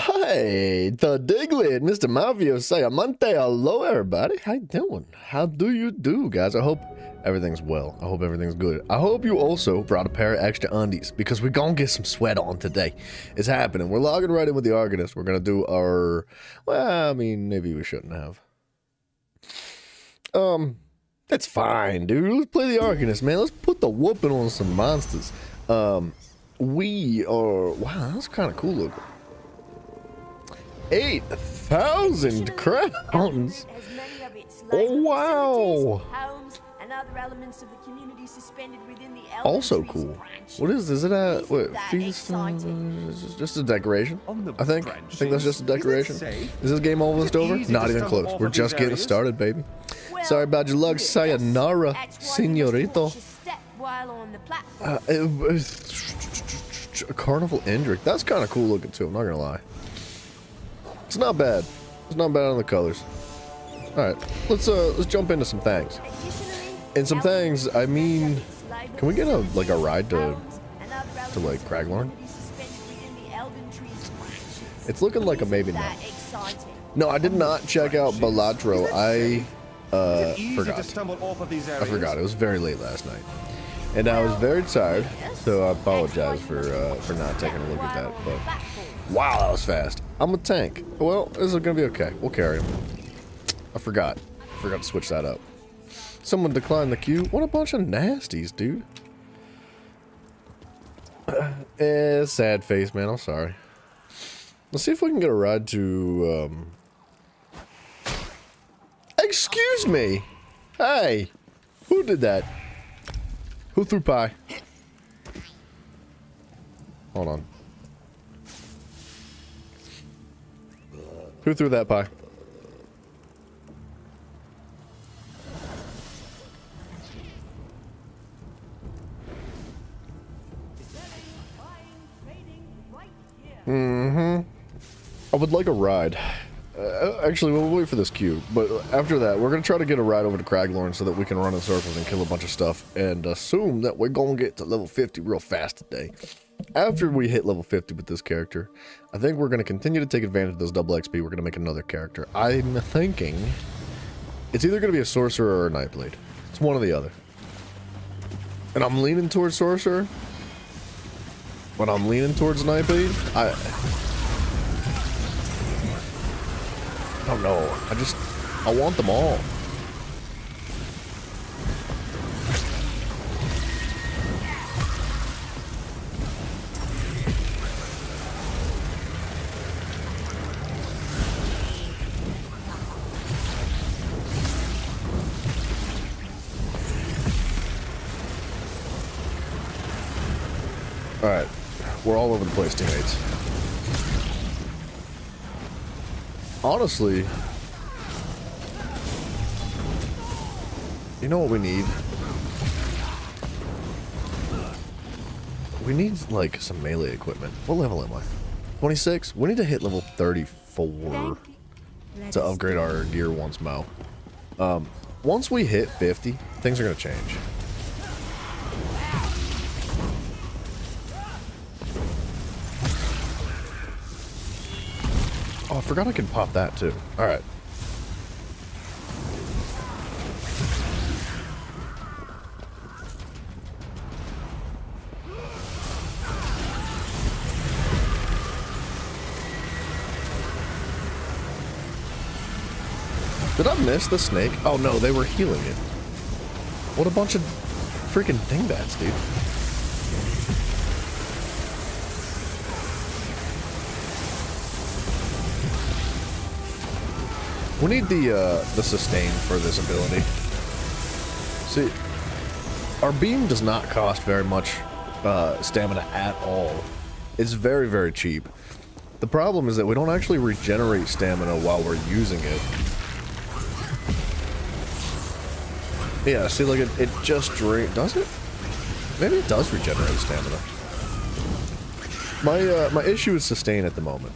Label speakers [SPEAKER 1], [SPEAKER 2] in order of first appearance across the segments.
[SPEAKER 1] Hey, the Diglett, Mr. Mavio Sayamante. Hello, everybody. How you doing? How do you do, guys? I hope everything's well. I hope everything's good. I hope you also brought a pair of extra undies because we're gonna get some sweat on today. It's happening. We're logging right in with the Arcanist. We're gonna do our, well, I mean, maybe we shouldn't have. That's fine, dude. Let's play the Arcanist, man. Let's put the whooping on some monsters. We are, wow, that's kind of cool looking. 8,000 crowns. Oh, wow. Also cool. What is it at? What, feast? Just a decoration? I think that's just a decoration. Is this game almost over? Not even close. We're just getting started, baby. Sorry about your luck. Sayonara, señorito. Carnival Endrick. That's kind of cool looking too, I'm not gonna lie. It's not bad. It's not bad on the colors. Alright, let's jump into some things. And some things, I mean, can we get a ride to like Craglorn? It's looking like a maybe not. No, I did not check out Battleground. I forgot. I forgot. It was very late last night. And I was very tired, so I apologize for not taking a look at that. But wow, that was fast. I'm a tank. Well, this is gonna be okay. We'll carry him. I forgot to switch that up. Someone declined the queue. What a bunch of nasties, dude. Sad face, man. I'm sorry. Let's see if we can get a ride to. Excuse me. Hey, who did that? Who threw pie? Hold on. Who threw that pie? I would like a ride. Actually, we'll wait for this queue, but after that, we're going to try to get a ride over to Craglorn so that we can run in circles and kill a bunch of stuff, and assume that we're going to get to level 50 real fast today. After we hit level 50 with this character, I think we're going to continue to take advantage of those double XP. We're going to make another character. I'm thinking it's either going to be a Sorcerer or a Nightblade. It's one or the other. And I'm leaning towards Sorcerer, but I'm leaning towards Nightblade. I don't know. I want them all. Alright. We're all over the place, teammates. Honestly, you know what we need? We need, like, some melee equipment. What level am I? 26? We need to hit level 34 to upgrade our gear once more. Once we hit 50, things are going to change. Oh, I forgot I could pop that too. Alright. Did I miss the snake? Oh no, they were healing it. What a bunch of freaking dingbats, dude. We need the sustain for this ability. See, our beam does not cost very much stamina at all. It's very, very cheap. The problem is that we don't actually regenerate stamina while we're using it. Yeah, see, like it just does it? Maybe it does regenerate stamina. My issue is sustain at the moment.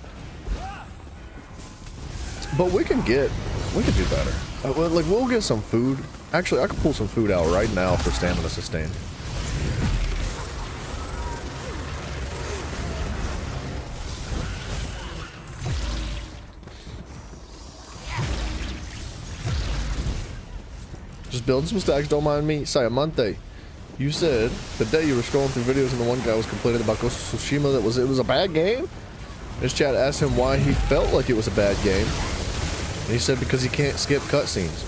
[SPEAKER 1] But we can do better. Like, we'll get some food. Actually, I can pull some food out right now for stamina sustain. Just building some stacks, don't mind me. Sayamante, you said the day you were scrolling through videos and the one guy was complaining about Ghost of Tsushima that it was a bad game? His chat asked him why he felt like it was a bad game. And he said because he can't skip cutscenes.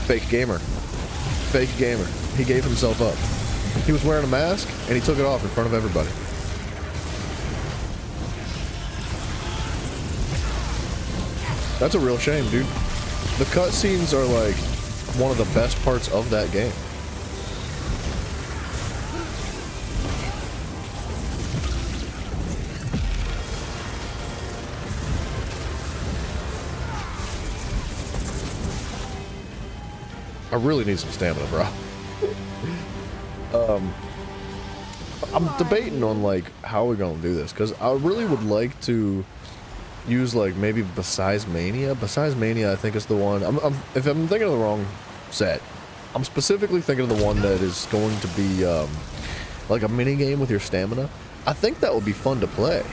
[SPEAKER 1] Fake gamer. Fake gamer. He gave himself up. He was wearing a mask and he took it off in front of everybody. That's a real shame, dude. The cutscenes are like one of the best parts of that game. I really need some stamina, bro. I'm debating on like how we're gonna do this because I really would like to use like maybe Besides Mania. Besides Mania, I think is the one. If I'm thinking of the wrong set, I'm specifically thinking of the one that is going to be like a mini game with your stamina. I think that would be fun to play.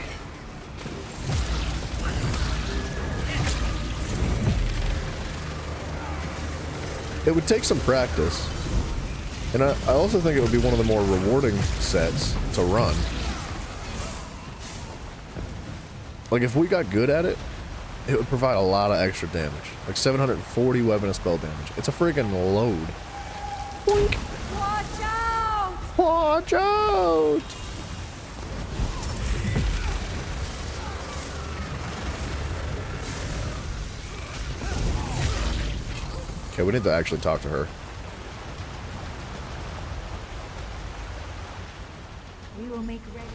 [SPEAKER 1] It would take some practice, and I also think it would be one of the more rewarding sets to run. Like if we got good at it, it would provide a lot of extra damage. Like 740 weapon and spell damage. It's a freaking load. Boink.
[SPEAKER 2] Watch out!
[SPEAKER 1] Watch out! Okay, we need to actually talk to her.
[SPEAKER 2] We will make ready.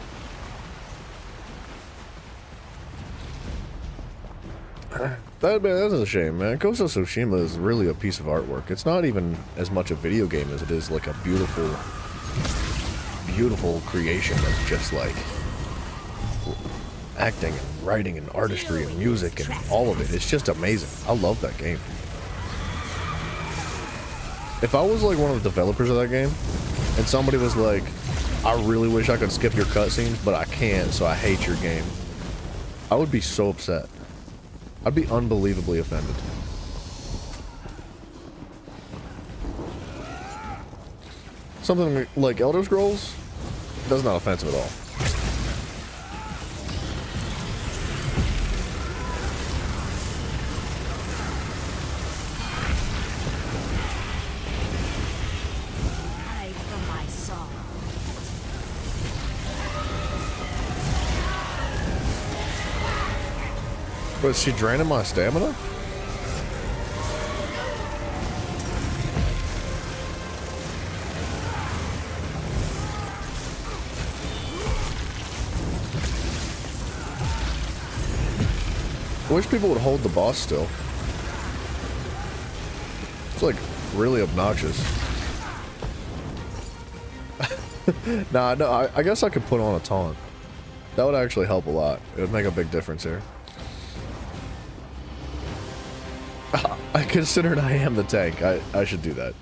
[SPEAKER 1] That's a shame, man. Ghost of Tsushima is really a piece of artwork. It's not even as much a video game as it is like a beautiful, beautiful creation of just like acting and writing and artistry and music and all of it. It's just amazing. I love that game. If I was like one of the developers of that game and somebody was like, I really wish I could skip your cutscenes, but I can't, so I hate your game, I would be so upset. I'd be unbelievably offended. Something like Elder Scrolls, that's not offensive at all.
[SPEAKER 2] Hide from my sorrow.
[SPEAKER 1] But is she draining my stamina? I wish people would hold the boss still. It's like really obnoxious. Nah, no, I guess I could put on a taunt. That would actually help a lot. It would make a big difference here. Considering I am the tank, I should do that.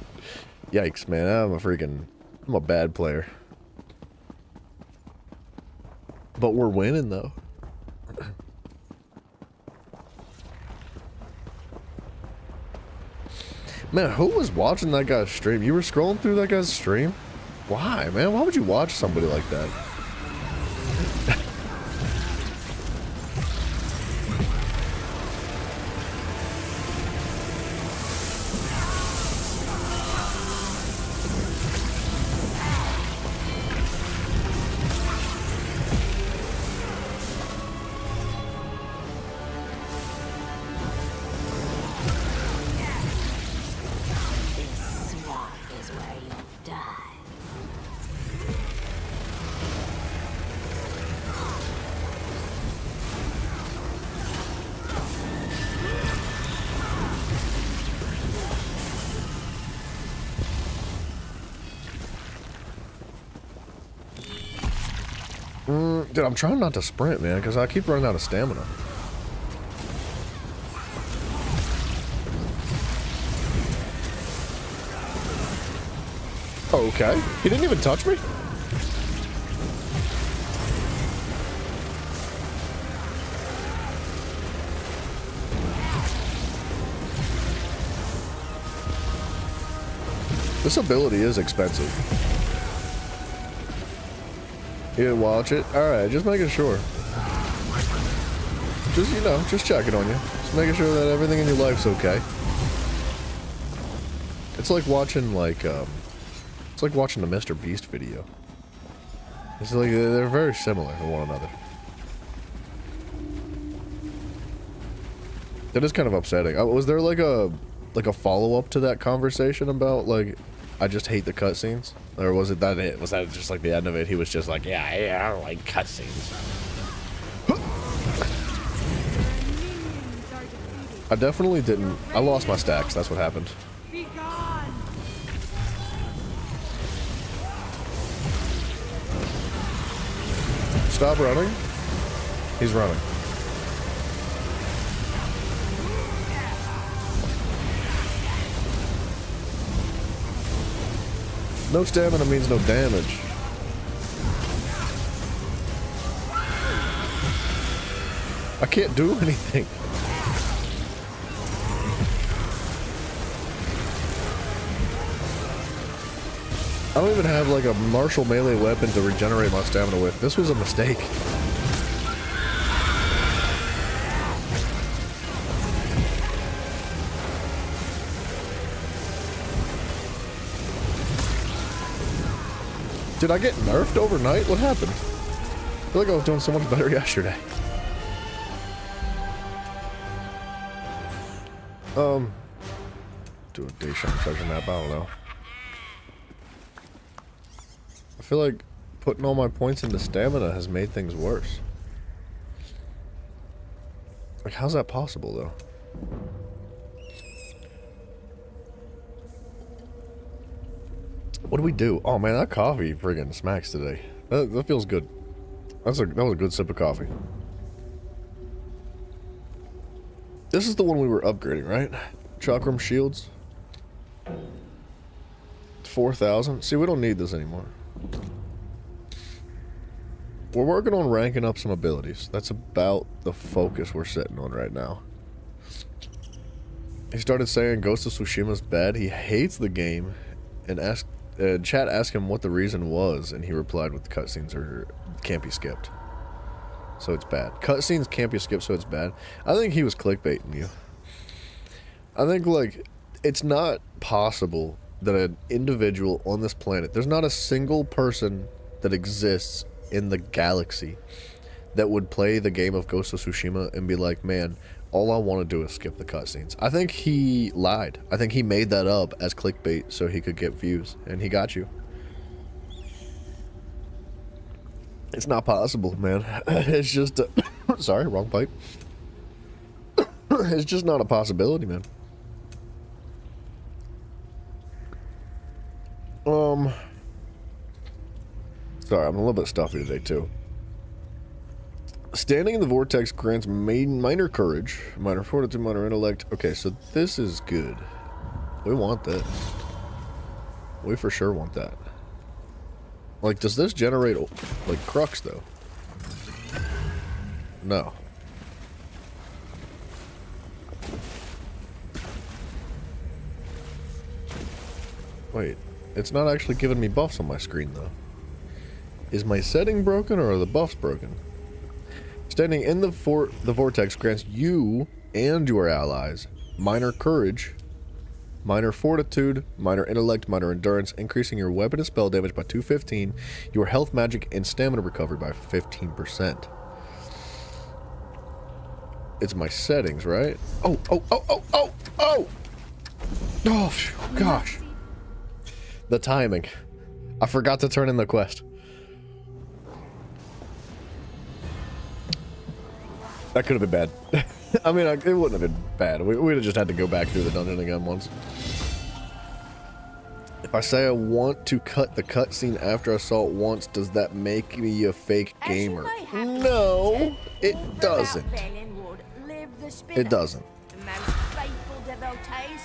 [SPEAKER 1] Yikes, man, I'm a bad player. But we're winning, though. Man, who was watching that guy's stream? You were scrolling through that guy's stream? Why, man? Why would you watch somebody like that? Dude, I'm trying not to sprint, man, because I keep running out of stamina. Okay. He didn't even touch me? This ability is expensive. You didn't watch it? Alright, just making sure. Just, you know, just checking on you. Just making sure that everything in your life's okay. It's like watching, it's like watching a Mr. Beast video. It's like, they're very similar to one another. That is kind of upsetting. Was there like a follow-up to that conversation about, like, I just hate the cutscenes? Or was it that it? Was that just like the end of it? He was just like, yeah, I don't like cutscenes. I definitely didn't. I lost my stacks. That's what happened. Stop running. He's running. No stamina means no damage. I can't do anything. I don't even have like a martial melee weapon to regenerate my stamina with. This was a mistake. Did I get nerfed overnight? What happened? I feel like I was doing so much better yesterday. Do a Dayshawn treasure map, I don't know. I feel like putting all my points into stamina has made things worse. Like, how's that possible, though? What do we do? Oh man, that coffee friggin' smacks today. That feels good. That was a good sip of coffee. This is the one we were upgrading, right? Chakram shields. 4,000. See, we don't need this anymore. We're working on ranking up some abilities. That's about the focus we're sitting on right now. He started saying Ghost of Tsushima's bad. He hates the game, and chat asked him what the reason was, and he replied with cutscenes can't be skipped. So it's bad. Cutscenes can't be skipped, so it's bad. I think he was clickbaiting you. I think, like, it's not possible that an individual on this planet, there's not a single person that exists in the galaxy that would play the game of Ghost of Tsushima and be like, man, all I want to do is skip the cutscenes. I think he lied. I think he made that up as clickbait so he could get views, and he got you. It's not possible, man. It's just sorry, wrong pipe. It's just not a possibility, man. Sorry, I'm a little bit stuffy today too. Standing in the vortex grants minor courage, minor fortitude, minor intellect. Okay, so this is good. We want this. We for sure want that. Like, does this generate, like, crux, though? No. Wait, it's not actually giving me buffs on my screen, though. Is my setting broken, or are the buffs broken? Standing in the vortex grants you and your allies minor courage, minor fortitude, minor intellect, minor endurance, increasing your weapon and spell damage by 215, your health, magic, and stamina recovery by 15%. It's my settings, right? Oh! Oh, phew, gosh. The timing. I forgot to turn in the quest. That could have been bad. I mean, it wouldn't have been bad. We'd have just had to go back through the dungeon again once. If I say I want to cut the cutscene after Assault once, does that make me a fake gamer? No, it doesn't. It doesn't.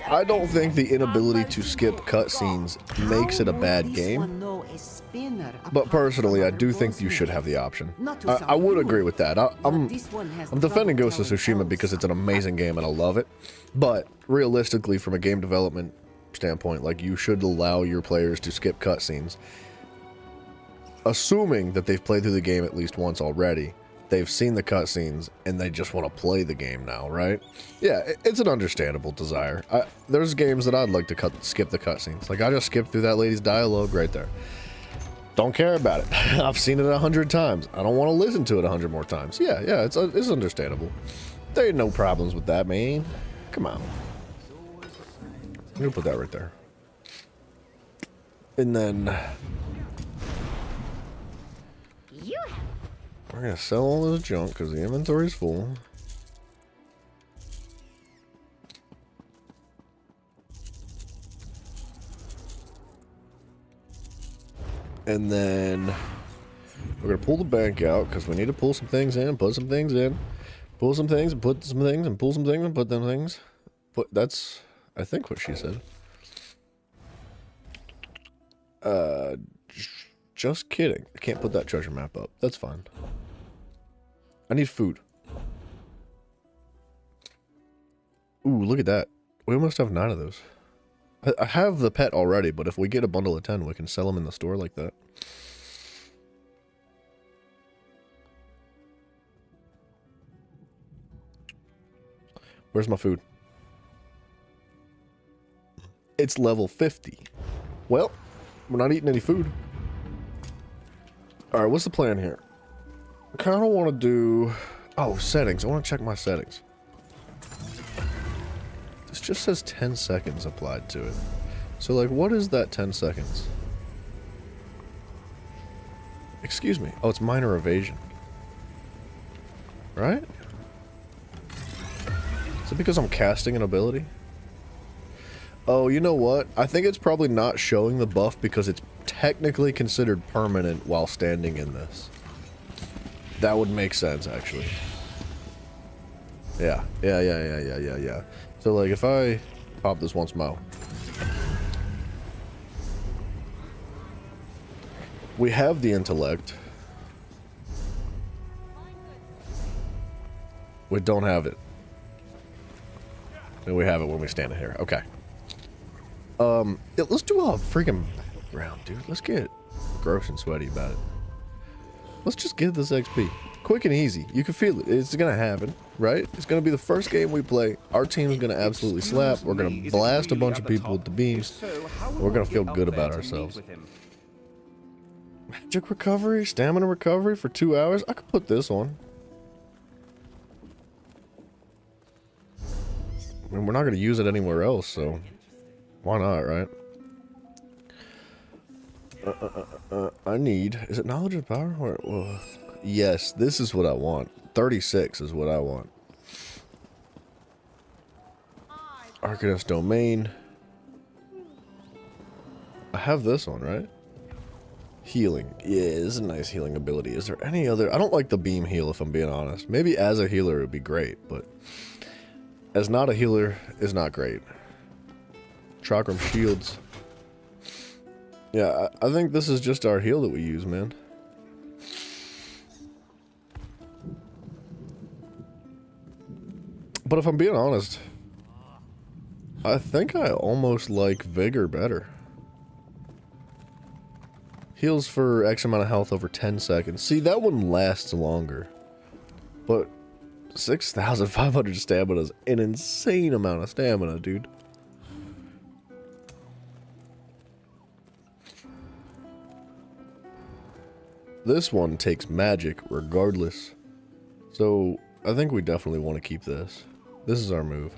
[SPEAKER 1] I don't think the inability to skip cutscenes makes it a bad game. But personally, I do think you should have the option. I would agree with that. I'm defending Ghost of Tsushima because it's an amazing game and I love it. But realistically, from a game development standpoint, like, you should allow your players to skip cutscenes. Assuming that they've played through the game at least once already. They've seen the cutscenes, and they just want to play the game now, right? Yeah, it's an understandable desire. There's games that I'd like to skip the cutscenes. Like, I just skipped through that lady's dialogue right there. Don't care about it. I've seen it 100 times. I don't want to listen to it 100 more times. Yeah, it's understandable. There ain't no problems with that, man. Come on. I'm gonna put that right there. And then we're gonna sell all this junk because the inventory's full. And then we're gonna pull the bank out because we need to pull some things in, put some things in, pull some things and put some things, and pull some things and put them things. That's, I think, what she said. Just kidding. I can't put that treasure map up. That's fine. I need food. Ooh, look at that. We almost have 9 of those. I have the pet already, but if we get a bundle of 10, we can sell them in the store like that. Where's my food? It's level 50. Well, we're not eating any food. Alright, what's the plan here? I kind of want to do... Oh, settings. I want to check my settings. This just says 10 seconds applied to it. So, like, what is that 10 seconds? Excuse me. Oh, it's minor evasion. Right? Is it because I'm casting an ability? Oh, you know what? I think it's probably not showing the buff because it's technically considered permanent while standing in this. That would make sense, actually. Yeah. So, like, if I pop this once more. We have the intellect. We don't have it. And we have it when we stand here. Okay. Yeah, let's do a freaking battleground, dude. Let's get gross and sweaty about it. Let's just get this XP. Quick and easy. You can feel it. It's gonna happen, right? It's gonna be the first game we play. Our team's gonna absolutely slap. We're gonna blast a bunch of people with the beams. We're gonna feel good about ourselves. Magic recovery, stamina recovery for 2 hours. I could put this on. I mean, we're not gonna use it anywhere else, so why not, right? I need... Is it knowledge and power? Or, yes, this is what I want. 36 is what I want. Arcanist domain. I have this one, right? Healing. Yeah, this is a nice healing ability. Is there any other... I don't like the beam heal, if I'm being honest. Maybe as a healer it would be great, but... as not a healer is not great. Chakram shields. Yeah, I think this is just our heal that we use, man. But if I'm being honest, I think I almost like Vigor better. Heals for X amount of health over 10 seconds. See, that one lasts longer. But 6,500 stamina is an insane amount of stamina, dude. This one takes magic regardless. So, I think we definitely want to keep this. This is our move.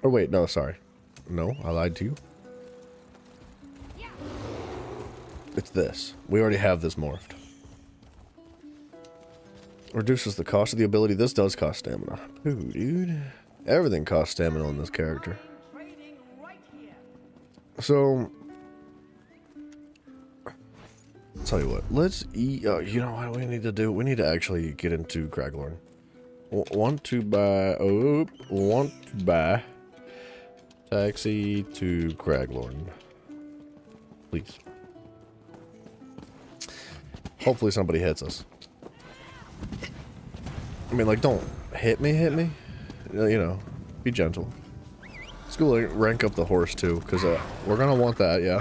[SPEAKER 1] Oh wait, no, sorry. No, I lied to you. It's this. We already have this morphed. Reduces the cost of the ability. This does cost stamina. Ooh, dude. Everything costs stamina on this character. So, I'll tell you what. Let's eat. You know what we need to do? We need to actually get into Craglorn. Want to buy. Oh, want to buy. Taxi to Craglorn. Please. Hopefully somebody hits us. I mean, like, don't hit me. You know, be gentle. Let's go rank up the horse too, because we're gonna want that, yeah.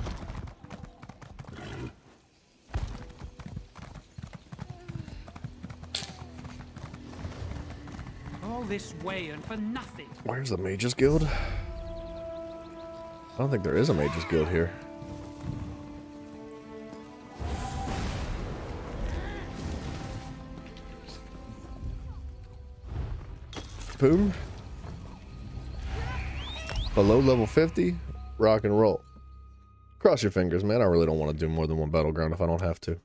[SPEAKER 3] All this way and for nothing.
[SPEAKER 1] Where's the Mages Guild? I don't think there is a Mages Guild here. Boom. Below level 50, rock and roll. Cross your fingers, man. I really don't want to do more than one Battleground if I don't have to.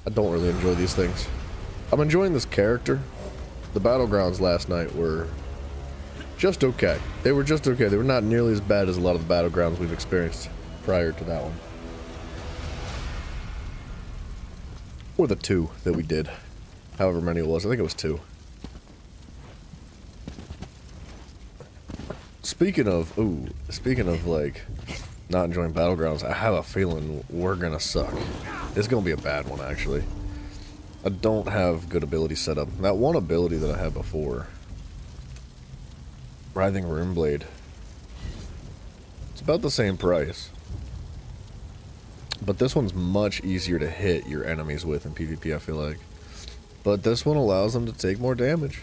[SPEAKER 1] I don't really enjoy these things. I'm enjoying this character. The Battlegrounds last night were just okay. They were just okay. They were not nearly as bad as a lot of the Battlegrounds we've experienced prior to that one. Or the 2 that we did. However many it was. I think it was 2. Speaking of like not enjoying Battlegrounds, I have a feeling we're gonna suck. It's gonna be a bad one, actually. I don't have good ability set up. That one ability that I had before, Writhing Runeblade, it's about the same price. But this one's much easier to hit your enemies with in PvP, I feel like. But this one allows them to take more damage.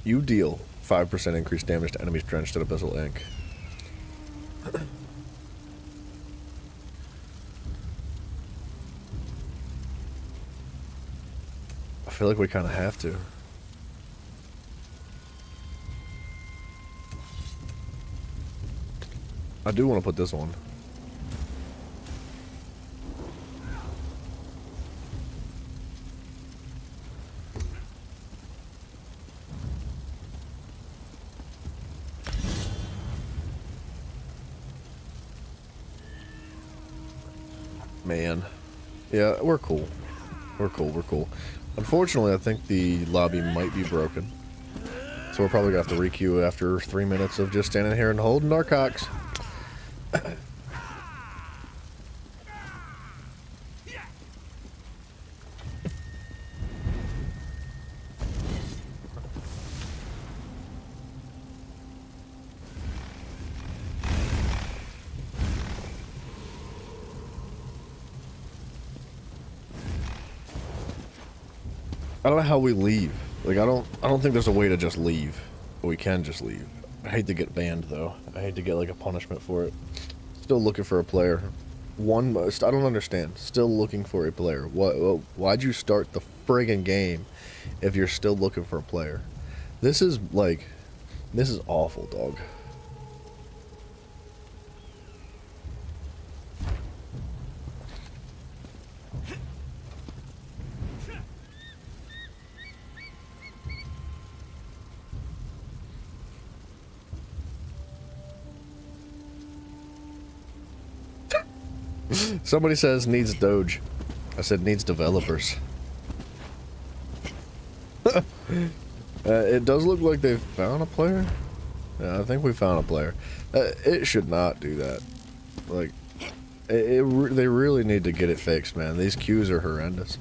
[SPEAKER 1] You deal 5% increased damage to enemies drenched in abyssal ink. I feel like we kind of have to. I do want to put this on. Man. Yeah, we're cool. We're cool, we're cool. Unfortunately, I think the lobby might be broken. So we're probably going to have to requeue after 3 minutes of just standing here and holding our cocks. I don't know how we leave. Like, I don't think there's a way to just leave. But we can just leave. I hate to get banned, though. I hate to get, like, a punishment for it. Still looking for a player. I don't understand. Still looking for a player. Why'd you start the friggin' game if you're still looking for a player? This is, like, this is awful, dog. Somebody says needs Doge. I said needs developers. It does look like they've found a player. Yeah, I think we found a player. It should not do that. Like, they really need to get it fixed, man. These queues are horrendous.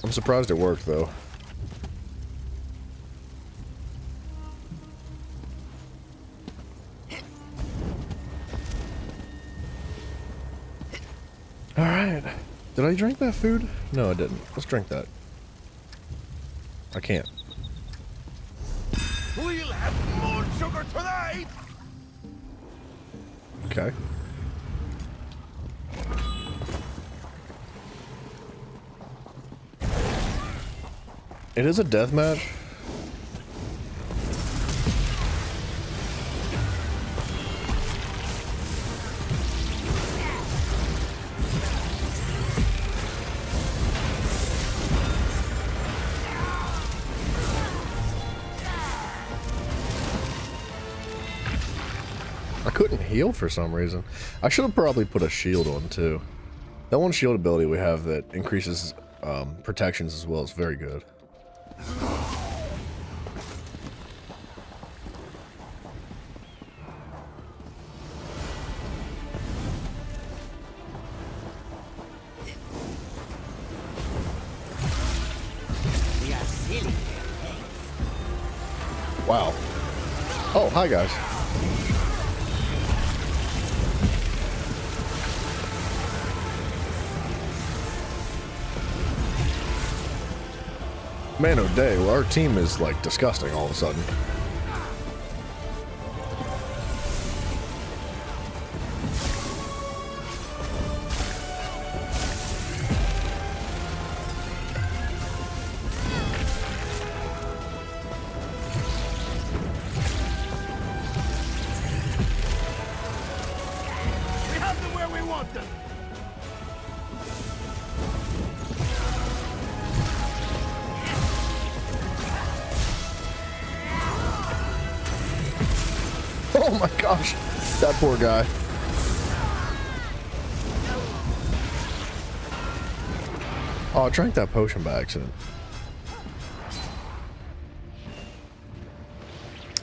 [SPEAKER 1] I'm surprised it worked, though. Alright. Did I drink that food? No, I didn't. Let's drink that. I can't.
[SPEAKER 4] We'll have more sugar tonight!
[SPEAKER 1] Okay. It is a deathmatch. I couldn't heal for some reason. I should have probably put a shield on too. That one shield ability we have that increases protections as well is very good. Wow. Oh, hi guys. Man, oh day, well, our team is like disgusting all of a sudden.
[SPEAKER 4] We have them where we want them.
[SPEAKER 1] Oh my gosh, that poor guy. Oh, I drank that potion by accident.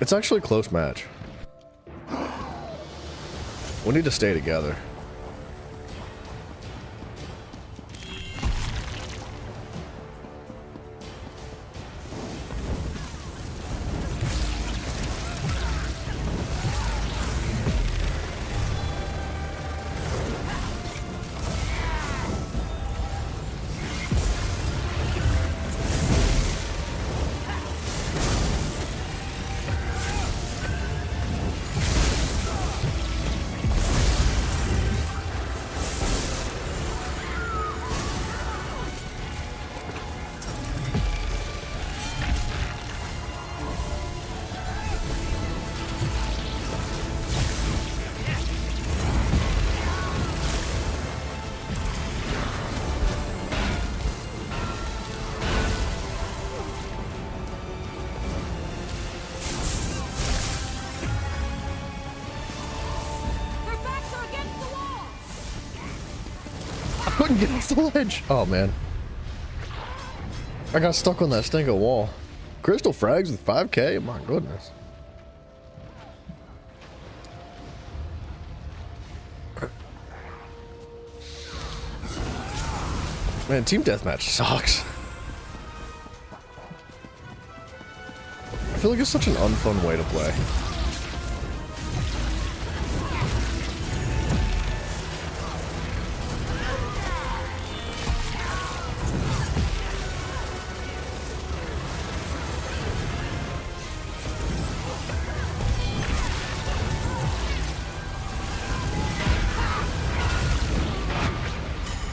[SPEAKER 1] It's actually a close match. We need to stay together.
[SPEAKER 2] Their backs are against the wall.
[SPEAKER 1] I couldn't get off the ledge. Oh man. I got stuck on that stinking wall. Crystal frags with 5k? My goodness. Man, team deathmatch sucks. I feel like it's such an unfun way to play.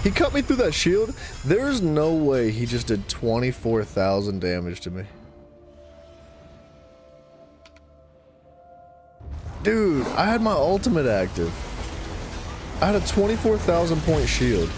[SPEAKER 1] He cut me through that shield. There's no way he just did 24,000 damage to me. Dude, I had my ultimate active. I had a 24,000 point shield.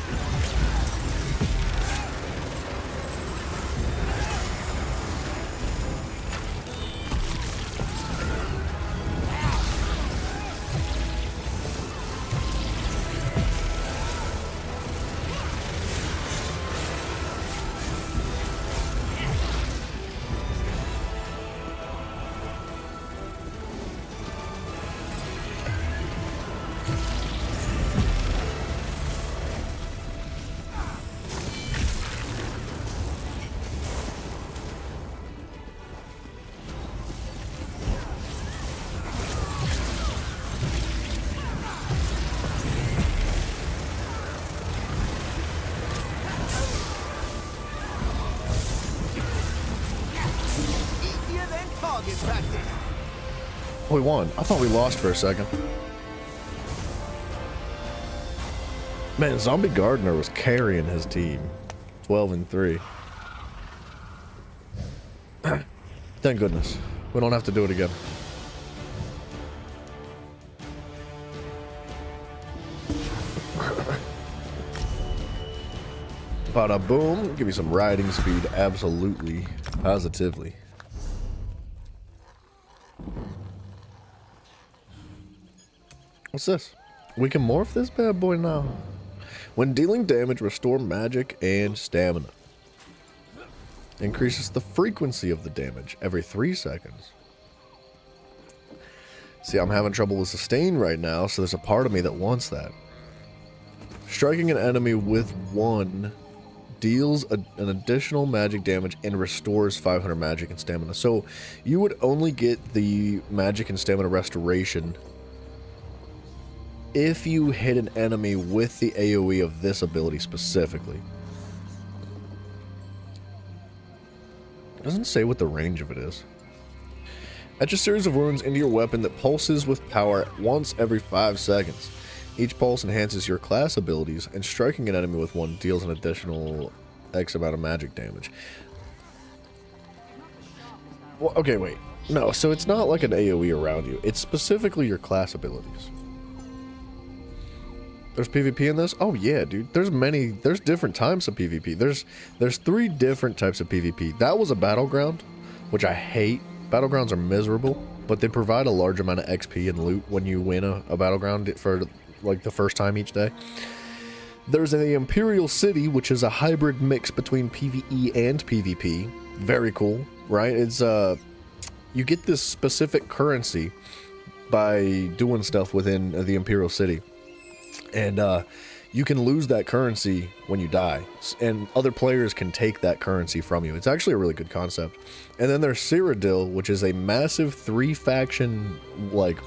[SPEAKER 1] We won. I thought we lost for a second. Man, Zombie Gardener was carrying his team. 12-3. Thank goodness. We don't have to do it again. Bada boom. Give me some riding speed. Absolutely. Positively. What's this? We can morph this bad boy now. When dealing damage, restore magic and stamina. Increases the frequency of the damage every 3 seconds. See, I'm having trouble with sustain right now, so there's a part of me that wants that. Striking an enemy with 1 deals an additional magic damage and restores 500 magic and stamina. So you would only get the magic and stamina restoration if you hit an enemy with the AoE of this ability specifically. It doesn't say what the range of it is. Etch a series of wounds into your weapon that pulses with power once every 5 seconds. Each pulse enhances your class abilities, and striking an enemy with one deals an additional X amount of magic damage. Well, okay, wait. No, so it's not like an AoE around you. It's specifically your class abilities. There's PvP in this? Oh yeah, dude. There's different types of PvP. There's 3 different types of PvP. That was a Battleground, which I hate. Battlegrounds are miserable, but they provide a large amount of XP and loot when you win a Battleground for like the first time each day. There's the Imperial City, which is a hybrid mix between PvE and PvP. Very cool, right? It's you get this specific currency by doing stuff within the Imperial City. And you can lose that currency when you die, and other players can take that currency from you. It's actually a really good concept. And then there's Cyrodiil, which is a massive 3-faction, like,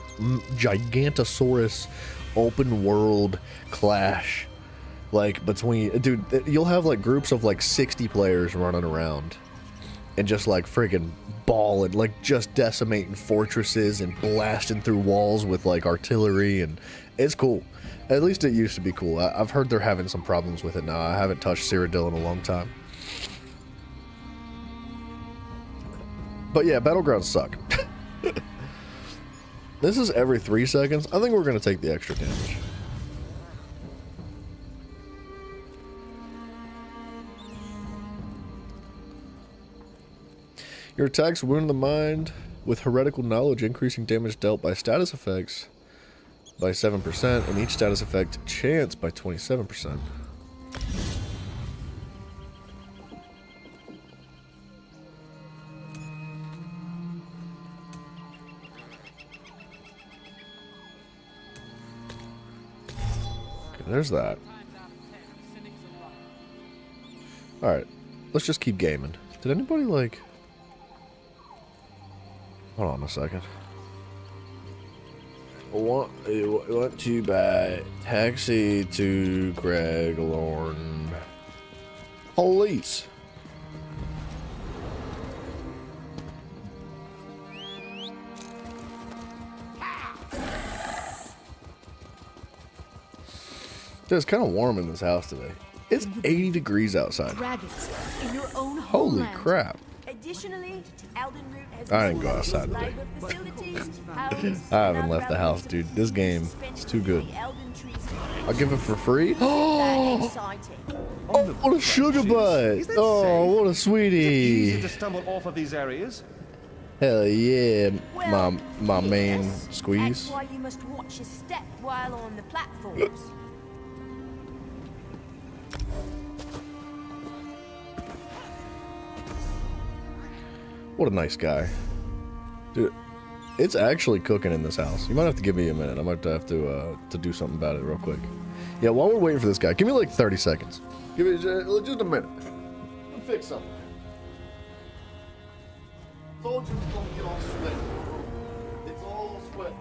[SPEAKER 1] Gigantosaurus open world clash. Like, between... Dude, you'll have, like, groups of, like, 60 players running around. And just, like, friggin' balling, like, just decimating fortresses and blasting through walls with, like, artillery, and it's cool. At least it used to be cool. I've heard they're having some problems with it now. I haven't touched Cyrodiil in a long time. But yeah, Battlegrounds suck. This is every 3 seconds. I think we're going to take the extra damage. Your attacks wound the mind with heretical knowledge, increasing damage dealt by status effects by 7%, and each status effect chance by 27%. Okay, there's that. Alright, let's just keep gaming. Did anybody, like... Hold on a second. Want to buy taxi to Craglorn. Police. Dude, it's kind of warm in this house today. It's 80 degrees outside.
[SPEAKER 2] Dragons in your own
[SPEAKER 1] Holy
[SPEAKER 2] homeland.
[SPEAKER 1] crap.
[SPEAKER 2] Additionally, Eldenroot has
[SPEAKER 1] I didn't go outside today. I haven't left the house, dude. This game is too good. I'll give it for free. Oh, what a sugar butt! Oh, what a sweetie!
[SPEAKER 4] Easy to stumble off of these areas.
[SPEAKER 1] Hell yeah, my main squeeze.
[SPEAKER 2] That's why you must watch your step while on the platforms.
[SPEAKER 1] What a nice guy. Dude, it's actually cooking in this house. You might have to give me a minute. I might have to do something about it real quick. Yeah, while we're waiting for this guy, give me like 30 seconds. Give me just a minute. I'll fix something. Told you it was gonna get all sweaty. It's all sweat.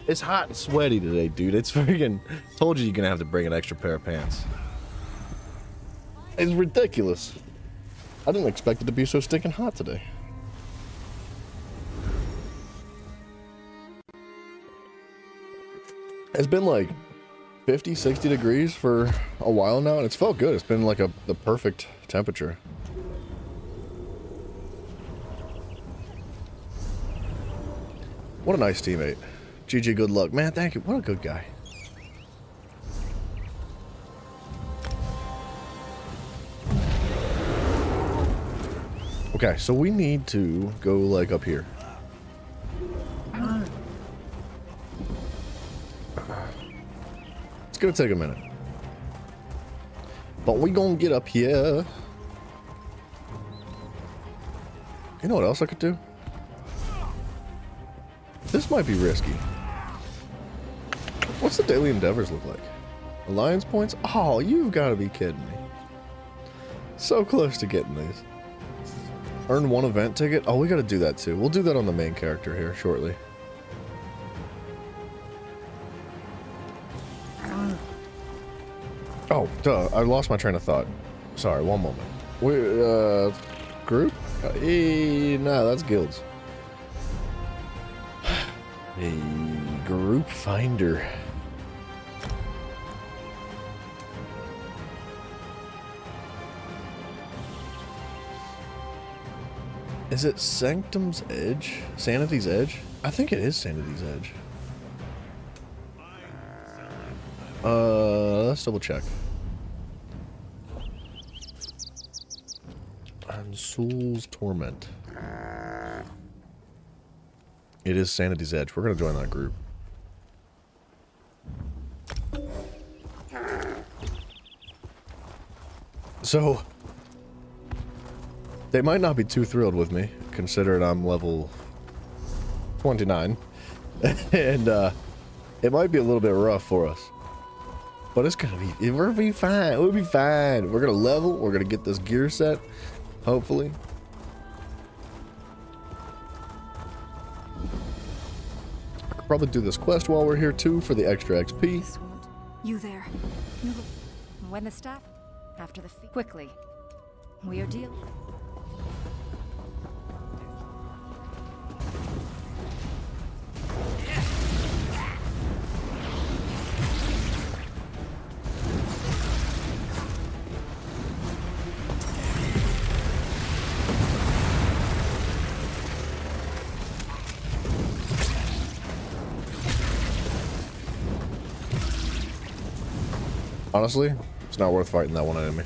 [SPEAKER 1] It's hot and sweaty today, dude. It's freaking... Told you you're gonna have to bring an extra pair of pants. It's ridiculous. I didn't expect it to be so stinking hot today. It's been like 50, 60 degrees for a while now, and it's felt good. It's been like the perfect temperature. What a nice teammate. GG, good luck. Man, thank you. What a good guy. Okay, so we need to go, like, up here. It's gonna take a minute. But we gonna get up here. You know what else I could do? This might be risky. What's the daily endeavors look like? Alliance points? Oh, you've got to be kidding me. So close to getting these. Earn 1 event ticket? Oh, we got to do that too. We'll do that on the main character here shortly. Oh, duh. I lost my train of thought. Sorry, one moment. Group? No, that's guilds. A group finder. Is it Sanctum's Edge? Sanity's Edge? I think it is Sanity's Edge. Let's double check. And Soul's Torment. It is Sanity's Edge. We're gonna join that group. So they might not be too thrilled with me, considering I'm level 29. And it might be a little bit rough for us. But it's gonna be, we're gonna be fine. We'll be fine. We're gonna level, we're gonna get this gear set, hopefully. I could probably do this quest while we're here too for the extra XP.
[SPEAKER 5] You there. When the staff? After the fee. Quickly. We are deal.
[SPEAKER 1] Honestly, it's not worth fighting that one enemy.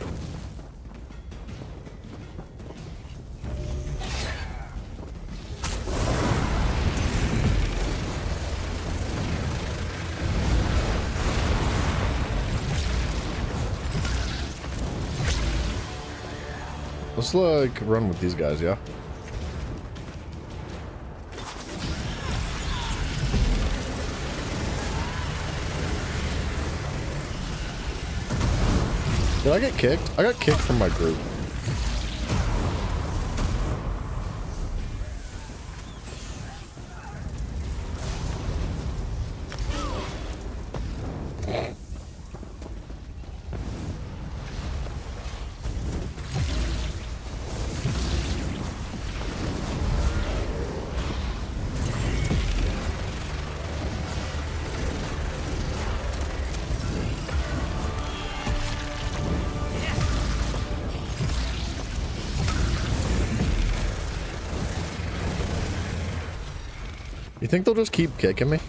[SPEAKER 1] Let's like run with these guys, yeah? Did I get kicked? I got kicked from my group. You think they'll just keep kicking me?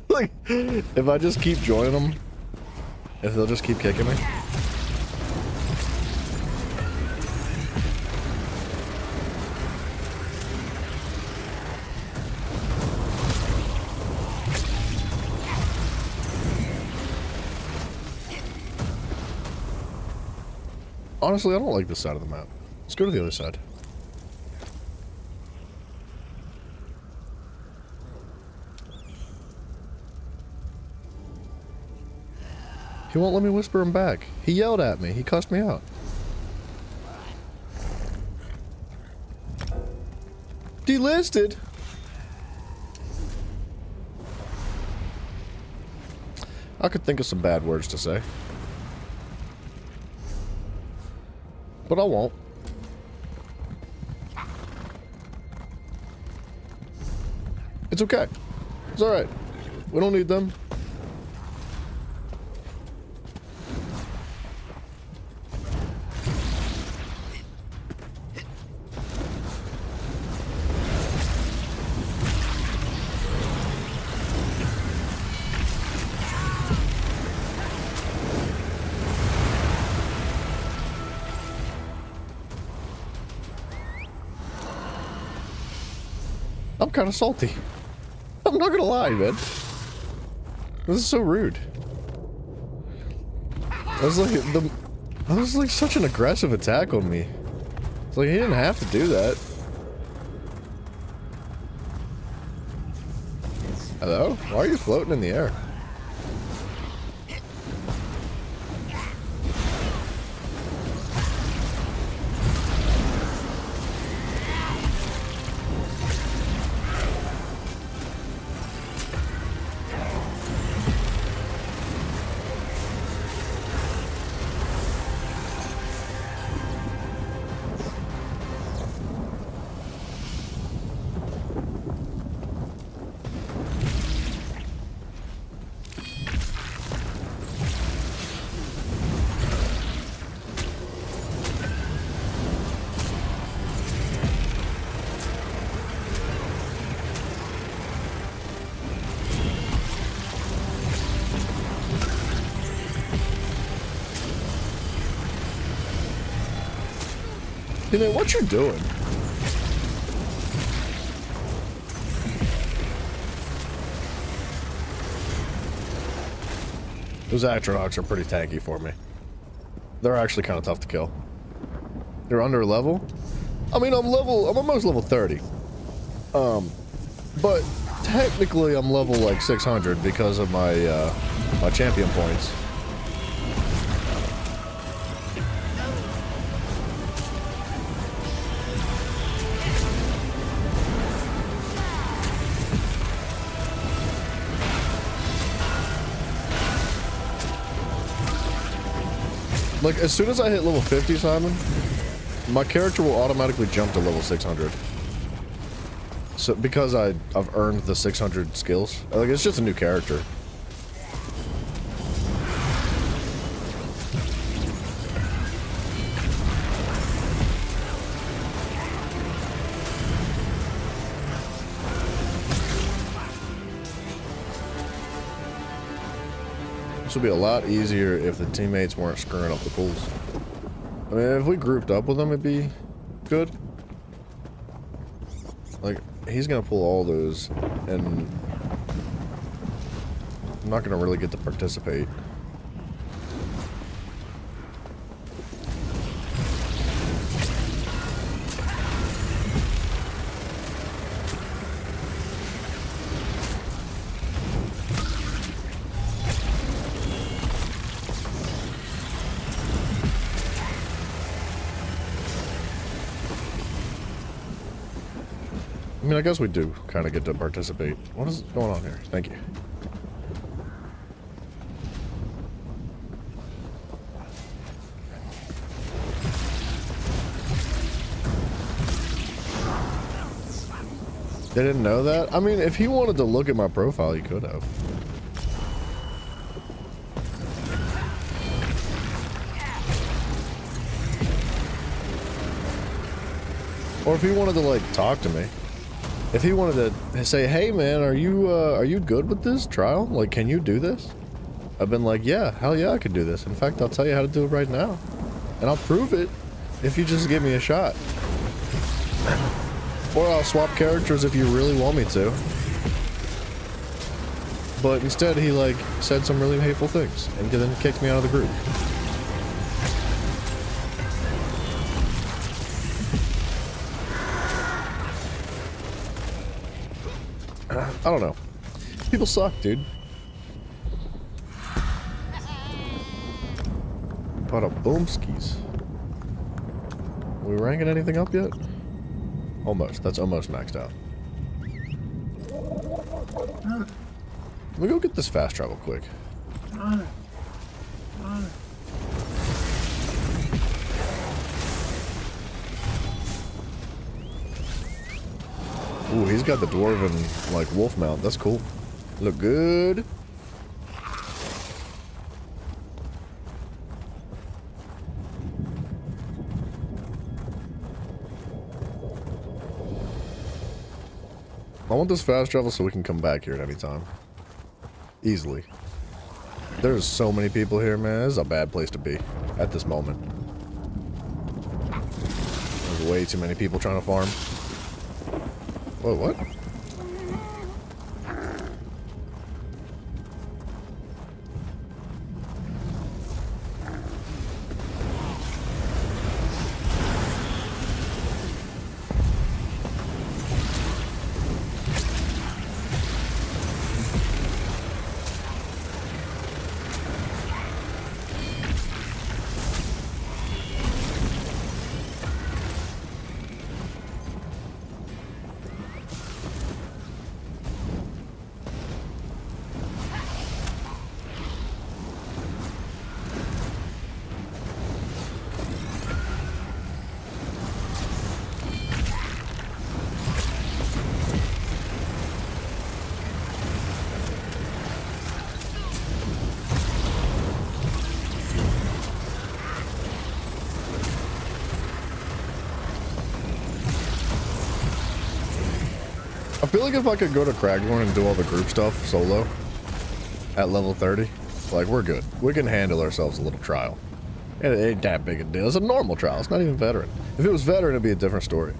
[SPEAKER 1] Like, if I just keep joining them, if they'll just keep kicking me? Honestly, I don't like this side of the map. Let's go to the other side. He won't let me whisper him back. He yelled at me. He cussed me out. Delisted? I could think of some bad words to say. But I won't. It's okay. It's alright. We don't need them. I'm kind of salty. I'm not gonna lie, man. This is so rude. That's like That was like such an aggressive attack on me. It's like he didn't have to do that. Hello? Why are you floating in the air? You know, what you doing? Those Atronachs are pretty tanky for me. They're actually kind of tough to kill. They're under level. I mean, I'm almost level 30. But technically I'm level like 600 because of my my champion points. Like, as soon as I hit level 50, Simon, my character will automatically jump to level 600. So, because I've earned the 600 skills. Like, it's just a new character. This would be a lot easier if the teammates weren't screwing up the pools. I mean, if we grouped up with them, it'd be good. Like, he's gonna pull all those, and I'm not gonna really get to participate. I mean, I guess we do kind of get to participate. What is going on here? Thank you. They didn't know that? I mean, if he wanted to look at my profile, he could have. Or if he wanted to, like, talk to me. If he wanted to say, hey man, are you good with this trial? Like, can you do this? I've been like, yeah, hell yeah, I can do this. In fact, I'll tell you how to do it right now. And I'll prove it if you just give me a shot. Or I'll swap characters if you really want me to. But instead, he, like, said some really hateful things and then kicked me out of the group. I don't know. People suck, dude. Bada boomskis. Are we ranking anything up yet? Almost. That's almost maxed out. Let me go get this fast travel quick. Ooh, he's got the dwarven, like, wolf mount. That's cool. Look good. I want this fast travel so we can come back here at any time. Easily. There's so many people here, man. This is a bad place to be at this moment. There's way too many people trying to farm. Whoa, what? I feel like if I could go to Craglorn and do all the group stuff solo at level 30, like, we're good. We can handle ourselves a little trial. It ain't that big a deal. It's a normal trial. It's not even veteran. If it was veteran, it'd be a different story.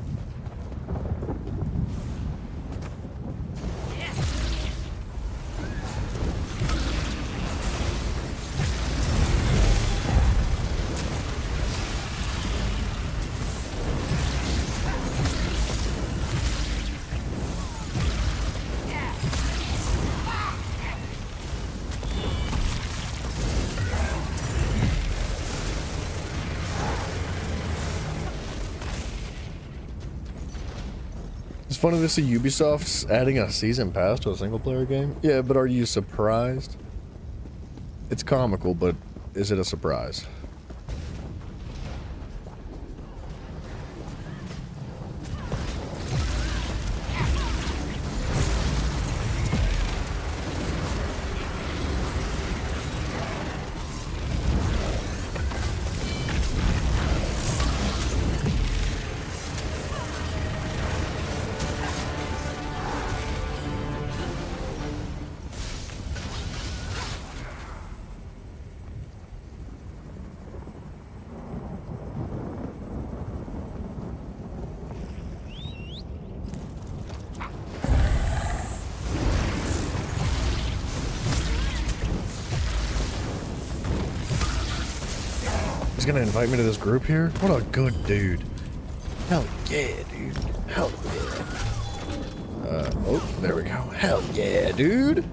[SPEAKER 1] It's funny to see Ubisoft's adding a season pass to a single player game. Yeah, but are you surprised? It's comical, but is it a surprise? Gonna invite me to this group here? What a good dude. Hell yeah, dude. Hell yeah. Oh, there we go. Hell yeah, dude.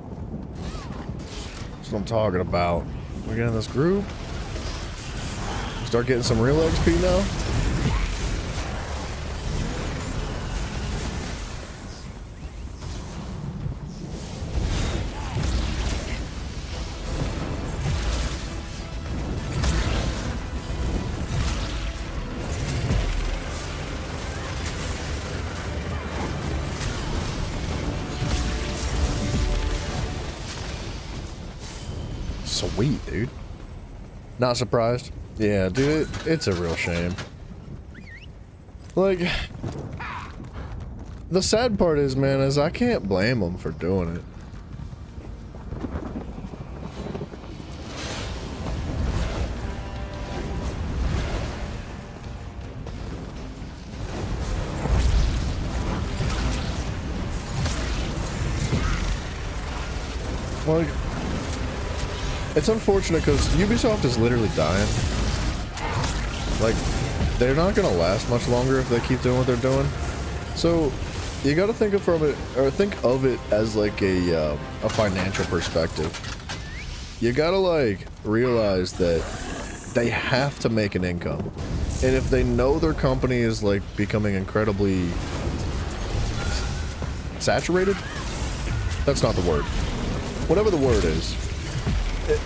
[SPEAKER 1] That's what I'm talking about. We get in this group. Start getting some real XP now. Sweet, dude. Not surprised? Yeah, dude, it's a real shame. Like, the sad part is, man, is I can't blame them for doing it. Like, it's unfortunate because Ubisoft is literally dying. Like, they're not gonna last much longer if they keep doing what they're doing. So, you gotta think of it as like a financial perspective. You gotta like realize that they have to make an income, and if they know their company is like becoming incredibly saturated, that's not the word. Whatever the word is.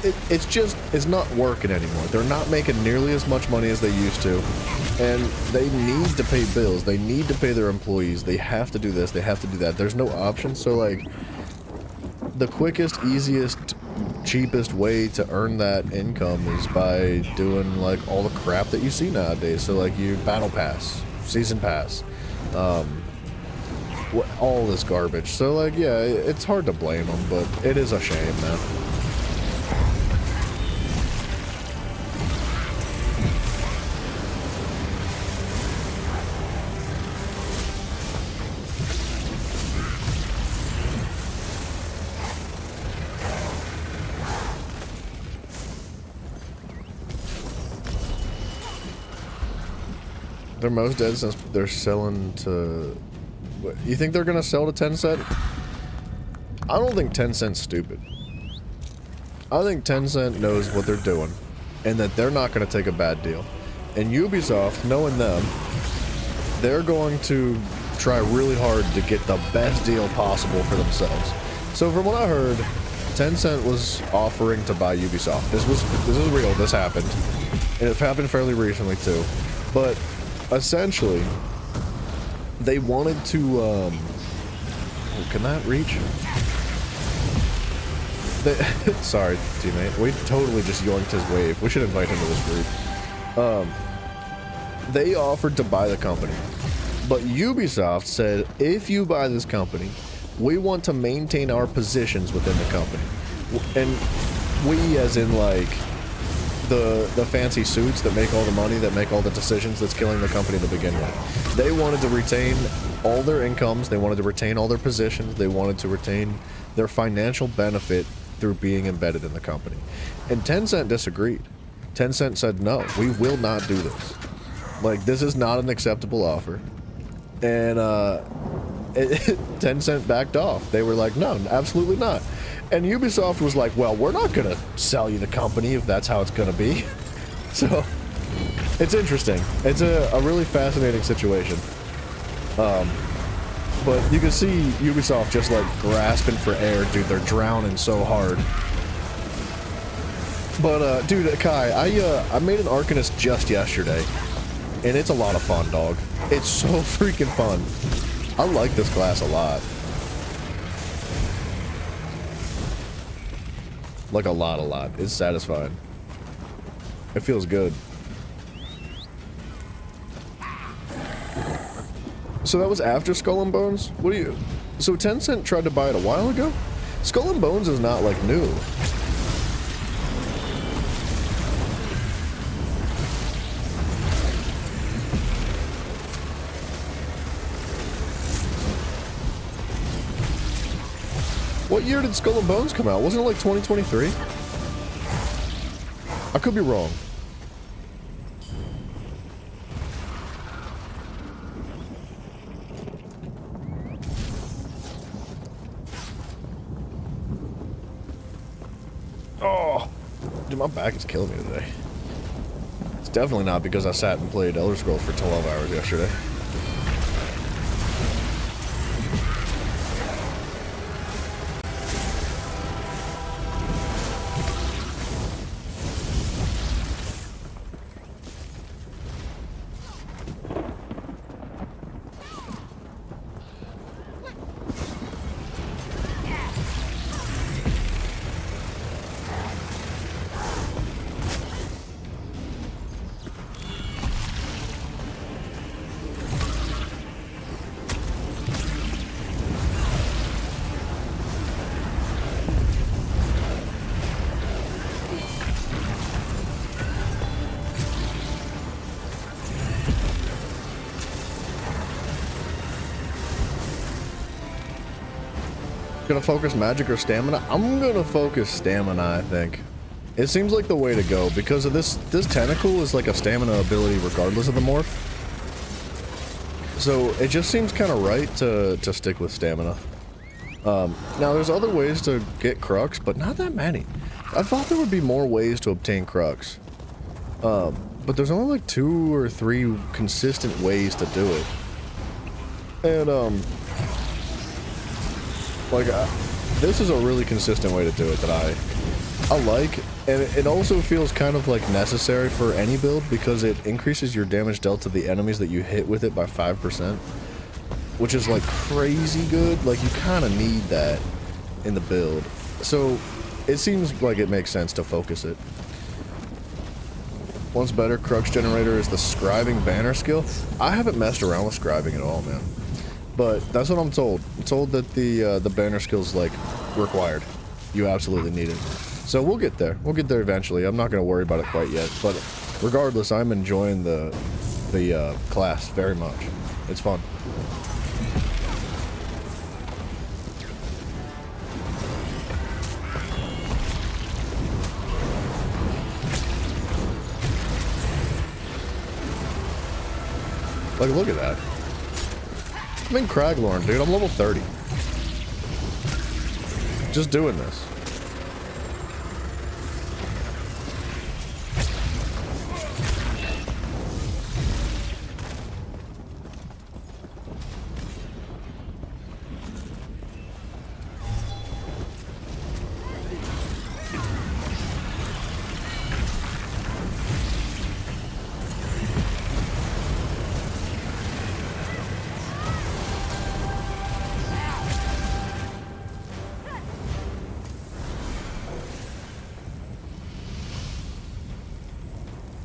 [SPEAKER 1] It's not working anymore. They're not making nearly as much money as they used to, and they need to pay bills. They need to pay their employees. They have to do this. They have to do that. There's no option. So like, the quickest, easiest, cheapest way to earn that income is by doing like all the crap that you see nowadays. So like, you battle pass, season pass, all this garbage. So like, yeah, it's hard to blame them, but it is a shame, man. They're most dead since they're selling to... What, you think they're gonna sell to Tencent? I don't think Tencent's stupid. I think Tencent knows what they're doing, and that they're not gonna take a bad deal. And Ubisoft, knowing them, they're going to try really hard to get the best deal possible for themselves. So from what I heard, Tencent was offering to buy Ubisoft. This is real, this happened. And it happened fairly recently too. But essentially, they wanted to, oh, can that reach? Sorry, teammate. We totally just yoinked his wave. We should invite him to this group. They offered to buy the company. But Ubisoft said, if you buy this company, we want to maintain our positions within the company. And we, as in like the fancy suits that make all the money, that make all the decisions, that's killing the company to begin with. They wanted to retain all their incomes, they wanted to retain all their positions, they wanted to retain their financial benefit through being embedded in the company. And Tencent disagreed. Tencent said, no, we will not do this. Like, this is not an acceptable offer. And Tencent backed off. They were like, no, absolutely not. And Ubisoft was like, well, we're not going to sell you the company if that's how it's going to be. So, it's interesting. It's a really fascinating situation. But you can see Ubisoft just like grasping for air, dude. They're drowning so hard. But, dude, Kai, I made an Arcanist just yesterday. And it's a lot of fun, dog. It's so freaking fun. I like this class a lot. Like a lot. It's satisfying. It feels good. So that was after Skull and Bones? What do you... So Tencent tried to buy it a while ago? Skull and Bones is not, like, new. What year did Skull and Bones come out? Wasn't it like 2023? I could be wrong. Oh, dude, my back is killing me today. It's definitely not because I sat and played Elder Scrolls for 12 hours yesterday. Gonna focus magic or stamina? I'm gonna focus stamina, I think. It seems like the way to go because of this tentacle is like a stamina ability regardless of the morph. So it just seems kind of right to stick with stamina. Now there's other ways to get Crux, but not that many. I thought there would be more ways to obtain Crux. But there's only like 2 or 3 consistent ways to do it. And this is a really consistent way to do it that I like, and it also feels kind of like necessary for any build because it increases your damage dealt to the enemies that you hit with it by 5%, which is like crazy good. Like you kind of need that in the build, so it seems like it makes sense to focus it. Once better, Crux Generator is the scribing banner skill. I haven't messed around with scribing at all, man. But that's what I'm told. I'm told that the banner skill's like required. You absolutely need it. So we'll get there. We'll get there eventually. I'm not gonna worry about it quite yet. But regardless, I'm enjoying the class very much. It's fun. Like, look at that. I'm in Craglorn, dude. I'm level 30. Just doing this.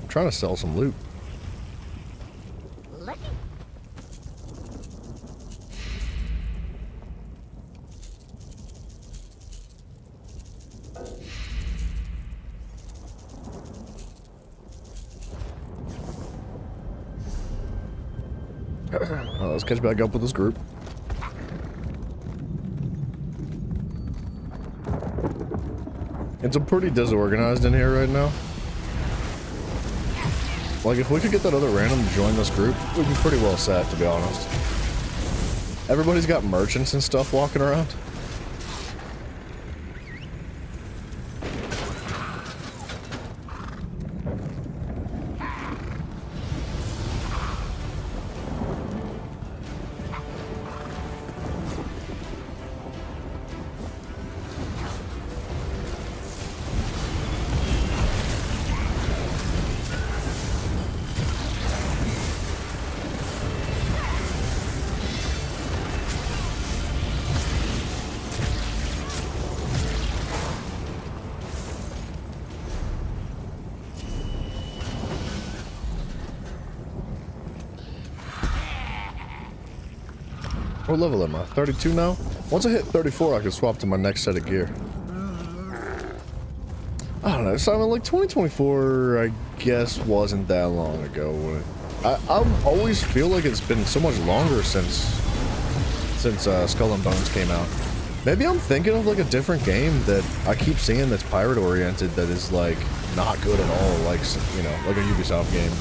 [SPEAKER 1] Trying to sell some loot. Let's catch back up with this group. It's a pretty disorganized in here right now. Like, if we could get that other random to join this group, we'd be pretty well set, to be honest. Everybody's got merchants and stuff walking around. What level am I? 32 now? Once I hit 34, I can swap to my next set of gear. I don't know, Simon, like 2024, I guess, wasn't that long ago. I always feel like it's been so much longer since Skull and Bones came out. Maybe I'm thinking of like a different game that I keep seeing that's pirate oriented that is like not good at all, like, you know, like a Ubisoft game.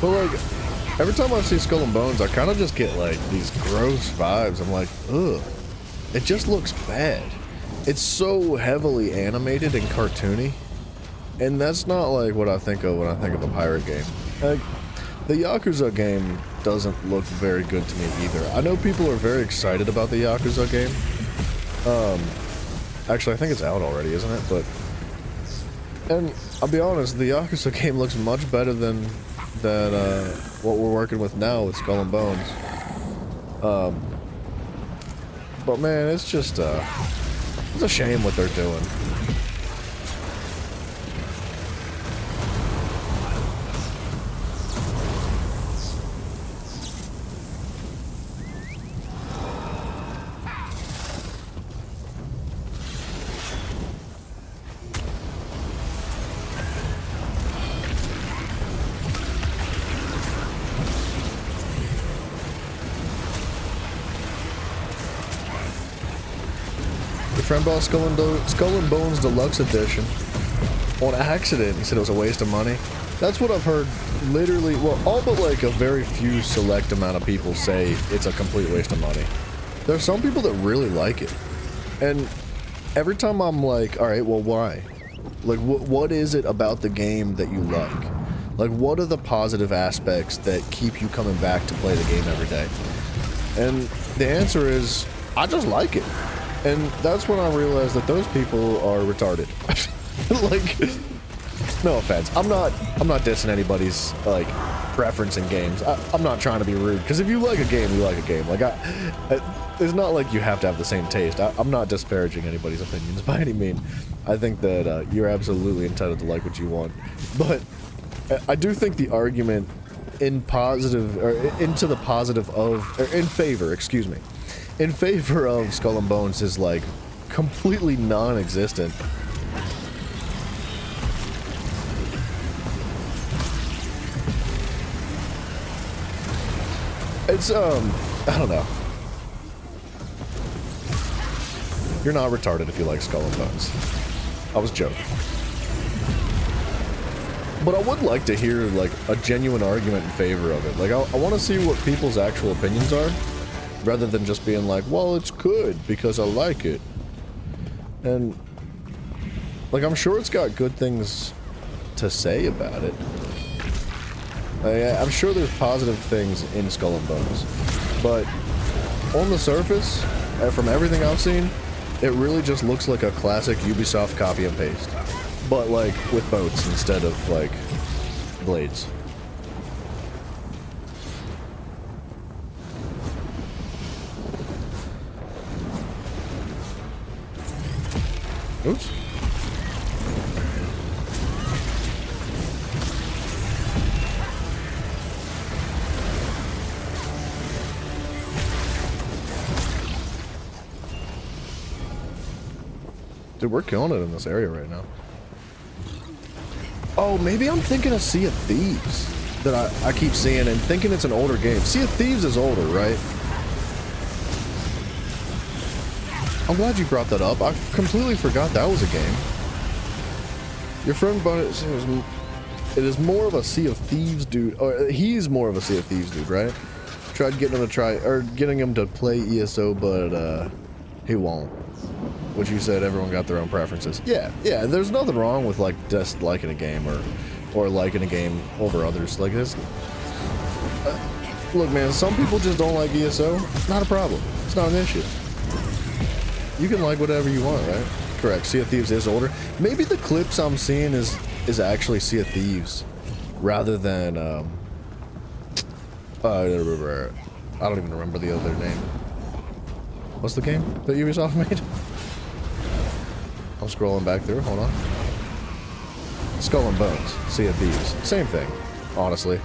[SPEAKER 1] But like, every time I see Skull and Bones, I kind of just get like these gross vibes. I'm like, ugh. It just looks bad. It's so heavily animated and cartoony. And that's not like what I think of when I think of a pirate game. Like, the Yakuza game doesn't look very good to me either. I know people are very excited about the Yakuza game. Actually, I think it's out already, isn't it? But, and I'll be honest, the Yakuza game looks much better than what we're working with now with Skull and Bones. But man, it's just it's a shame what they're doing. Friend bought Skull and Bones Deluxe Edition on accident. He said it was a waste of money. That's what I've heard literally, well, all but like a very few select amount of people say it's a complete waste of money. There are some people that really like it. And every time I'm like, all right, well, why? Like, what is it about the game that you like? Like, what are the positive aspects that keep you coming back to play the game every day? And the answer is, I just like it. And that's when I realized that those people are retarded. Like, no offense. I'm not dissing anybody's like preference in games. I'm not trying to be rude, because if you like a game, you like a game. Like, it's not like you have to have the same taste. I'm not disparaging anybody's opinions by any means. I think that you're absolutely entitled to like what you want. But I do think the argument in positive, or into the positive of, or in favor, excuse me, in favor of Skull and Bones is like completely non-existent. It's I don't know. You're not retarded if you like Skull and Bones. I was joking. But I would like to hear like a genuine argument in favor of it. Like, I want to see what people's actual opinions are, rather than just being like, well, it's good because I like it. And, like, I'm sure it's got good things to say about it. I'm sure there's positive things in Skull and Bones. But, on the surface, from everything I've seen, it really just looks like a classic Ubisoft copy and paste. But, like, with boats instead of, like, blades. Oops. Dude, we're killing it in this area right now. Oh, maybe I'm thinking of Sea of Thieves that I keep seeing and thinking it's an older game. Sea of Thieves is older, right? I'm glad you brought that up. I completely forgot that was a game. Your friend bought it. It is more of a Sea of Thieves dude. Or he's more of a Sea of Thieves dude, right? Tried getting him to play ESO, but he won't. Which you said everyone got their own preferences. Yeah. There's nothing wrong with like just liking a game or liking a game over others. Like this. Look, man. Some people just don't like ESO. Not a problem. It's not an issue. You can like whatever you want, right? Correct. Sea of Thieves is older. Maybe the clips I'm seeing is actually Sea of Thieves rather than I don't even remember the other name. What's the game that Ubisoft made? I'm scrolling back through. Hold on. Skull and Bones. Sea of Thieves. Same thing, honestly.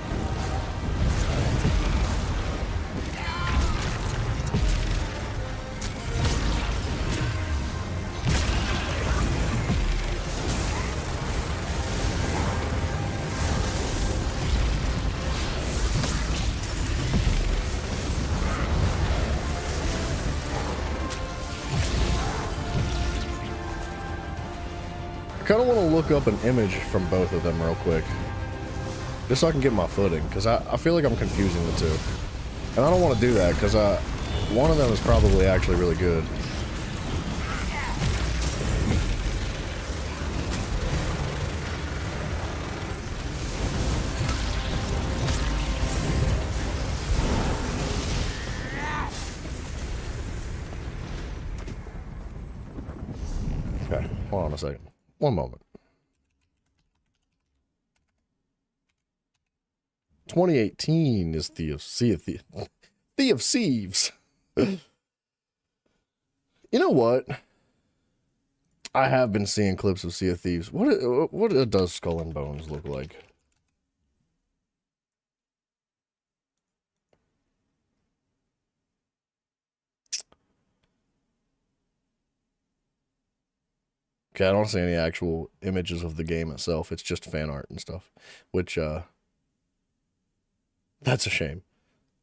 [SPEAKER 1] I kind of want to look up an image from both of them real quick. Just so I can get my footing, because I feel like I'm confusing the two. And I don't want to do that, because one of them is probably actually really good. Okay, hold on a second. One moment. 2018 is Sea of Thieves. You know what? I have been seeing clips of Sea of Thieves. What does Skull and Bones look like? Okay, I don't see any actual images of the game itself. It's just fan art and stuff, which, that's a shame.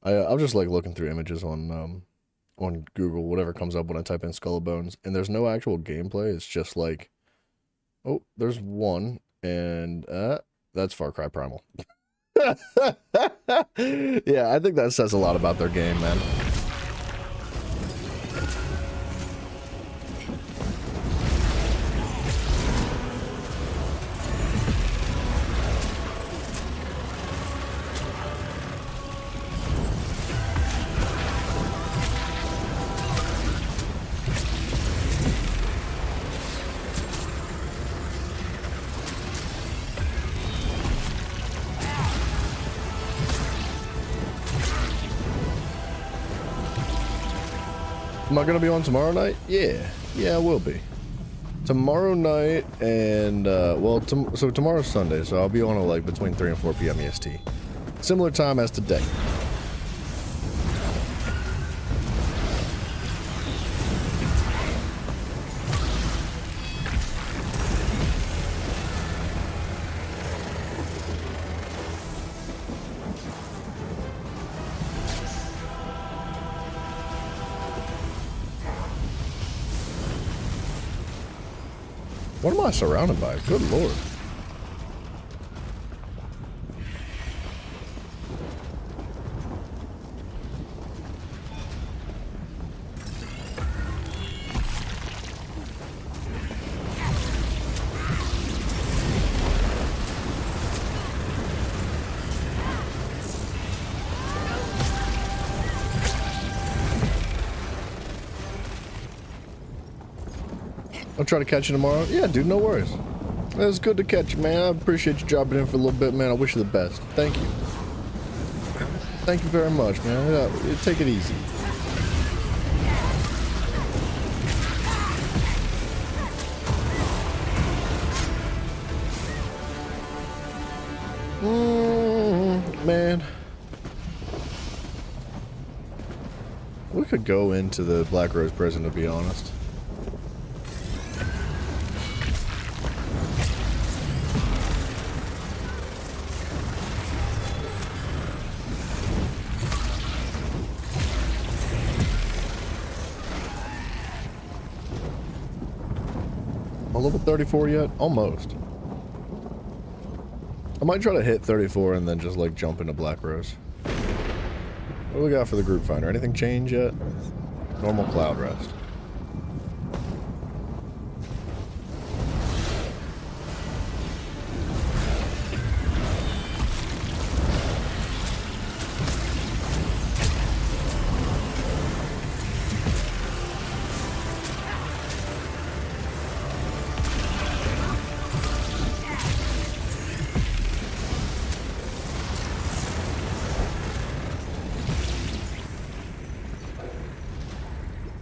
[SPEAKER 1] I'm just like looking through images on Google, whatever comes up when I type in Skull and Bones, and there's no actual gameplay. It's just like, oh, there's one, and that's Far Cry Primal. Yeah, I think that says a lot about their game, man. Am I gonna be on tomorrow night? Yeah, I will be. Tomorrow night and so tomorrow's Sunday, so I'll be on like between 3 and 4 p.m. EST. Similar time as today. What am I surrounded by? Good lord. I'll try to catch you tomorrow. Yeah, dude, no worries. It's good to catch you, man. I appreciate you dropping in for a little bit, man. I wish you the best. Thank you. Thank you very much, man. Yeah, take it easy. Man. We could go into the Black Rose prison, to be honest. Am I level 34 yet? Almost. I might try to hit 34 and then just like jump into Black Rose. What do we got for the group finder? Anything change yet? Normal cloud rest.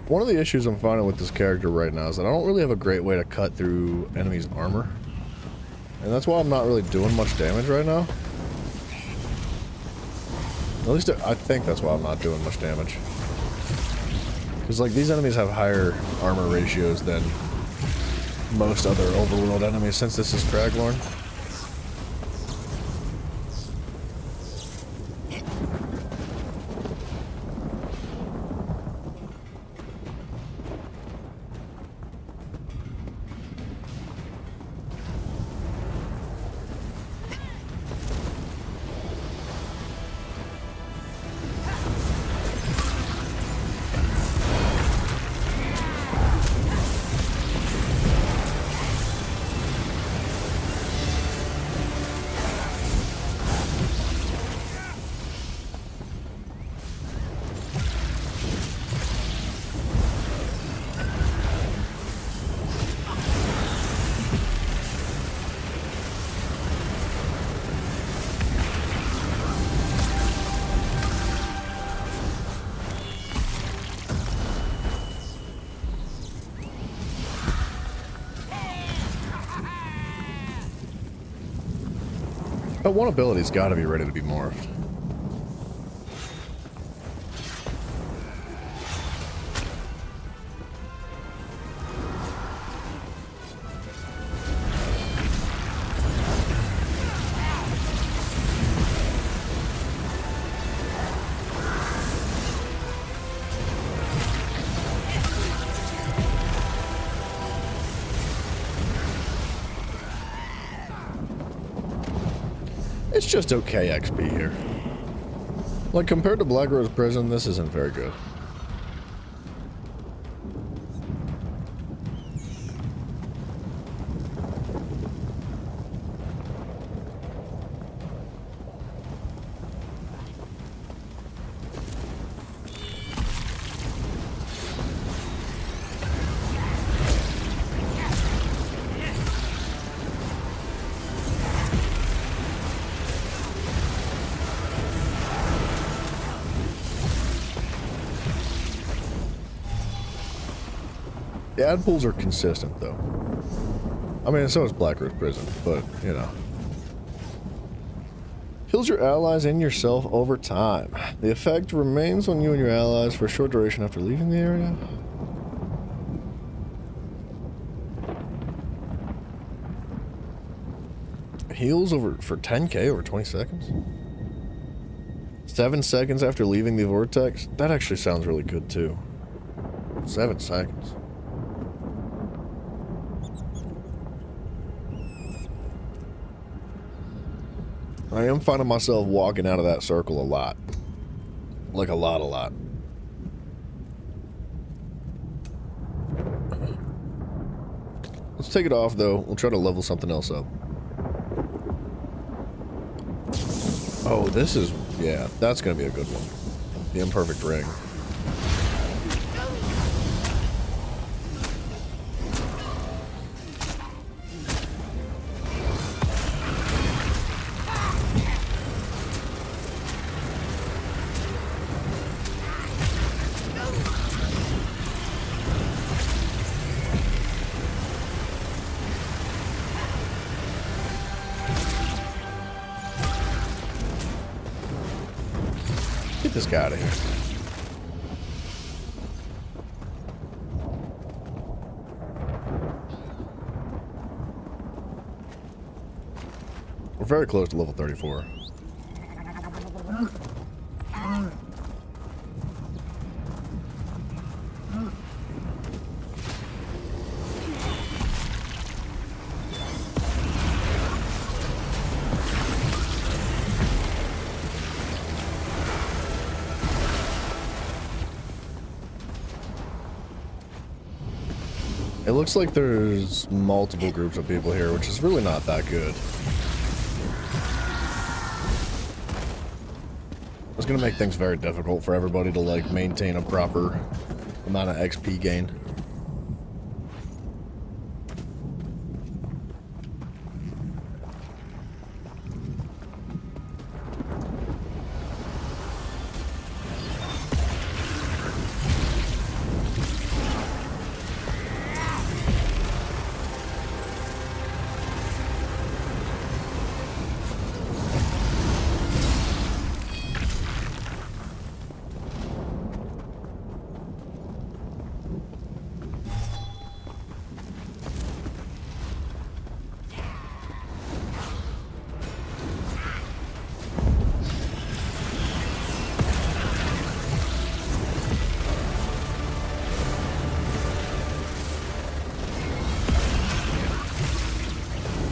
[SPEAKER 1] One of the issues I'm finding with this character right now is that I don't really have a great way to cut through enemies' armor. And that's why I'm not really doing much damage right now. At least I think that's why I'm not doing much damage. Because like these enemies have higher armor ratios than most other overworld enemies since this is Craglorn. But one ability's got to be ready to be morphed. It's just okay XP here. Like, compared to Black Rose Prison, this isn't very good. The ad pools are consistent, though. I mean, so is Black Rose Prison, but, you know. Heals your allies and yourself over time. The effect remains on you and your allies for a short duration after leaving the area. Heals over for 10k over 20 seconds? 7 seconds after leaving the vortex? That actually sounds really good, too. 7 seconds. I am finding myself walking out of that circle a lot. Like a lot. Let's take it off, though. We'll try to level something else up. Oh, this is... yeah, that's going to be a good one. The Imperfect Ring. Get this guy out of here. We're very close to level 34. It looks like there's multiple groups of people here, which is really not that good. It's gonna make things very difficult for everybody to like maintain a proper amount of XP gain.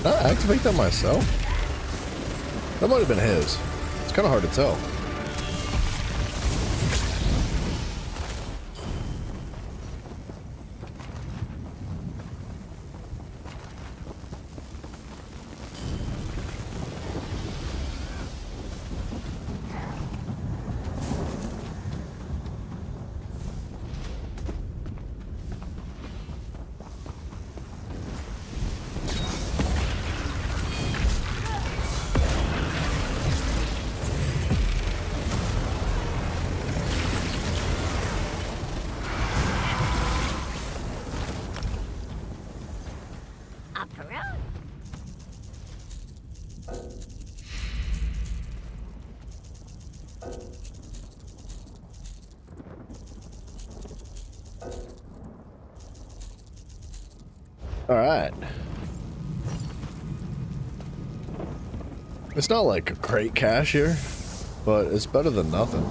[SPEAKER 1] Did I activate that myself? That might have been his. It's kind of hard to tell. All right. It's not like a great cache here, but it's better than nothing.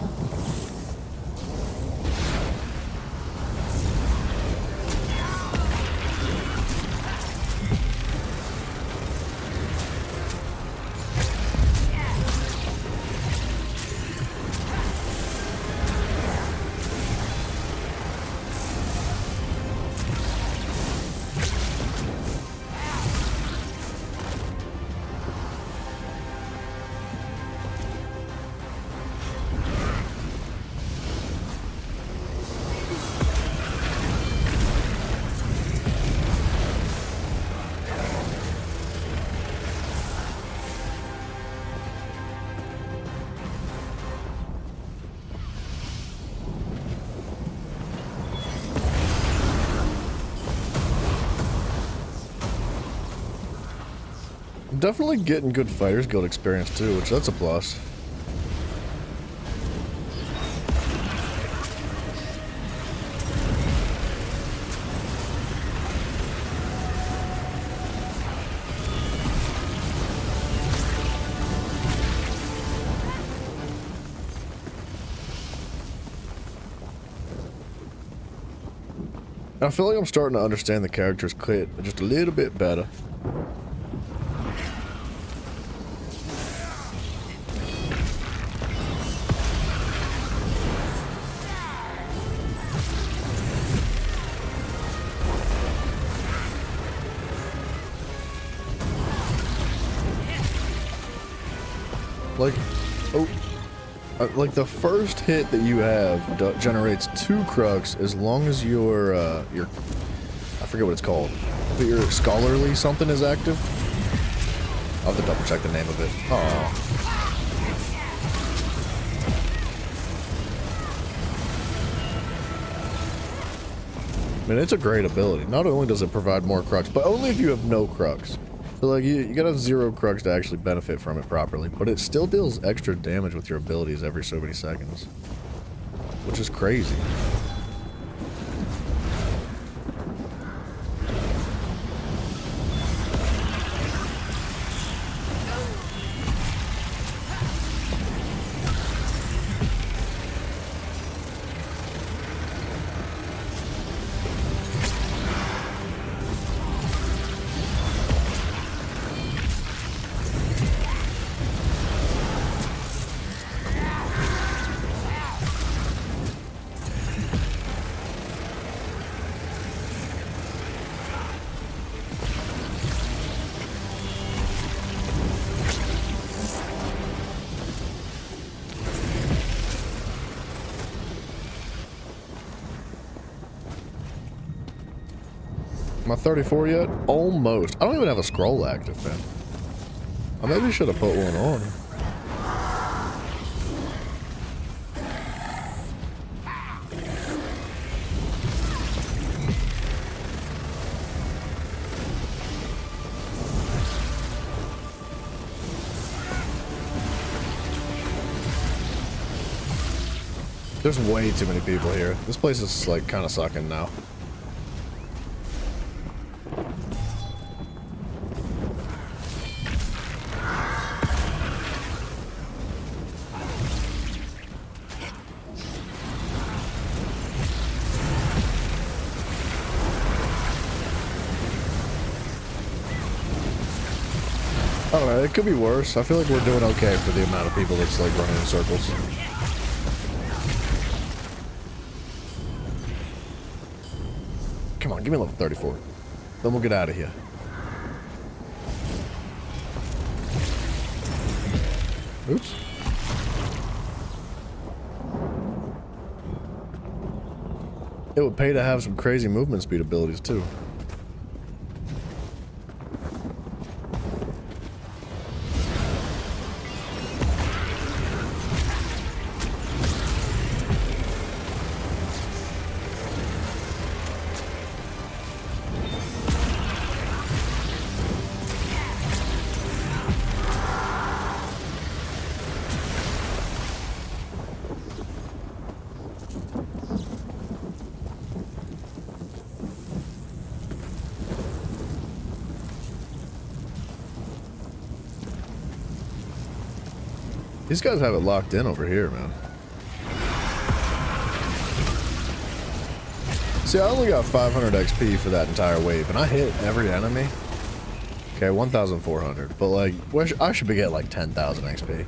[SPEAKER 1] Definitely getting good Fighters Guild experience too, which that's a plus. I feel like I'm starting to understand the character's kit just a little bit better. Like, like the first hit that you have generates 2 crux as long as your I forget what it's called, but your scholarly something is active. I'll have to double check the name of it. Aww. I mean, it's a great ability. Not only does it provide more crux, but only if you have no crux. So like you gotta have 0 crux to actually benefit from it properly, but it still deals extra damage with your abilities every so many seconds, which is crazy. Am I 34 yet? Almost. I don't even have a scroll active, man. I maybe should have put one on. There's way too many people here. This place is like kind of sucking now. I don't know, it could be worse. I feel like we're doing okay for the amount of people that's like running in circles. Come on, give me level 34. Then we'll get out of here. Oops. It would pay to have some crazy movement speed abilities too. These guys have it locked in over here, man. See, I only got 500 XP for that entire wave, and I hit every enemy. Okay, 1,400, but like, I should be getting like 10,000 XP.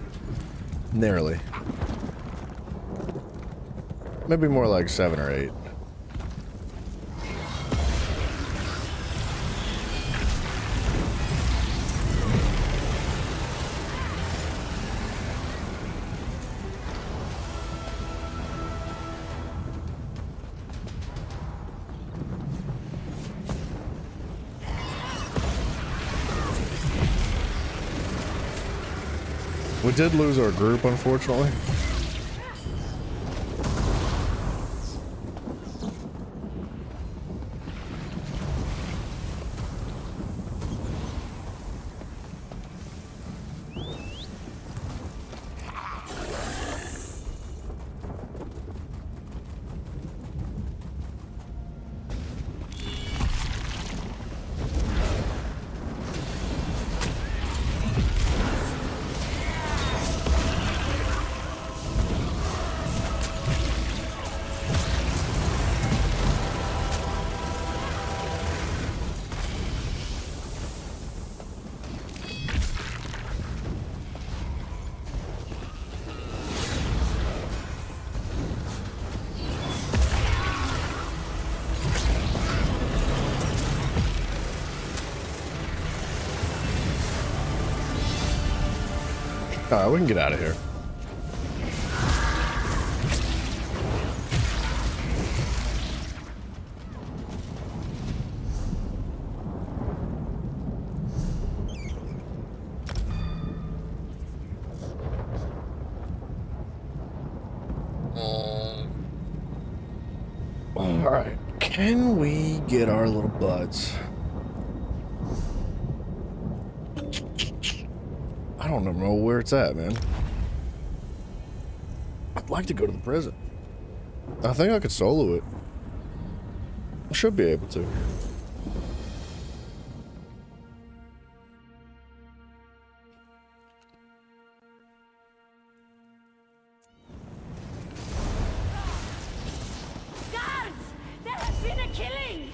[SPEAKER 1] Nearly. Maybe more like 7 or 8. We did lose our group, unfortunately. Alright, we can get out of here. Alright, can we get our little buds? I don't know where it's at, man. I'd like to go to the prison. I think I could solo it. I should be able to.
[SPEAKER 2] Guards! There has been a killing!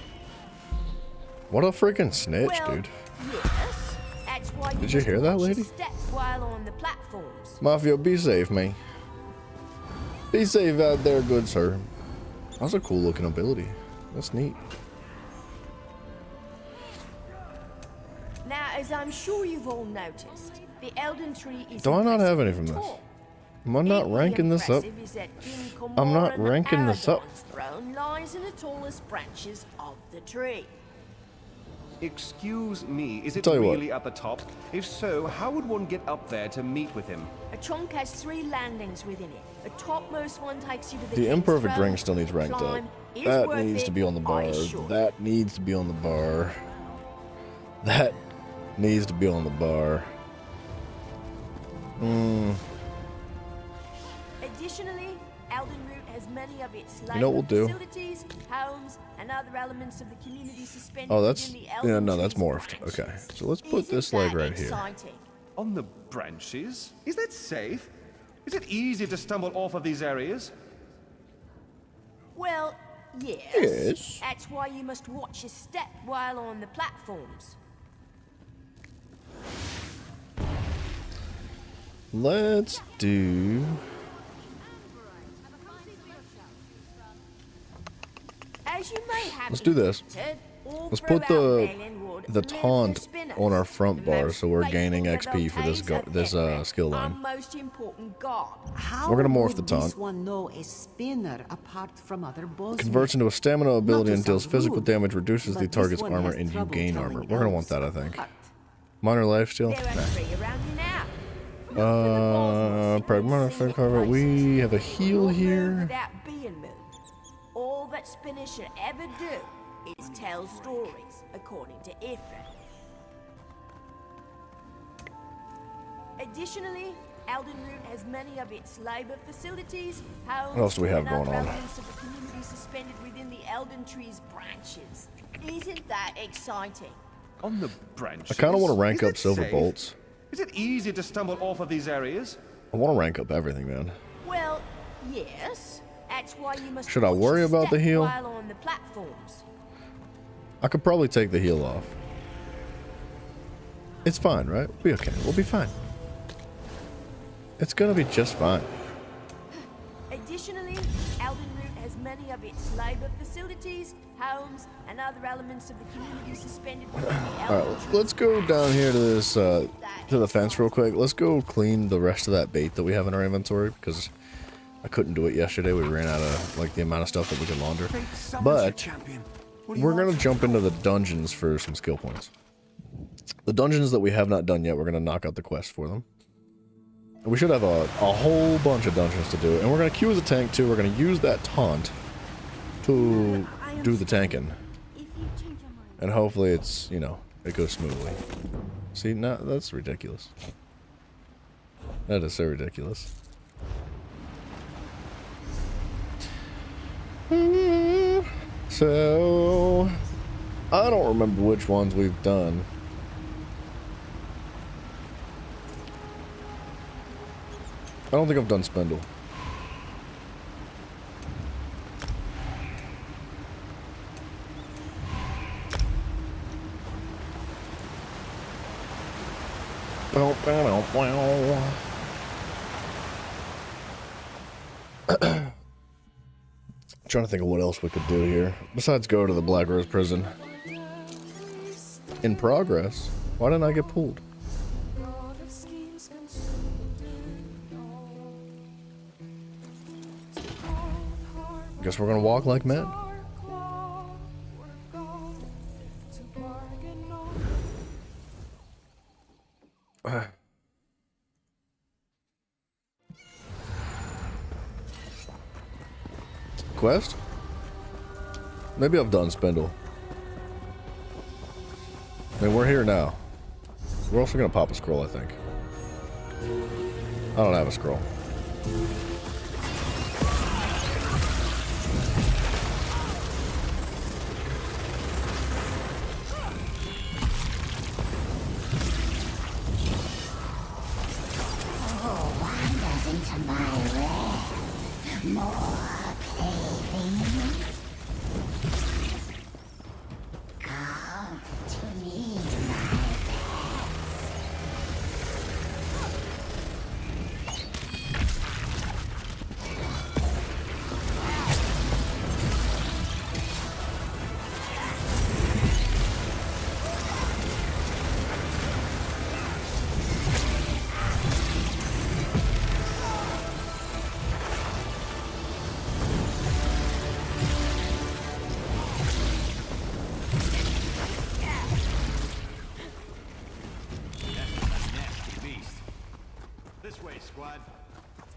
[SPEAKER 1] What a freaking snitch,
[SPEAKER 2] Well,
[SPEAKER 1] dude.
[SPEAKER 2] yes. That's why
[SPEAKER 1] Did you hear that,
[SPEAKER 2] watch your
[SPEAKER 1] lady?
[SPEAKER 2] step while on the platforms.
[SPEAKER 1] Mafia, be safe, man. Be safe out there, good sir. That's a cool looking ability. That's neat.
[SPEAKER 2] Now, as I'm sure you've all noticed, the Elden Tree is
[SPEAKER 1] Do I not have any from
[SPEAKER 2] impressively
[SPEAKER 1] this?
[SPEAKER 2] tall.
[SPEAKER 1] Am I not
[SPEAKER 2] Equally
[SPEAKER 1] ranking this up?
[SPEAKER 2] impressive is that King
[SPEAKER 1] I'm not
[SPEAKER 2] Comoran
[SPEAKER 1] ranking this up.
[SPEAKER 2] Aragon's throne lies in the tallest branches of the tree.
[SPEAKER 4] Excuse me, is it
[SPEAKER 1] Tell you what.
[SPEAKER 4] really at the top? If so, how would one get up there to meet with him?
[SPEAKER 2] A trunk has 3 landings within it. The topmost one takes you to the
[SPEAKER 1] The
[SPEAKER 2] king's
[SPEAKER 1] imperfect
[SPEAKER 2] throne.
[SPEAKER 1] ring still needs ranked up.
[SPEAKER 2] Climb is
[SPEAKER 1] That
[SPEAKER 2] worth
[SPEAKER 1] needs
[SPEAKER 2] it,
[SPEAKER 1] to be on the
[SPEAKER 2] I
[SPEAKER 1] bar.
[SPEAKER 2] assure you.
[SPEAKER 1] That needs to be on the bar. That needs to be on the bar.
[SPEAKER 2] Additionally, Elden Root has many of its
[SPEAKER 1] You know what we'll do?
[SPEAKER 2] facilities, homes, and other elements of the community suspended
[SPEAKER 1] Oh, that's
[SPEAKER 2] within the Elden
[SPEAKER 1] yeah, no, that's
[SPEAKER 2] Tree's
[SPEAKER 1] morphed.
[SPEAKER 2] branches.
[SPEAKER 1] Okay, so let's put
[SPEAKER 2] Isn't
[SPEAKER 1] this leg
[SPEAKER 2] that
[SPEAKER 1] right here.
[SPEAKER 2] exciting?
[SPEAKER 4] On the branches? Is that safe? Is it easy to stumble off of these areas?
[SPEAKER 2] Well, yes.
[SPEAKER 1] Yes.
[SPEAKER 2] That's why you must watch your step while on the platforms.
[SPEAKER 1] Let's do.
[SPEAKER 2] As you may have
[SPEAKER 1] Let's do this.
[SPEAKER 2] detected, all
[SPEAKER 1] Let's put
[SPEAKER 2] throughout Valenwood
[SPEAKER 1] the
[SPEAKER 2] live
[SPEAKER 1] taunt
[SPEAKER 2] spinners.
[SPEAKER 1] on our front
[SPEAKER 2] The
[SPEAKER 1] bar,
[SPEAKER 2] most
[SPEAKER 1] so we're gaining
[SPEAKER 2] faithful
[SPEAKER 1] XP for this
[SPEAKER 2] devotees of Ephraim,
[SPEAKER 1] skill
[SPEAKER 2] our
[SPEAKER 1] line.
[SPEAKER 2] most important god.
[SPEAKER 6] How
[SPEAKER 1] We're gonna morph
[SPEAKER 6] would
[SPEAKER 1] the taunt.
[SPEAKER 6] This one know a spinner apart from other boss.
[SPEAKER 1] Converts into a stamina ability and
[SPEAKER 6] Not to
[SPEAKER 1] deals
[SPEAKER 6] sound
[SPEAKER 1] physical
[SPEAKER 6] rude,
[SPEAKER 1] damage, reduces
[SPEAKER 6] but
[SPEAKER 1] the
[SPEAKER 6] this
[SPEAKER 1] target's
[SPEAKER 6] one
[SPEAKER 1] armor,
[SPEAKER 6] has
[SPEAKER 1] and you
[SPEAKER 6] trouble
[SPEAKER 1] gain
[SPEAKER 6] telling
[SPEAKER 1] armor. We're gonna want
[SPEAKER 6] elves
[SPEAKER 1] that, I think.
[SPEAKER 6] apart.
[SPEAKER 1] Minor lifesteal.
[SPEAKER 2] There are
[SPEAKER 1] Nah.
[SPEAKER 2] 3 around you now. Look for the balls
[SPEAKER 1] Pragmatic
[SPEAKER 2] in secret
[SPEAKER 1] cover. We
[SPEAKER 2] places.
[SPEAKER 1] have a heal
[SPEAKER 2] You'll move
[SPEAKER 1] here.
[SPEAKER 2] without being moved. All that spinners should ever do is tell stories, according to Ephraim. Additionally, Elden Root has many of its labor facilities, homes,
[SPEAKER 1] What else do we have
[SPEAKER 2] and
[SPEAKER 1] going
[SPEAKER 2] other
[SPEAKER 1] on?
[SPEAKER 2] elements of the community suspended within the Elden Tree's branches. Isn't that exciting?
[SPEAKER 4] On the branches?
[SPEAKER 1] I kind of want to rank
[SPEAKER 4] Is
[SPEAKER 1] up
[SPEAKER 4] that
[SPEAKER 1] silver
[SPEAKER 4] safe?
[SPEAKER 1] bolts.
[SPEAKER 4] Is it easy to stumble off of these areas?
[SPEAKER 1] I want to rank up everything, man.
[SPEAKER 2] Well, yes. That's why you must
[SPEAKER 1] Should I
[SPEAKER 2] watch
[SPEAKER 1] worry
[SPEAKER 2] your
[SPEAKER 1] about the
[SPEAKER 2] step
[SPEAKER 1] heal?
[SPEAKER 2] while on the platforms.
[SPEAKER 1] I could probably take the heal off. It's fine, right? We'll be okay. We'll be fine. It's gonna be just fine.
[SPEAKER 2] Additionally, Elden Root has many of its labor facilities, homes, and other elements of the community suspended within the
[SPEAKER 1] All
[SPEAKER 2] Elden
[SPEAKER 1] right,
[SPEAKER 2] Tree.
[SPEAKER 1] let's go down here to this to the fence real quick. Let's go clean the rest of that bait that we have in our inventory because I couldn't do it yesterday. We ran out of like the amount of stuff that we could launder. But we're gonna jump into the dungeons for some skill points. The dungeons that we have not done yet, we're gonna knock out the quest for them. We should have a whole bunch of dungeons to do, and we're gonna queue as a tank too. We're gonna use that taunt to do the tanking, and hopefully it's, you know, it goes smoothly. See, no, that's ridiculous. That is so ridiculous. So I don't remember which ones we've done. I don't think I've done Spindle. Trying to think of what else we could do here besides go to the Black Rose prison. In progress. Why didn't I get pulled? Guess we're gonna walk like men. Quest? Maybe I've done Spindle. I mean, we're here now. We're also gonna pop a scroll, I think. I don't have a scroll.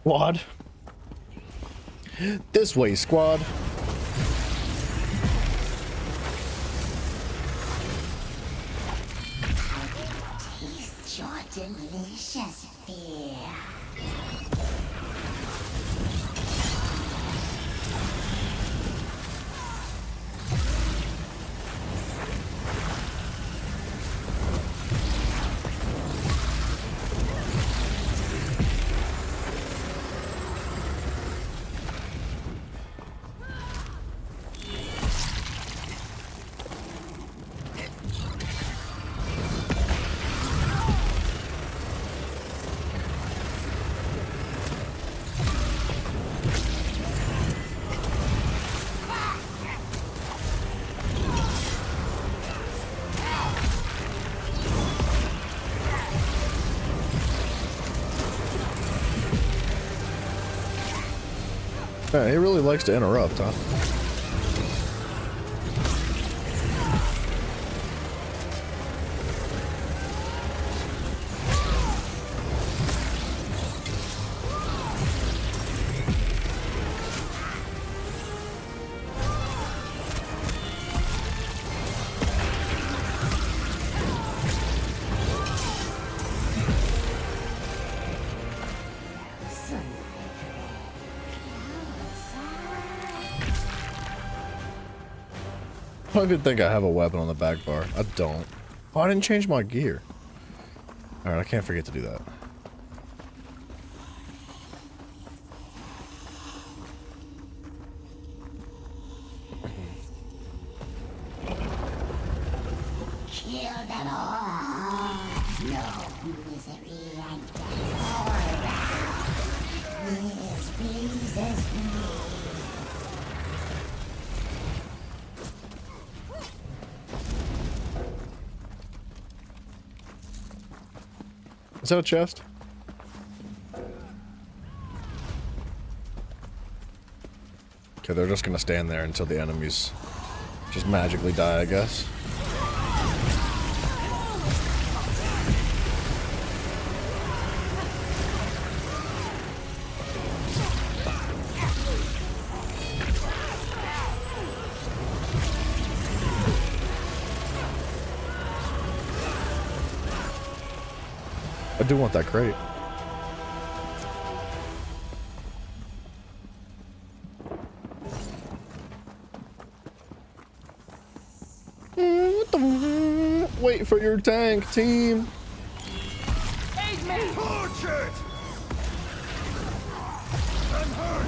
[SPEAKER 1] Squad. This way, squad.
[SPEAKER 7] Taste your delicious beer.
[SPEAKER 1] Yeah, he really likes to interrupt, huh? I don't even think I have a weapon on the back bar. I don't. Oh, I didn't change my gear. Alright, I can't forget to do that.
[SPEAKER 7] Kill them all. No misery and death. This pleases me.
[SPEAKER 1] Is that a chest? Okay, they're just gonna stand there until the enemies just magically die, I guess. I do want that crate. Wait for your tank, team.
[SPEAKER 4] Torch it! Unhurt!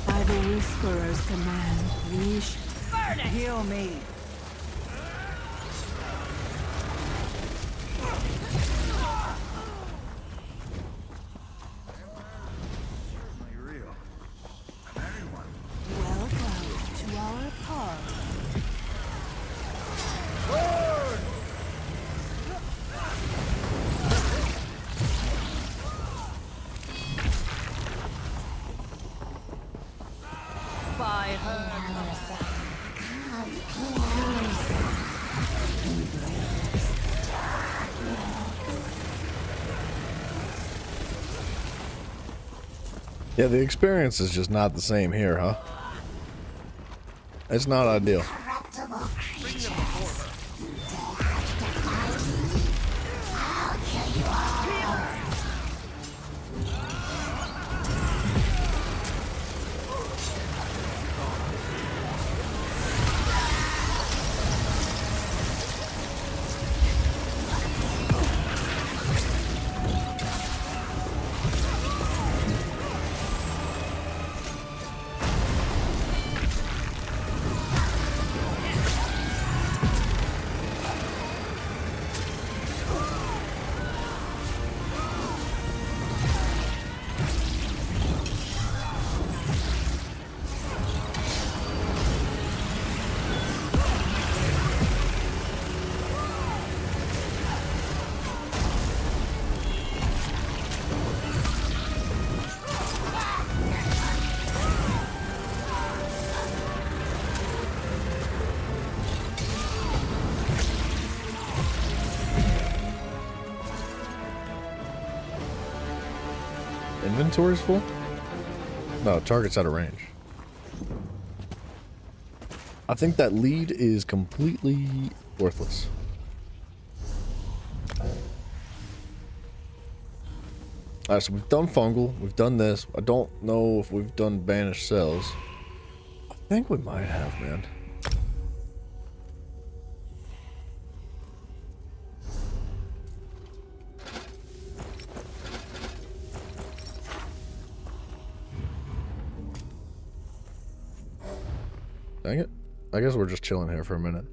[SPEAKER 8] By the Whisperer's command, Leash, heal me. Welcome to our party. By her.
[SPEAKER 1] Yeah, the experience is just not the same here, huh? It's not ideal.
[SPEAKER 7] Corruptible creatures. You dare to defy me? I'll kill you all.
[SPEAKER 1] inventory's full? No, target's out of range. I think that lead is completely worthless. Alright, so we've done fungal, we've done this. I don't know if we've done banished cells. I think we might have, man. Dang it. I guess we're just chilling here for a minute.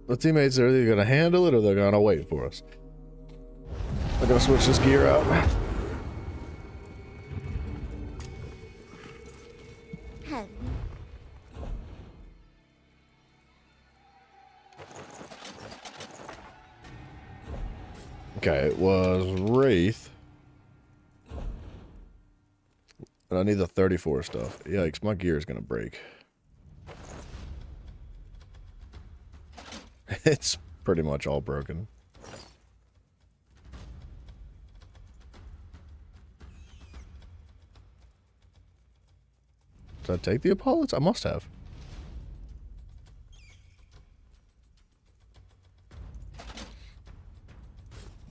[SPEAKER 1] The teammates are either gonna handle it or they're gonna wait for us. I'm gonna switch this gear out. Okay, it was Wraith. And I need the 34 stuff. Yikes, my gear is gonna break. It's pretty much all broken. Did I take the Apollos? I must have.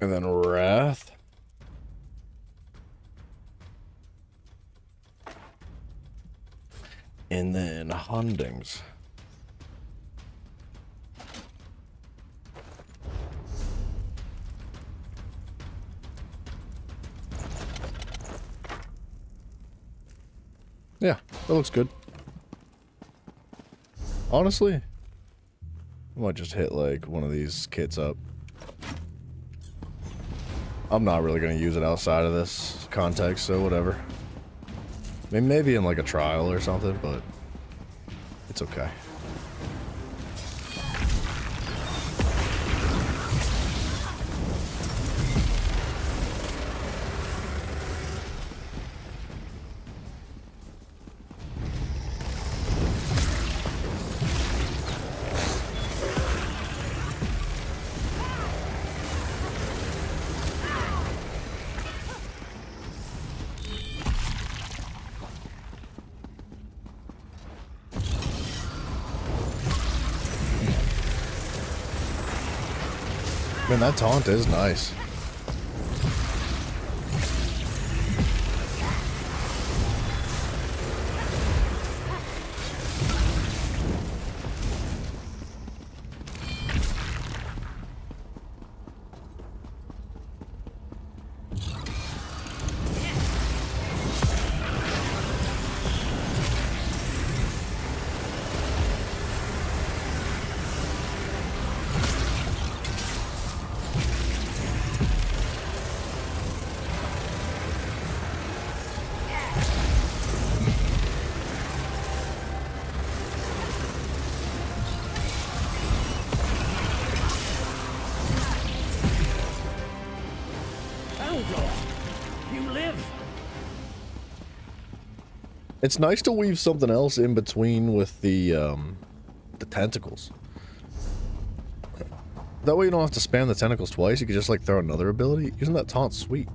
[SPEAKER 1] And then Wrath. And then Hundings. Yeah, that looks good. Honestly, I might just hit like one of these kits up. I'm not really going to use it outside of this context, so whatever. I mean, maybe in like a trial or something, but it's okay. Man, that taunt is nice. It's nice to weave something else in between with the tentacles. That way you don't have to spam the tentacles twice, you can just like throw another ability. Isn't that taunt sweet?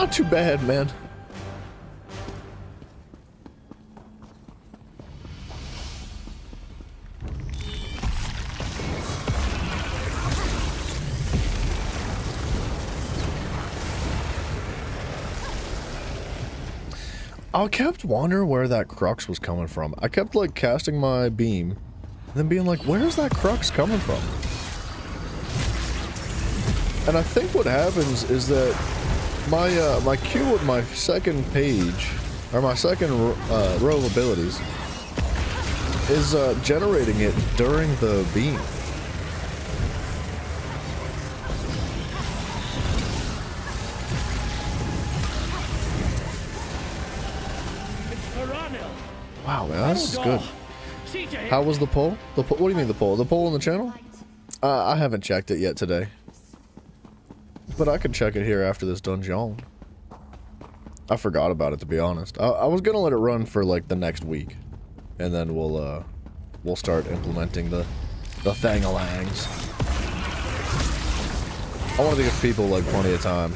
[SPEAKER 1] not too bad, man. I kept wondering where that crux was coming from. I kept like casting my beam and then being like, where's that crux coming from? And I think what happens is that my queue with my second page, or my second row of abilities, is generating it during the beam. Wow, man, this is good. How was the poll? What do you mean the poll? The poll on the channel? I haven't checked it yet today. But I can check it here after this dungeon. I forgot about it, to be honest. I was gonna let it run for like the next week, and then we'll start implementing the thangalangs. I wanted to give people like plenty of time.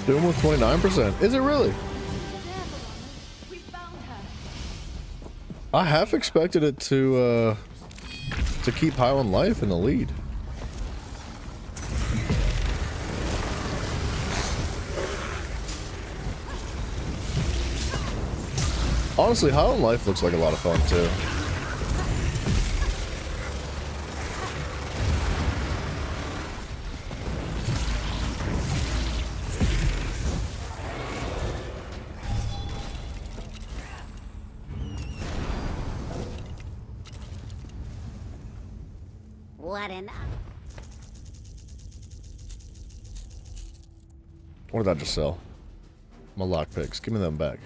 [SPEAKER 1] Doom with 29%. Is it really?
[SPEAKER 2] We found her.
[SPEAKER 1] I half expected it to keep Highland Life in the lead. Honestly, Highland Life looks like a lot of fun too.
[SPEAKER 7] What an...
[SPEAKER 1] What did I just sell? My lockpicks. Give me them back.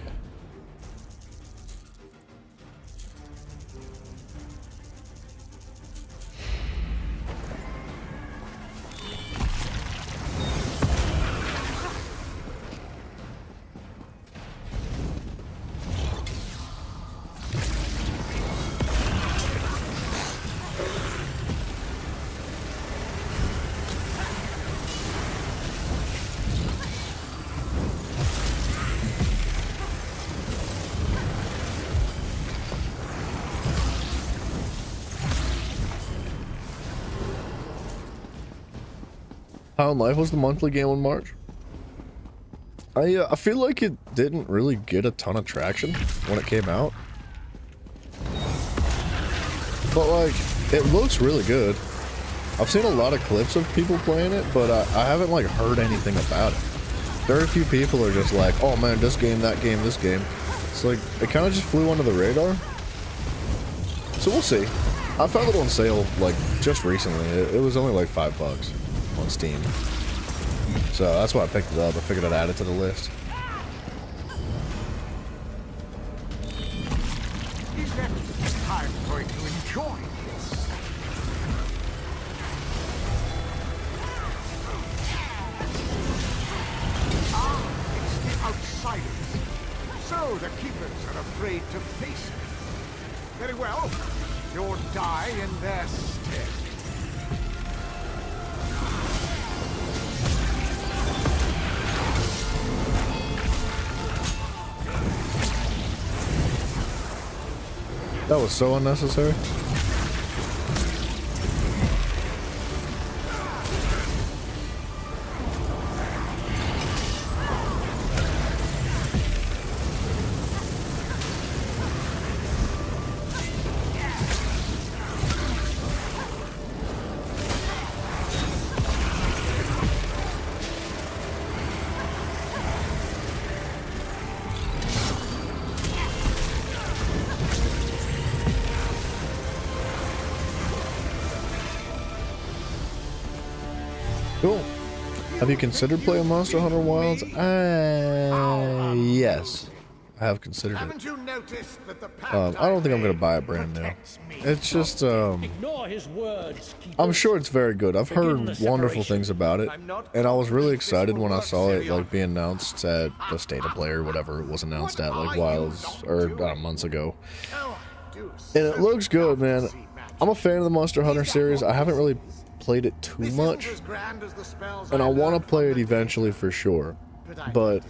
[SPEAKER 1] Highland Life was the monthly game in March. I feel like it didn't really get a ton of traction when it came out. But like, it looks really good. I've seen a lot of clips of people playing it, but I haven't like heard anything about it. Very few people are just like, oh man, this game, that game, this game. It's like, it kind of just flew under the radar. So we'll see. I found it on sale like just recently. It was only like $5 on Steam. So that's why I picked it up. I figured I'd add it to the list.
[SPEAKER 9] Is that I'm going to enjoy this? Ah, it's the outsiders. So the keepers are afraid to face me. Very well. You'll die in their stead.
[SPEAKER 1] That was so unnecessary. Cool. Have you considered playing Monster Hunter Wilds? Yes. I have considered it.
[SPEAKER 9] Haven't you noticed that the
[SPEAKER 1] I don't think I'm gonna buy it brand new. It's just,
[SPEAKER 10] Ignore his words,
[SPEAKER 1] I'm sure it's very good. I've heard wonderful things about it, and I was really excited when I saw it like being announced at the State of Play or whatever it was announced at, like Wilds or months ago. And it looks good, man. I'm a fan of the Monster Hunter series. I haven't really played it too much, and I want to play it eventually for sure, but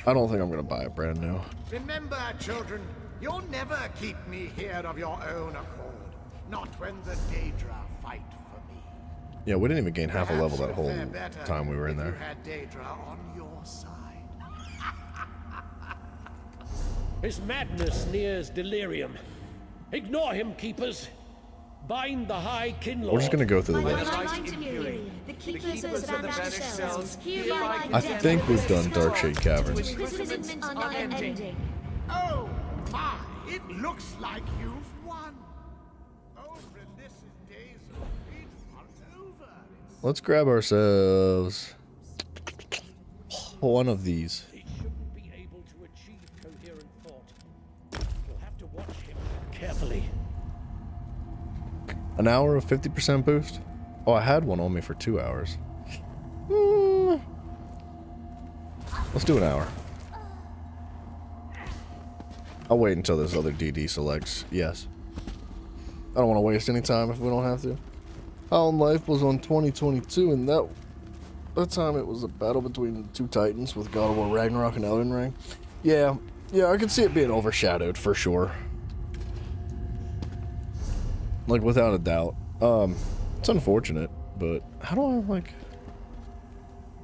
[SPEAKER 1] I don't think I'm gonna buy it brand new.
[SPEAKER 9] Remember, children, you'll never keep me here of your own accord. Not when the Daedra fight for me.
[SPEAKER 1] Yeah, we didn't even gain half a level that whole time we were in there.
[SPEAKER 9] You had Daedra on your side.
[SPEAKER 10] His madness nears delirium. Ignore him, keepers. Bind the high Kinlord.
[SPEAKER 1] We're just gonna go through the list.
[SPEAKER 2] The keepers of the vanished cells.
[SPEAKER 1] I think we've done Darkshade Caverns.
[SPEAKER 2] Unending.
[SPEAKER 9] Oh my! It looks like you've won. Oh, Relis's days of peace are over.
[SPEAKER 1] Let's grab ourselves one of these.
[SPEAKER 10] He shouldn't be able to achieve coherent thought. You'll have to watch him carefully.
[SPEAKER 1] An hour of 50% boost? Oh, I had one on me for 2 hours. Let's do an hour. I'll wait until this other DD selects yes. I don't want to waste any time if we don't have to. Hollow Life was on 2022, and that time it was a battle between two titans with God of War Ragnarok and Elden Ring. Yeah, I could see it being overshadowed for sure. Like, without a doubt. It's unfortunate, but how do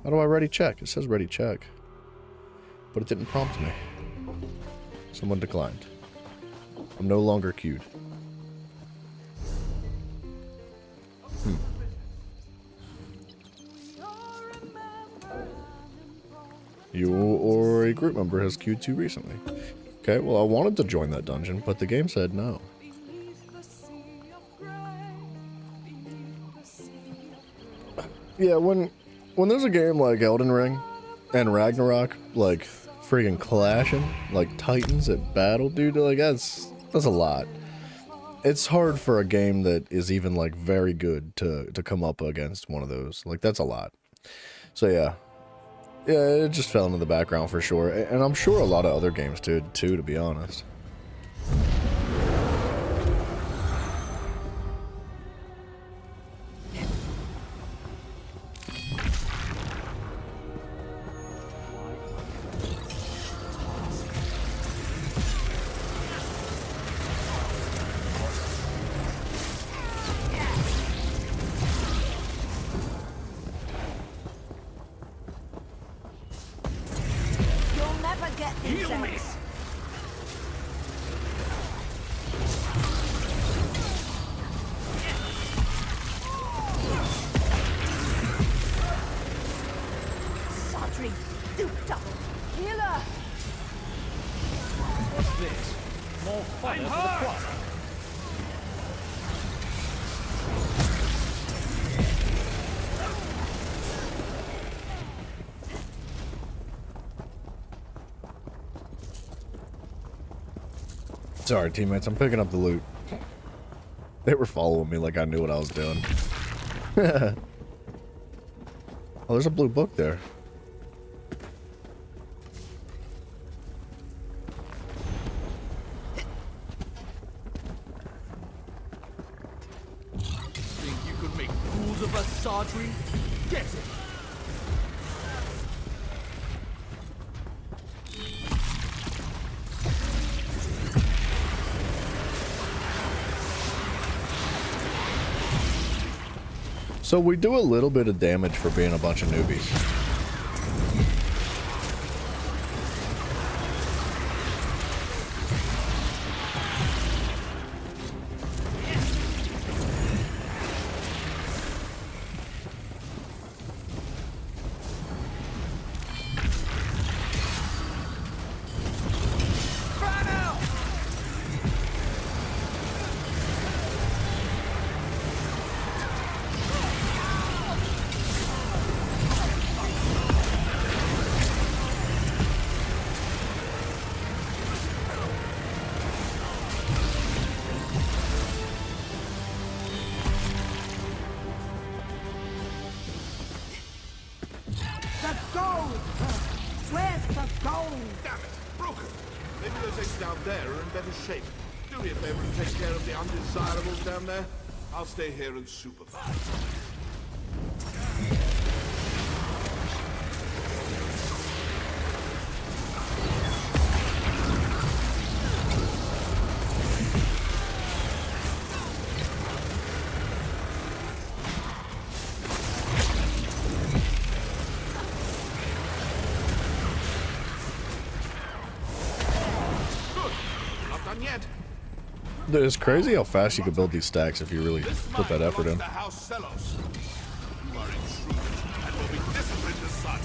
[SPEAKER 1] I ready check? It says ready check, but it didn't prompt me. Someone declined. I'm no longer queued. You or a group member has queued too recently. Okay, well, I wanted to join that dungeon, but the game said no. Yeah, when there's a game like Elden Ring and Ragnarok, like, freaking clashing, like titans at battle, dude, like, that's a lot. It's hard for a game that is even, like, very good to come up against one of those. Like, that's a lot. So, yeah, it just fell into the background for sure. And I'm sure a lot of other games did, too, to be honest. Sorry, teammates, I'm picking up the loot. They were following me like I knew what I was doing. Oh, there's a blue book there.
[SPEAKER 11] Think you could make fools of us, Sartri? Get it!
[SPEAKER 1] So we do a little bit of damage for being a bunch of newbies.
[SPEAKER 9] Where's the gold?
[SPEAKER 12] Damn it, broken. Maybe those eggs down there are in better shape. Do me a favor and take care of the undesirables down there. I'll stay here and supervise.
[SPEAKER 1] It's crazy how fast you can build these stacks if you really put that effort in.
[SPEAKER 12] You are intruders and will be disciplined as such.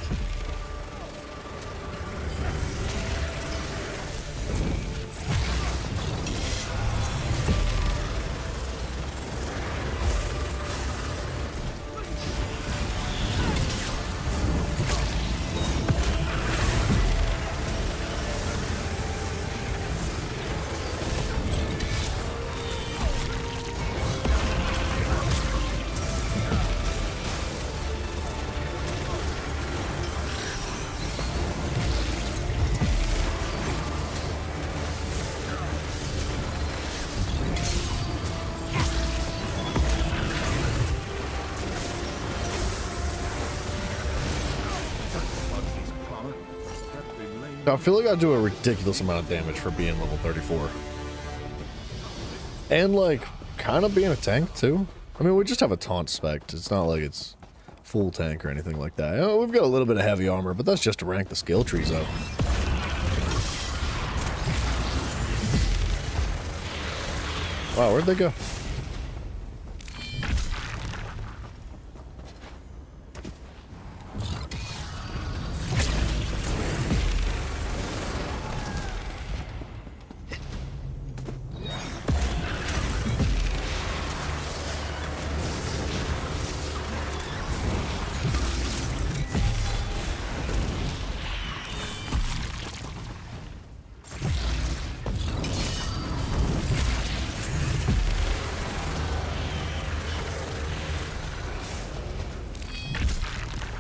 [SPEAKER 1] I feel like I do a ridiculous amount of damage for being level 34. And like, kind of being a tank too. I mean, we just have a taunt spec. It's not like it's full tank or anything like that. You know, we've got a little bit of heavy armor, but that's just to rank the skill trees up. Wow, where'd they go?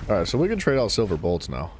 [SPEAKER 1] Alright, so we can trade out silver bolts now.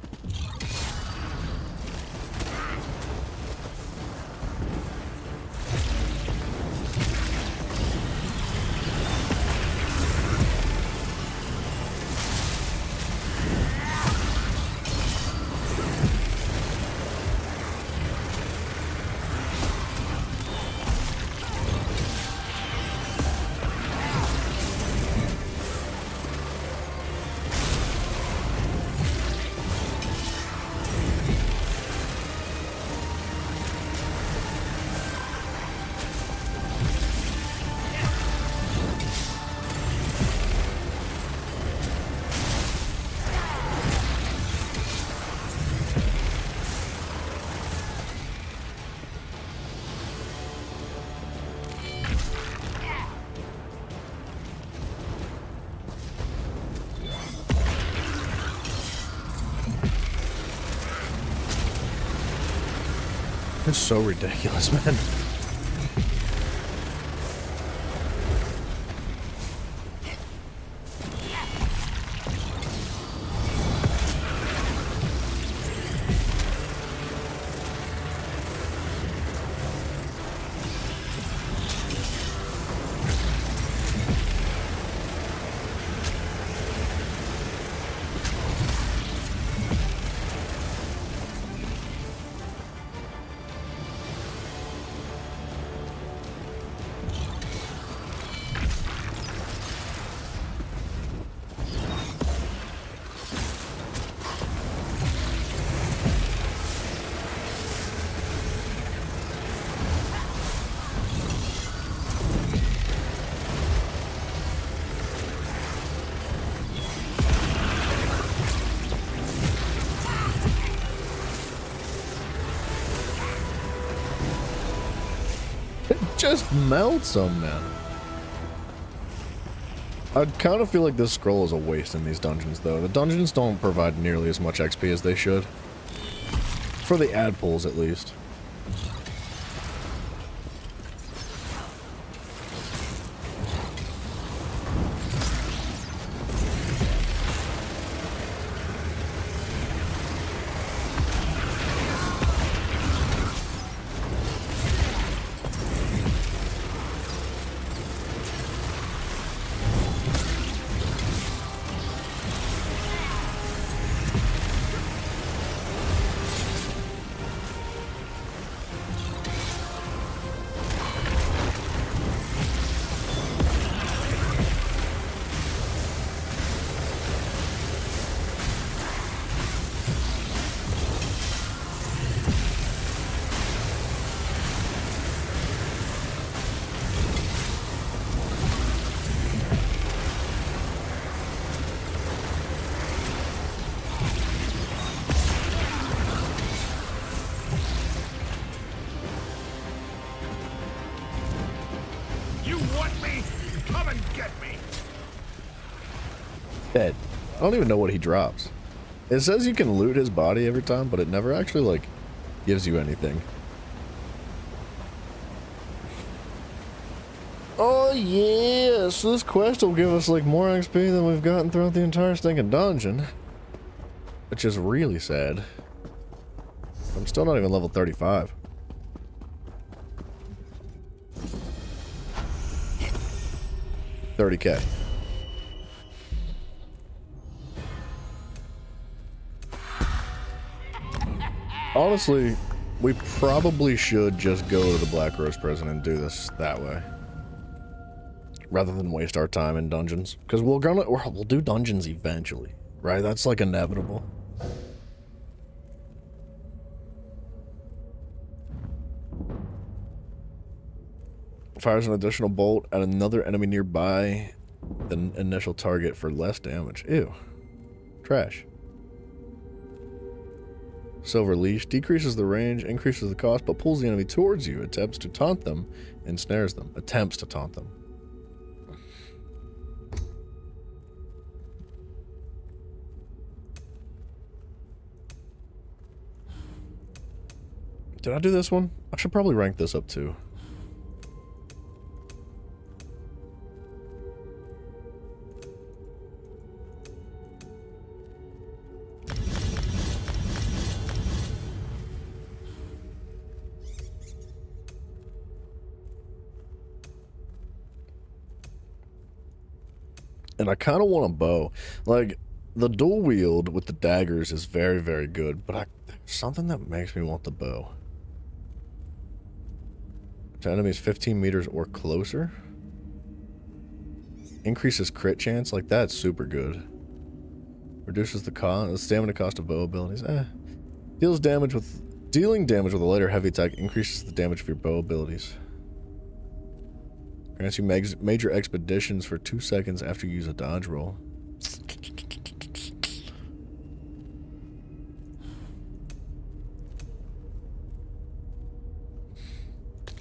[SPEAKER 1] It's so ridiculous, man. just melts them, man. I kind of feel like this scroll is a waste in these dungeons, though. The dungeons don't provide nearly as much XP as they should. For the ad pulls, at least. Dead. I don't even know what he drops. It says you can loot his body every time, but it never actually, like, gives you anything. Oh yeah, so this quest will give us, like, more XP than we've gotten throughout the entire stinking dungeon. Which is really sad. I'm still not even level 35. $30K. Honestly, we probably should just go to the Black Rose prison and do this that way. Rather than waste our time in dungeons. Because we'll do dungeons eventually. Right? That's like inevitable. Fires an additional bolt at another enemy nearby the initial target for less damage. Ew. Trash. Silver Leash decreases the range, increases the cost, but pulls the enemy towards you, attempts to taunt them, and snares them. Attempts to taunt them. Did I do this one? I should probably rank this up too. And I kind of want a bow. Like, the dual wield with the daggers is very, very good, but there's something that makes me want the bow. To enemies 15 meters or closer. Increases crit chance. Like, that's super good. Reduces the stamina cost of bow abilities. Dealing damage with a lighter heavy attack increases the damage of your bow abilities. Grants you major expeditions for 2 seconds after you use a dodge roll.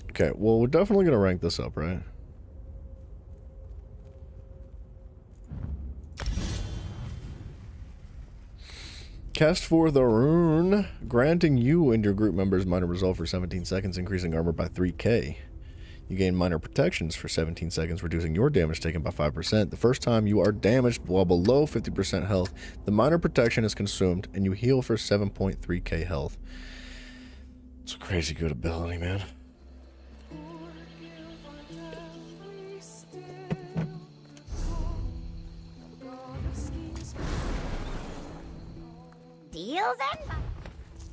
[SPEAKER 1] Okay, well, we're definitely going to rank this up, right? Cast for the rune, granting you and your group members minor resolve for 17 seconds, increasing armor by 3k. You gain minor protections for 17 seconds, reducing your damage taken by 5%. The first time you are damaged while below 50% health, the minor protection is consumed, and you heal for 7.3k health. It's a crazy good ability, man.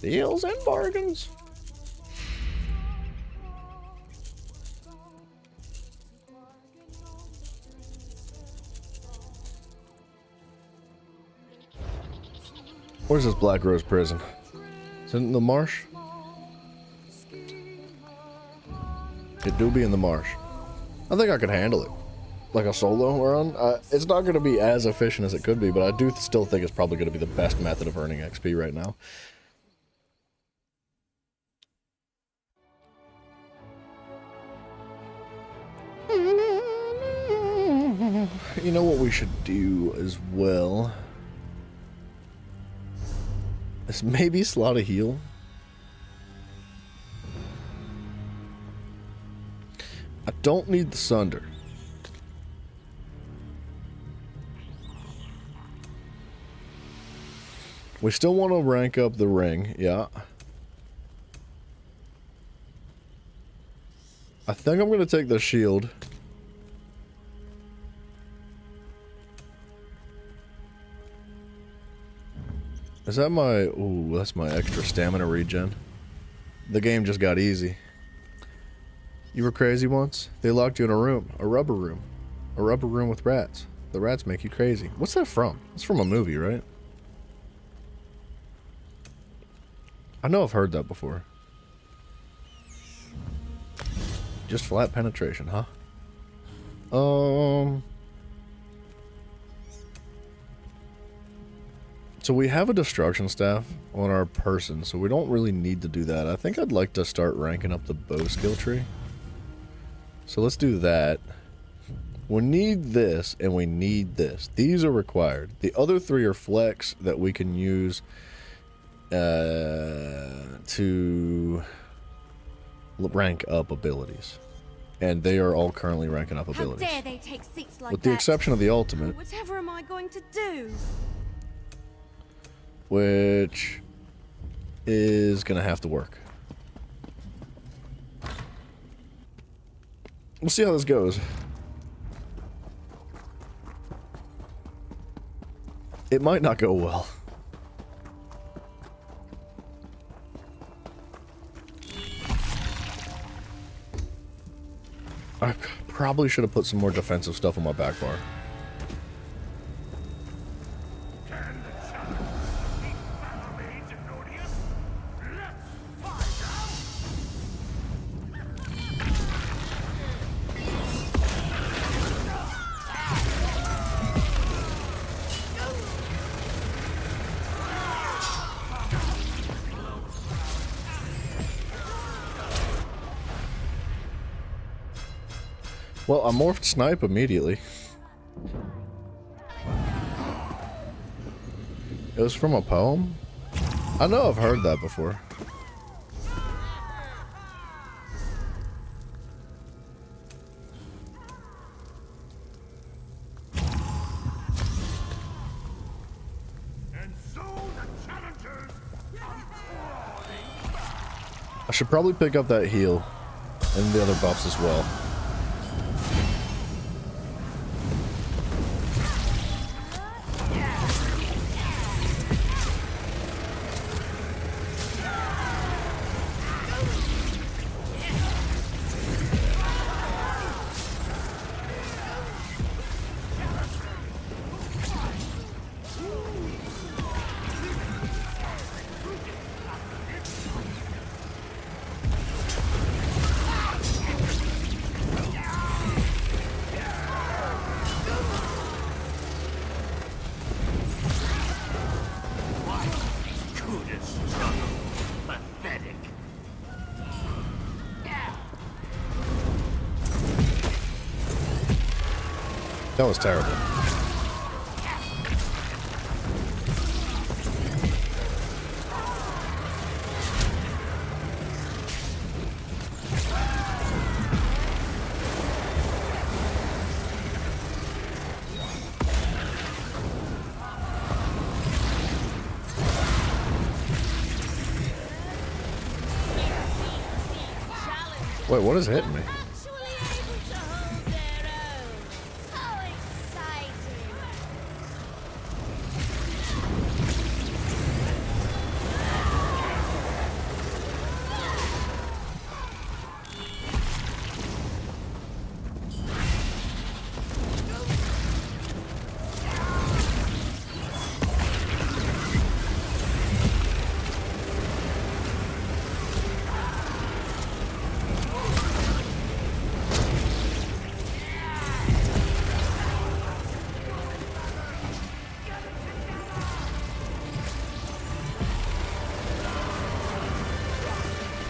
[SPEAKER 1] Deals and bargains. Where's this Black Rose prison? Is it in the marsh? It do be in the marsh. I think I could handle it. Like a solo run. It's not going to be as efficient as it could be, but I do still think it's probably going to be the best method of earning XP right now. you know what we should do as well? Is maybe slot a heal. I don't need the Sunder. We still want to rank up the ring, yeah. I think I'm going to take the shield. Is that my... Ooh, that's my extra stamina regen. The game just got easy. You were crazy once? They locked you in a room. A rubber room. A rubber room with rats. The rats make you crazy. What's that from? It's from a movie, right? I know I've heard that before. Just flat penetration, huh? So we have a destruction staff on our person, so we don't really need to do that. I think I'd like to start ranking up the bow skill tree. So let's do that. We need this, and we need this. These are required. The other three are flex that we can use to rank up abilities. And they are all currently ranking up abilities.
[SPEAKER 2] How dare they take seats like
[SPEAKER 1] with the
[SPEAKER 2] that?
[SPEAKER 1] exception of the ultimate.
[SPEAKER 2] Whatever am I going to do?
[SPEAKER 1] Which is gonna have to work. We'll see how this goes. It might not go well. I probably should have put some more defensive stuff on my back bar. Well, I morphed snipe immediately. It was from a poem? I know I've heard that before.
[SPEAKER 9] And so the challengers
[SPEAKER 1] I should probably pick up that heal and the other buffs as well. That was terrible. Wait, what is hitting me?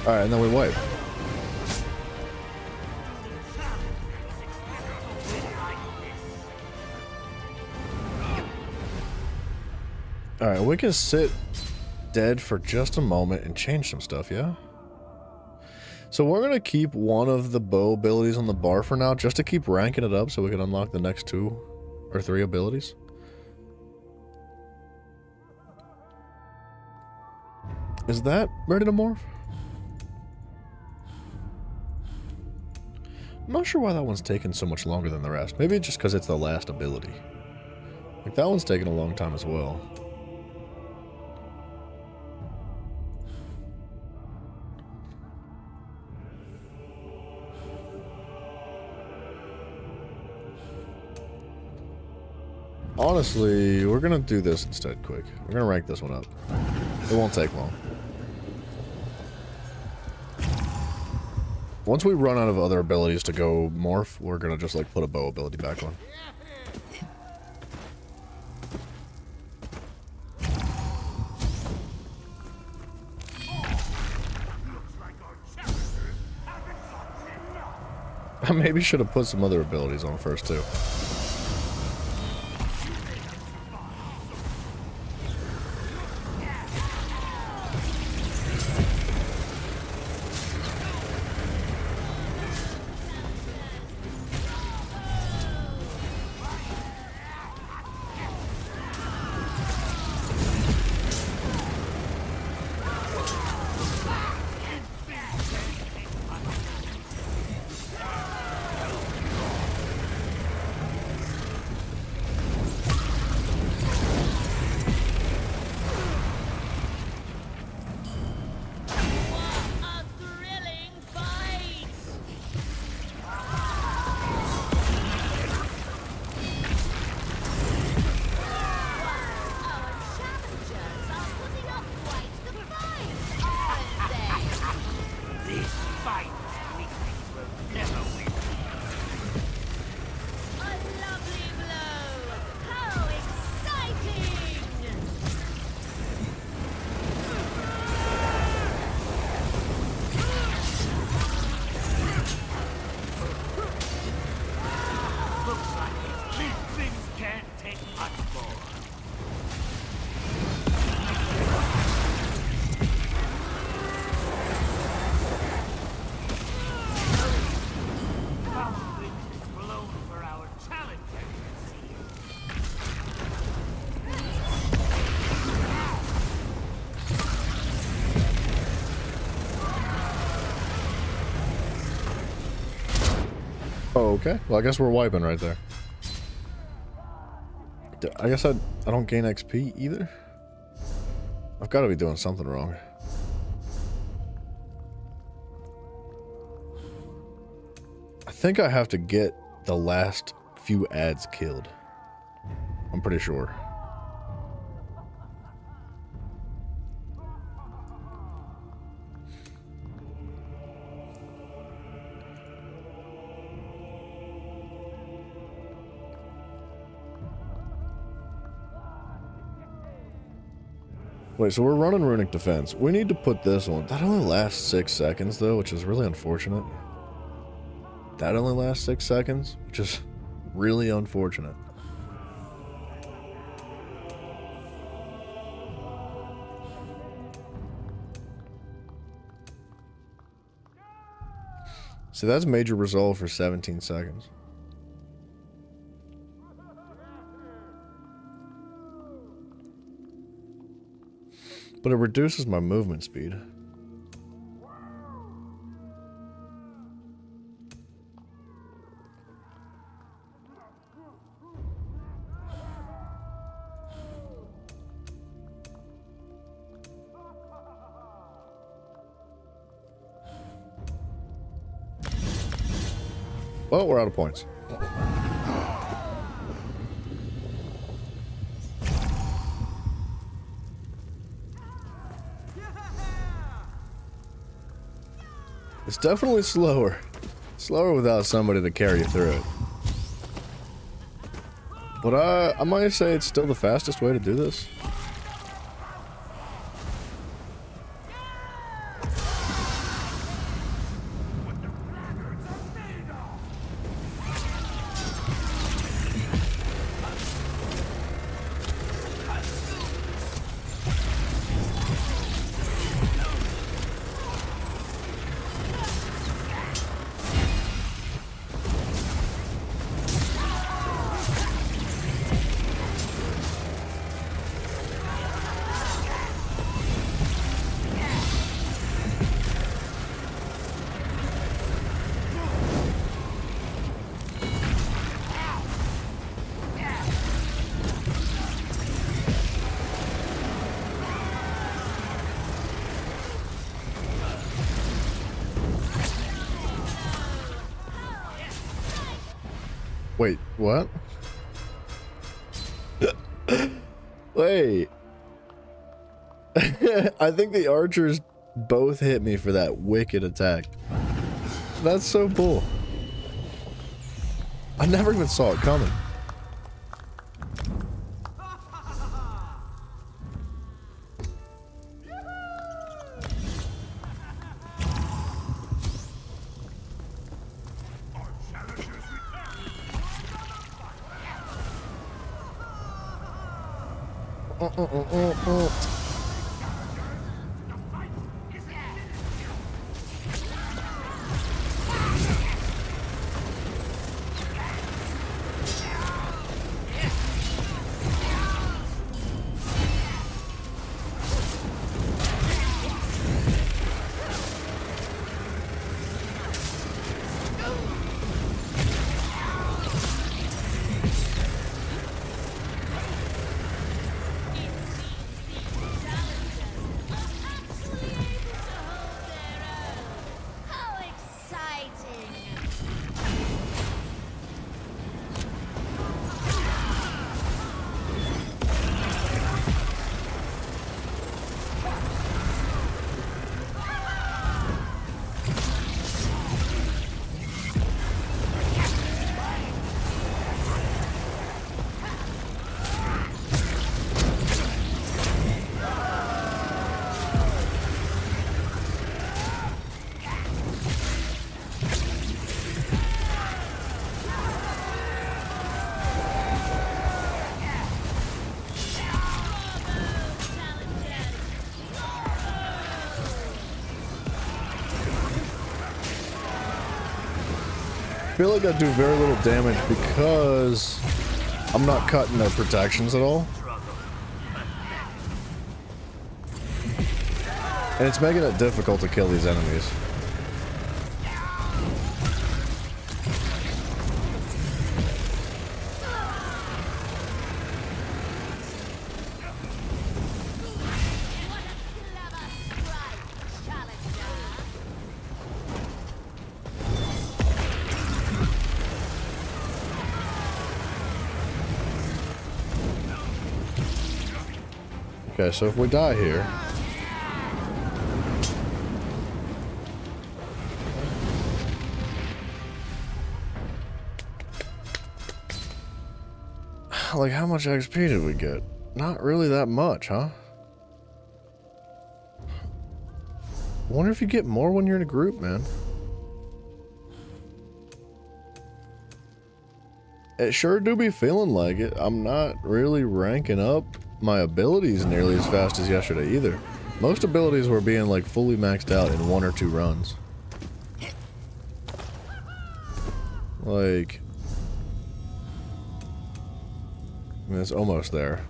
[SPEAKER 1] Alright, and then we wipe. Alright, we can sit dead for just a moment and change some stuff, yeah? So we're going to keep one of the bow abilities on the bar for now, just to keep ranking it up so we can unlock the next 2 or 3 abilities. Is that ready to morph? I'm not sure why that one's taking so much longer than the rest. Maybe just because it's the last ability. Like, that one's taking a long time as well. Honestly, we're gonna do this instead quick. We're gonna rank this one up. It won't take long. Once we run out of other abilities to go morph, we're gonna just like put a bow ability back on. I maybe should have put some other abilities on first too. Oh, okay. Well, I guess we're wiping right there. I guess I don't gain XP either. I've got to be doing something wrong. I think I have to get the last few ads killed. I'm pretty sure. Wait, so we're running Runic Defense. We need to put this on. That only lasts 6 seconds, though, which is really unfortunate. That only lasts 6 seconds, which is really unfortunate. See, that's major resolve for 17 seconds. But it reduces my movement speed. Well, we're out of points. It's definitely slower. Slower without somebody to carry you through it. But I might say it's still the fastest way to do this. Wait, what? Wait. I think the archers both hit me for that wicked attack. That's so cool. I never even saw it coming. I feel like I do very little damage because I'm not cutting their protections at all. And it's making it difficult to kill these enemies. Okay, so if we die here... Like, how much XP did we get? Not really that much, huh? I wonder if you get more when you're in a group, man. It sure do be feeling like it. I'm not really ranking up my abilities nearly as fast as yesterday either. Most abilities were being like fully maxed out in 1 or 2 runs. Like... I mean, it's almost there.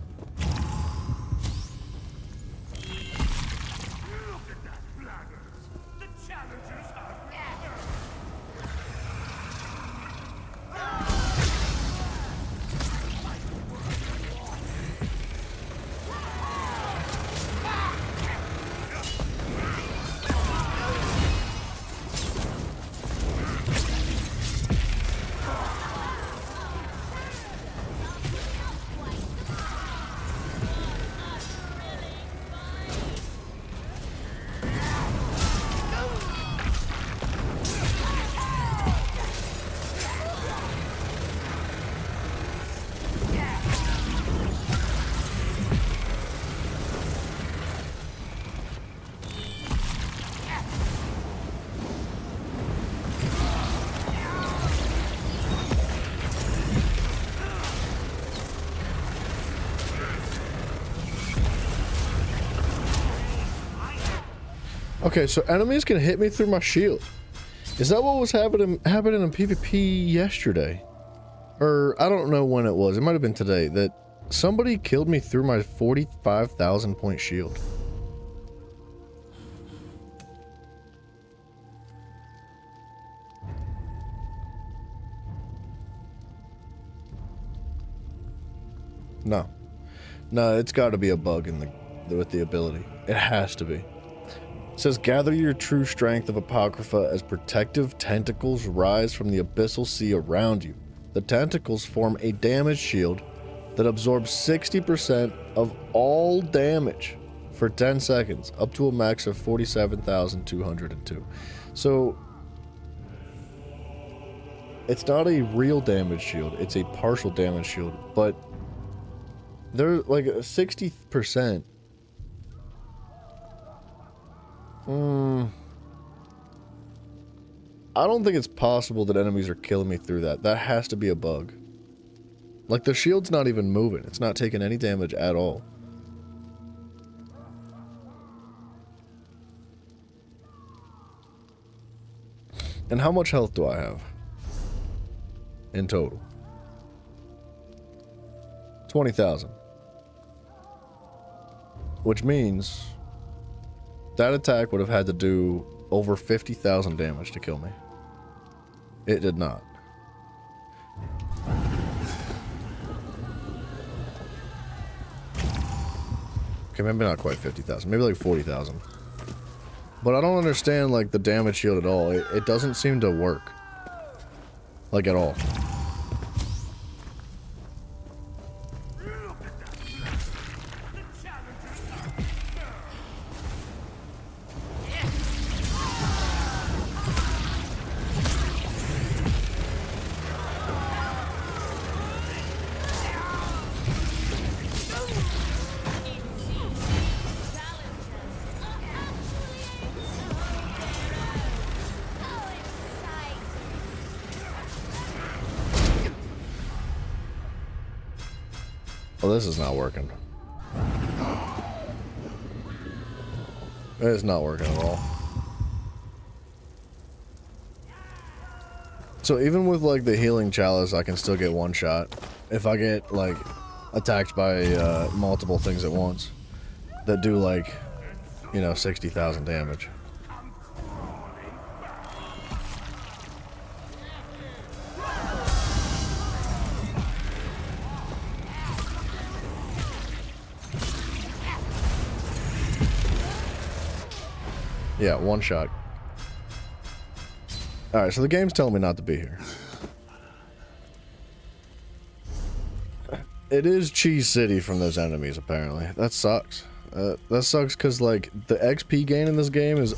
[SPEAKER 1] Okay, so enemies can hit me through my shield. Is that what was happening in PvP yesterday? Or I don't know when it was. It might have been today that somebody killed me through my 45,000 point shield. No. No, it's got to be a bug in with the ability. It has to be. It says, gather your true strength of Apocrypha as protective tentacles rise from the abyssal sea around you. The tentacles form a damage shield that absorbs 60% of all damage for 10 seconds, up to a max of 47,202. So, it's not a real damage shield, it's a partial damage shield, but they're like 60%. I don't think it's possible that enemies are killing me through that. That has to be a bug. Like, the shield's not even moving. It's not taking any damage at all. And how much health do I have? In total. 20,000. Which means that attack would have had to do over 50,000 damage to kill me. It did not. Okay, maybe not quite 50,000. Maybe like 40,000. But I don't understand, like, the damage shield at all. It doesn't seem to work. Like, at all. Well, this is not working. It's not working at all. So even with, like, the healing chalice, I can still get one shot. If I get, like, attacked by multiple things at once that do, like, you know, 60,000 damage. Yeah, one shot. Alright, so the game's telling me not to be here. It is Cheese City from those enemies, apparently. That sucks. That sucks because, like, the XP gain in this game is,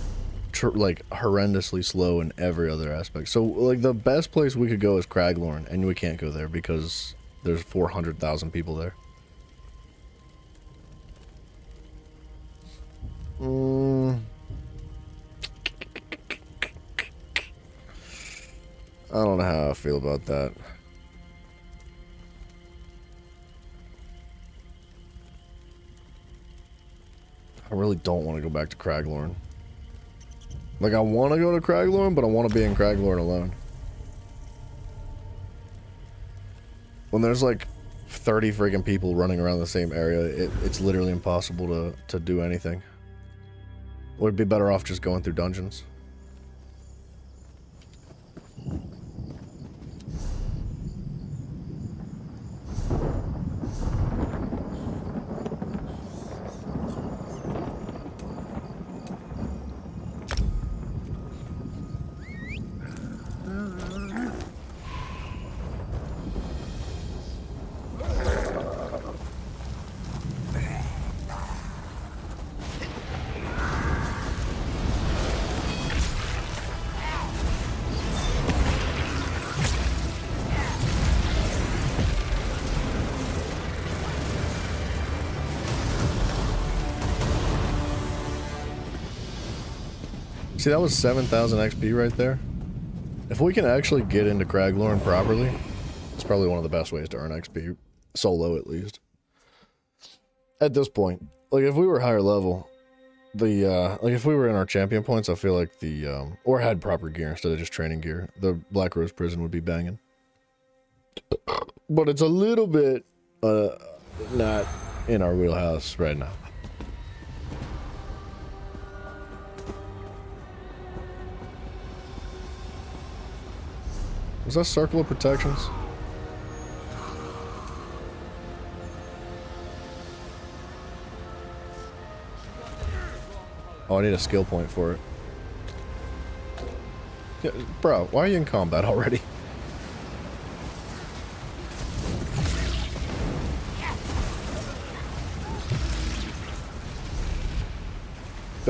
[SPEAKER 1] like, horrendously slow in every other aspect. So, like, the best place we could go is Craglorn, and we can't go there because there's 400,000 people there. I don't know how I feel about that. I really don't want to go back to Craglorn. Like, I want to go to Craglorn, but I want to be in Craglorn alone. When there's like 30 freaking people running around the same area, it's literally impossible to do anything. We'd be better off just going through dungeons. See, that was 7,000 XP right there. If we can actually get into Craglorn properly, it's probably one of the best ways to earn XP. Solo, at least. At this point. Like, if we were higher level, like, if we were in our champion points, I feel like or had proper gear instead of just training gear, the Black Rose Prison would be banging. But it's a little bit, not in our wheelhouse right now. Was that Circle of Protections? Oh, I need a skill point for it. Yeah, bro, why are you in combat already?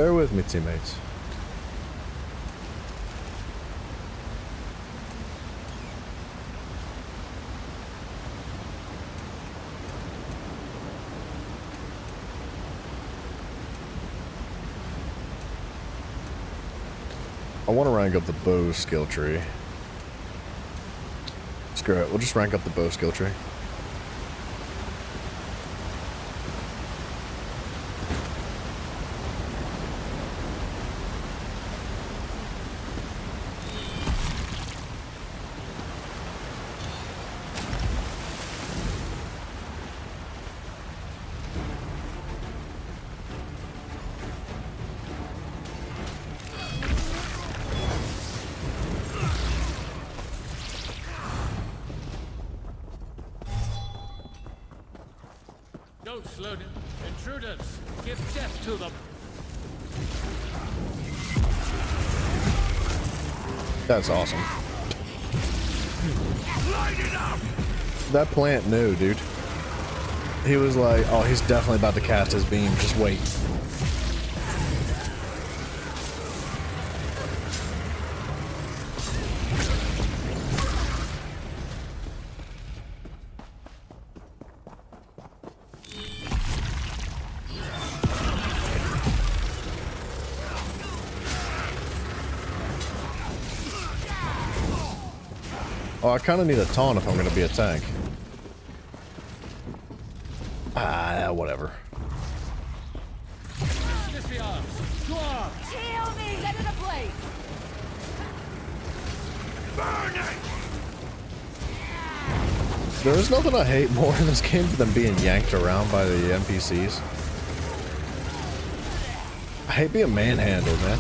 [SPEAKER 1] Bear with me, teammates. I want to rank up the bow skill tree. Screw it, we'll just rank up the bow skill tree.
[SPEAKER 10] Don't slow down. Intruders, give death to them.
[SPEAKER 1] That's awesome. That plant knew, dude. He was like, oh, he's definitely about to cast his beam. Just wait. Oh, I kind of need a taunt if I'm going to be a tank. Ah, whatever.
[SPEAKER 2] Kill me! Set it ablaze!
[SPEAKER 12] Burn it!
[SPEAKER 1] There's nothing I hate more in this game than being yanked around by the NPCs. I hate being manhandled, man.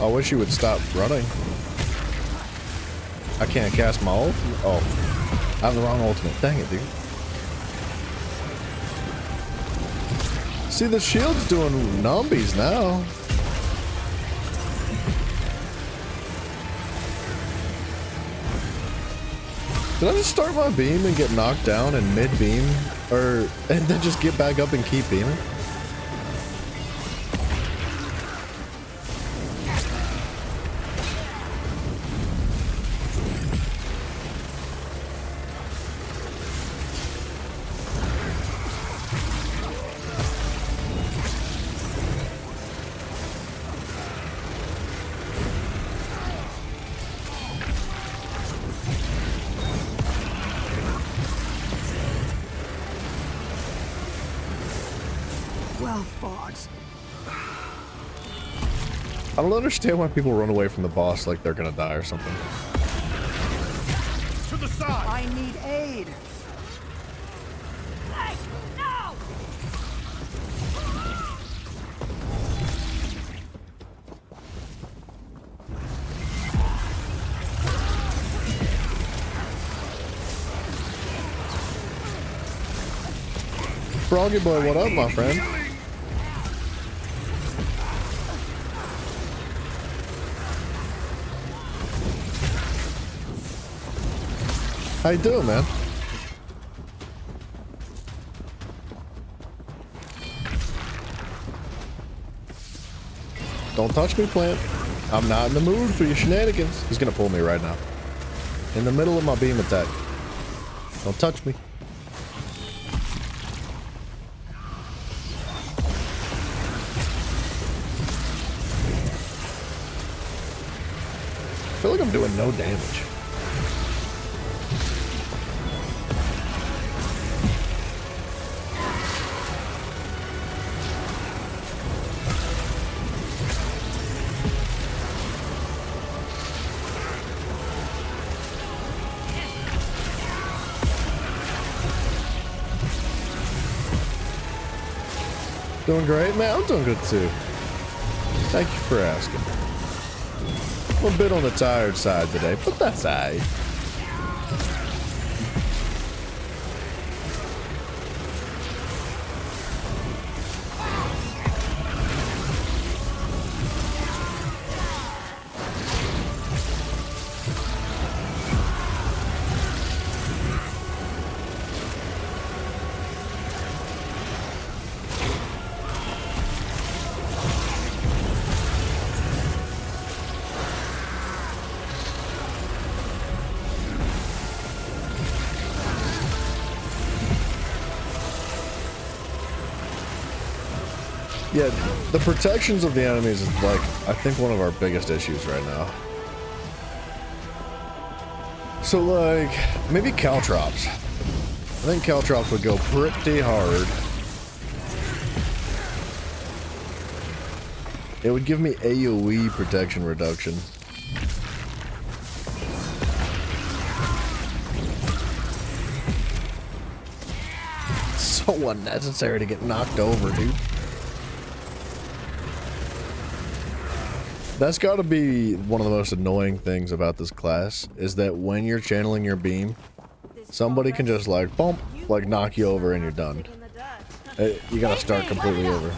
[SPEAKER 1] I wish you would stop running. I can't cast my ult? Oh, I have the wrong ultimate. Dang it, dude. See, the shield's doing numbies now. Did I just start my beam and get knocked down in mid-beam? And then just get back up and keep beaming?
[SPEAKER 9] Well fought.
[SPEAKER 1] I don't understand why people run away from the boss like they're gonna die or something.
[SPEAKER 9] To the side! I need aid!
[SPEAKER 2] Hey! No!
[SPEAKER 1] Froggy boy, what up, my friend? How you doing, man? Don't touch me, plant. I'm not in the mood for your shenanigans. He's gonna pull me right now. In the middle of my beam attack. Don't touch me. I feel like I'm doing no damage. Doing great, man. I'm doing good too. Thank you for asking. I'm a bit on the tired side today, but that's alright. Yeah, the protections of the enemies is like, I think one of our biggest issues right now. So like, maybe caltrops. I think caltrops would go pretty hard. It would give me AoE protection reduction. So unnecessary to get knocked over, dude. That's got to be one of the most annoying things about this class, is that when you're channeling your beam, somebody can just like, bump, like knock you over and you're done. You gotta start completely over.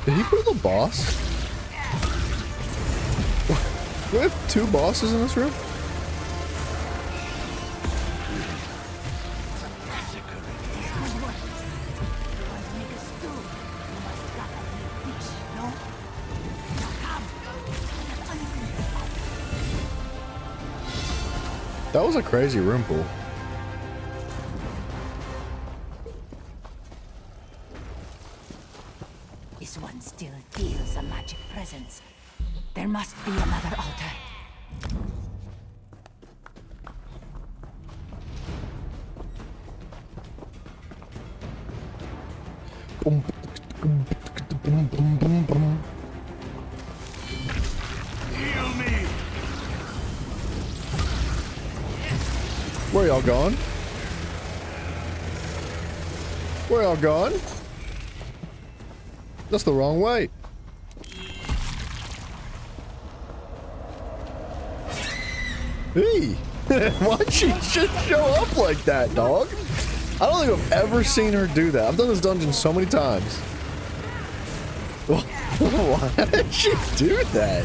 [SPEAKER 1] Did he put the boss? Do we have two bosses in this room? That was a crazy room pool.
[SPEAKER 2] This one still feels a magic presence. There must be another altar.
[SPEAKER 12] Heal me!
[SPEAKER 1] Where y'all going? Where y'all going? That's the wrong way. Hey, why'd she just show up like that, dog? I don't think I've ever seen her do that. I've done this dungeon so many times. Why did she do that?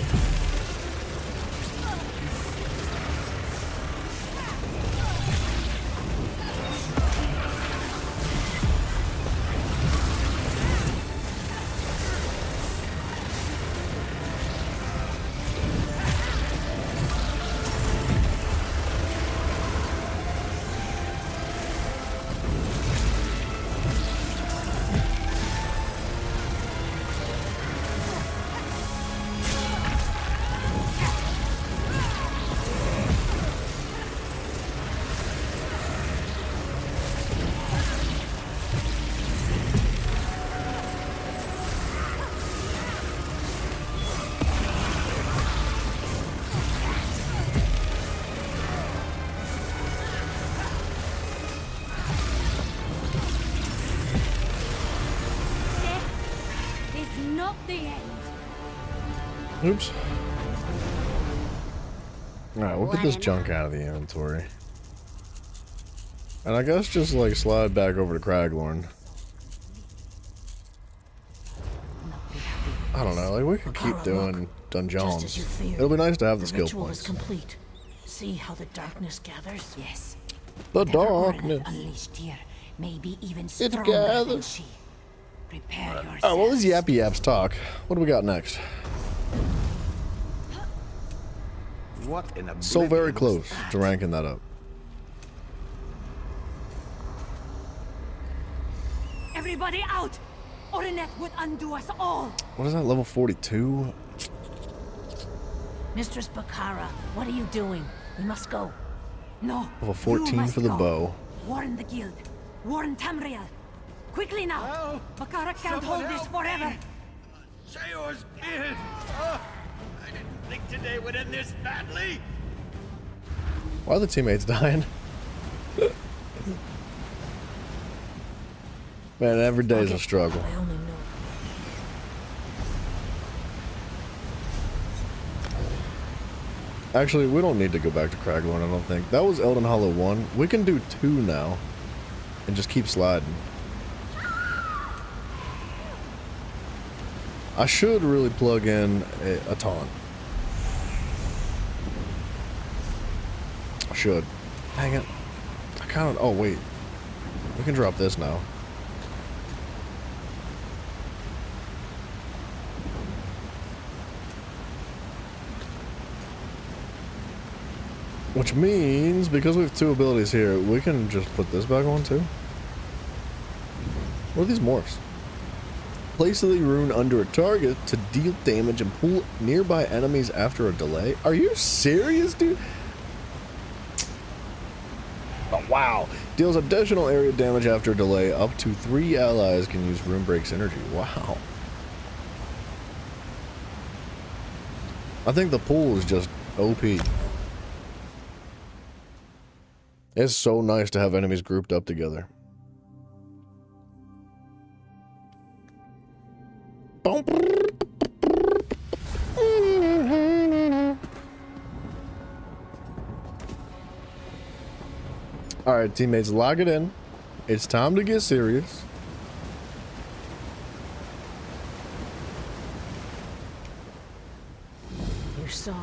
[SPEAKER 1] Oops. Alright, we'll get this junk out of the inventory. And I guess just like slide back over to Craglorn. I don't know, like we could keep doing dungeons. It'll be nice to have the skill points.
[SPEAKER 8] Complete. See how the darkness gathers?
[SPEAKER 2] Yes.
[SPEAKER 1] The darkness.
[SPEAKER 2] Unleashed here, maybe even
[SPEAKER 1] It
[SPEAKER 2] stronger than
[SPEAKER 1] gathers.
[SPEAKER 2] she. Prepare yourself.
[SPEAKER 1] Alright, well, these yappy yaps talk. What do we got next?
[SPEAKER 9] What in a
[SPEAKER 1] So very close to ranking that up.
[SPEAKER 2] Everybody out! Orinet would undo us all!
[SPEAKER 1] What is that, level 42?
[SPEAKER 8] Mistress Bakara, what are you doing? We must go.
[SPEAKER 2] No.
[SPEAKER 1] Level 14 for the bow.
[SPEAKER 2] Warn the guild. Warn Tamriel. Quickly now.
[SPEAKER 11] Help!
[SPEAKER 2] Bakara can't
[SPEAKER 11] Someone
[SPEAKER 2] hold this
[SPEAKER 11] help
[SPEAKER 2] forever.
[SPEAKER 11] me! Shayor's beard! Oh, I didn't think today would end this badly!
[SPEAKER 1] Why are the teammates dying? Man, every day is a struggle.
[SPEAKER 8] I only know.
[SPEAKER 1] Actually, we don't need to go back to Craglorn, I don't think. That was Elden Hollow 1. We can do 2 now. And just keep sliding. I should really plug in a taunt. I should. Dang it. I kind of... Oh, wait. We can drop this now. Which means, because we have 2 abilities here, we can just put this back on too. What are these morphs? Place the rune under a target to deal damage and pull nearby enemies after a delay. Are you serious, dude? Oh, wow. Deals additional area damage after a delay. Up to 3 allies can use Rune Break's energy. Wow. I think the pool is just OP. It's so nice to have enemies grouped up together. Alright, teammates, lock it in. It's time to get serious.
[SPEAKER 8] You're sorry.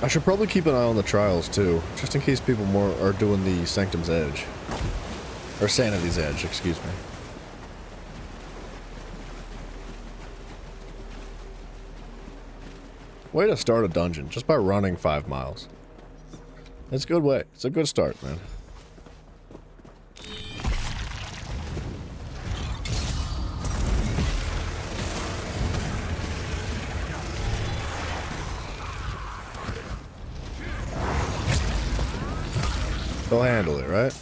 [SPEAKER 1] I should probably keep an eye on the trials too, just in case people more are doing the Sanctum's Edge. Or Sanity's Edge, excuse me. Way to start a dungeon, just by running 5 miles. It's a good way. It's a good start, man. They'll handle it, right?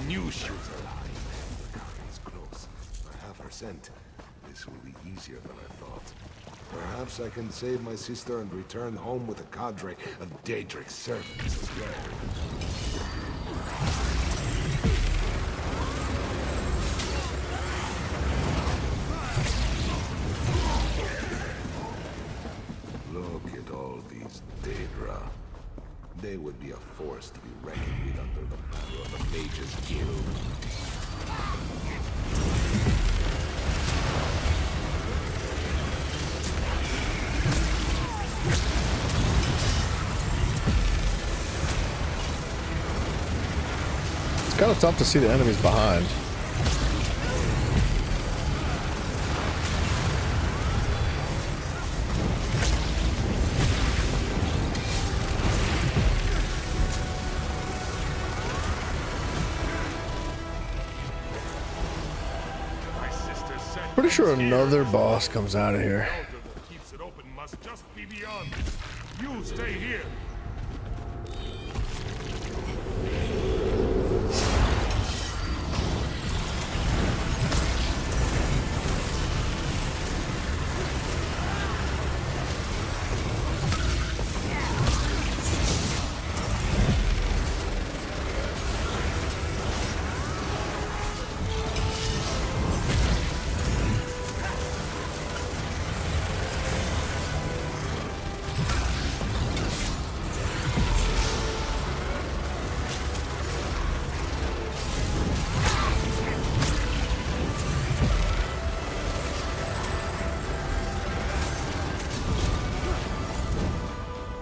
[SPEAKER 12] New shooter line. The car is close. I have her scent. This will be easier than I thought. Perhaps I can save my sister and return home with a cadre of Daedric servants as well. Look at all these Daedra. They would be a force to be reckoned with under the banner of the Mages Guild.
[SPEAKER 1] It's kind of tough to see the enemies behind. Pretty sure another boss comes out of here.
[SPEAKER 12] Keeps it open must just be beyond. You stay here.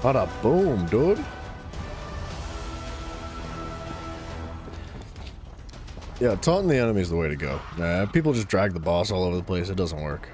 [SPEAKER 1] Bada boom, dude. Yeah, taunting the enemy is the way to go. Nah, people just drag the boss all over the place. It doesn't work.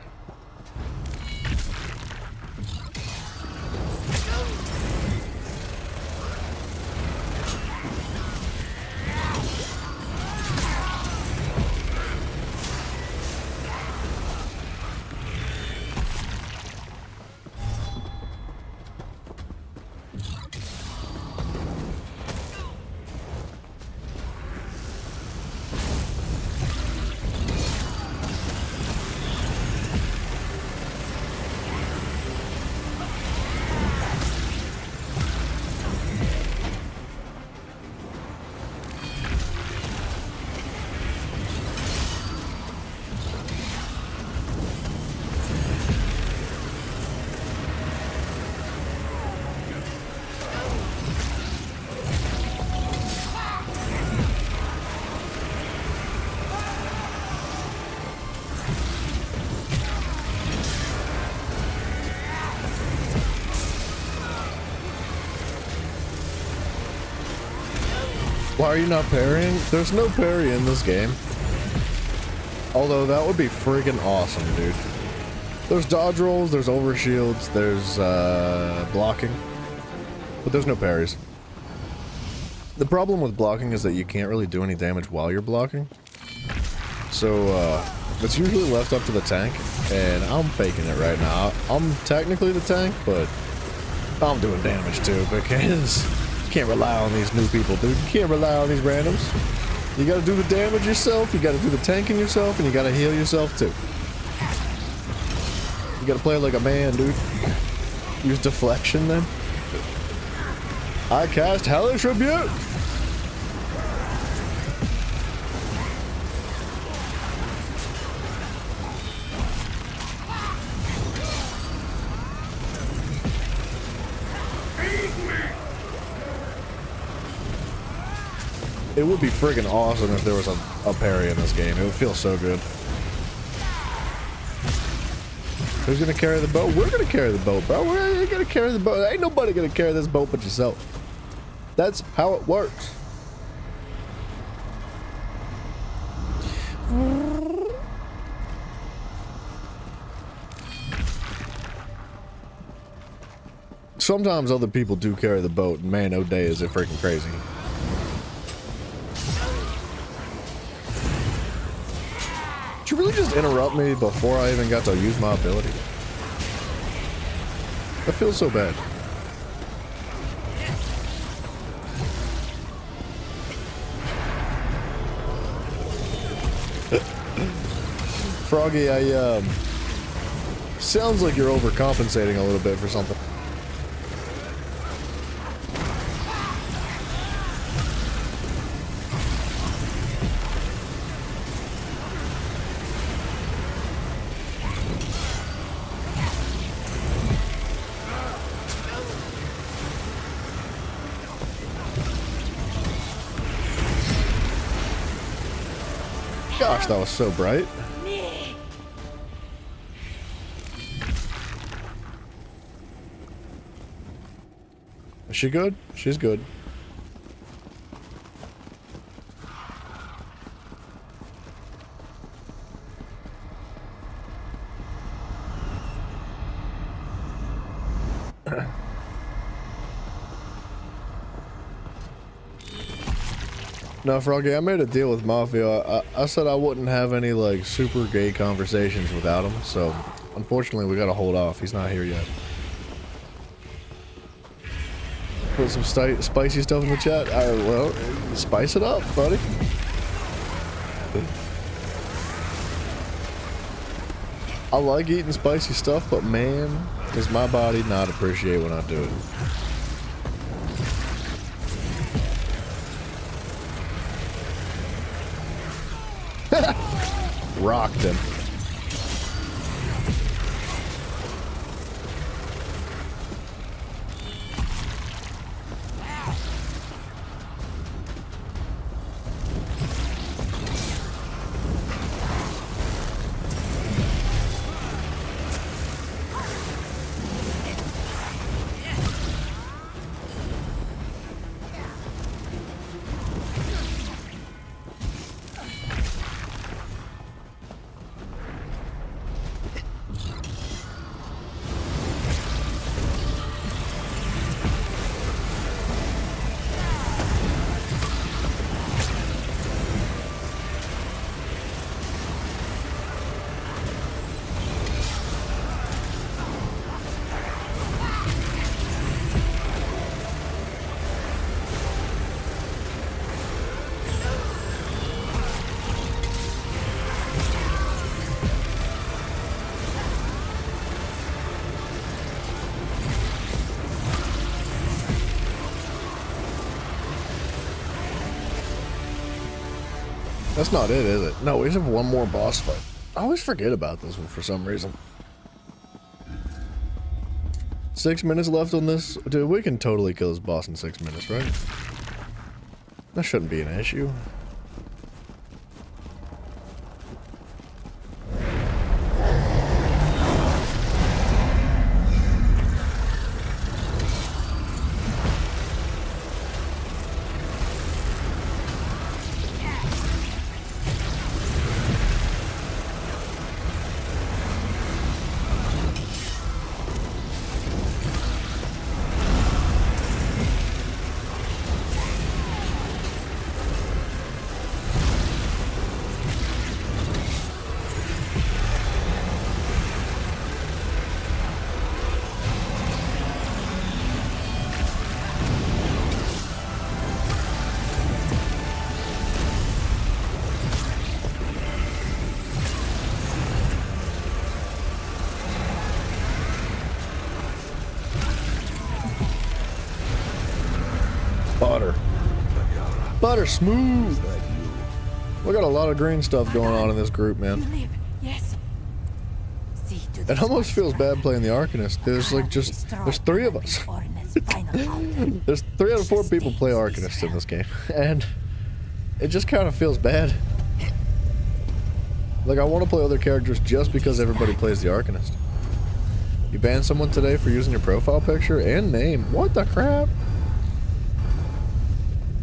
[SPEAKER 1] Why are you not parrying? There's no parry in this game. Although that would be freaking awesome, dude. There's dodge rolls, there's overshields, there's blocking. But there's no parries. The problem with blocking is that you can't really do any damage while you're blocking. So it's usually left up to the tank, and I'm faking it right now. I'm technically the tank, but I'm doing damage too, because you can't rely on these new people, dude. You can't rely on these randoms. You gotta do the damage yourself, you gotta do the tanking yourself, and you gotta heal yourself too. You gotta play like a man, dude. Use deflection then. I cast Hellish Rebuke! It would be friggin' awesome if there was a parry in this game. It would feel so good. Who's gonna carry the boat? We're gonna carry the boat, bro. We're gonna carry the boat. Ain't nobody gonna carry this boat but yourself. That's how it works. Sometimes other people do carry the boat, and man, oh day is it freaking crazy. Did you really just interrupt me before I even got to use my ability? That feels so bad. Froggy, sounds like you're overcompensating a little bit for something. Gosh, that was so bright. Is she good? She's good. No, Froggy, I made a deal with Mafia. I said I wouldn't have any, like, super gay conversations without him, so unfortunately we gotta hold off. He's not here yet. Put some spicy stuff in the chat. Well, spice it up, buddy. I like eating spicy stuff, but man, does my body not appreciate when I do it. Rocked him. That's not it, is it? No, we just have one more boss fight. I always forget about this one for some reason. 6 minutes left on this. Dude, we can totally kill this boss in 6 minutes, right? That shouldn't be an issue. Butter smooth. We got a lot of green stuff going on in this group, man.
[SPEAKER 2] Yes.
[SPEAKER 1] It almost feels bad playing the Arcanist. There's like there's 3 of us. There's 3 out of 4 people play Arcanist in this game, and it just kind of feels bad. Like, I want to play other characters just because everybody plays the Arcanist. You banned someone today for using your profile picture and name. What the crap?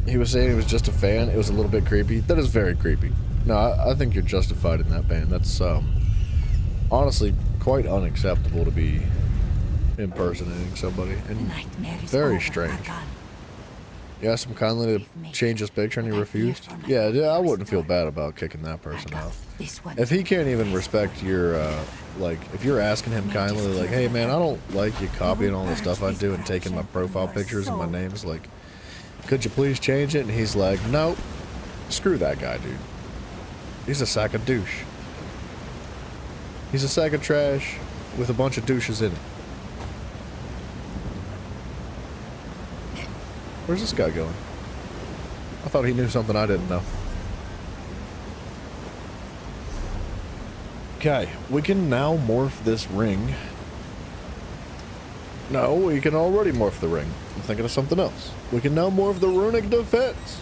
[SPEAKER 1] He was saying he was just a fan. It was a little bit creepy. That is very creepy. No, I think you're justified in that ban. That's, honestly quite unacceptable to be impersonating somebody. And very strange. You asked him kindly to change his picture and he refused? Yeah, I wouldn't feel bad about kicking that person out. If he can't even respect your, like, if you're asking him kindly, like, hey man, I don't like you copying all the stuff I do and taking my profile pictures and my names, like, could you please change it? And he's like, nope. Screw that guy, dude. He's a sack of douche. He's a sack of trash with a bunch of douches in it. Where's this guy going? I thought he knew something I didn't know. Okay, we can now morph this ring. No, we can already morph the ring. I'm thinking of something else. We can now morph the runic defense.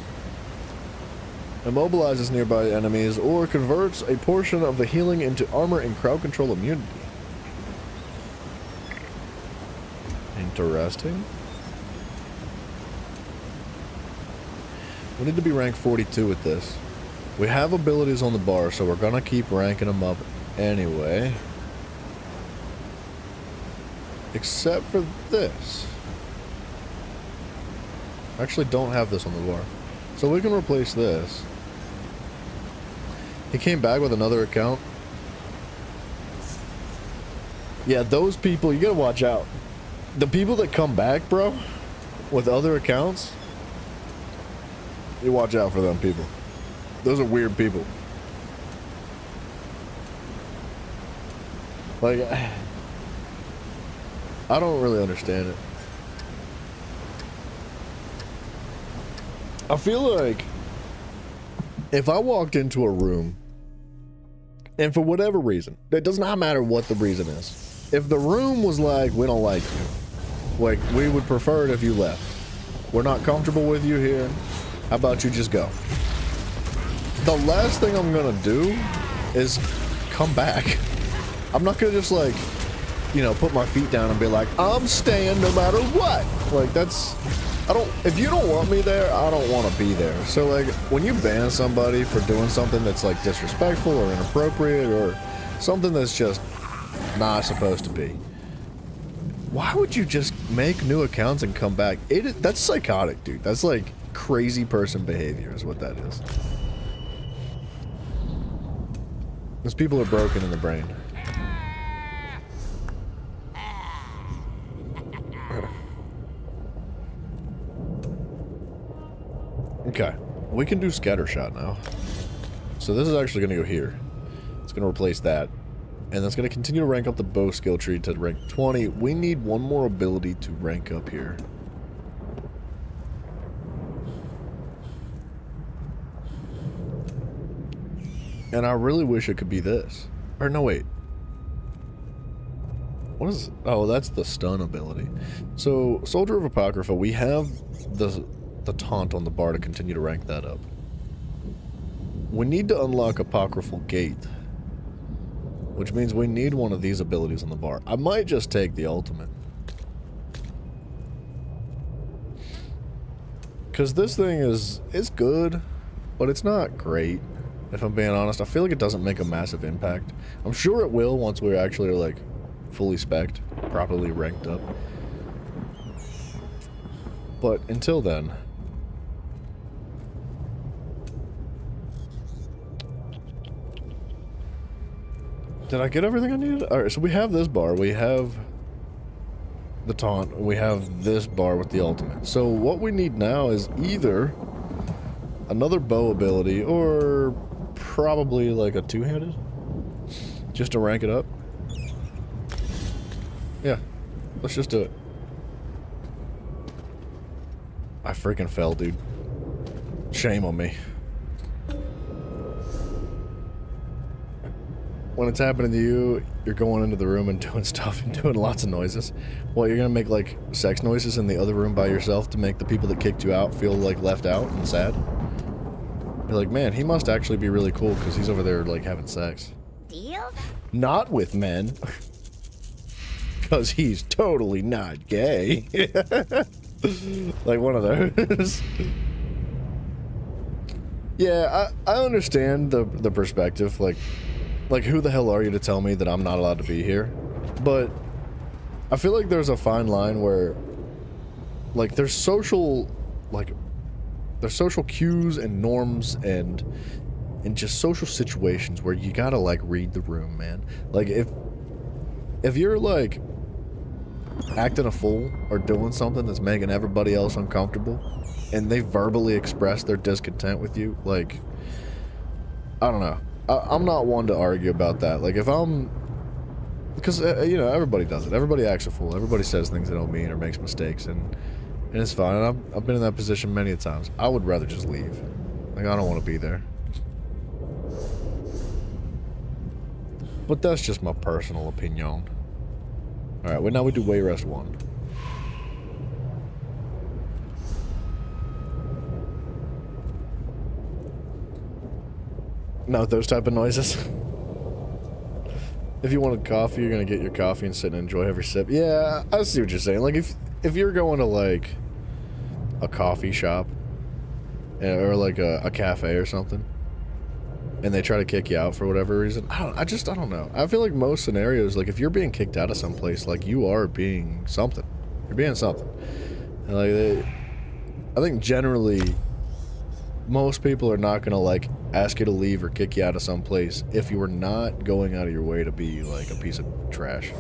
[SPEAKER 1] Immobilizes nearby enemies or converts a portion of the healing into armor and crowd control immunity. Interesting. We need to be rank 42 with this. We have abilities on the bar, so we're gonna keep ranking them up anyway. Except for this. I actually don't have this on the bar. So we can replace this. He came back with another account. Yeah, those people, you gotta watch out. The people that come back, bro, with other accounts, you watch out for them people. Those are weird people. Like, I don't really understand it. I feel like if I walked into a room and for whatever reason, it does not matter what the reason is. If the room was like, we don't like you, like, we would prefer it if you left. We're not comfortable with you here. How about you just go? The last thing I'm gonna do is come back. I'm not gonna just, like, you know, put my feet down and be like, I'm staying no matter what. Like, that's, if you don't want me there, I don't want to be there. So, like, when you ban somebody for doing something that's, like, disrespectful or inappropriate or something that's just not supposed to be, why would you just make new accounts and come back? That's psychotic, dude. That's, like, crazy person behavior is what that is. Those people are broken in the brain. Okay, we can do scattershot now. So this is actually going to go here. It's going to replace that. And that's going to continue to rank up the bow skill tree to rank 20. We need one more ability to rank up here. And I really wish it could be this. Or no, wait. What is... Oh, that's the stun ability. So, Soldier of Apocrypha, we have the taunt on the bar to continue to rank that up. We need to unlock Apocryphal Gate, which means we need one of these abilities on the bar. I might just take the ultimate. Because this thing is good, but it's not great, if I'm being honest. I feel like it doesn't make a massive impact. I'm sure it will once we're actually, like, fully spec'd, properly ranked up. But until then... Did I get everything I needed? Alright, so we have this bar, we have the taunt, we have this bar with the ultimate. So what we need now is either another bow ability or probably like a two-handed, just to rank it up. Yeah, let's just do it. I freaking fell, dude. Shame on me. When it's happening to you, you're going into the room and doing stuff and doing lots of noises. Well, you're gonna make like sex noises in the other room by yourself to make the people that kicked you out feel like left out and sad. You're like, man, he must actually be really cool because he's over there like having sex.
[SPEAKER 7] Deal?
[SPEAKER 1] Not with men. Because he's totally not gay. Like one of those. Yeah, I understand the perspective. Like, who the hell are you to tell me that I'm not allowed to be here? But I feel like there's a fine line where, like, there's social cues and norms and just social situations where you gotta, like, read the room, man. Like, if you're, like, acting a fool or doing something that's making everybody else uncomfortable and they verbally express their discontent with you, like, I don't know. I'm not one to argue about that. Like, if I'm... Because, you know, everybody does it. Everybody acts a fool. Everybody says things they don't mean or makes mistakes, and it's fine. And I've been in that position many a times. I would rather just leave. Like, I don't want to be there. But that's just my personal opinion. Alright, well, now we do way rest 1. Not with those type of noises. If you wanted coffee, you're gonna get your coffee and sit and enjoy every sip. Yeah, I see what you're saying. Like, if you're going to, like, a coffee shop, or, like, a cafe or something, and they try to kick you out for whatever reason, I don't know. I feel like most scenarios, like, if you're being kicked out of some place, like, you are being something. You're being something. And, like, I think generally... most people are not gonna, like, ask you to leave or kick you out of some place if you were not going out of your way to be, like, a piece of trash.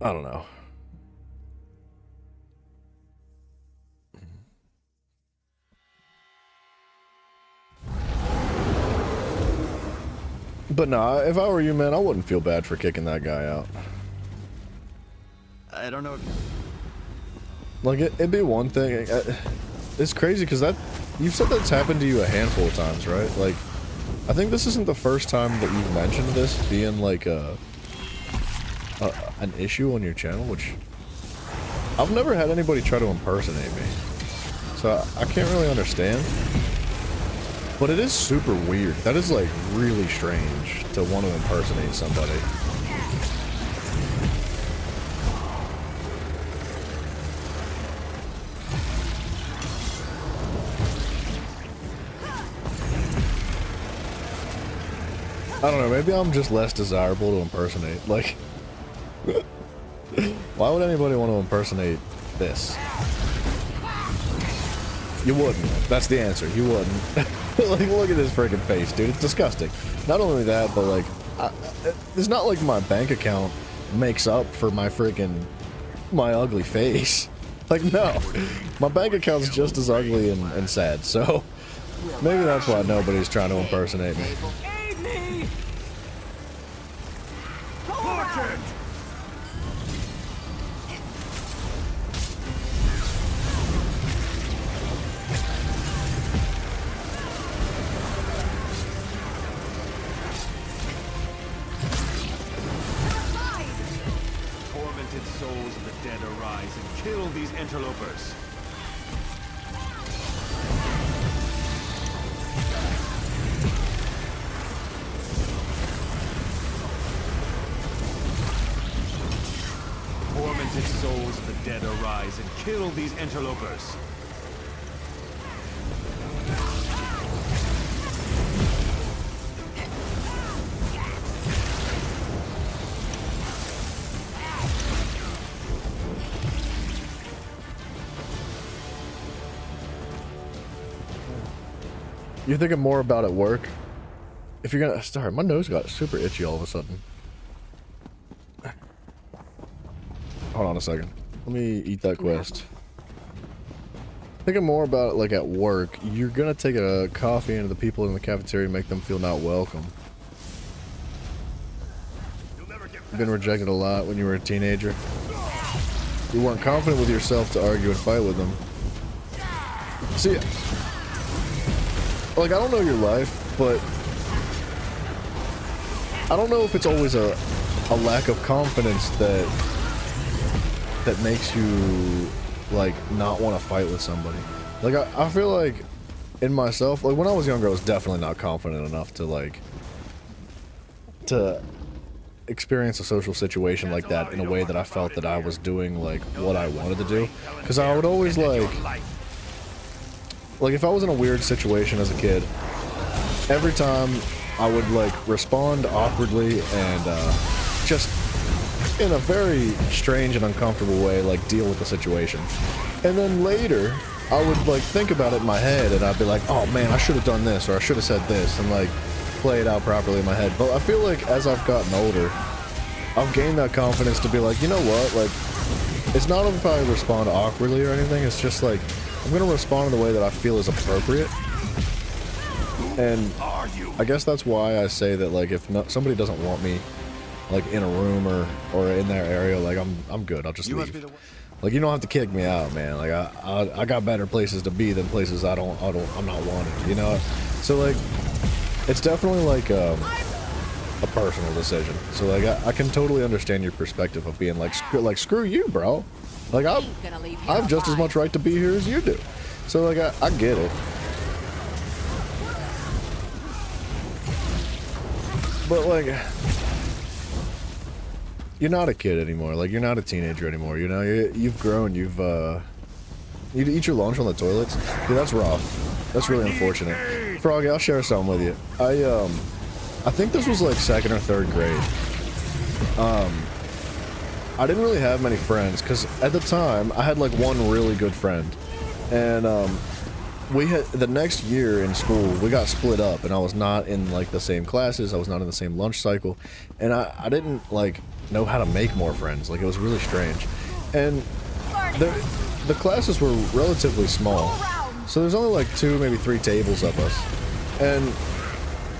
[SPEAKER 1] I don't know. But nah, if I were you, man, I wouldn't feel bad for kicking that guy out.
[SPEAKER 11] I don't know if...
[SPEAKER 1] Like, it'd be one thing. It's crazy because you've said that's happened to you a handful of times, right? Like, I think this isn't the first time that you've mentioned this being like an issue on your channel, which I've never had anybody try to impersonate me, so I can't really understand. But it is super weird. That is like really strange to want to impersonate somebody. I don't know, maybe I'm just less desirable to impersonate. Like, why would anybody want to impersonate this? You wouldn't. That's the answer. You wouldn't. Like, look at his freaking face, dude. It's disgusting. Not only that, but like, it's not like my bank account makes up for my ugly face. Like, no. My bank account's just as ugly and sad, so maybe that's why nobody's trying to impersonate me.
[SPEAKER 4] Tormented souls of the dead arise and kill these interlopers. Tormented souls of the dead arise and kill these interlopers.
[SPEAKER 1] You're thinking more about at work? If you're gonna start, my nose got super itchy all of a sudden. Hold on a second. Let me eat that quest. Thinking more about it like at work, you're gonna take a coffee into the people in the cafeteria and make them feel not welcome. You've been rejected a lot when you were a teenager. You weren't confident with yourself to argue and fight with them. See, like, I don't know your life, but I don't know if it's always a lack of confidence that makes you, like, not want to fight with somebody. Like, I feel like in myself, like, when I was younger, I was definitely not confident enough to, like, to experience a social situation like that in a way that I felt that I was doing, like, what I wanted to do. Because I would always, like, if I was in a weird situation as a kid, every time I would, like, respond awkwardly and, just in a very strange and uncomfortable way, like, deal with the situation. And then later, I would, like, think about it in my head, and I'd be like, oh man, I should have done this, or I should have said this, and, like, play it out properly in my head. But I feel like as I've gotten older, I've gained that confidence to be like, you know what, like, it's not if I respond awkwardly or anything, it's just like, I'm gonna respond in the way that I feel is appropriate. And I guess that's why I say that, like, if somebody doesn't want me, like, in a room or in their area, like, I'm good, I'll just leave. Like, you don't have to kick me out, man. Like, I got better places to be than places I'm not wanted, you know? So, like, it's definitely, like, a personal decision. So, like, I can totally understand your perspective of being like, screw you, bro. Like, I have just as much right to be here as you do. So, like, I get it. But, like, you're not a kid anymore. Like, you're not a teenager anymore, you know? You've grown, you eat your lunch on the toilets? Dude, that's rough. That's really unfortunate. Froggy, I'll share something with you. I think this was, like, 2nd or 3rd grade. I didn't really have many friends, because at the time, I had, like, one really good friend. And, we had, the next year in school, we got split up, and I was not in, like, the same classes, I was not in the same lunch cycle, and I didn't, like, know how to make more friends. Like, it was really strange. And the classes were relatively small, so there's only, like, 2, maybe 3 tables of us. And,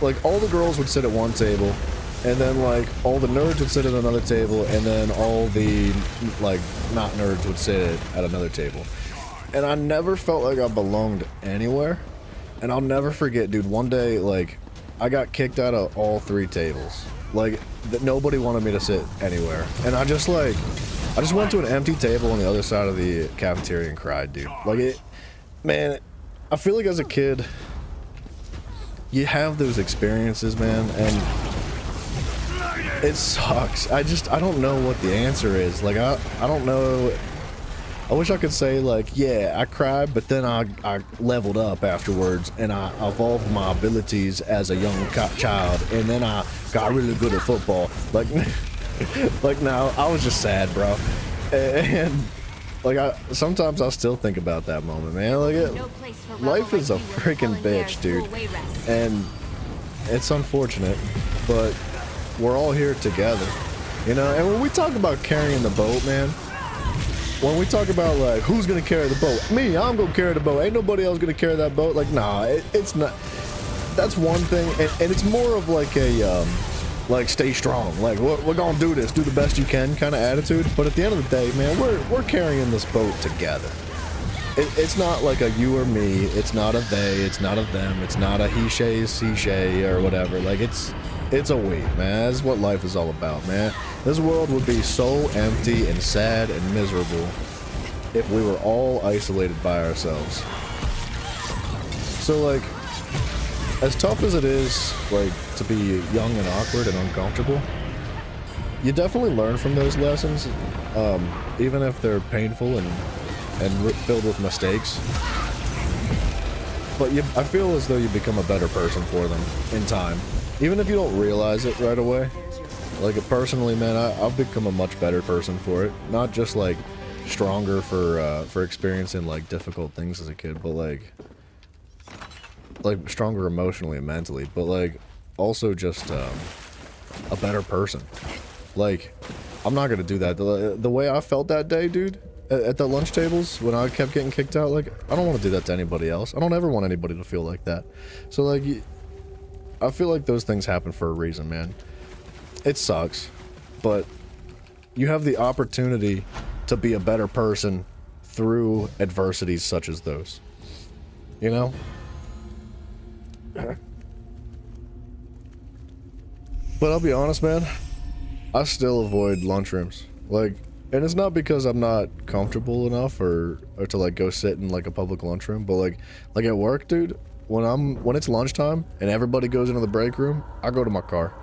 [SPEAKER 1] like, all the girls would sit at one table, and then, like, all the nerds would sit at another table, and then all the, like, not nerds would sit at another table. And I never felt like I belonged anywhere. And I'll never forget, dude, one day, like, I got kicked out of all 3 tables. Like, nobody wanted me to sit anywhere. And I just went to an empty table on the other side of the cafeteria and cried, dude. Like, man, I feel like as a kid, you have those experiences, man, and it sucks. I don't know what the answer is. Like, I don't know. I wish I could say, like, yeah, I cried, but then I leveled up afterwards, and I evolved my abilities as a young child, and then I got really good at football. Like, like, no, I was just sad, bro. And, like, sometimes I still think about that moment, man. Like, life is a freaking bitch, dude. And it's unfortunate, but we're all here together, you know? And when we talk about carrying the boat, man, when we talk about, like, who's gonna carry the boat? Me, I'm gonna carry the boat. Ain't nobody else gonna carry that boat. Like, nah, it's not. That's one thing, and it's more of like a, like, stay strong. Like, we're gonna do this, do the best you can kind of attitude. But at the end of the day, man, we're carrying this boat together. It's not like a you or me. It's not a they. It's not a them. It's not a he, she, she, she, or whatever. Like, it's a we, man. That's what life is all about, man. This world would be so empty and sad and miserable if we were all isolated by ourselves. So, like, as tough as it is, like, to be young and awkward and uncomfortable, you definitely learn from those lessons, even if they're painful and filled with mistakes. But I feel as though you become a better person for them in time. Even if you don't realize it right away. Like, personally, man, I've become a much better person for it. Not just, like, stronger for experiencing, like, difficult things as a kid, but, like stronger emotionally and mentally, but, like, also just a better person. Like, I'm not gonna do that. The way I felt that day, dude, at the lunch tables when I kept getting kicked out, like, I don't want to do that to anybody else. I don't ever want anybody to feel like that. So, like, I feel like those things happen for a reason, man. It sucks, but you have the opportunity to be a better person through adversities such as those. You know? But I'll be honest, man, I still avoid lunchrooms. Like, and it's not because I'm not comfortable enough or to like go sit in like a public lunchroom, but like at work, dude, when it's lunchtime and everybody goes into the break room, I go to my car.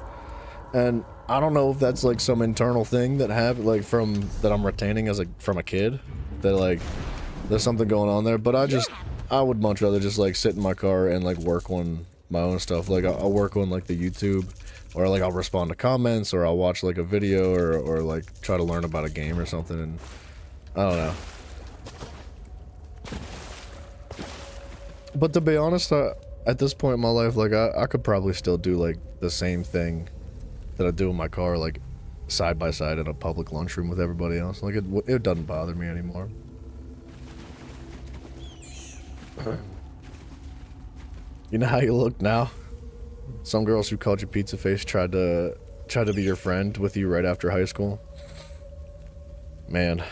[SPEAKER 1] And I don't know if that's like some internal thing that that I'm retaining from a kid, that like there's something going on there, but I would much rather just like sit in my car and like work on my own stuff. Like I'll work on like the YouTube, or like I'll respond to comments, or I'll watch like a video, or like try to learn about a game or something, and I don't know. But to be honest, at this point in my life, like I could probably still do like the same thing that I do in my car, like side by side in a public lunchroom with everybody else. Like it doesn't bother me anymore. You know how you look now? Some girls who called you pizza face tried to be your friend with you right after high school. Man,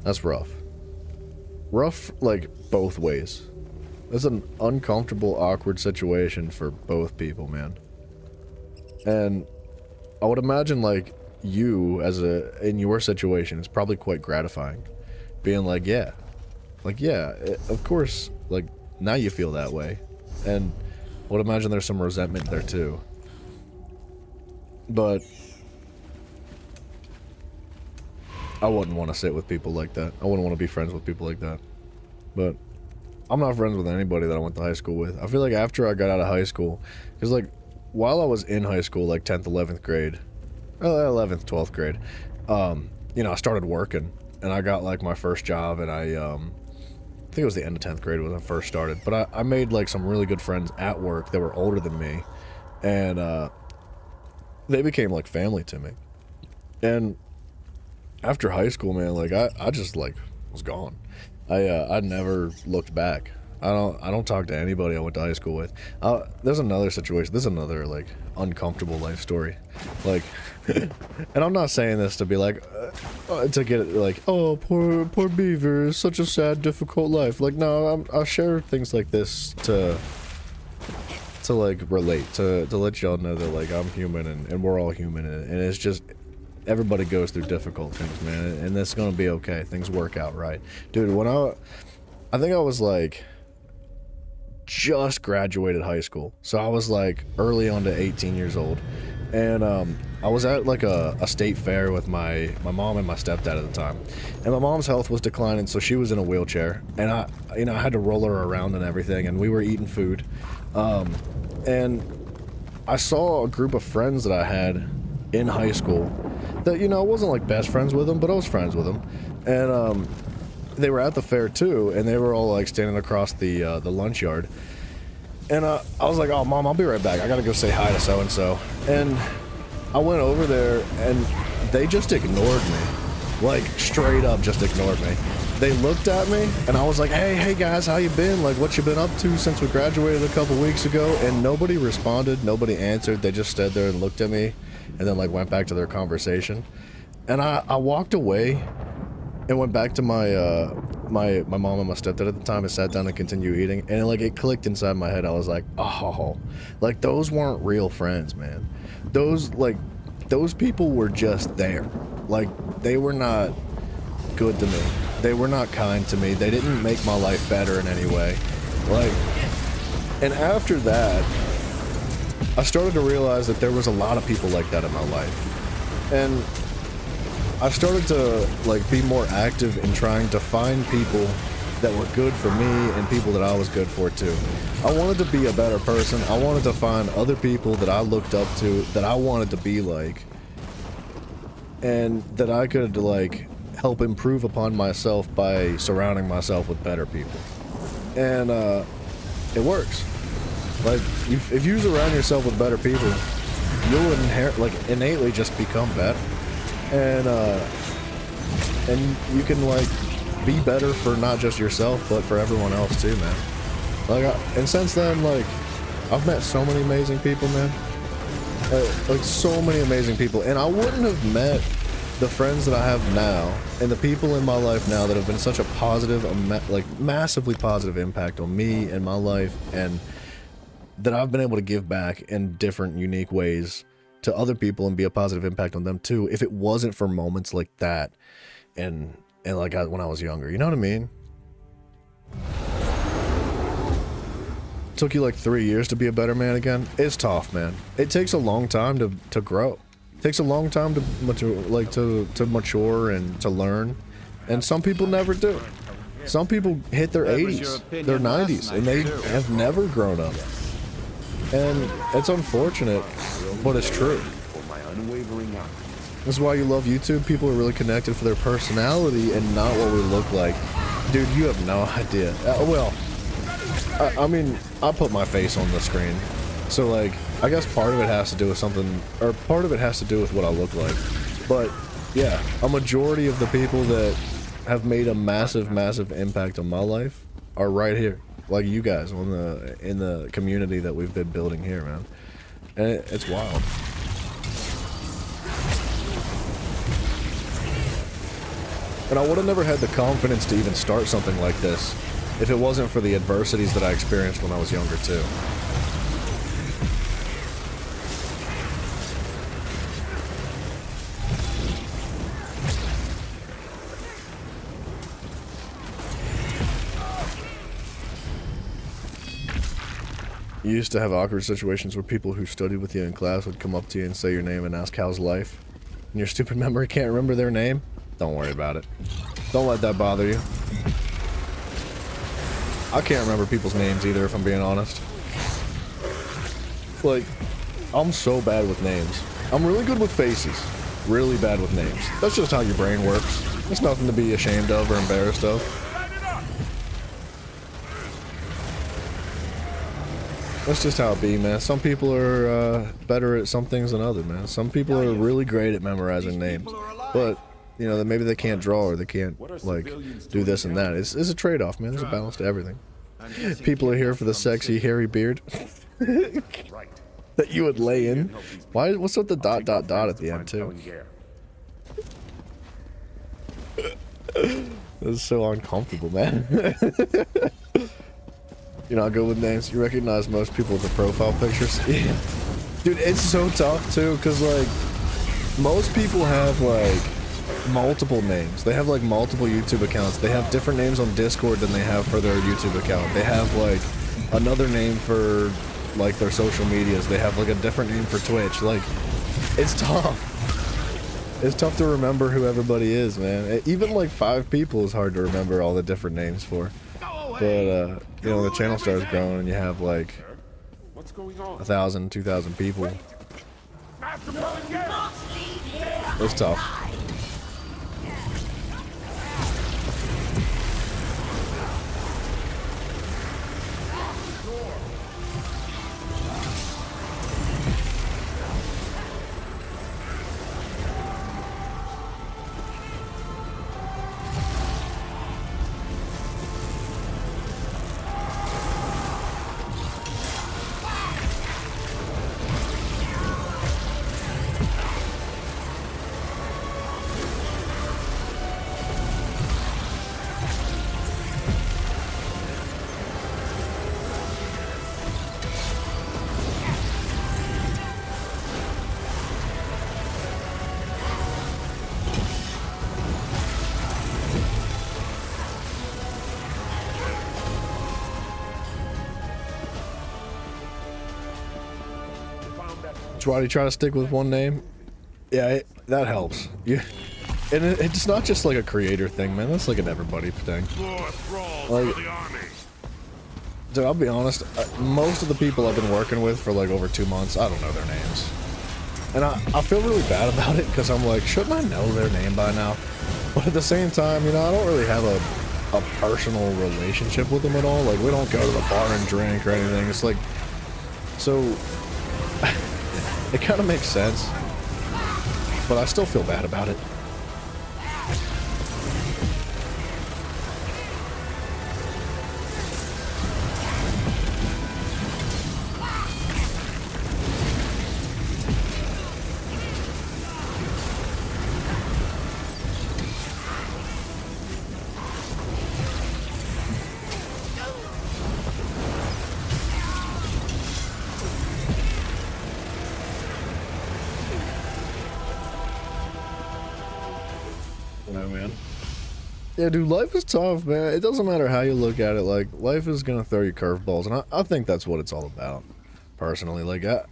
[SPEAKER 1] that's rough. Rough, like, both ways. It's an uncomfortable, awkward situation for both people, man. And I would imagine, like, you in your situation, it's probably quite gratifying. Being like, yeah, of course, like, now you feel that way. And I would imagine there's some resentment there too. But I wouldn't want to sit with people like that. I wouldn't want to be friends with people like that. But I'm not friends with anybody that I went to high school with. I feel like after I got out of high school, because like while I was in high school, like 10th, 11th grade, 11th, 12th grade, you know, I started working and I got like my first job, and I think it was the end of 10th grade when I first started, but I made like some really good friends at work that were older than me, and they became like family to me. And after high school, man, like I just like was gone. I never looked back. I don't talk to anybody I went to high school with. There's another situation. This is another like uncomfortable life story. Like, and I'm not saying this to be like to get like, oh, poor Beaver, it's such a sad, difficult life. Like, no, I share things like this to like relate, to let y'all know that like I'm human, and we're all human, and it's just everybody goes through difficult things, man, and it's gonna be okay. Things work out right, dude. When I think I was like just graduated high school, so I was like early on to 18 years old, and I was at like a state fair with my mom and my stepdad at the time, and my mom's health was declining, so she was in a wheelchair, and I had to roll her around and everything, and we were eating food, and I saw a group of friends that I had in high school that, I wasn't like best friends with them, but I was friends with them, and they were at the fair too, and they were all like standing across the lunch yard, and I was like, oh, Mom, I'll be right back, I gotta go say hi to so-and-so. And I went over there, and they just ignored me, like straight up just ignored me. They looked at me, and I was like, hey guys, how you been? Like, what you been up to since we graduated a couple weeks ago? And nobody responded, nobody answered. They just stood there and looked at me, and then like went back to their conversation. And I walked away and went back to my my mom and my stepdad at the time and sat down and continued eating. And like it clicked inside my head. I was like, oh, like those weren't real friends, man. Those people were just there. Like, they were not good to me. They were not kind to me. They didn't make my life better in any way. Like, and after that, I started to realize that there was a lot of people like that in my life. And I started to like be more active in trying to find people that were good for me and people that I was good for too. I wanted to be a better person. I wanted to find other people that I looked up to, that I wanted to be like, and that I could like help improve upon myself by surrounding myself with better people. And it works. Like, if you surround yourself with better people, you'll innately just become better. And you can like be better for not just yourself, but for everyone else too, man. Like, and since then, like, I've met so many amazing people, man. Like so many amazing people, and I wouldn't have met the friends that I have now and the people in my life now that have been such a positive, like massively positive impact on me and my life, and that I've been able to give back in different unique ways to other people and be a positive impact on them too. If it wasn't for moments like that and like when I was younger, you know what I mean? Took you like 3 years to be a better man again. It's tough, man. It takes a long time to grow. It takes a long time to mature, like to mature and to learn. And some people never do. Some people hit their 80s, their 90s, and they have never grown up. And it's unfortunate, but it's true. That's why you love YouTube. People are really connected for their personality and not what we look like. Dude, you have no idea. Well, I mean, I put my face on the screen. So, like, I guess part of it has to do with something, or part of it has to do with what I look like. But, yeah, a majority of the people that have made a massive, massive impact on my life are right here. Like you guys in the community that we've been building here, man. And it's wild. And I would have never had the confidence to even start something like this if it wasn't for the adversities that I experienced when I was younger too. You used to have awkward situations where people who studied with you in class would come up to you and say your name and ask how's life, and your stupid memory can't remember their name? Don't worry about it. Don't let that bother you. I can't remember people's names either, if I'm being honest. Like, I'm so bad with names. I'm really good with faces. Really bad with names. That's just how your brain works. It's nothing to be ashamed of or embarrassed of. That's just how it be, man. Some people are better at some things than others, man. Some people are really great at memorizing names, but you know, that maybe they can't draw or they can't like do this and that. It's a trade-off, man. There's a balance to everything. People are here for the sexy hairy beard that you would lay in. Why? What's with the ... at the end too? This is so uncomfortable, man. You're not good with names. You recognize most people with the profile pictures. Dude, it's so tough too, because like most people have like multiple names. They have like multiple YouTube accounts. They have different names on Discord than they have for their YouTube account. They have like another name for like their social medias. They have like a different name for Twitch. Like, it's tough. It's tough to remember who everybody is, man. Even like 5 people is hard to remember all the different names for. But, you know, the channel starts growing and you have like 1,000, 2,000 people. It's tough. Why do you try to stick with one name? Yeah, that helps. And it's not just like a creator thing, man. That's like an everybody thing. Like, dude, I'll be honest. Most of the people I've been working with for like over 2 months, I don't know their names. And I feel really bad about it because I'm like, shouldn't I know their name by now? But at the same time, you know, I don't really have a personal relationship with them at all. Like, we don't go to the bar and drink or anything. It's like, so... It kind of makes sense, but I still feel bad about it. Yeah, dude, life is tough, man. It doesn't matter how you look at it. Like, life is gonna throw you curveballs, and I think that's what it's all about, personally. Like, I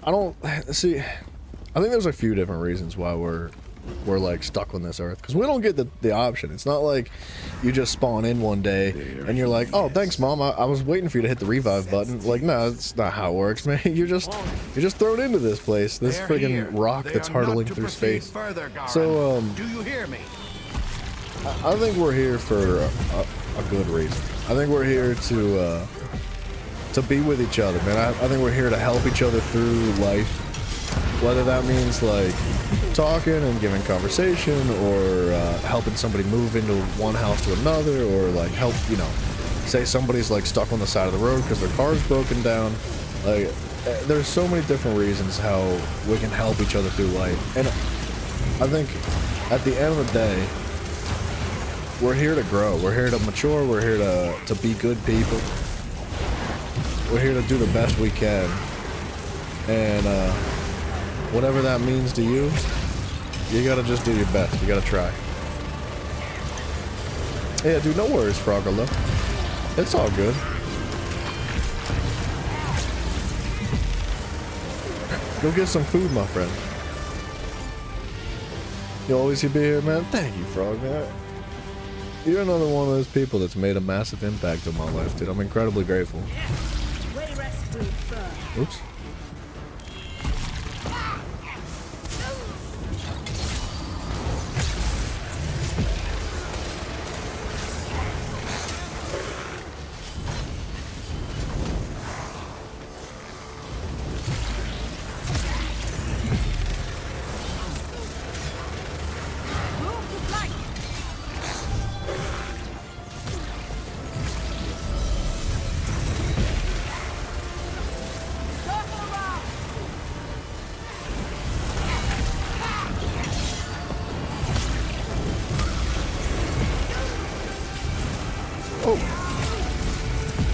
[SPEAKER 1] don't see. I think there's a few different reasons why we're like stuck on this earth, because we don't get the option. It's not like you just spawn in one day and you're like, oh, thanks, mom. I was waiting for you to hit the revive button. Like, no, that's not how it works, man. You're just thrown into this place, this friggin' rock that's hurtling through space. So,
[SPEAKER 9] do you hear me?
[SPEAKER 1] I think we're here for a good reason. I think we're here to be with each other, man. I think we're here to help each other through life, whether that means like talking and giving conversation, or helping somebody move into one house to another, or like help, you know, say somebody's like stuck on the side of the road because their car's broken down. Like, there's so many different reasons how we can help each other through life, and I think at the end of the day, we're here to grow. We're here to mature. We're here to be good people. We're here to do the best we can. And whatever that means to you, you gotta just do your best. You gotta try. Yeah, dude, no worries, Froggerlo. It's all good. Go get some food, my friend. You'll always be here, man. Thank you, Frog, man. You're another one of those people that's made a massive impact on my life, dude. I'm incredibly grateful. Oops.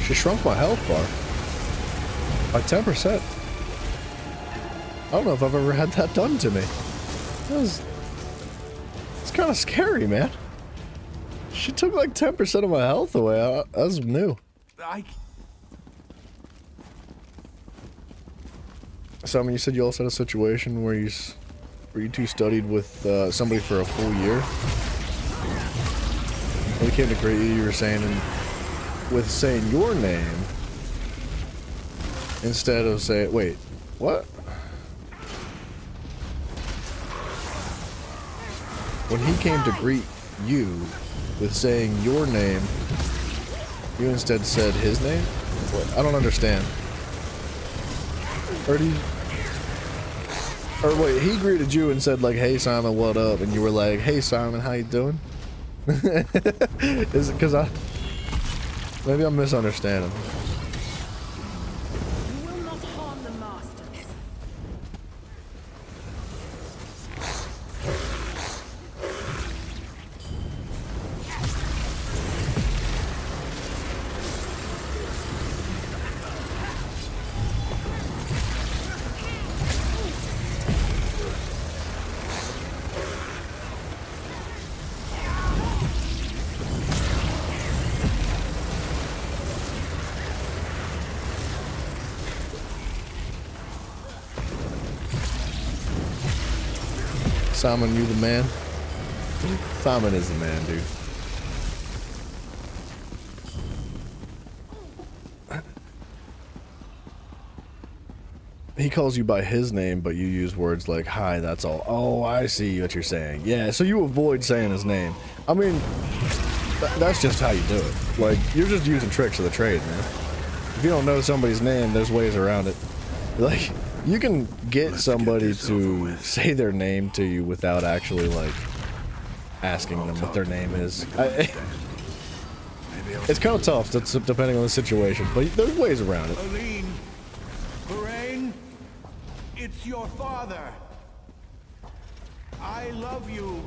[SPEAKER 1] She shrunk my health bar by 10%. I don't know if I've ever had that done to me. It's kind of scary, man. She took like 10% of my health away. That's new. Simon, you said you also had a situation where you two studied with somebody for a full year. When we came to greet you, you were saying, with saying your name instead of saying, wait, what? When he came to greet you with saying your name, you instead said his name? What? I don't understand. Or wait, he greeted you and said like, hey Simon, what up? And you were like, hey Simon, how you doing? Is it because maybe I'm misunderstanding.
[SPEAKER 2] You will not harm the masters.
[SPEAKER 1] Simon, you the man? Simon is the man, dude. He calls you by his name, but you use words like, hi, that's all. Oh, I see what you're saying. Yeah, so you avoid saying his name. I mean, that's just how you do it. Like, you're just using tricks of the trade, man. If you don't know somebody's name, there's ways around it. Like, you can get somebody to say their name to you without actually, like, asking them what their name is. It's kind of tough, depending on the situation, but there's ways around it.
[SPEAKER 9] Aline, Lorraine, it's your father. I love you,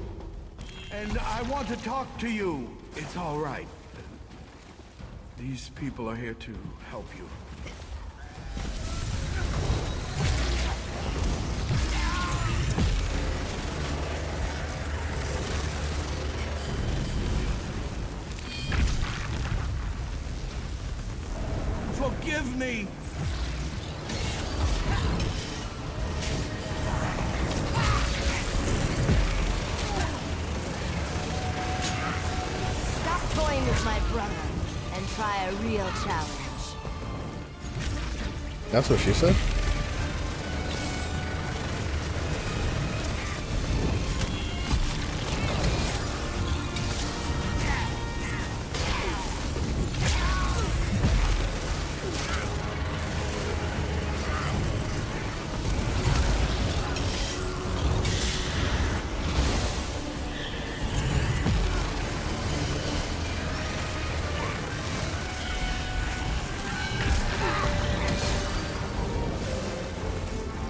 [SPEAKER 9] and I want to talk to you. It's all right. These people are here to help you.
[SPEAKER 11] Forgive me!
[SPEAKER 2] Stop toying with my brother and try a real challenge.
[SPEAKER 1] That's what she said?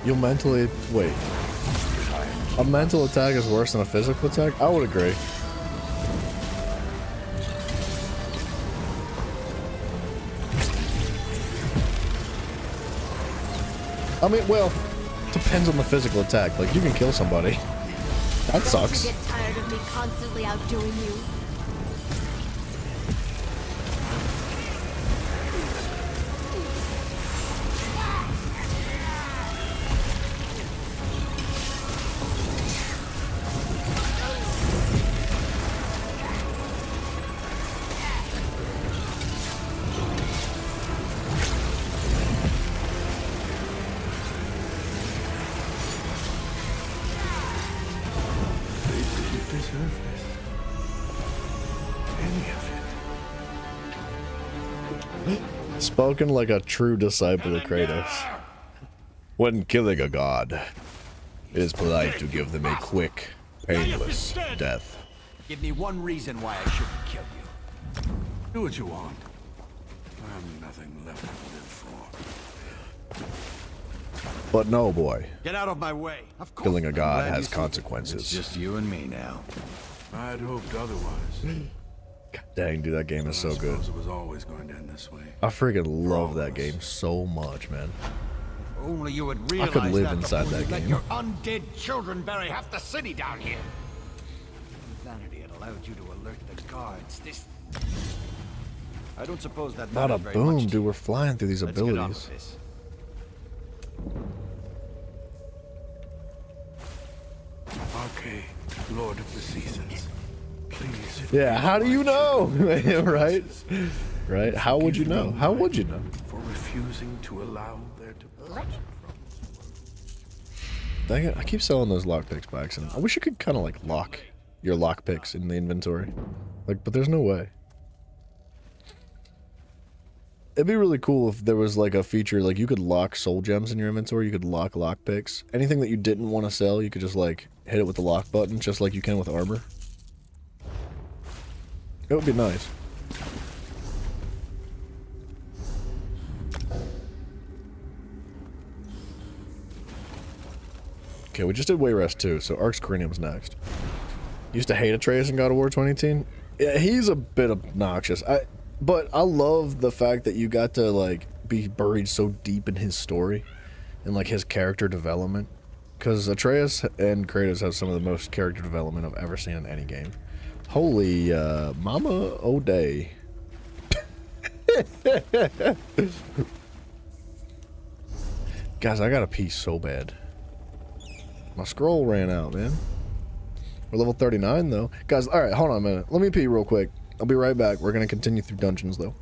[SPEAKER 1] You'll mentally... wait. A mental attack is worse than a physical attack? I would agree. I mean, well, depends on the physical attack. Like, you can kill somebody. That sucks.
[SPEAKER 2] Don't you get tired of me constantly outdoing you? Spoken like a true disciple of Kratos. When killing a god, it is polite to give them a quick, painless death.
[SPEAKER 11] Give me one reason why I shouldn't kill you.
[SPEAKER 9] Do what you want. I have nothing left to live for.
[SPEAKER 1] But no, boy.
[SPEAKER 11] Get out of my way. Of course.
[SPEAKER 1] Killing a god
[SPEAKER 11] Glad
[SPEAKER 1] has
[SPEAKER 11] you see-
[SPEAKER 1] consequences.
[SPEAKER 11] It's just you and me now.
[SPEAKER 9] I'd hoped otherwise.
[SPEAKER 1] God dang, dude, that game is so good.
[SPEAKER 9] It was always going to end this way.
[SPEAKER 1] I freaking love that game so much, man.
[SPEAKER 11] Only you would
[SPEAKER 1] I
[SPEAKER 11] realize
[SPEAKER 1] could live
[SPEAKER 11] that
[SPEAKER 1] inside
[SPEAKER 11] before
[SPEAKER 1] that
[SPEAKER 11] you let
[SPEAKER 1] game.
[SPEAKER 11] your undead children bury half the city down here. Vanity had allowed you to alert the guards. This. I don't suppose that
[SPEAKER 1] Not a
[SPEAKER 11] matters very much
[SPEAKER 1] boom,
[SPEAKER 11] to
[SPEAKER 1] dude.
[SPEAKER 11] you.
[SPEAKER 1] We're flying through these
[SPEAKER 11] Let's get on
[SPEAKER 1] abilities.
[SPEAKER 11] with this.
[SPEAKER 9] Okay, Lord of the Seasons. Please.
[SPEAKER 1] Yeah, how do you know? Right? Right? How would you know? How would you know?
[SPEAKER 9] For refusing to allow there to be.
[SPEAKER 1] Dang it, I keep selling those lockpicks by accident. I wish you could kind of like lock your lockpicks in the inventory. Like, but there's no way. It'd be really cool if there was like a feature, like you could lock soul gems in your inventory, you could lock lockpicks. Anything that you didn't want to sell, you could just like hit it with the lock button, just like you can with armor. It would be nice. Okay, we just did Wayrest 2, so Arx Corinium's next. Used to hate Atreus in God of War 2018. Yeah, he's a bit obnoxious. But I love the fact that you got to like be buried so deep in his story and like his character development. Because Atreus and Kratos have some of the most character development I've ever seen in any game. Holy Mama O'Day. Guys, I gotta pee so bad. My scroll ran out, man. We're level 39 though. Guys, alright, hold on a minute. Let me pee real quick. I'll be right back. We're gonna continue through dungeons though.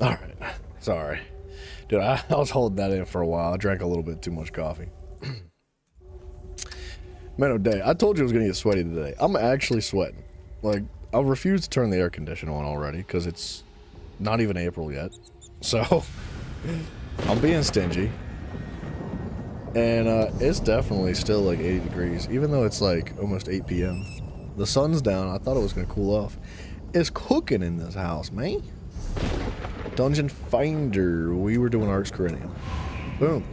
[SPEAKER 1] Alright. Sorry. Dude, I was holding that in for a while. I drank a little bit too much coffee. Man, oh day. I told you I was going to get sweaty today. I'm actually sweating. Like, I refuse to turn the air conditioner on already because it's not even April yet. So, I'm being stingy. And it's definitely still like 80 degrees, even though it's like almost 8 p.m. The sun's down. I thought it was going to cool off. It's cooking in this house, man. Dungeon Finder. We were doing Arx Corinium. Boom.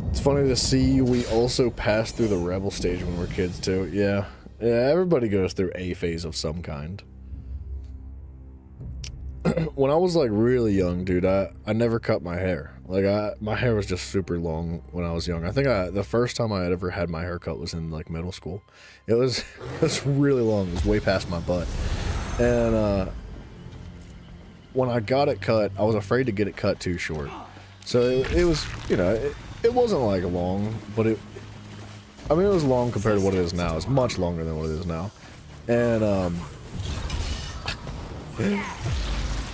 [SPEAKER 1] It's funny to see we also passed through the rebel stage when we were kids too. Yeah. Yeah, everybody goes through a phase of some kind. When I was like really young, dude, I never cut my hair. Like my hair was just super long when I was young. I think the first time I had ever had my hair cut was in like middle school. It was really long. It was way past my butt. And when I got it cut, I was afraid to get it cut too short. So it was, you know, it wasn't like long, but it was long compared to what it is now. It's much longer than what it is now. And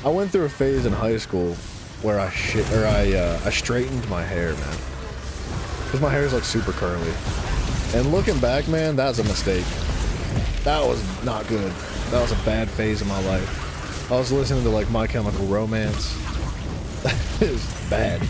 [SPEAKER 1] I went through a phase in high school where I straightened my hair, man. Because my hair is like super curly. And looking back, man, that's a mistake. That was not good. That was a bad phase of my life. I was listening to like My Chemical Romance. It was bad.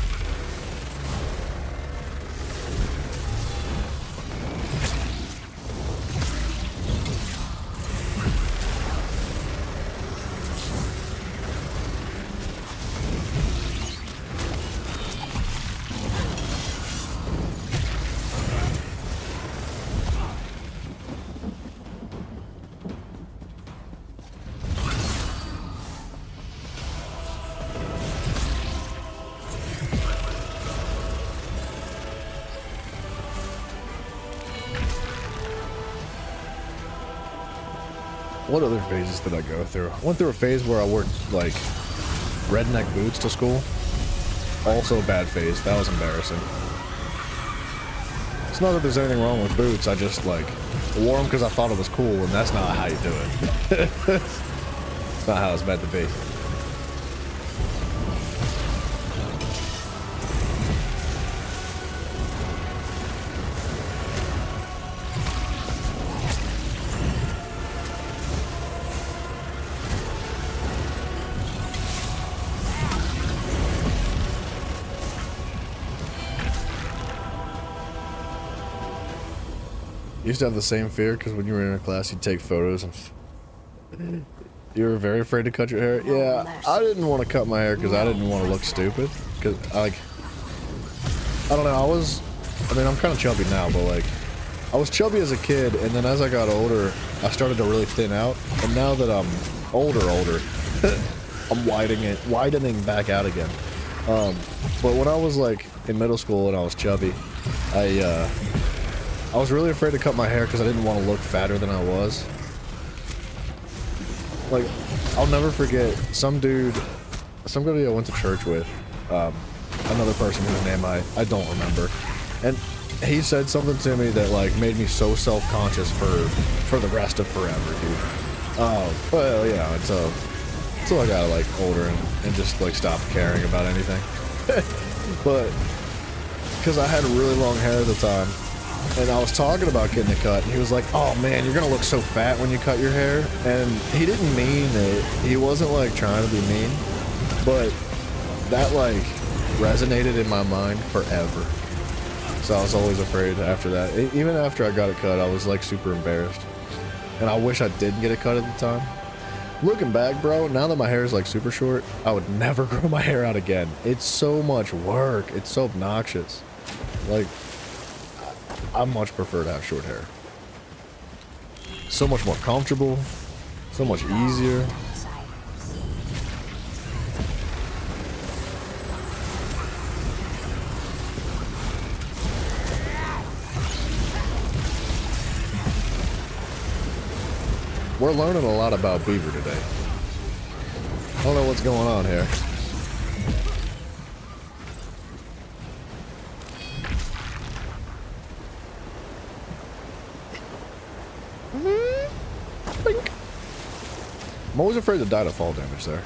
[SPEAKER 1] What other phases did I go through? I went through a phase where I wore, like, redneck boots to school. Also a bad phase. That was embarrassing. It's not that there's anything wrong with boots. I just, like, wore them because I thought it was cool, and that's not how you do it. It's not how it's meant to be. You used to have the same fear because when you were in a class, you'd take photos and you were very afraid to cut your hair. Yeah, I didn't want to cut my hair because I didn't want to look stupid. Because, like, I don't know, I mean, I'm kind of chubby now, but, like, I was chubby as a kid, and then as I got older, I started to really thin out. And now that I'm older, I'm widening back out again. But when I was, like, in middle school and I was chubby, I was really afraid to cut my hair because I didn't want to look fatter than I was. Like, I'll never forget somebody I went to church with, another person whose name I don't remember, and he said something to me that like made me so self-conscious for the rest of forever, dude. Well, yeah, until I got like older and just like stopped caring about anything. But because I had really long hair at the time. And I was talking about getting it cut, and he was like, oh man, you're gonna look so fat when you cut your hair. And he didn't mean it. He wasn't like trying to be mean, but that like resonated in my mind forever. So I was always afraid after that. Even after I got it cut, I was like super embarrassed. And I wish I didn't get it cut at the time. Looking back, bro, now that my hair is like super short, I would never grow my hair out again. It's so much work. It's so obnoxious. Like, I much prefer to have short hair. So much more comfortable, so much easier. We're learning a lot about beaver today. I don't know what's going on here. I'm always afraid to die to fall damage there.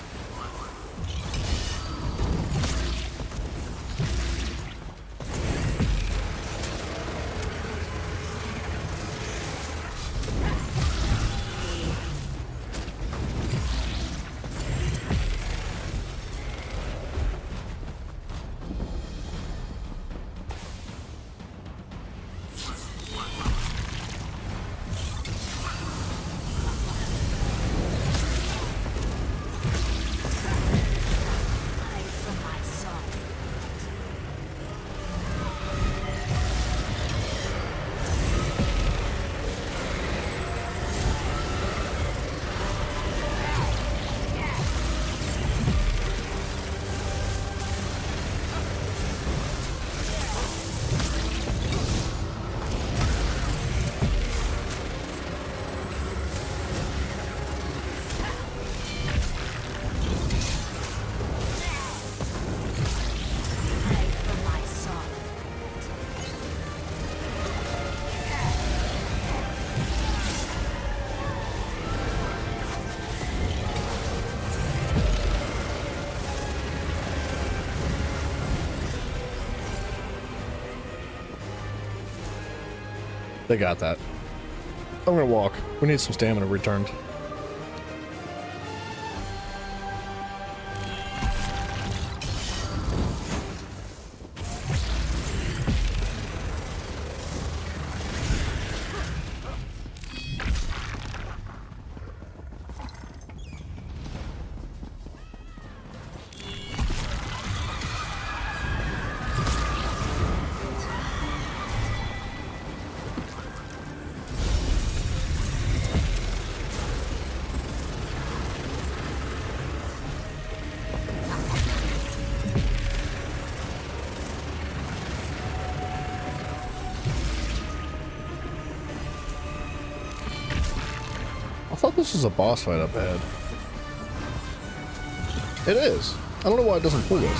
[SPEAKER 1] They got that. I'm gonna walk. We need some stamina returned. I thought this was a boss fight up ahead. It is. I don't know why it doesn't pull this.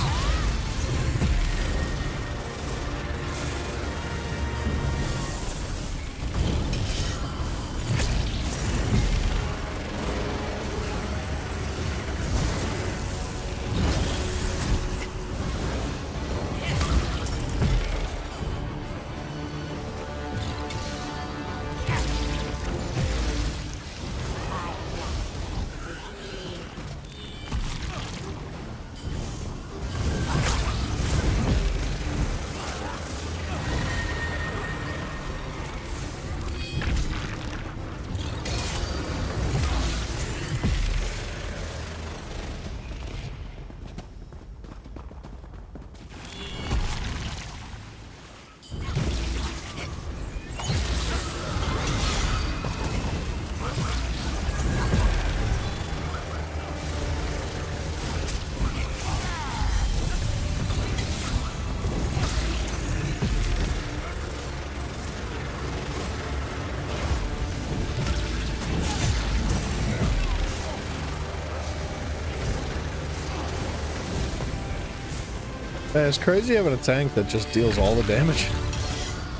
[SPEAKER 1] Yeah, it's crazy having a tank that just deals all the damage.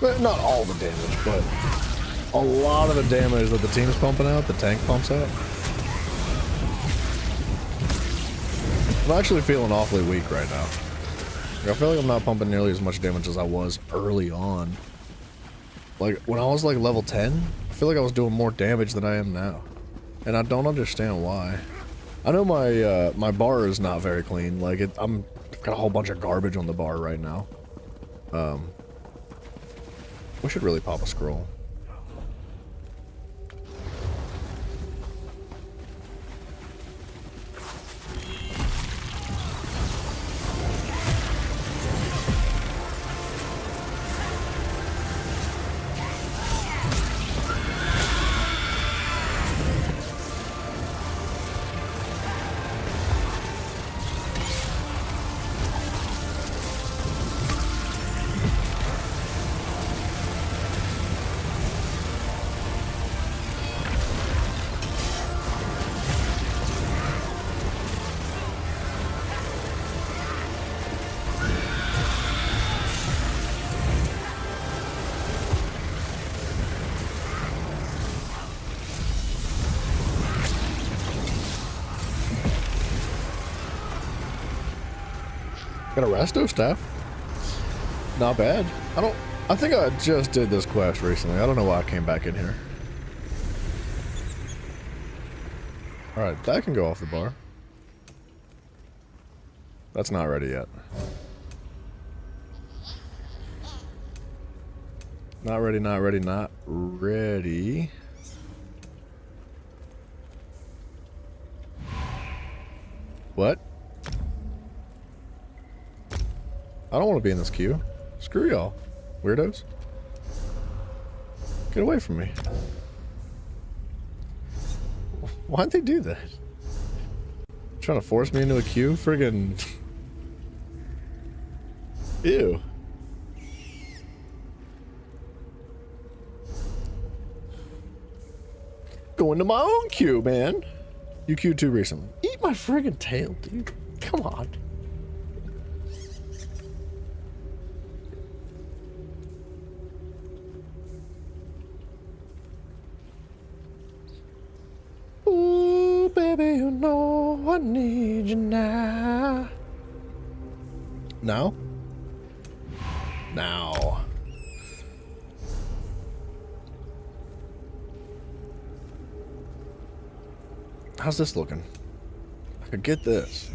[SPEAKER 1] Well, not all the damage, but a lot of the damage that the team's pumping out, the tank pumps out. I'm actually feeling awfully weak right now. I feel like I'm not pumping nearly as much damage as I was early on. Like, when I was like level 10, I feel like I was doing more damage than I am now. And I don't understand why. I know my my bar is not very clean. Like, I've got a whole bunch of garbage on the bar right now. We should really pop a scroll. Got a resto staff. Not bad. I think I just did this quest recently. I don't know why I came back in here. Alright, that can go off the bar. That's not ready yet. Not ready, not ready, not ready. What? I don't want to be in this queue. Screw y'all, weirdos. Get away from me. Why'd they do that? Trying to force me into a queue? Friggin' ew. Go into my own queue, man. You queued too recently. Eat my friggin' tail, dude. Come on. Ooh, baby, you know I need you now. Now? Now. How's this looking? I could get this.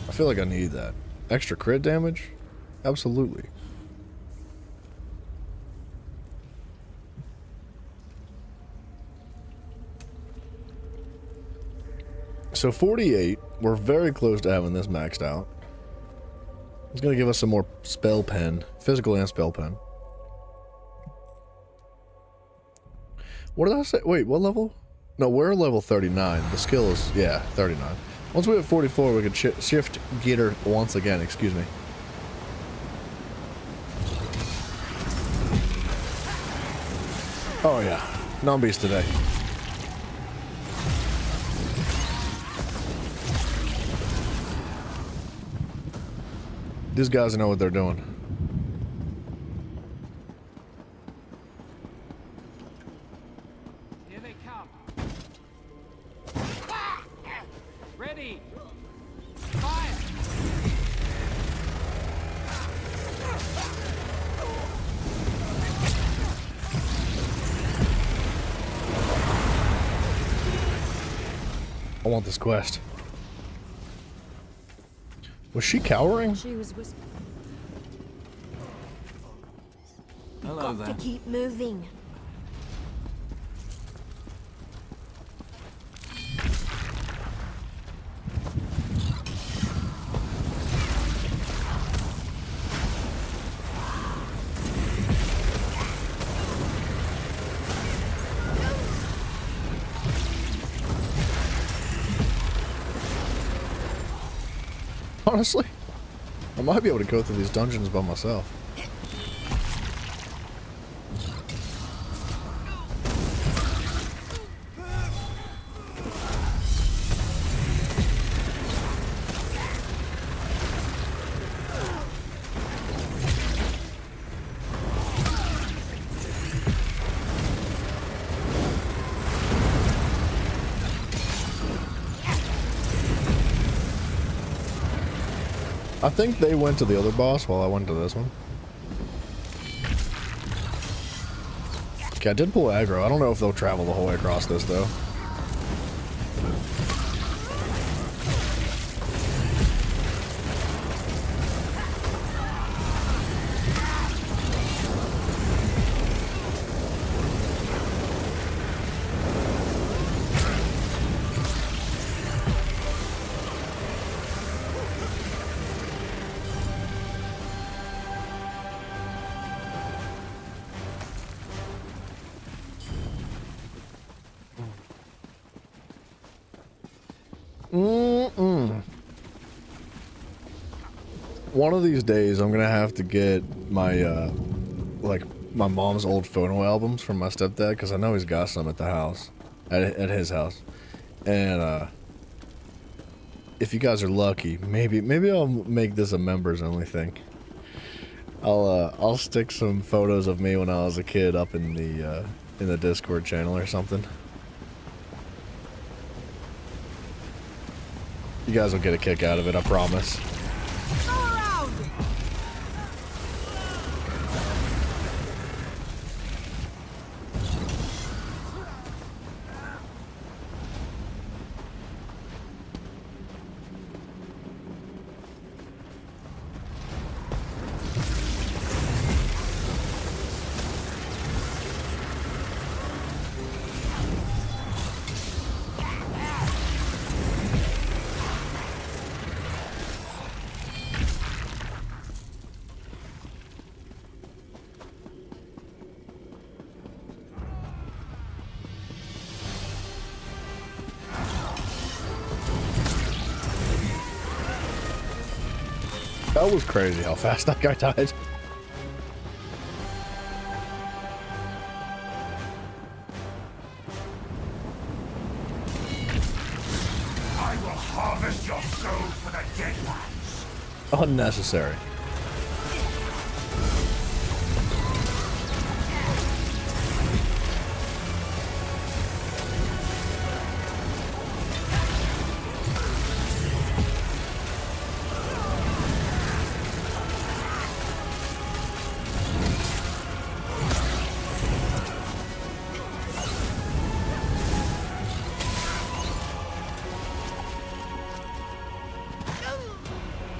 [SPEAKER 1] I feel like I need that. Extra crit damage? Absolutely. So 48, we're very close to having this maxed out. It's gonna give us some more spell pen, physical and spell pen. What did I say? Wait, what level? No, we're level 39. The skill is, yeah, 39. Once we have 44, we can shift gear once again, excuse me. Oh yeah, non-beast today. These guys know what they're doing.
[SPEAKER 3] Here they come. Ready. Fire.
[SPEAKER 1] I want this quest. Was she cowering?
[SPEAKER 5] She was whispering.
[SPEAKER 11] Hello
[SPEAKER 7] Got
[SPEAKER 11] there.
[SPEAKER 7] to keep moving.
[SPEAKER 1] Honestly, I might be able to go through these dungeons by myself. I think they went to the other boss while I went to this one. Okay, I did pull aggro. I don't know if they'll travel the whole way across this, though. One of these days, I'm gonna have to get my, like, my mom's old photo albums from my stepdad, because I know he's got some at the house, at his house. And, if you guys are lucky, maybe I'll make this a members only thing. I'll stick some photos of me when I was a kid up in the Discord channel or something. You guys will get a kick out of it, I promise.
[SPEAKER 6] All around!
[SPEAKER 1] That was crazy how fast that guy died.
[SPEAKER 9] I will harvest your soul for the Deadlands.
[SPEAKER 1] Unnecessary.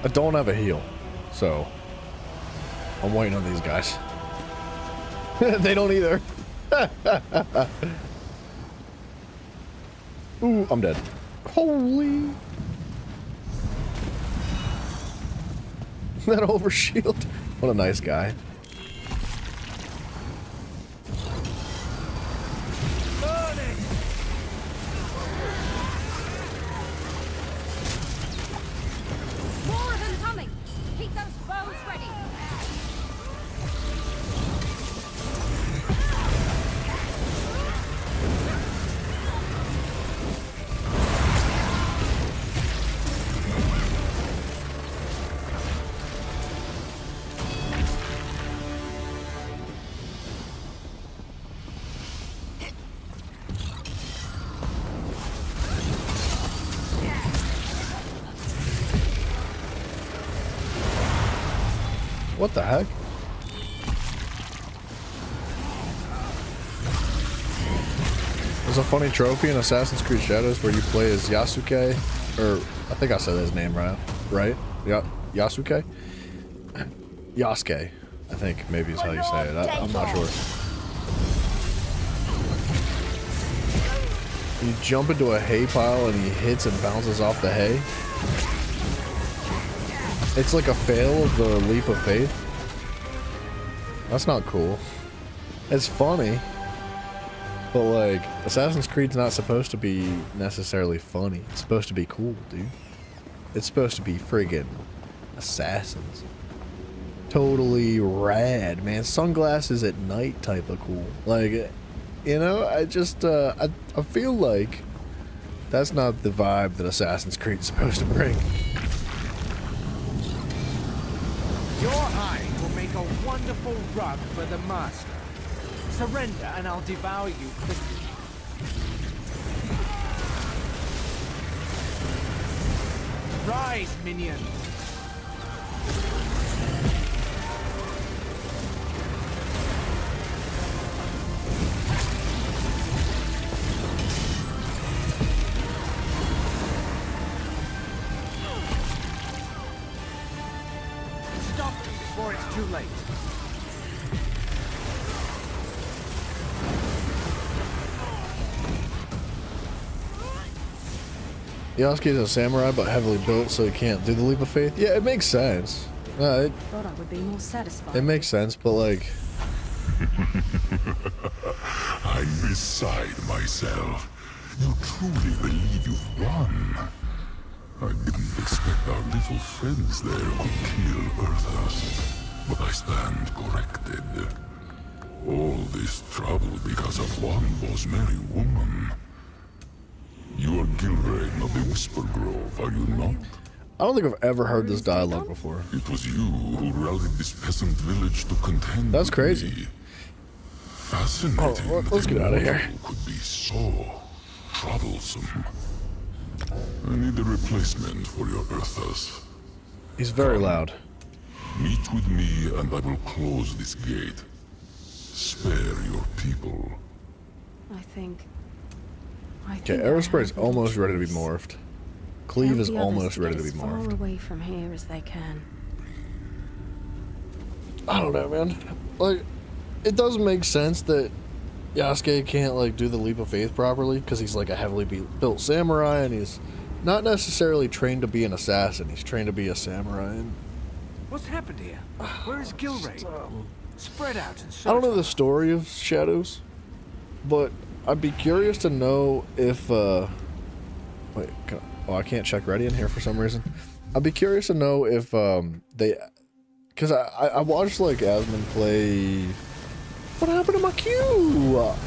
[SPEAKER 1] I don't have a heal, so I'm waiting on these guys. They don't either. Ooh, I'm dead. Holy. That overshield. What a nice guy.
[SPEAKER 5] More of them coming! Keep those bows ready!
[SPEAKER 1] What the heck? There's a funny trophy in Assassin's Creed Shadows where you play as Yasuke, or I think I said his name right? Yasuke? Yasuke, I think maybe is how you say it. I'm not sure. You jump into a hay pile and he hits and bounces off the hay. It's like a fail of the leap of faith. That's not cool. It's funny. But like, Assassin's Creed's not supposed to be necessarily funny. It's supposed to be cool, dude. It's supposed to be friggin' Assassins. Totally rad, man. Sunglasses at night type of cool. Like, you know, I just, I feel like that's not the vibe that Assassin's Creed's supposed to bring.
[SPEAKER 13] Your hide will make a wonderful rug for the master. Surrender and I'll devour you quickly. Rise, minions! Stop before it's too late.
[SPEAKER 1] Yasuke's a samurai but heavily built so he can't do the leap of faith. Yeah, it makes sense.
[SPEAKER 5] Thought I would be more satisfied.
[SPEAKER 1] It makes sense, but like...
[SPEAKER 14] I'm beside myself. You truly believe you've won? I didn't expect our little friends there could kill Earthers, but I stand corrected. All this trouble because of one Bosmeri woman. You are Gilrain of the Whisper Grove, are you not?
[SPEAKER 1] I don't think I've ever heard this dialogue before.
[SPEAKER 14] It was you who rallied this peasant village to contend.
[SPEAKER 1] That's
[SPEAKER 14] with
[SPEAKER 1] crazy.
[SPEAKER 14] me. Fascinating.
[SPEAKER 1] Oh, let's get out of here.
[SPEAKER 14] Could be so troublesome. I need a replacement for your Earthas.
[SPEAKER 1] He's very loud.
[SPEAKER 14] Meet with me and I will close this gate. Spare your people.
[SPEAKER 5] I think
[SPEAKER 1] Okay, Aerospray's almost ready to be morphed. Cleve
[SPEAKER 5] help
[SPEAKER 1] is
[SPEAKER 5] the others
[SPEAKER 1] almost
[SPEAKER 5] to
[SPEAKER 1] ready
[SPEAKER 5] get
[SPEAKER 1] to be
[SPEAKER 5] as far
[SPEAKER 1] morphed.
[SPEAKER 5] away from here as they can.
[SPEAKER 1] I don't know, man. Like, it doesn't make sense that Yasuke can't, like, do the leap of faith properly, because he's, like, a heavily built samurai, and he's not necessarily trained to be an assassin. He's trained to be a samurai. And
[SPEAKER 13] What's happened here? Where is Gilrain? Spread out and search.
[SPEAKER 1] I don't know the story of Shadows, but I'd be curious to know if, wait, I can't check ready in here for some reason. I'd be curious to know if they, because I watched like Asmund play. What happened to my Q?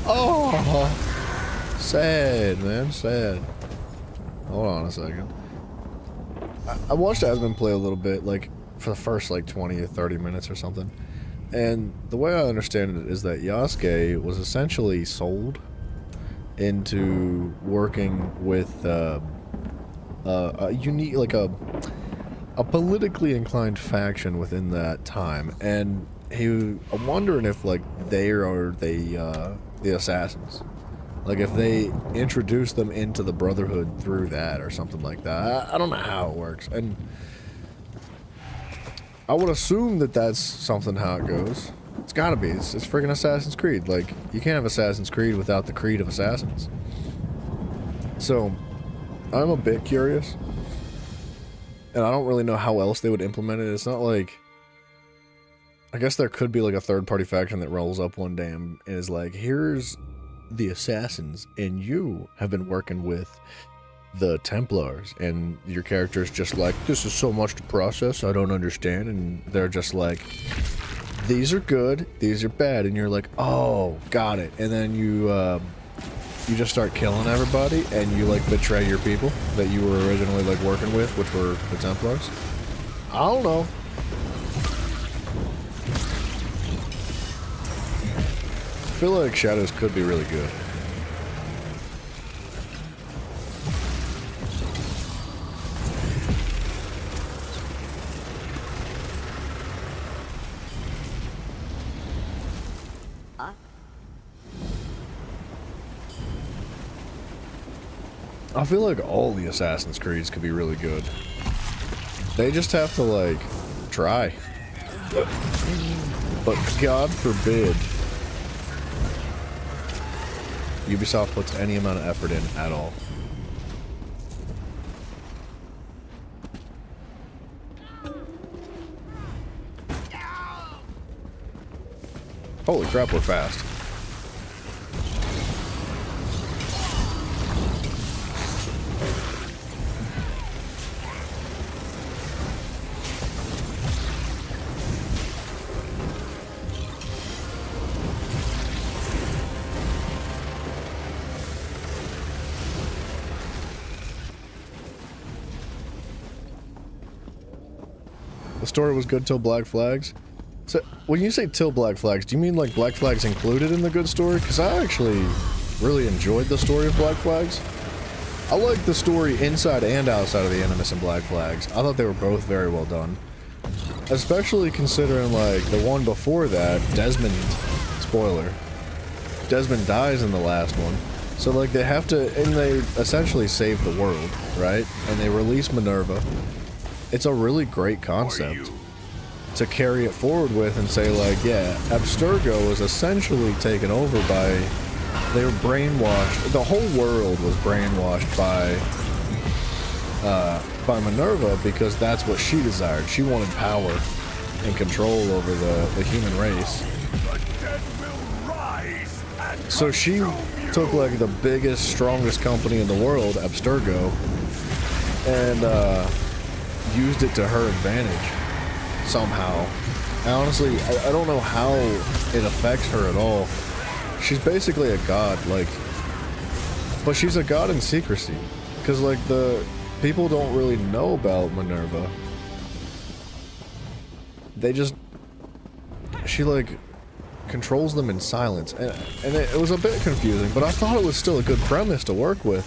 [SPEAKER 1] Oh, sad, man, sad. Hold on a second. I watched Asmund play a little bit, like for the first like 20 or 30 minutes or something. And the way I understand it is that Yasuke was essentially sold into working with a unique, like a politically inclined faction within that time, and I'm wondering if like they are the assassins, like if they introduce them into the Brotherhood through that or something like that. I don't know how it works, and I would assume that that's something how it goes. It's gotta be. It's friggin' Assassin's Creed. Like, you can't have Assassin's Creed without the Creed of Assassins. So, I'm a bit curious. And I don't really know how else they would implement it. It's not like... I guess there could be like a third-party faction that rolls up one day and is like, here's the Assassins, and you have been working with the Templars, and your character is just like, this is so much to process, I don't understand, and they're just like, these are good, these are bad, and you're like, oh, got it, and then you just start killing everybody, and you like betray your people that you were originally like working with, which were the Templars. I don't know. I feel like Shadows could be really good. I feel like all the Assassin's Creeds could be really good. They just have to, like, try. But God forbid Ubisoft puts any amount of effort in at all. Holy crap, we're fast. The story was good till Black Flags. So, when you say till Black Flags, do you mean like Black Flags included in the good story? Because I actually really enjoyed the story of Black Flags. I liked the story inside and outside of the Animus and Black Flags. I thought they were both very well done. Especially considering like the one before that, Desmond, spoiler, Desmond dies in the last one. So like they have to, and they essentially save the world, right? And they release Minerva. It's a really great concept to carry it forward with and say like, yeah, Abstergo was essentially taken over by, they were brainwashed, the whole world was brainwashed by Minerva because that's what she desired. She wanted power and control over the human race. So she took like the biggest, strongest company in the world, Abstergo, and used it to her advantage somehow. And honestly, I don't know how it affects her at all. She's basically a god, like, but she's a god in secrecy, because like the people don't really know about Minerva. They just, she like controls them in silence, and it was a bit confusing, but I thought it was still a good premise to work with.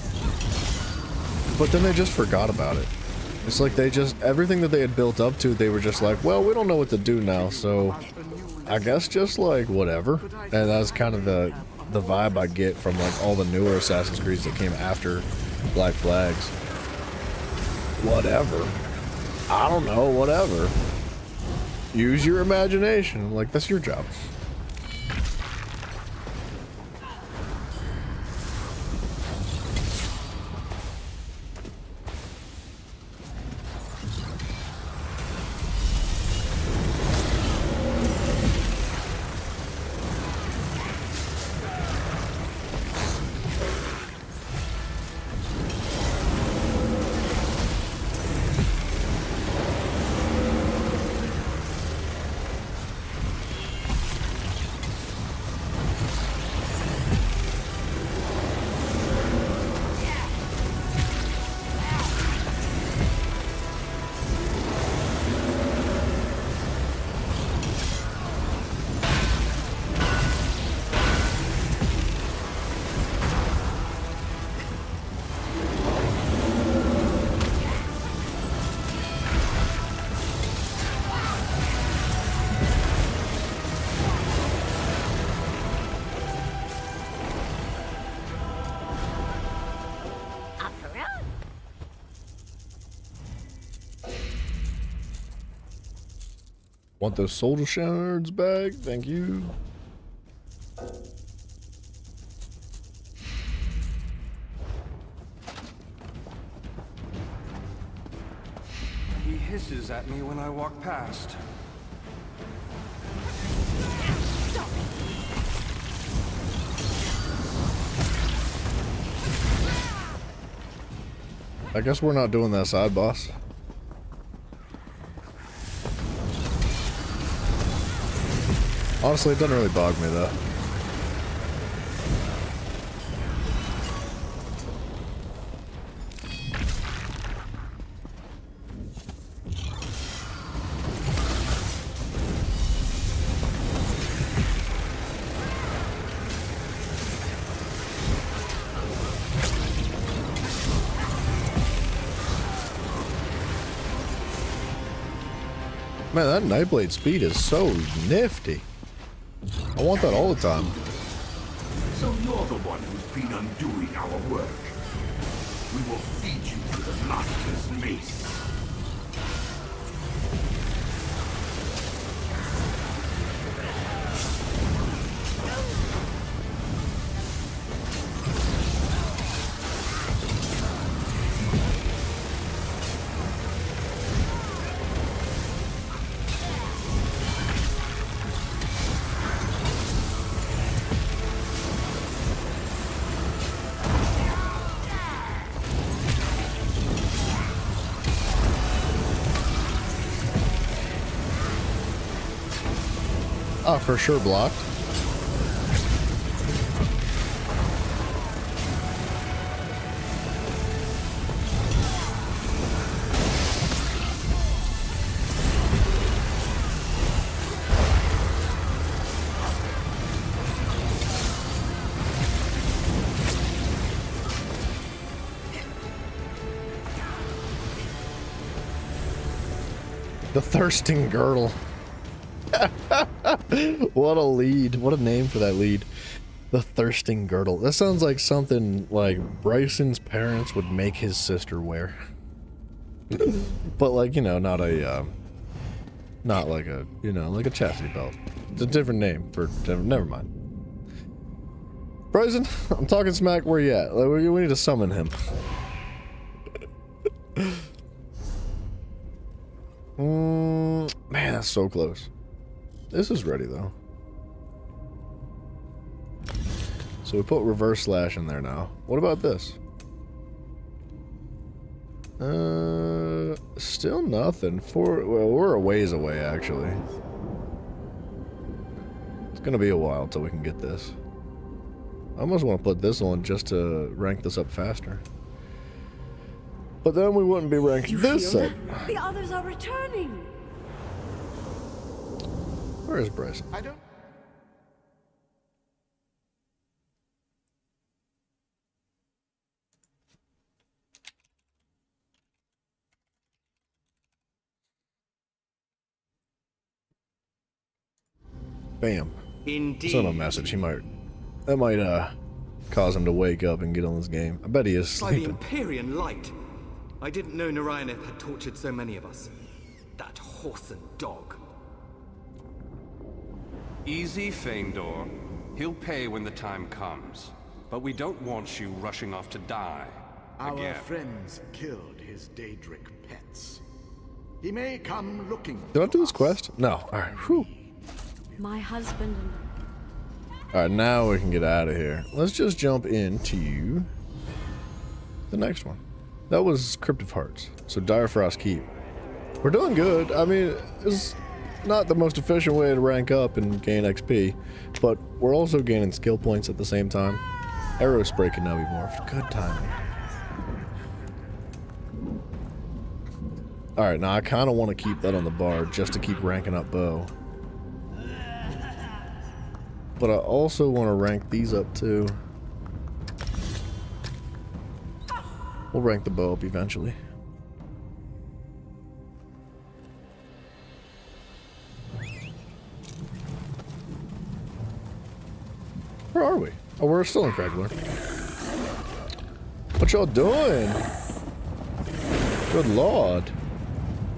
[SPEAKER 1] But then they just forgot about it. It's like they just, everything that they had built up to, they were just like, well, we don't know what to do now, so I guess just like whatever. And that's kind of the vibe I get from like all the newer Assassin's Creeds that came after Black Flags. Whatever. I don't know, whatever. Use your imagination. Like, that's your job. Want those soldier shards back? Thank you.
[SPEAKER 4] He hisses at me when I walk past.
[SPEAKER 1] I guess we're not doing that side boss. Honestly, it doesn't really bug me though. Man, that Nightblade speed is so nifty. I want that all the time.
[SPEAKER 14] So you're the one who's been undoing our work. We will feed you to the Master's mace.
[SPEAKER 1] Ah, for sure blocked. The thirsting girdle. What a lead. What a name for that lead. The thirsting girdle. That sounds like something like Bryson's parents would make his sister wear. But like, you know, not a not like a, you know, like a chastity belt. It's a different name for never mind. Bryson, I'm talking smack. Where you at? Like, we need to summon him. Man, that's so close. This is ready though. So we put reverse slash in there now. What about this? Still nothing. Well, we're a ways away actually. It's gonna be a while till we can get this. I almost want to put this on just to rank this up faster. But then we wouldn't be ranking this up.
[SPEAKER 6] The others are returning.
[SPEAKER 1] Where is Bryson?
[SPEAKER 9] I don't.
[SPEAKER 1] Bam.
[SPEAKER 11] Indeed.
[SPEAKER 1] Send him a message. That might cause him to wake up and get on this game. I bet he is
[SPEAKER 11] By the
[SPEAKER 1] sleeping.
[SPEAKER 11] Empyrean light. I didn't know Narayaneth had tortured so many of us. That whoreson dog.
[SPEAKER 4] Easy, Feindor. He'll pay when the time comes. But we don't want you rushing off to die.
[SPEAKER 9] Our
[SPEAKER 4] again.
[SPEAKER 9] friends killed his Daedric pets. He may come looking.
[SPEAKER 1] Did I do this quest? No. Alright. Whew.
[SPEAKER 5] My husband and...
[SPEAKER 1] Alright, now we can get out of here. Let's just jump into the next one. That was Crypt of Hearts. So Direfrost Keep. We're doing good. I mean, it's not the most efficient way to rank up and gain XP, but we're also gaining skill points at the same time. Arrow Spray can now be morphed. Good timing. Alright, now I kind of want to keep that on the bar just to keep ranking up bow. But I also want to rank these up too. We'll rank the bow up eventually. Where are we? Oh, we're still in Cragglorn. What y'all doing? Good lord.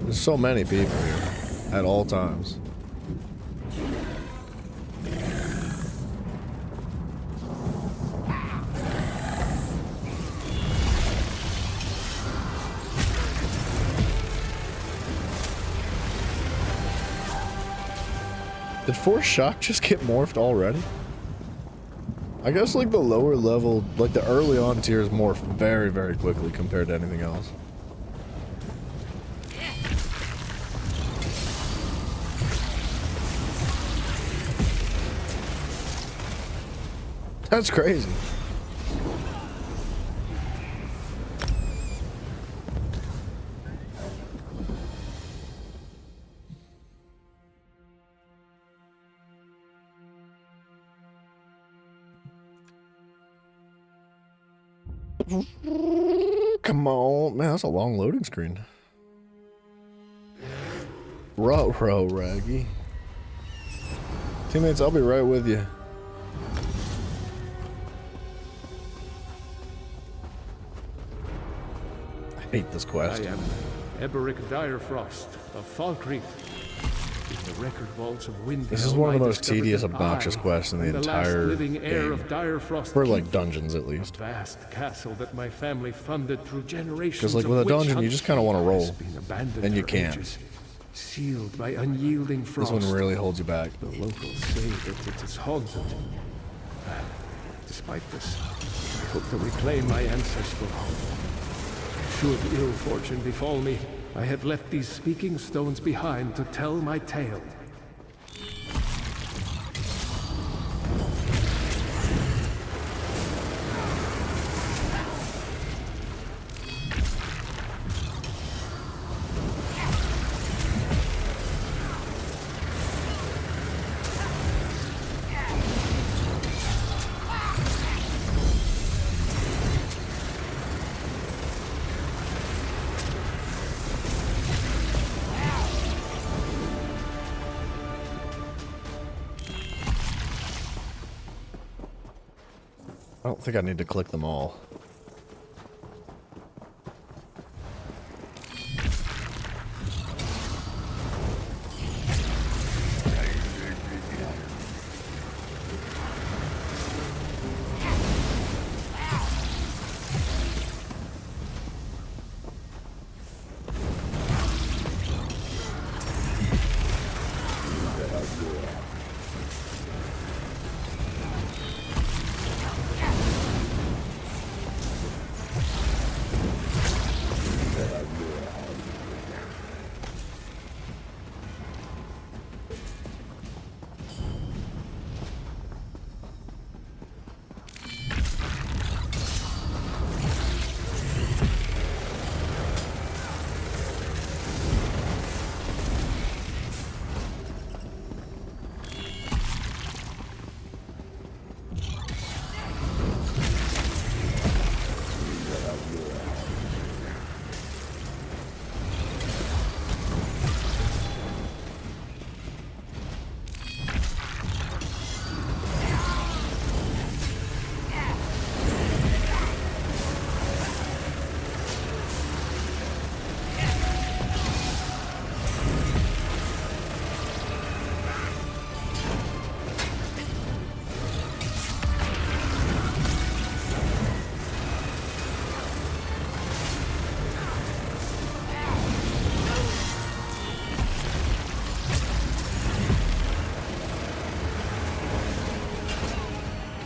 [SPEAKER 1] There's so many people here at all times. Did Force Shock just get morphed already? I guess like the lower level, like the early on tiers morph very, very quickly compared to anything else. That's crazy. Come on, man, that's a long loading screen. Ruh-roh, Raggy. Teammates, I'll be right with you. I hate this quest.
[SPEAKER 10] I am Eberic Direfrost of Falkreath. In the record vaults of Windhelm,
[SPEAKER 1] This is one of the most tedious,
[SPEAKER 10] that
[SPEAKER 1] obnoxious
[SPEAKER 10] I
[SPEAKER 1] quests in the
[SPEAKER 10] am last
[SPEAKER 1] entire
[SPEAKER 10] living heir
[SPEAKER 1] game.
[SPEAKER 10] of Direfrost
[SPEAKER 1] For like
[SPEAKER 10] Keep,
[SPEAKER 1] dungeons, at least.
[SPEAKER 10] a vast castle that my family funded through generations.
[SPEAKER 1] Because like
[SPEAKER 10] of
[SPEAKER 1] with a
[SPEAKER 10] witch
[SPEAKER 1] dungeon, you
[SPEAKER 10] hunts
[SPEAKER 1] just kind of want to roll,
[SPEAKER 10] has been abandoned
[SPEAKER 1] and you
[SPEAKER 10] for
[SPEAKER 1] can't.
[SPEAKER 10] ages, sealed by unyielding frost.
[SPEAKER 1] This one really holds you back.
[SPEAKER 10] The locals say that it is haunted. Despite this, I hope to reclaim my ancestral home. Should ill fortune befall me, I have left these speaking stones behind to tell my tale.
[SPEAKER 1] I don't think I need to click them all.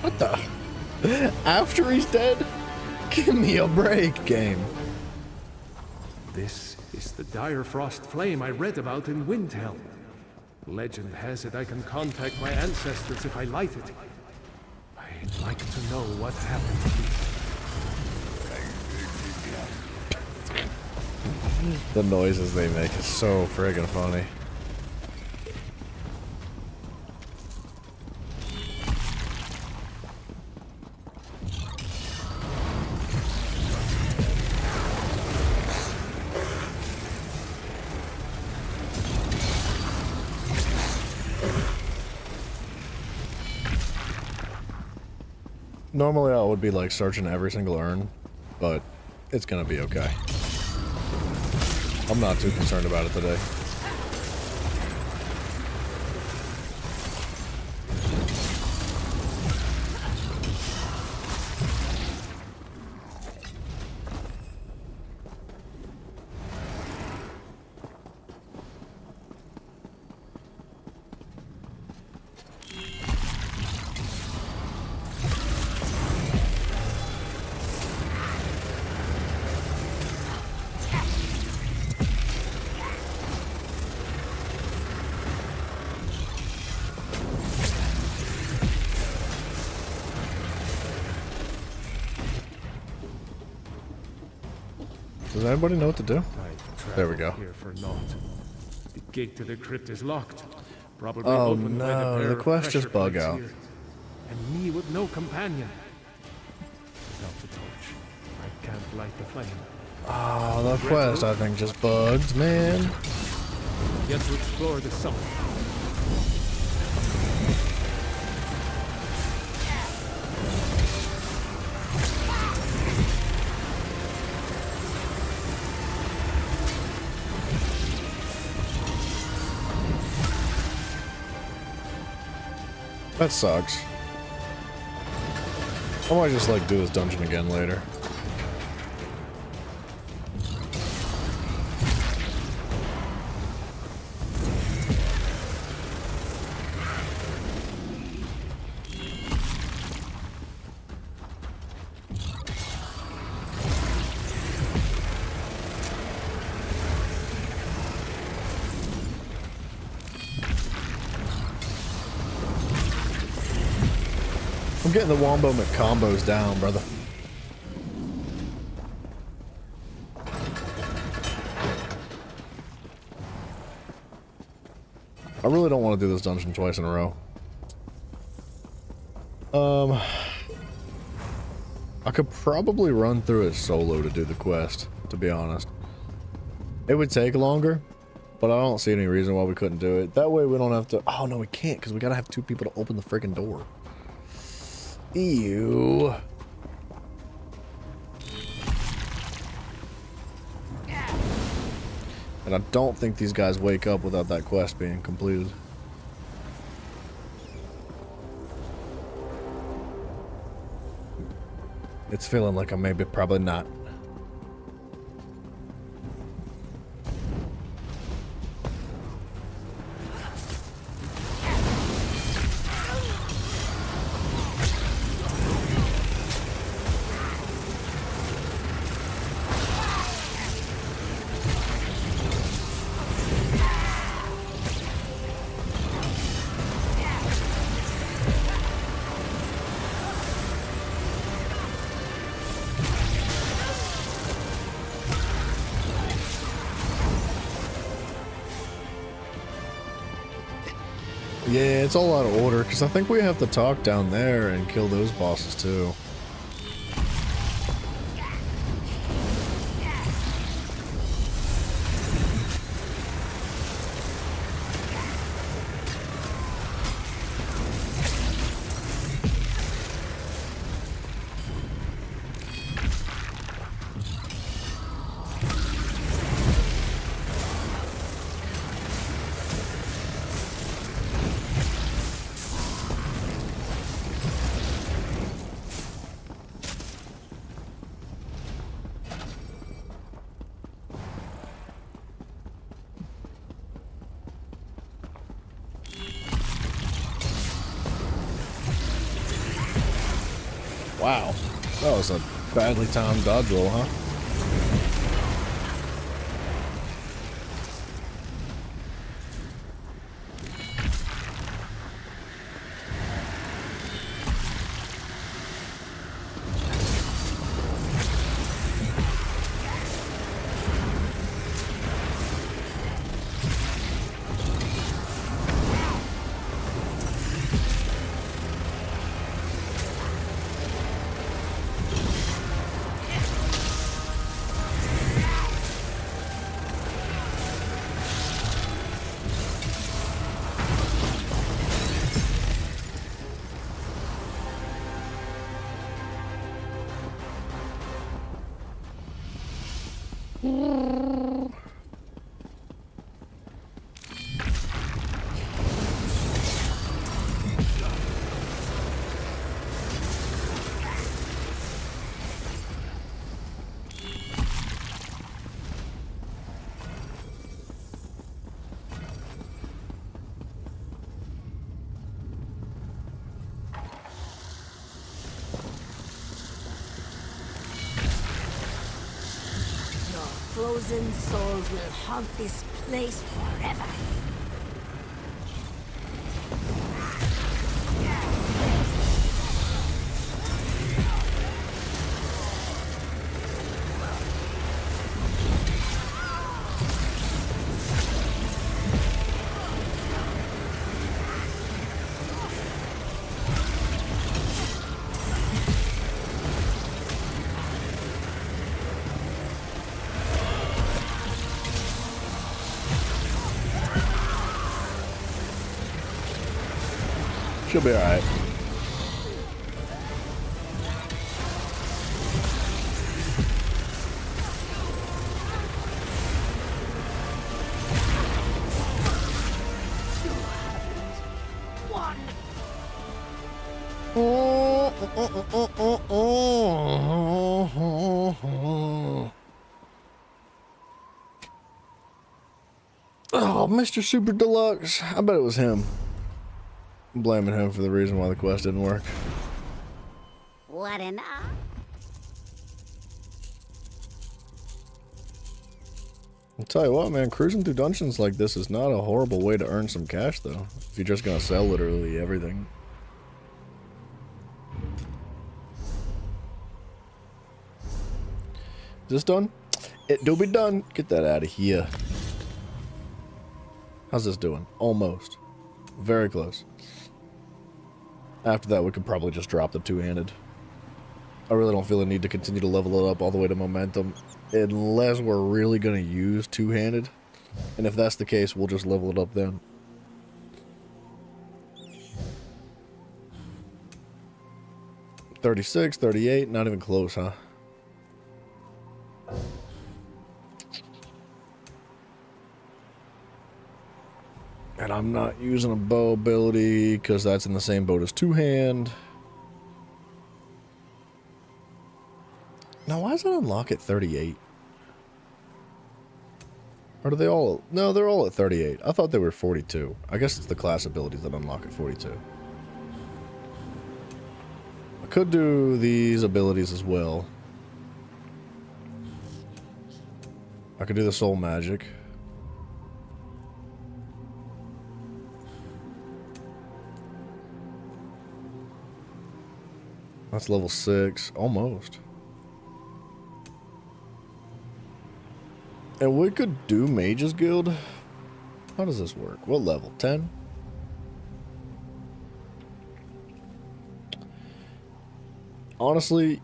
[SPEAKER 1] What the? After he's dead? Give me a break, game.
[SPEAKER 10] This is the Direfrost flame I read about in Windhelm. Legend has it I can contact my ancestors if I light it. I'd like to know what happened here.
[SPEAKER 1] The noises they make is so friggin' funny. Normally I would be like searching every single urn, but it's gonna be okay. I'm not too concerned about it today. Does anybody know what to do? There we go.
[SPEAKER 10] Here for naught. The gate to the crypt is locked. Probably
[SPEAKER 1] Oh
[SPEAKER 10] opened by
[SPEAKER 1] no,
[SPEAKER 10] pair
[SPEAKER 1] the
[SPEAKER 10] of
[SPEAKER 1] quest just
[SPEAKER 10] pressure
[SPEAKER 1] bug
[SPEAKER 10] plates
[SPEAKER 1] out.
[SPEAKER 10] here. And me with no companion. Without the torch, I can't light the flame.
[SPEAKER 1] Oh, the quest I think just bugged, man.
[SPEAKER 10] Yet to explore the summit.
[SPEAKER 1] That sucks. I might just like do this dungeon again later. I'm getting the Wombo McCombos down, brother. I really don't want to do this dungeon twice in a row. I could probably run through it solo to do the quest, to be honest. It would take longer, but I don't see any reason why we couldn't do it. That way we don't have to... Oh, no, we can't, because we gotta have 2 people to open the freaking door. Ew. And I don't think these guys wake up without that quest being completed. It's feeling like I maybe probably not. Yeah, it's all out of order, because I think we have to talk down there and kill those bosses too. Wow, that was a badly timed dodge roll, huh?
[SPEAKER 7] Frozen souls will haunt this place forever.
[SPEAKER 1] She'll be alright. Oh, Mr. Super Deluxe. I bet it was him. I'm blaming him for the reason why the quest didn't work.
[SPEAKER 7] What an
[SPEAKER 1] I'll tell you what, man, cruising through dungeons like this is not a horrible way to earn some cash, though. If you're just gonna sell literally everything. Is this done? It do be done. Get that out of here. How's this doing? Almost. Very close. After that, we could probably just drop the two-handed. I really don't feel the need to continue to level it up all the way to momentum, unless we're really going to use two-handed. And if that's the case, we'll just level it up then. $36, $38, not even close, huh? And I'm not using a bow ability because that's in the same boat as two-hand. Now, why does that unlock at 38? Or do they all... No, they're all at 38. I thought they were 42. I guess it's the class abilities that unlock at 42. I could do these abilities as well. I could do the soul magic. That's level 6. Almost. And we could do Mage's Guild. How does this work? What level? 10? Honestly,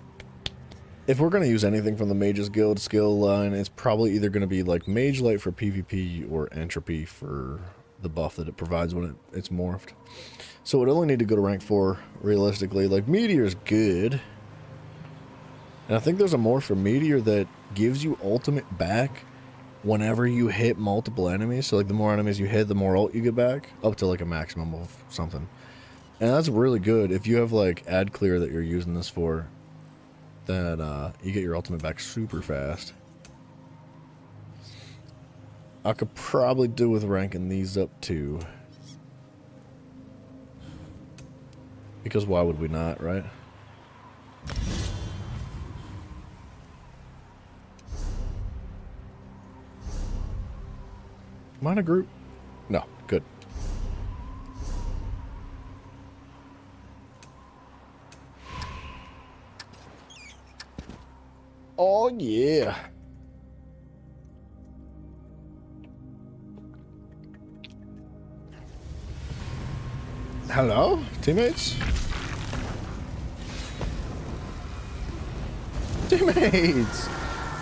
[SPEAKER 1] if we're going to use anything from the Mage's Guild skill line, it's probably either going to be like Mage Light for PvP or Entropy for the buff that it provides when it's morphed. So it only need to go to rank 4, realistically. Like, Meteor's good. And I think there's a morph for Meteor that gives you ultimate back whenever you hit multiple enemies. So, like, the more enemies you hit, the more ult you get back. Up to, like, a maximum of something. And that's really good. If you have, like, ad clear that you're using this for, then you get your ultimate back super fast. I could probably do with ranking these up, too. Because why would we not, right? Am I in a group? No, good. Oh, yeah. Hello, teammates? Teammates!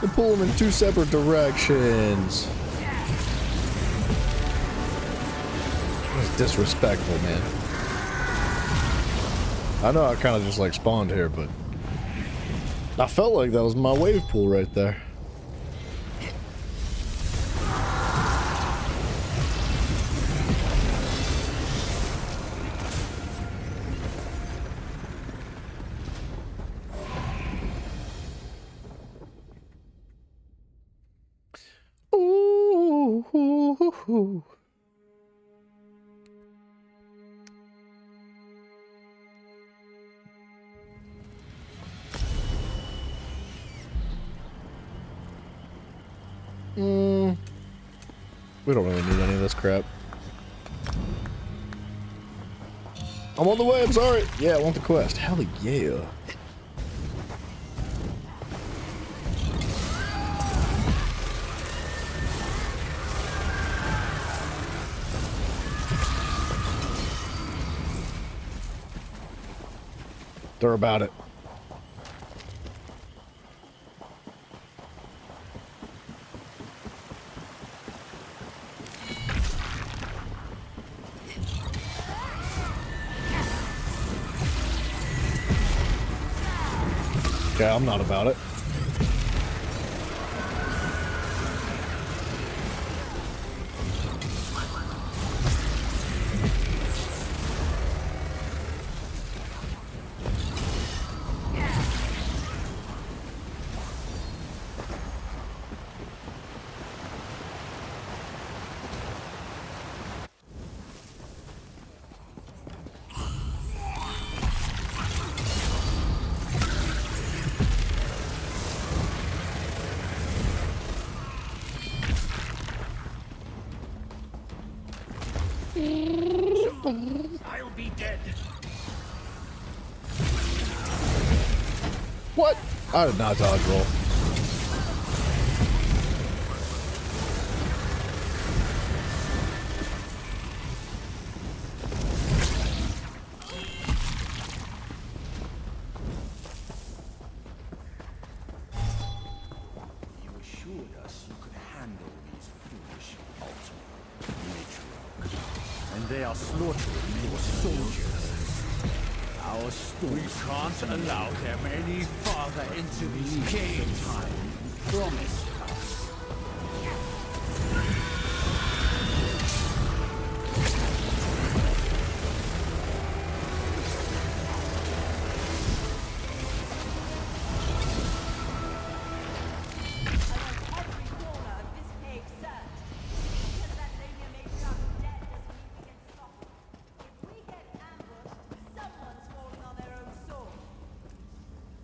[SPEAKER 1] They pull them in 2 separate directions. That's disrespectful, man. I know I kind of just like spawned here, but I felt like that was my wave pool right there. Ooh. We don't really need any of this crap. I'm on the way, I'm sorry. Yeah, I want the quest. Hell yeah. They're about it. Okay, I'm not about it.
[SPEAKER 13] I'll be dead.
[SPEAKER 1] What? I did not dodge roll.
[SPEAKER 11] You assured us you could handle these foolish ultimate matriarchs. And they are slaughtering your soldiers. Our story can't allow them any farther into these caves. Promise us.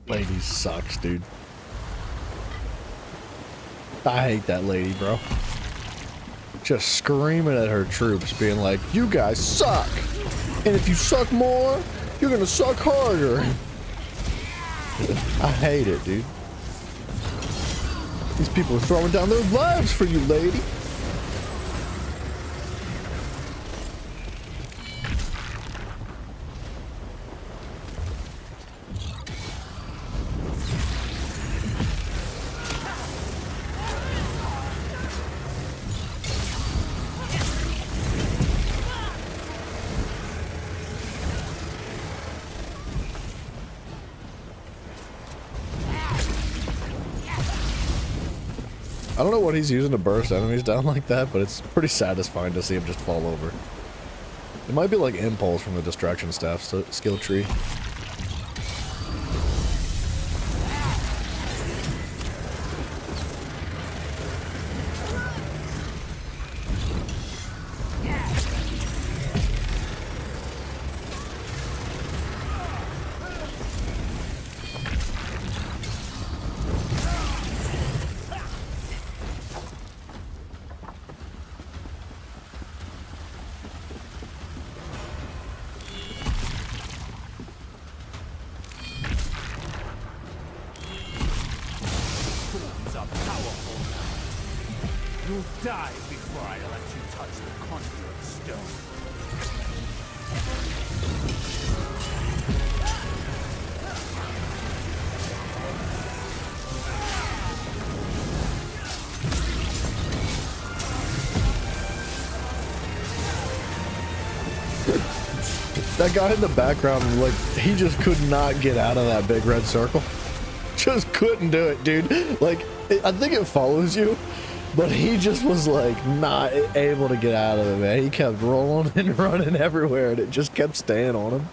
[SPEAKER 1] Lady sucks, dude. I hate that lady, bro. Just screaming at her troops, being like, you guys suck! And if you suck more, you're gonna suck harder. I hate it, dude. These people are throwing down their lives for you, lady. I don't know what he's using to burst enemies down like that, but it's pretty satisfying to see him just fall over. It might be like impulse from the distraction staff skill tree.
[SPEAKER 13] You'll die before I let you touch the conduit stone.
[SPEAKER 1] That guy in the background, like, he just could not get out of that big red circle. Just couldn't do it, dude. Like, I think it follows you, but he just was like not able to get out of it, man. He kept rolling and running everywhere, and it just kept staying on him.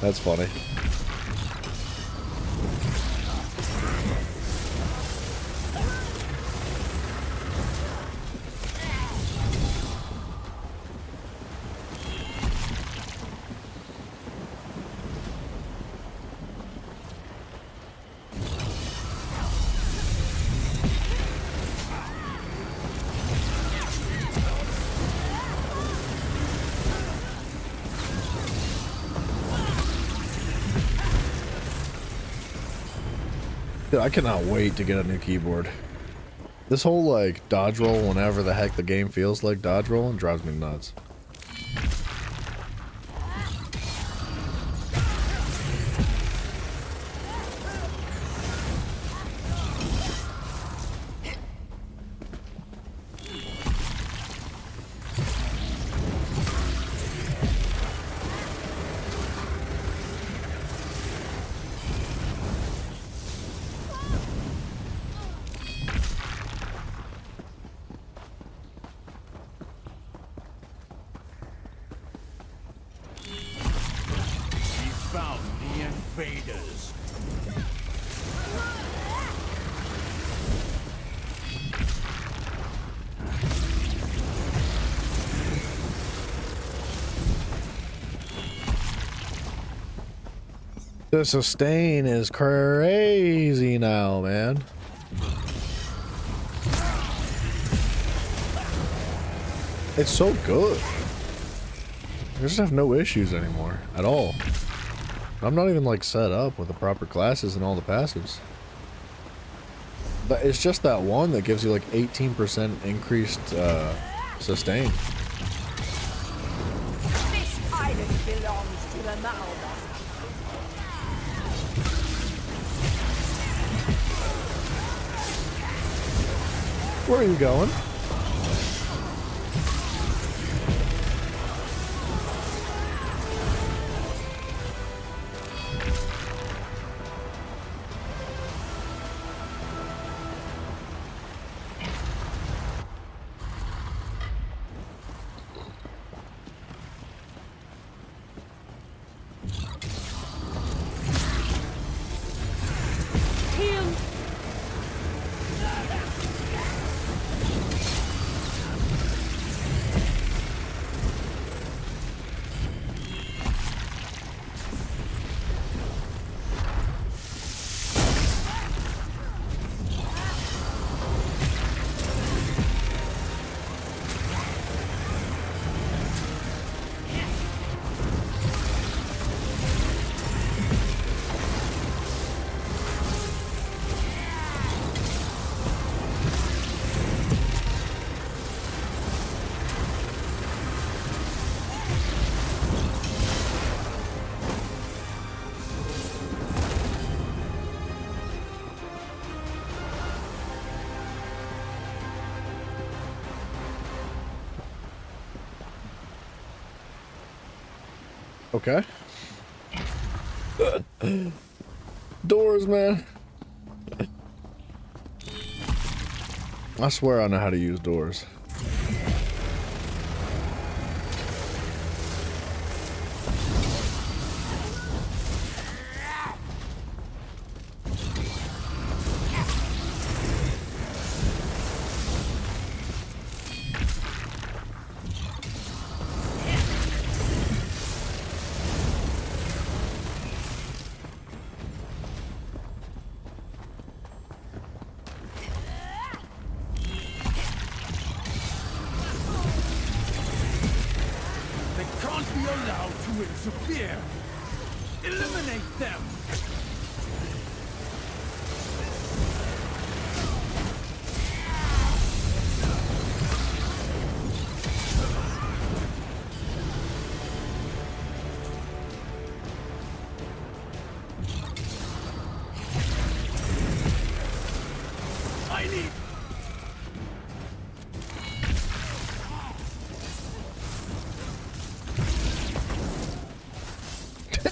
[SPEAKER 1] That's funny. Dude, I cannot wait to get a new keyboard. This whole, like, dodge roll whenever the heck the game feels like dodge rolling drives me nuts.
[SPEAKER 2] The sustain is crazy now, man. It's so good. I just have no issues anymore at all. I'm not even like set up with the proper classes and all the passives. But it's just that one that gives you like 18% increased sustain.
[SPEAKER 6] This island belongs to the Malda.
[SPEAKER 2] Where are you going? Okay. Doors, man. I swear I know how to use doors.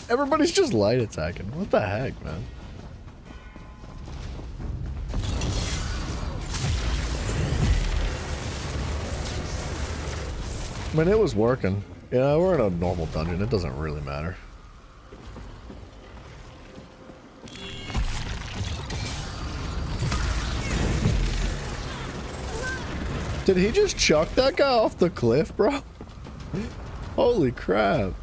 [SPEAKER 2] Everybody's just light attacking. What the heck, man? I mean, it was working. Yeah, we're in a normal dungeon. It doesn't really matter. Did he just chuck that guy off the cliff, bro? Holy crap.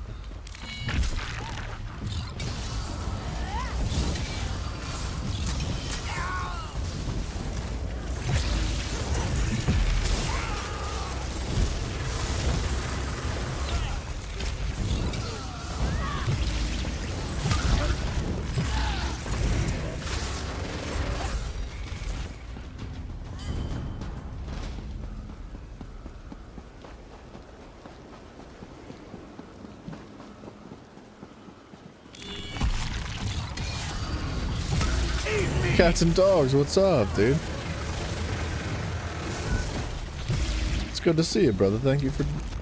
[SPEAKER 2] Cats and dogs, what's up, dude? It's good to see you, brother. Thank you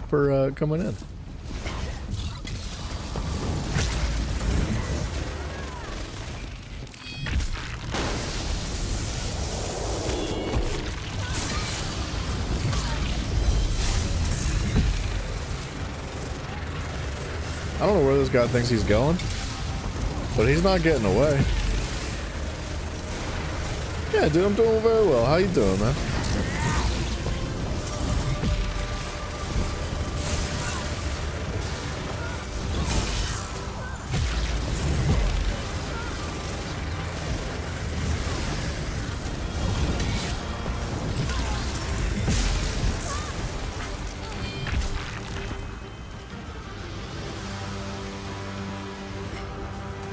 [SPEAKER 2] for coming in. I don't know where this guy thinks he's going, but he's not getting away. Yeah, dude, I'm doing very well. How you doing, man?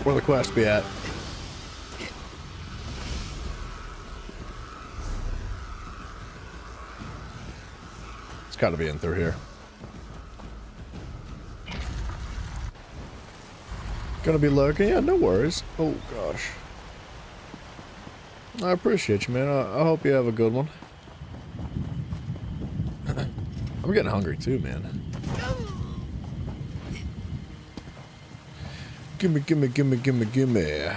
[SPEAKER 2] Where the quest be at? It's got to be in through here. Gonna be lurking? Yeah, no worries. Oh, gosh. I appreciate you, man. I hope you have a good one. I'm getting hungry too, man. Gimme, gimme, gimme, gimme, gimme.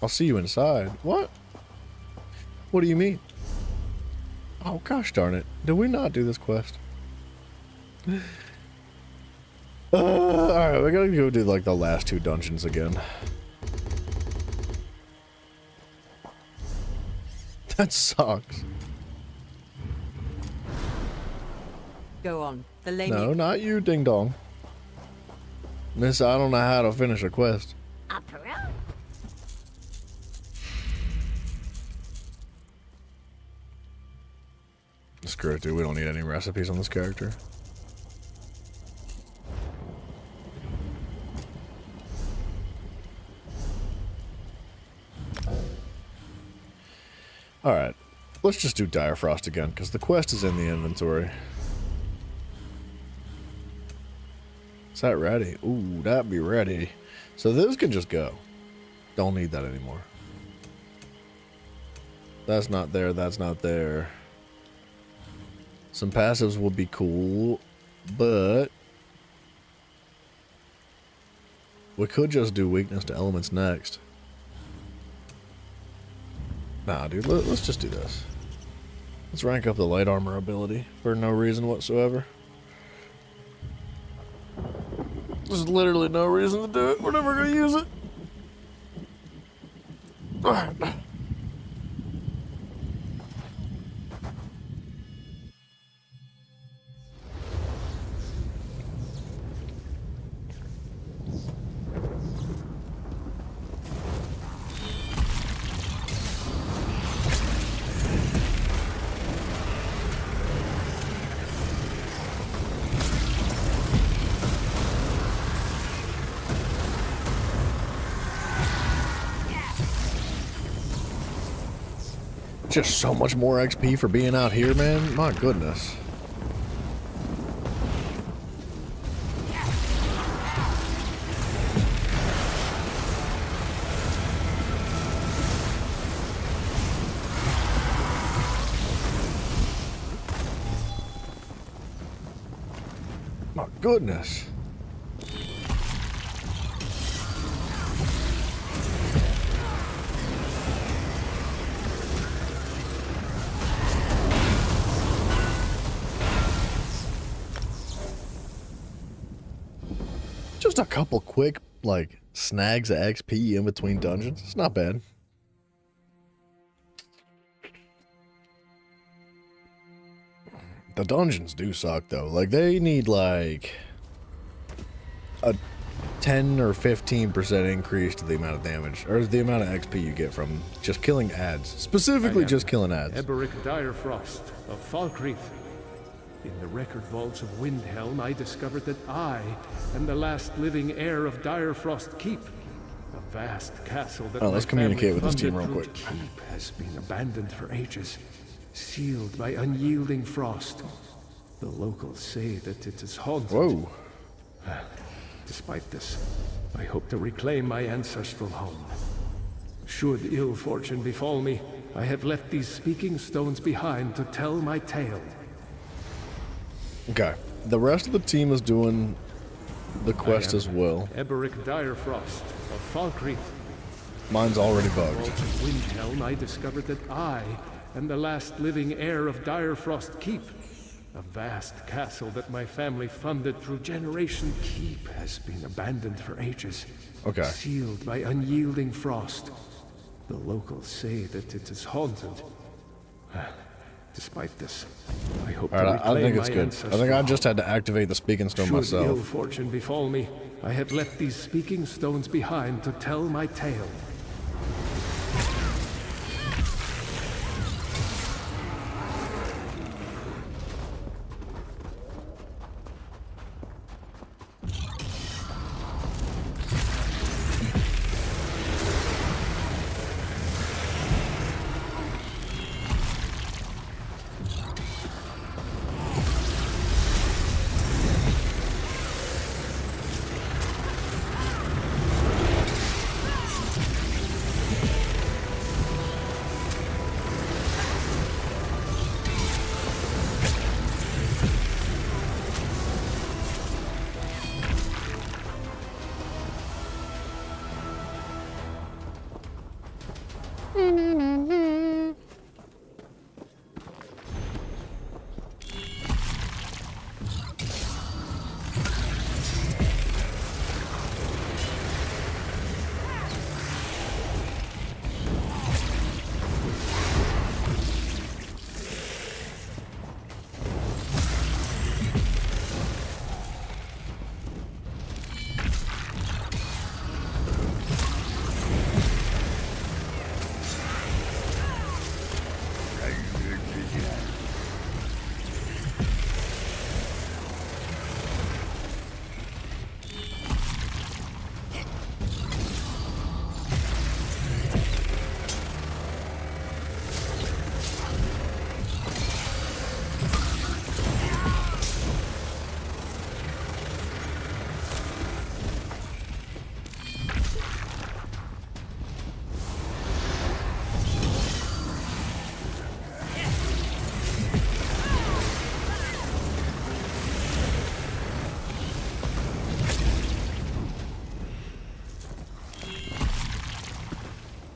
[SPEAKER 2] I'll see you inside. What? What do you mean? Oh, gosh darn it. Did we not do this quest? Alright, we gotta go do like the last 2 dungeons again. That sucks.
[SPEAKER 6] Go on. The lame.
[SPEAKER 2] No, not you, Ding Dong. Miss, I don't know how to finish a quest. Screw it, dude. We don't need any recipes on this character. Alright, let's just do Dire Frost again, because the quest is in the inventory. Is that ready? Ooh, that'd be ready. So this can just go. Don't need that anymore. That's not there, that's not there. Some passives would be cool, but we could just do weakness to elements next. Nah, dude, let's just do this. Let's rank up the light armor ability for no reason whatsoever. There's literally no reason to do it. We're never gonna use it. Alright. Just so much more XP for being out here, man. My goodness. My goodness. Just a couple quick, like, snags of XP in between dungeons. It's not bad. The dungeons do suck, though. Like, they need, like, a 10 or 15% increase to the amount of damage, or the amount of XP you get from just killing ads. Specifically just killing ads.
[SPEAKER 10] Eberic Direfrost of Falkreath. In the record vaults of Windhelm, I discovered that I am the last living heir of Direfrost Keep, a vast castle that
[SPEAKER 2] let's communicate with this team real quick.
[SPEAKER 10] Keep has been abandoned for ages, sealed by unyielding frost. The locals say that it is haunted.
[SPEAKER 2] Whoa.
[SPEAKER 10] Despite this, I hope to reclaim my ancestral home. Should ill fortune befall me, I have left these speaking stones behind to tell my tale.
[SPEAKER 2] Okay. The rest of the team is doing the quest as well.
[SPEAKER 10] Eberic Direfrost of Falkreath.
[SPEAKER 2] Mine's already bugged.
[SPEAKER 10] In Windhelm, I discovered that I am the last living heir of Direfrost Keep, a vast castle that my family funded through generations. Keep has been abandoned for ages, sealed by unyielding frost. The locals say that it is haunted. Despite this, I hope to reclaim
[SPEAKER 2] I think it's
[SPEAKER 10] my
[SPEAKER 2] good.
[SPEAKER 10] ancestral
[SPEAKER 2] I think I just had to activate the speaking stone
[SPEAKER 10] Should
[SPEAKER 2] myself.
[SPEAKER 10] ill fortune befall me, I have left these speaking stones behind to tell my tale.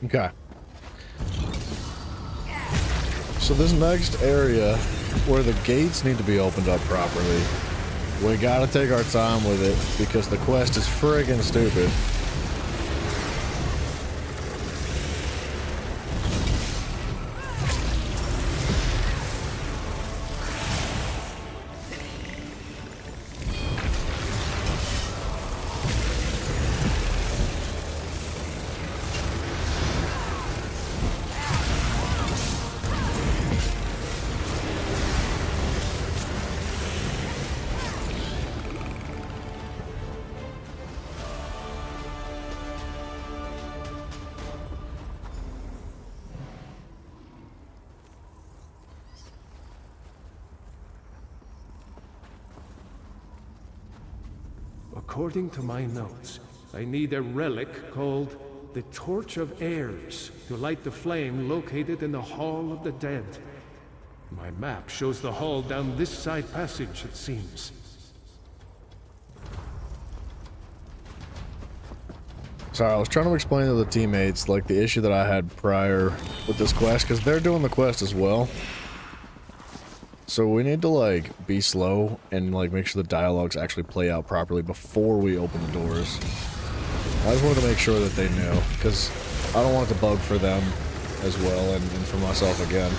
[SPEAKER 2] Okay. So this next area where the gates need to be opened up properly, we gotta take our time with it because the quest is friggin' stupid.
[SPEAKER 10] According to my notes, I need a relic called the Torch of Heirs to light the flame located in the Hall of the Dead. My map shows the hall down this side passage, it seems.
[SPEAKER 2] Sorry, I was trying to explain to the teammates, like, the issue that I had prior with this quest, because they're doing the quest as well. So we need to, like, be slow and, like, make sure the dialogues actually play out properly before we open the doors. I just wanted to make sure that they knew, because I don't want it to bug for them as well, and for myself again.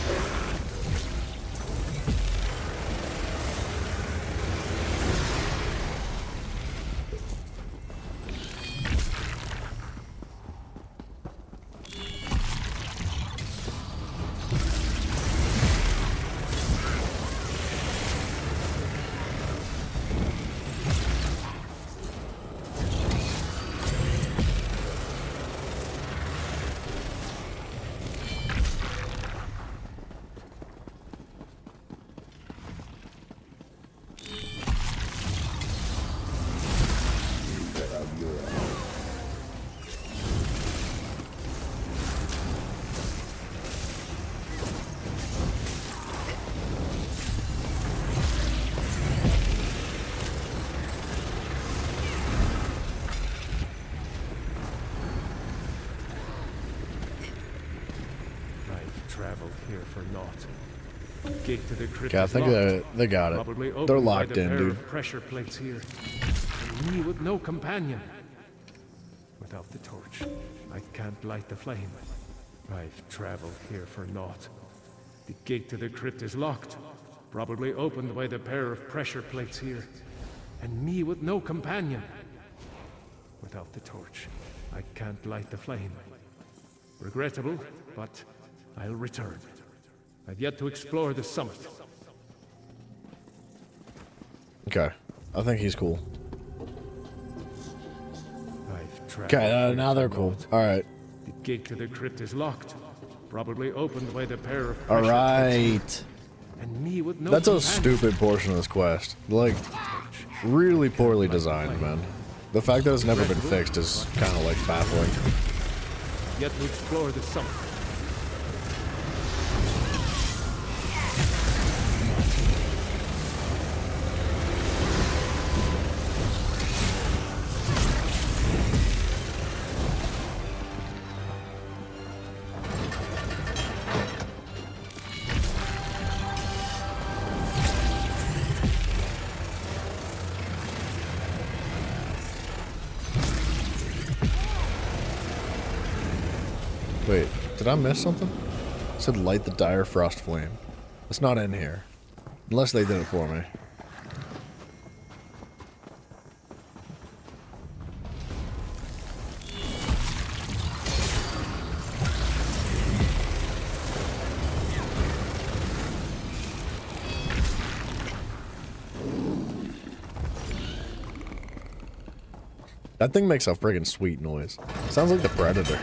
[SPEAKER 10] Gate to the crypt
[SPEAKER 2] Okay, I think they got it. They're locked in, dude.
[SPEAKER 10] Pressure plates here. And me with no companion. Without the torch, I can't light the flame. I've traveled here for naught. The gate to the crypt is locked, probably opened by the pair of pressure plates here. And me with no companion. Without the torch, I can't light the flame. Regrettable, but I'll return. I've yet to explore the summit.
[SPEAKER 2] Okay. I think he's cool.
[SPEAKER 10] I've
[SPEAKER 2] Okay, now they're cool. Alright.
[SPEAKER 10] The gate to the crypt is locked. Probably opened by the pair of
[SPEAKER 2] Alright.
[SPEAKER 10] And me with no
[SPEAKER 2] That's a
[SPEAKER 10] companion.
[SPEAKER 2] stupid portion of this quest. Like, really poorly designed, man. The fact that it's never been fixed is kind of, like, baffling.
[SPEAKER 10] Yet to explore the summit.
[SPEAKER 2] Wait, did I miss something? It said light the dire frost flame. It's not in here. Unless they did it for me. That thing makes a friggin' sweet noise. Sounds like the Predator.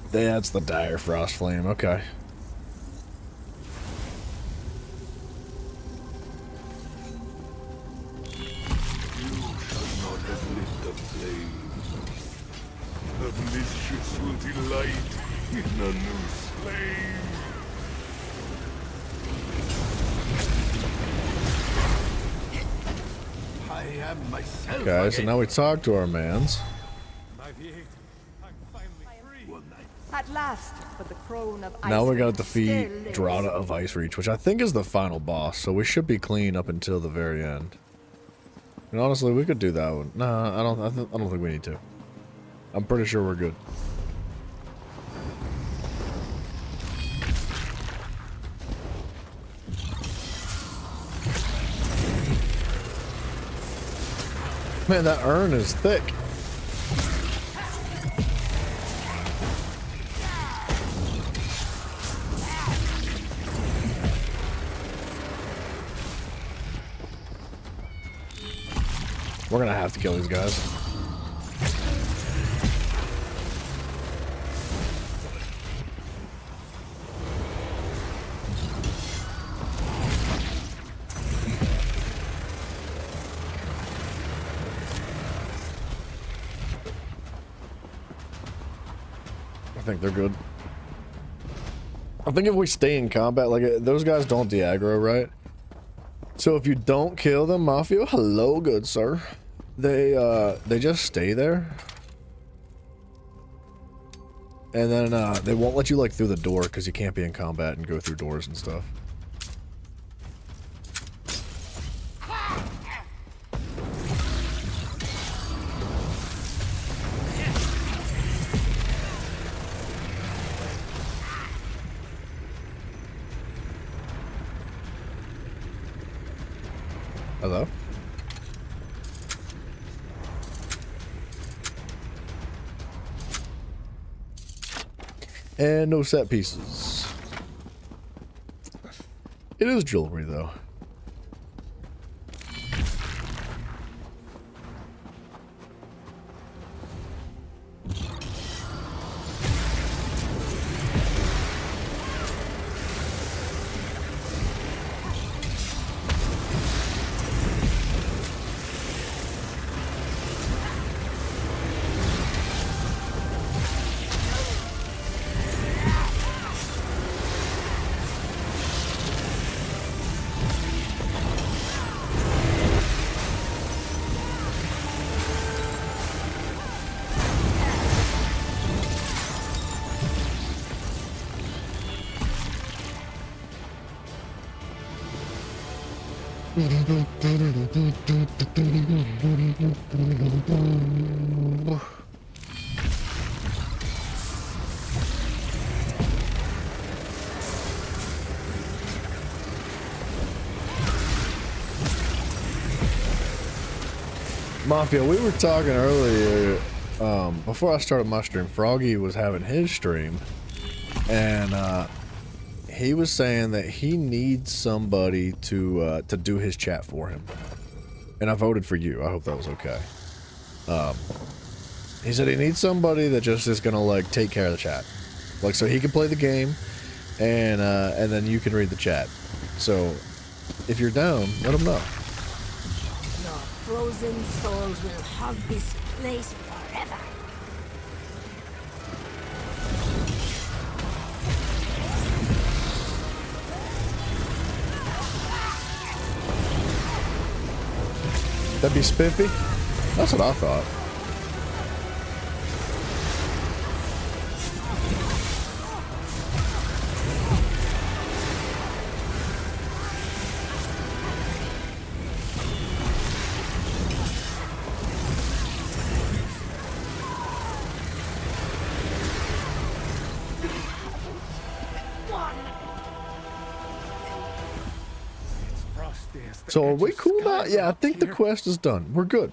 [SPEAKER 2] That's the dire frost flame, okay.
[SPEAKER 14] The mistress will delight in a new slave. I am myself.
[SPEAKER 2] Okay, so now we talk to our mans.
[SPEAKER 6] At last, but the crone of
[SPEAKER 2] Now we gotta
[SPEAKER 6] Iceland still
[SPEAKER 2] defeat
[SPEAKER 6] lives.
[SPEAKER 2] Drada of Ice Reach, which I think is the final boss, so we should be clean up until the very end. And honestly, we could do that one. Nah, I don't think we need to. I'm pretty sure we're good. Man, that urn is thick. We're gonna have to kill these guys. I think they're good. I think if we stay in combat, like, those guys don't de-aggro, right? So if you don't kill them, Mafia, hello, good sir. They just stay there. And then, they won't let you, like, through the door, because you can't be in combat and go through doors and stuff. Hello? And no set pieces. It is jewelry, though. Mafia, we were talking earlier, before I started my stream, Froggy was having his stream, and, he was saying that he needs somebody to do his chat for him. And I voted for you. I hope that was okay. He said he needs somebody that just is gonna, like, take care of the chat. Like, so he can play the game, and then you can read the chat. So, if you're down, let him know.
[SPEAKER 8] Your frozen souls will haunt this place forever.
[SPEAKER 2] That'd be spiffy? That's what I thought. So are we cool now? Yeah, I think the quest is done. We're good.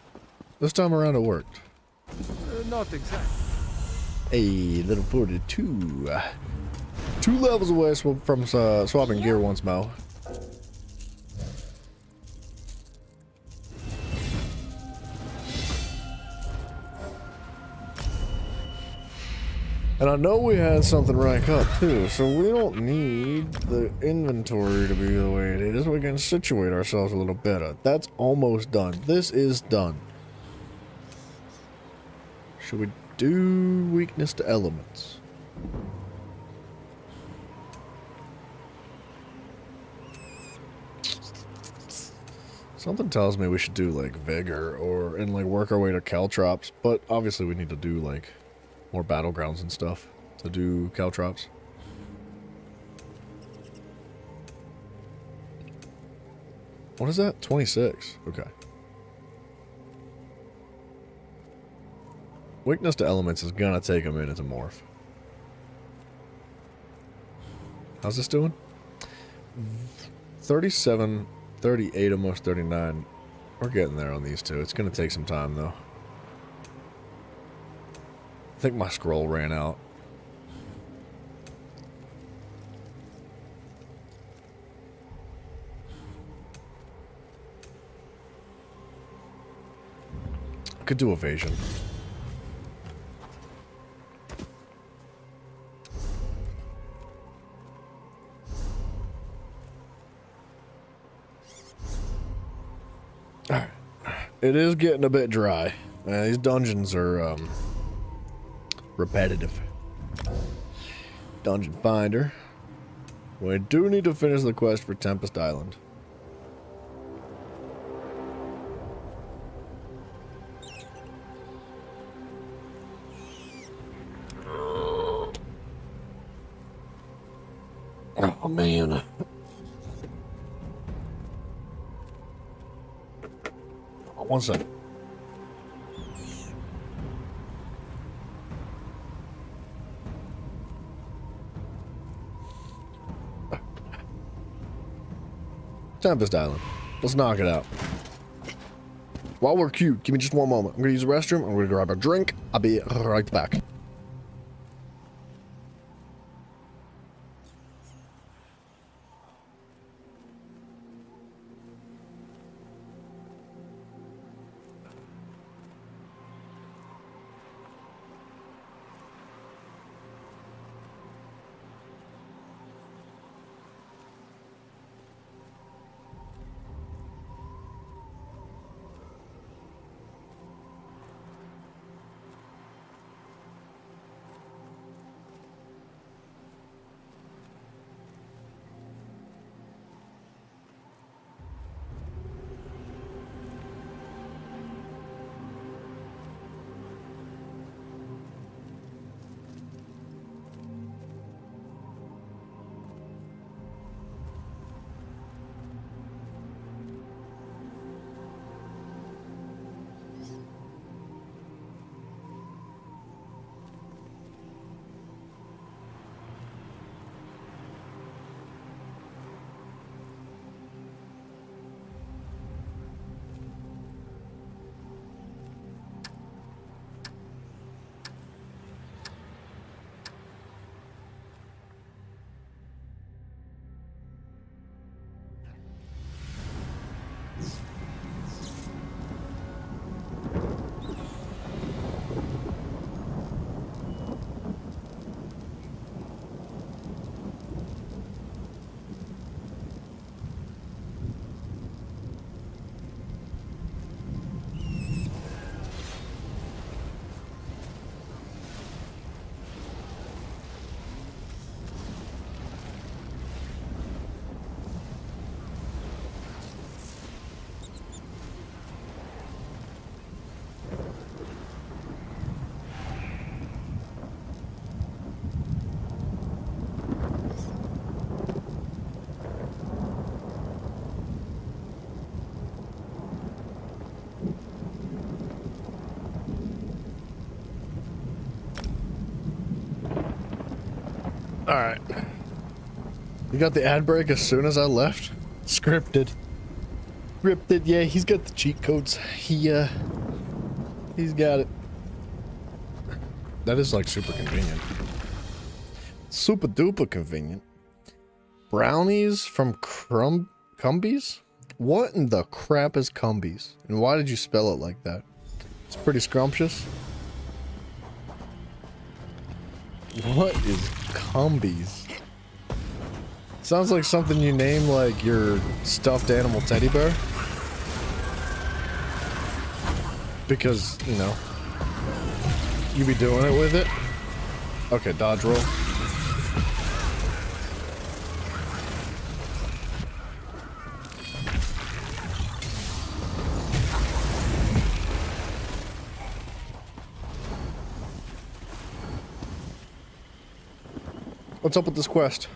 [SPEAKER 2] This time around it worked.
[SPEAKER 10] Not exactly.
[SPEAKER 2] A little 42. 2 levels away from swapping gear once more. And I know we had something rank up too, so we don't need the inventory to be the way it is. We can situate ourselves a little better. That's almost done. This is done. Should we do weakness to elements? Something tells me we should do like vigor and like work our way to caltrops, but obviously we need to do like more battlegrounds and stuff to do caltrops. What is that? 26. Okay. Weakness to elements is gonna take a minute to morph. How's this doing? 37, 38, almost 39. We're getting there on these two. It's gonna take some time though. I think my scroll ran out. I could do evasion. Alright. It is getting a bit dry. These dungeons are repetitive. Dungeon finder. We do need to finish the quest for Tempest Island. Oh man. One second. Tempest Island. Let's knock it out. While we're cute, give me just one moment. I'm gonna use the restroom. I'm gonna grab a drink. I'll be right back. Alright. You got the ad break as soon as I left? Scripted. Scripted, yeah, he's got the cheat codes. He's got it. That is like super convenient. Super duper convenient. Brownies from Cumbies? What in the crap is Cumbies? And why did you spell it like that? It's pretty scrumptious. What is Cumbies? Sounds like something you name like your stuffed animal teddy bear. Because, you know, you be doing it with it. Okay, dodge roll. What's up with this quest?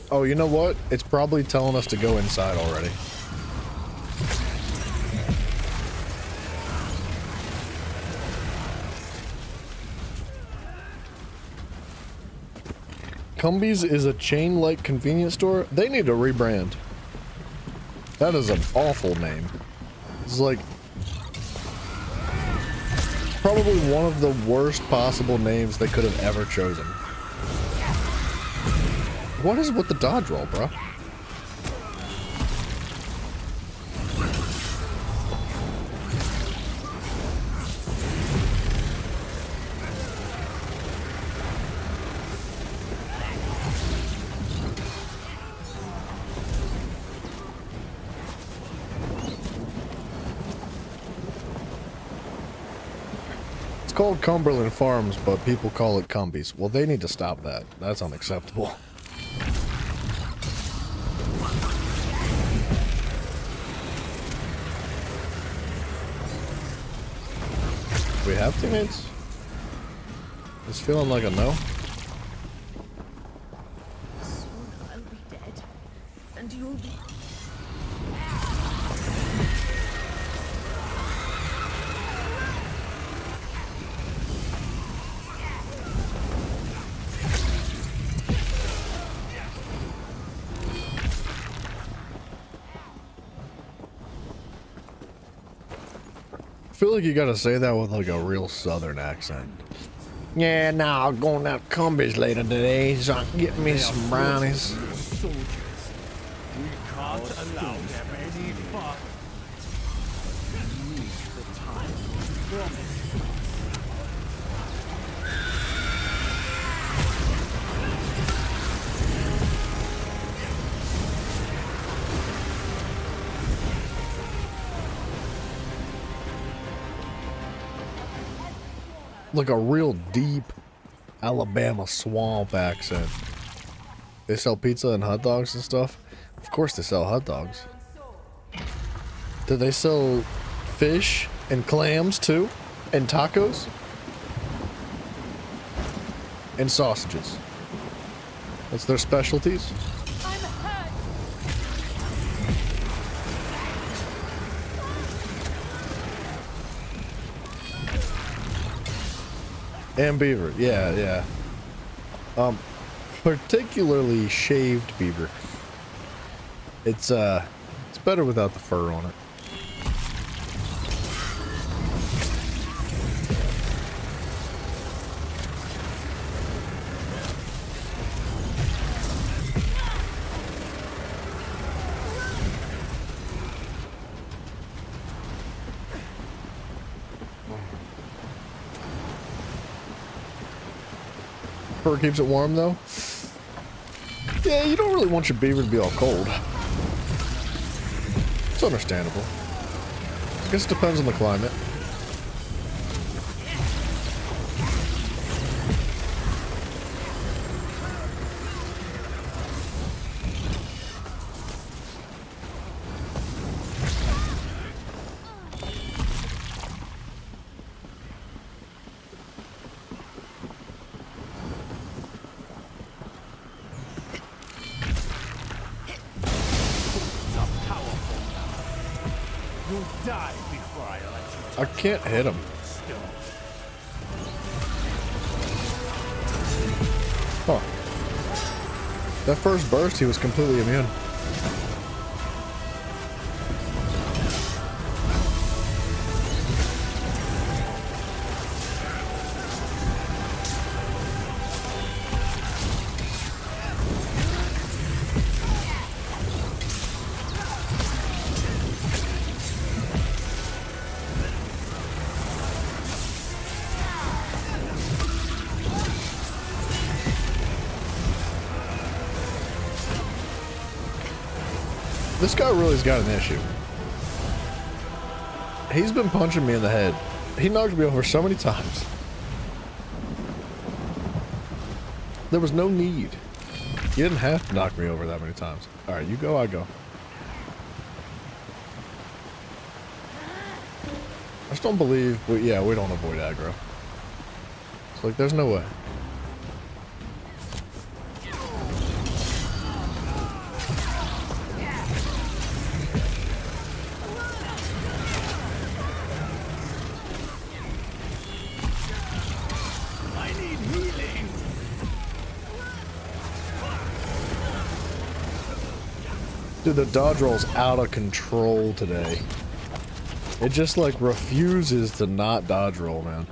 [SPEAKER 2] Oh, you know what? It's probably telling us to go inside already. Cumbies is a chain-like convenience store. They need to rebrand. That is an awful name. It's like probably one of the worst possible names they could have ever chosen. What is with the dodge roll, bro? It's called Cumberland Farms, but people call it Cumbies. Well, they need to stop that. That's unacceptable. We have teammates? It's feeling like a no.
[SPEAKER 8] Soon I'll be dead, and you'll be.
[SPEAKER 2] I feel like you gotta say that with like a real southern accent. Yeah, now I'm going out to Cumbies later today, so I can get me some brownies.
[SPEAKER 11] Soldiers. We can't allow them any fun. We need the time promised.
[SPEAKER 2] Like a real deep Alabama swamp accent. They sell pizza and hot dogs and stuff? Of course they sell hot dogs. Do they sell fish and clams too? And tacos? And sausages. That's their specialties? And beaver, yeah. Particularly shaved beaver. It's better without the fur on it. Fur keeps it warm though. Yeah, you don't really want your beaver to be all cold. It's understandable. I guess it depends on the climate.
[SPEAKER 11] You'll die before I let you.
[SPEAKER 2] I can't hit him. Huh. That first burst, he was completely immune. This guy really's got an issue. He's been punching me in the head. He knocked me over so many times. There was no need. You didn't have to knock me over that many times. Alright, you go, I go. I just don't believe, we don't avoid aggro. It's like, there's no way. Dude, the dodge roll's out of control today. It just like refuses to not dodge roll, man.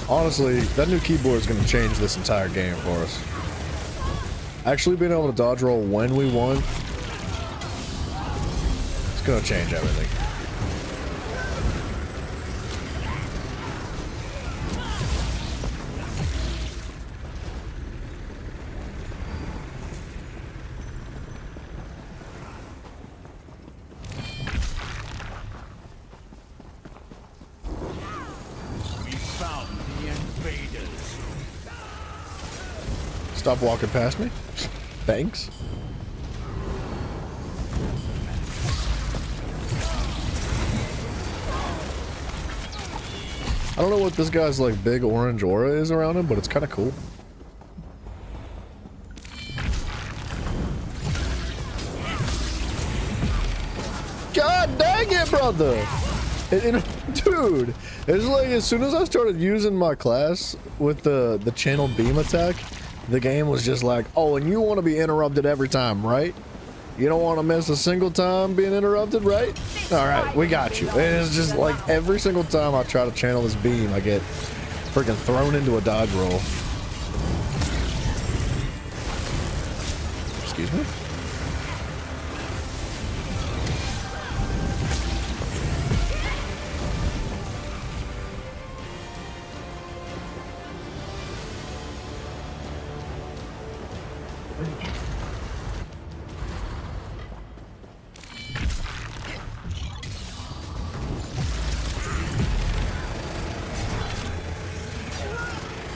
[SPEAKER 2] Honestly, that new keyboard is going to change this entire game for us. Actually being able to dodge roll when we won, it's going to change everything. Stop walking past me. Thanks. I don't know what this guy's like big orange aura is around him, but it's kind of cool. God dang it, brother! Dude, it's like as soon as I started using my class with the channel beam attack, the game was just like, oh, and you want to be interrupted every time, right? You don't want to miss a single time being interrupted, right? All right, we got you. And it's just like every single time I try to channel this beam, I get freaking thrown into a dodge roll. Excuse me?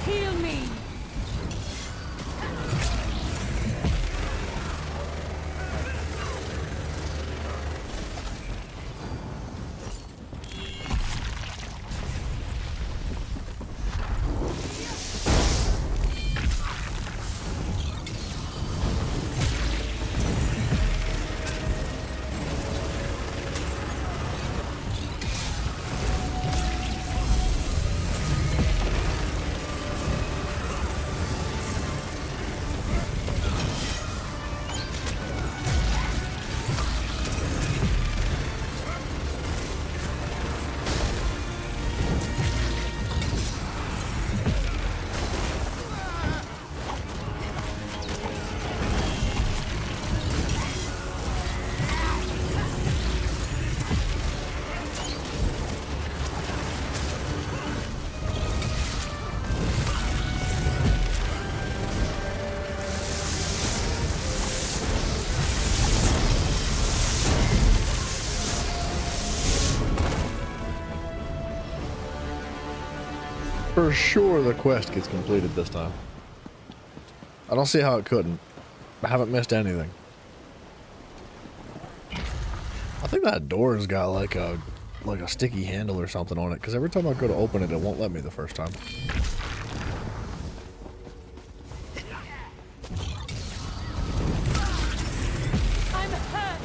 [SPEAKER 5] Heal me! For sure the quest gets completed this time. I don't see how it couldn't. I haven't missed anything. I think that door's got like a sticky handle or something on it, because every time I go to open it, it won't let me the first time. I'm hurt!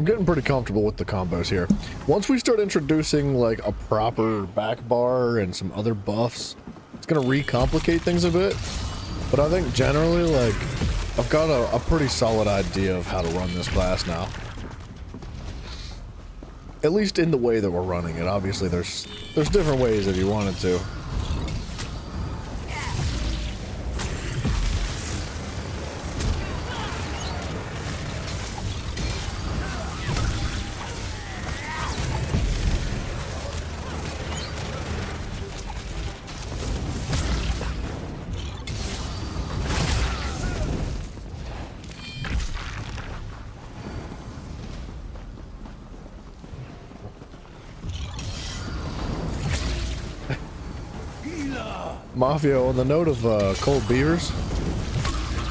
[SPEAKER 1] I'm getting pretty comfortable with the combos here. Once we start introducing like a proper back bar and some other buffs, it's gonna recomplicate things a bit. But I think generally, like, I've got a pretty solid idea of how to run this class now. At least in the way that we're running it. Obviously, there's different ways if you wanted to. Mafia, on the note of cold beers,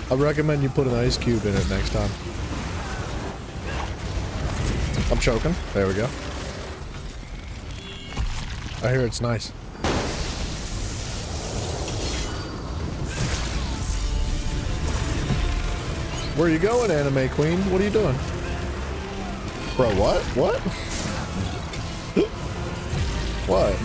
[SPEAKER 1] I recommend you put an ice cube in it next time. I'm choking. There we go. I hear it's nice. Where are you going, anime queen? What are you doing? Bro, what? What? What?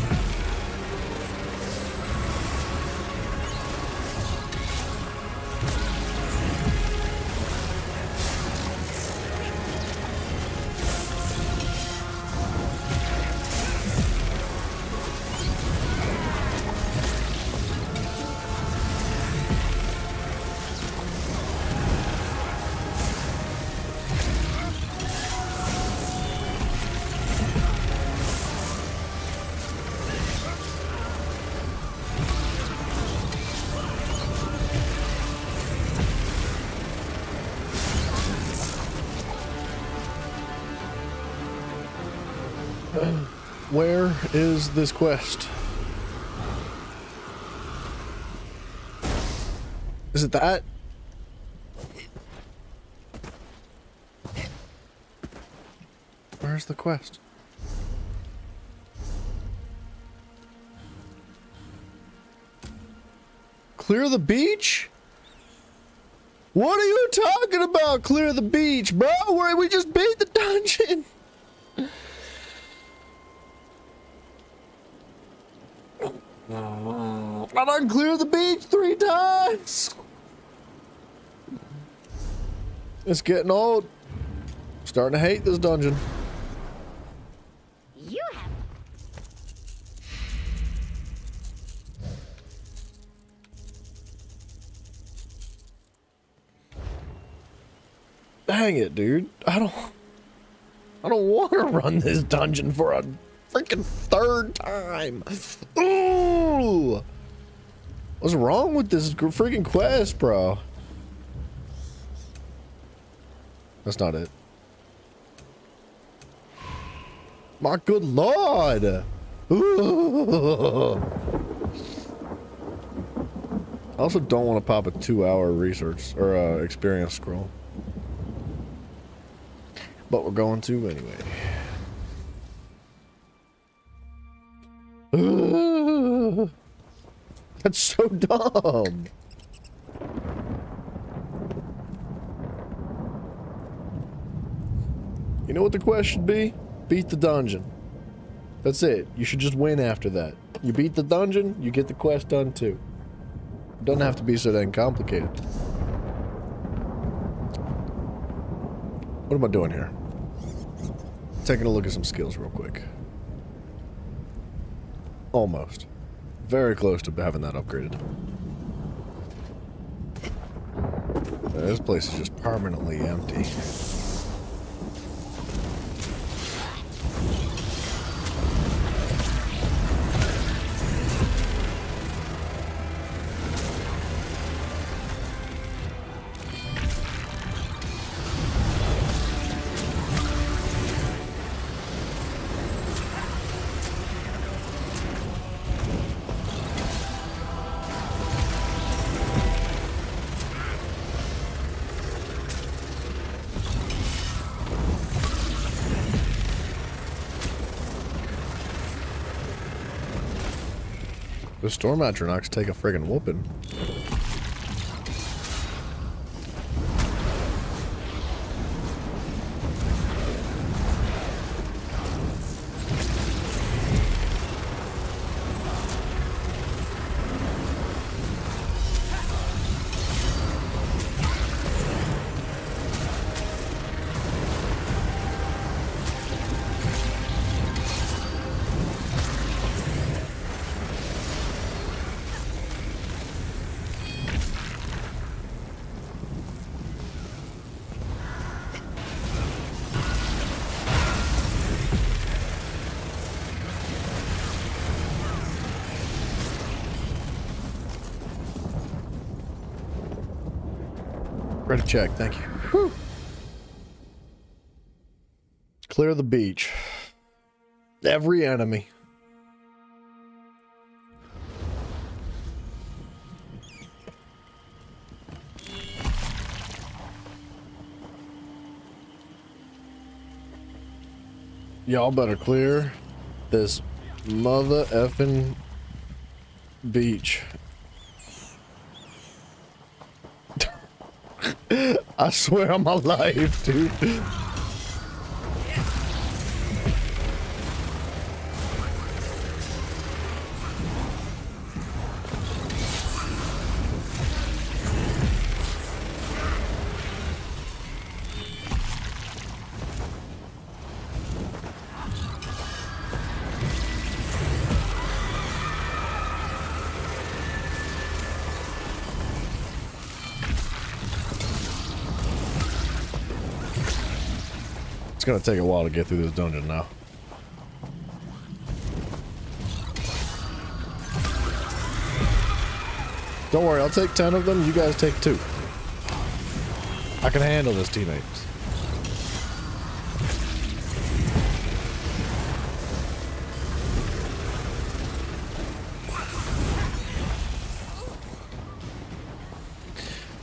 [SPEAKER 1] Where is this quest? Is it that? Where's the quest? Clear the beach? What are you talking about? Clear the beach, bro? We just beat the dungeon. I done cleared the beach 3 times. It's getting old. Starting to hate this dungeon.
[SPEAKER 7] You have.
[SPEAKER 1] Dang it, dude. I don't want to run this dungeon for a freaking 3rd time. Ooh! What's wrong with this freaking quest, bro? That's not it. My good lord! Ooh. I also don't want to pop a 2-hour research or experience scroll. But we're going to anyway. That's so dumb. You know what the quest should be? Beat the dungeon. That's it. You should just win after that. You beat the dungeon, you get the quest done too. It doesn't have to be so dang complicated. What am I doing here? Taking a look at some skills real quick. Almost. Very close to having that upgraded. This place is just permanently empty. The storm atronachs take a friggin' whooping.
[SPEAKER 2] Ready to check, thank you. Whew. Clear the beach. Every enemy. Y'all better clear this mother effing beach. I swear on my life, dude. It's gonna take a while to get through this dungeon now. Don't worry, I'll take 10 of them, you guys take 2. I can handle this, teammates.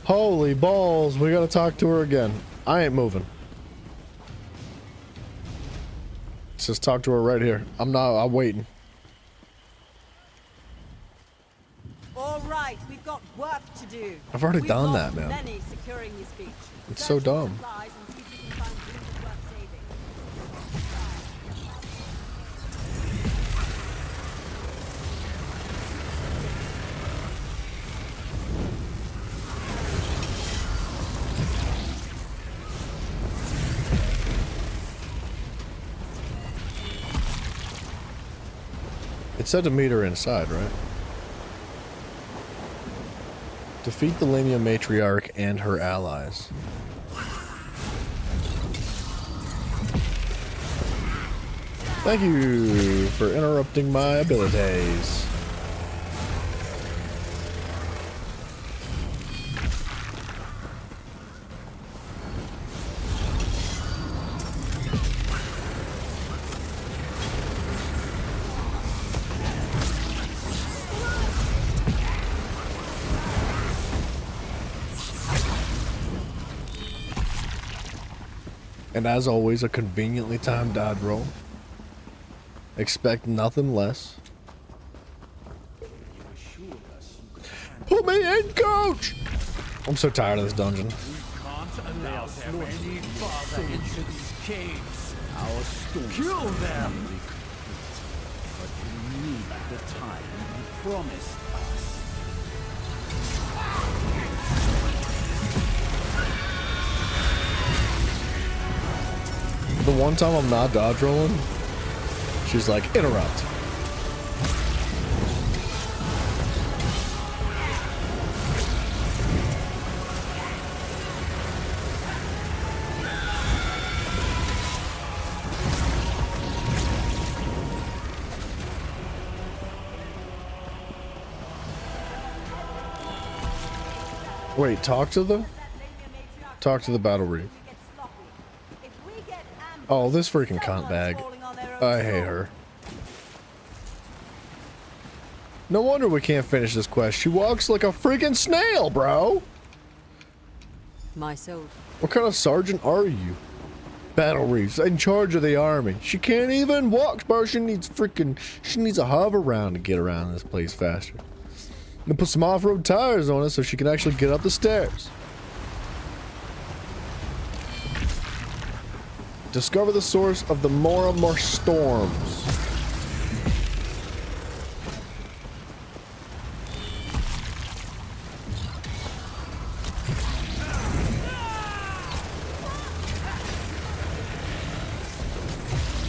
[SPEAKER 2] Holy balls, we gotta talk to her again. I ain't moving. Let's just talk to her right here. I'm waiting.
[SPEAKER 6] All right, we've got work to do.
[SPEAKER 2] I've already done that, man.
[SPEAKER 6] Many securing this beach.
[SPEAKER 2] It's so dumb.
[SPEAKER 6] Supplies and see if we can find loot worth saving.
[SPEAKER 2] It said to meet her inside, right? Defeat the Lamia matriarch and her allies. Thank you for interrupting my abilities. And as always, a conveniently timed dodge roll. Expect nothing less. Put me in, coach! I'm so tired of this dungeon.
[SPEAKER 11] Allow them any farther into these caves. Our storms kill them. But we need the time you promised us.
[SPEAKER 2] The one time I'm not dodge rolling, she's like, interrupt. Wait, talk to the battle reef. Oh, this freaking cunt bag. I hate her. No wonder we can't finish this quest. She walks like a freaking snail, bro.
[SPEAKER 6] My soul.
[SPEAKER 2] What kind of sergeant are you? Battle Reef's in charge of the army. She can't even walk, bro. She needs a hover round to get around this place faster. And put some off-road tires on it so she can actually get up the stairs. Discover the source of the Moramor storms.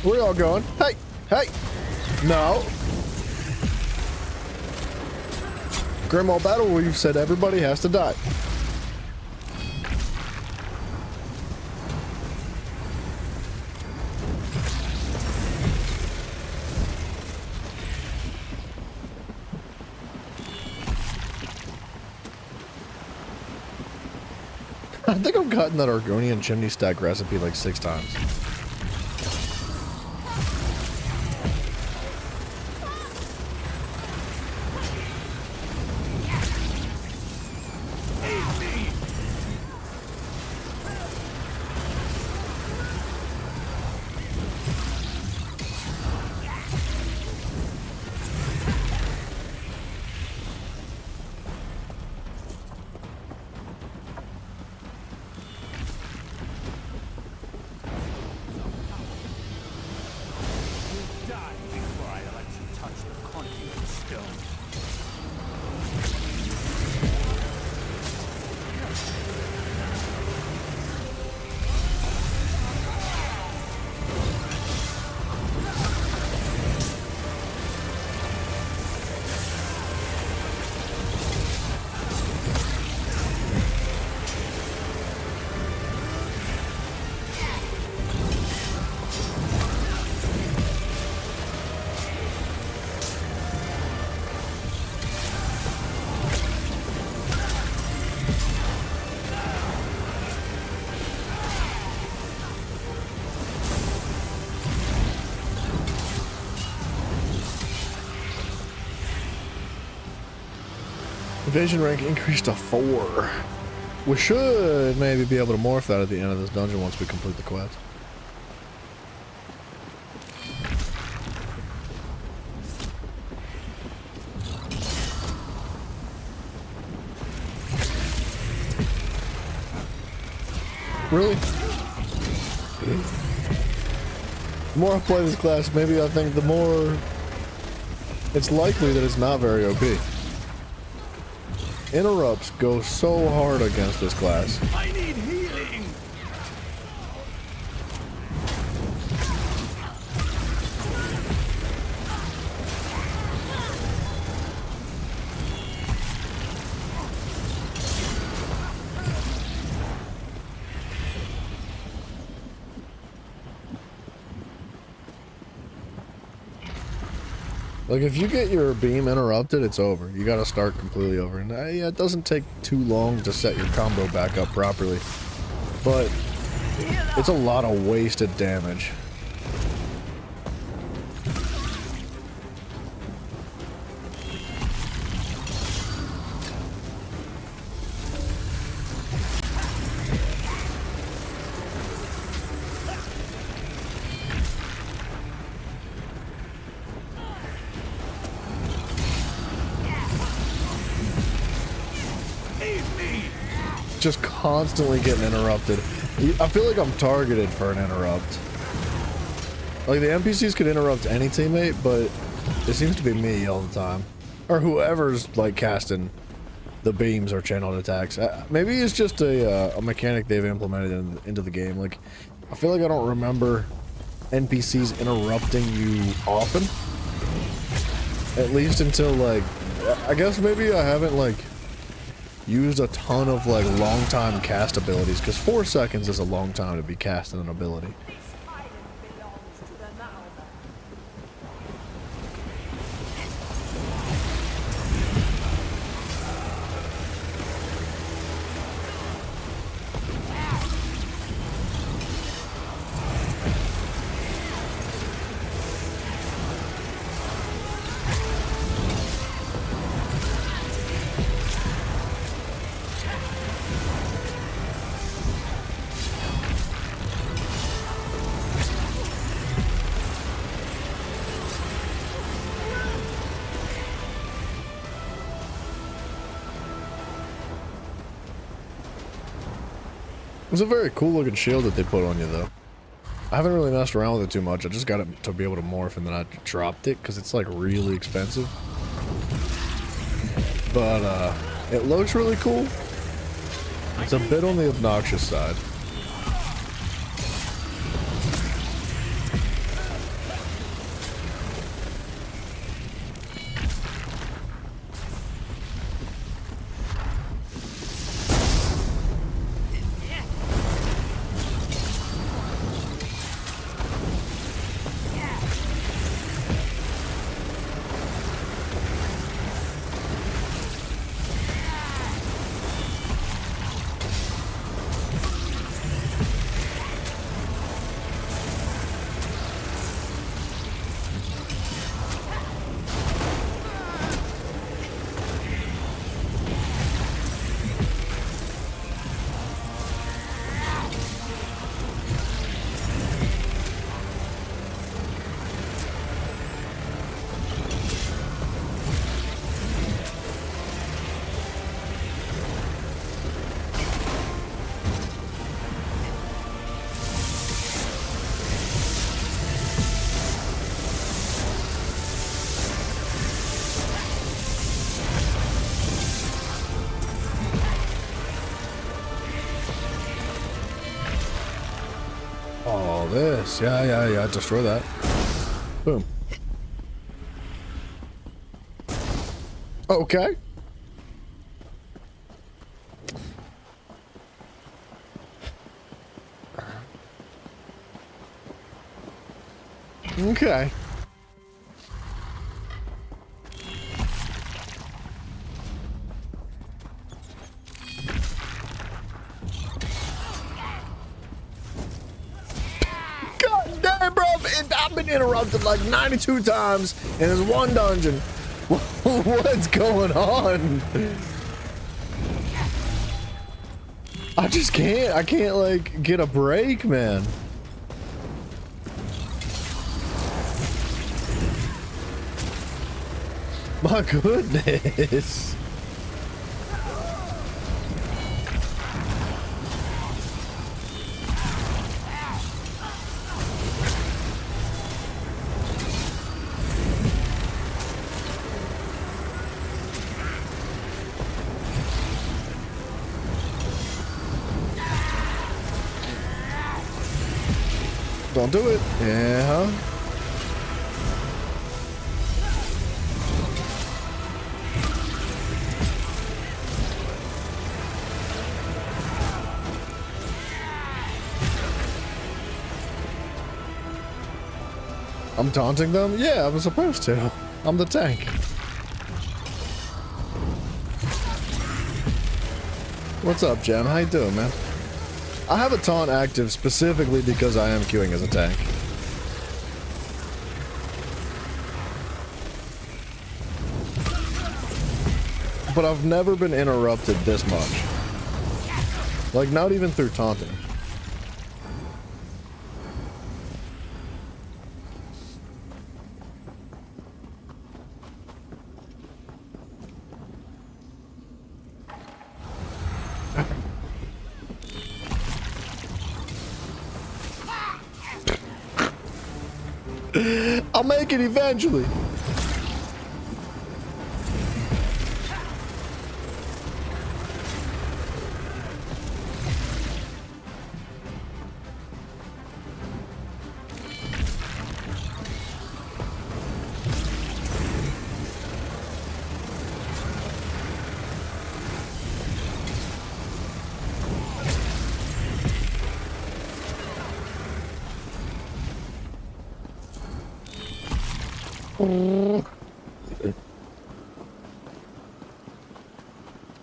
[SPEAKER 2] Where y'all going? Hey! Hey! No! Grandma Battle Weave said everybody has to die. I think I've gotten that Argonian chimney stack recipe like 6 times. Evasion rank increased to 4. We should maybe be able to morph that at the end of this dungeon once we complete the quest. Really? The more I play this class, maybe I think the more it's likely that it's not very OP. Interrupts go so hard against this class.
[SPEAKER 11] I need healing.
[SPEAKER 2] Like, if you get your beam interrupted, it's over. You gotta start completely over. And yeah, it doesn't take too long to set your combo back up properly. But it's a lot of wasted damage. Just constantly getting interrupted. I feel like I'm targeted for an interrupt. Like, the NPCs could interrupt any teammate, but it seems to be me all the time. Or whoever's, like, casting the beams or channeled attacks. Maybe it's just a mechanic they've implemented into the game. Like, I feel like I don't remember NPCs interrupting you often. At least until, like, I guess maybe I haven't, like, used a ton of, like, long time cast abilities, because 4 seconds is a long time to be casting an ability. It's a very cool looking shield that they put on you, though. I haven't really messed around with it too much. I just got it to be able to morph, and then I dropped it because it's like really expensive. But it looks really cool. It's a bit on the obnoxious side. Oh, this. Yeah. Destroy that. Boom. Okay. Okay. God damn, bro. I've been interrupted like 92 times in this one dungeon. What's going on? I just can't. I can't, like, get a break, man. My goodness. Don't do it. Yeah. I'm taunting them? Yeah, I'm supposed to. I'm the tank. What's up, Jem? How you doing, man? I have a taunt active specifically because I am queuing as a tank. But I've never been interrupted this much. Like, not even through taunting. I'll make it eventually.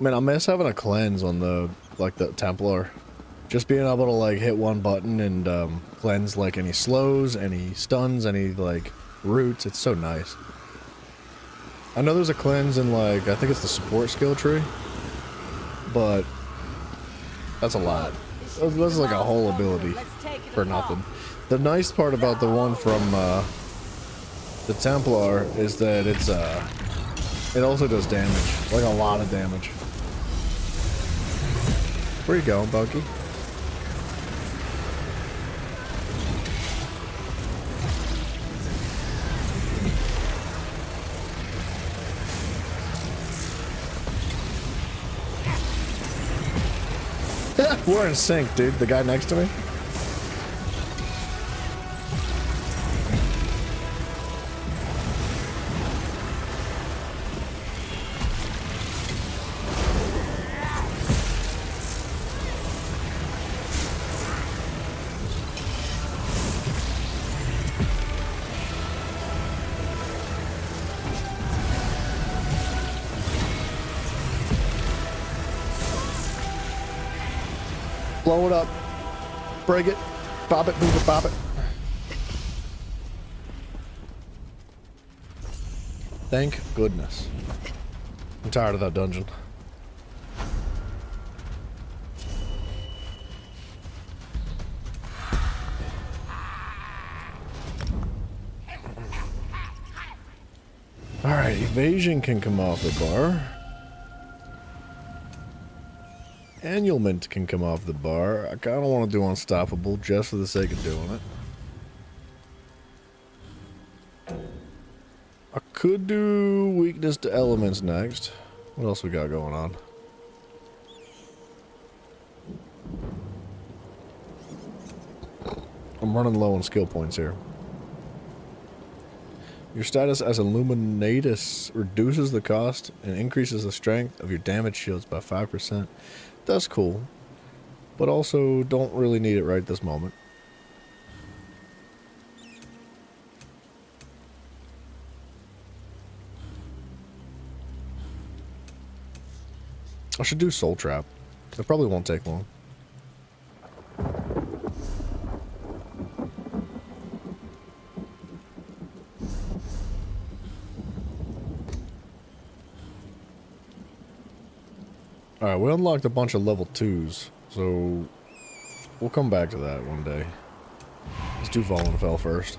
[SPEAKER 2] Man, I miss having a cleanse on the, like, the Templar. Just being able to, like, hit one button and, cleanse, like, any slows, any stuns, any, like, roots. It's so nice. I know there's a cleanse in, like, I think it's the support skill tree. But that's a lot. That's like a whole ability for nothing. The nice part about the one from, the Templar is that it's, it also does damage. Like, a lot of damage. Where you going, Bucky? We're in sync, dude. The guy next to me. Blow it up. Break it. Bob it, move it, bob it. Thank goodness. I'm tired of that dungeon. Alright, evasion can come off the bar. Annulment can come off the bar. I kind of want to do unstoppable just for the sake of doing it. I could do weakness to elements next. What else we got going on? I'm running low on skill points here. Your status as Illuminatus reduces the cost and increases the strength of your damage shields by 5%. That's cool, but also don't really need it right this moment. I should do Soul Trap. It probably won't take long. Alright, we unlocked a bunch of level 2s, so we'll come back to that one day. Let's do Fallen Fell first.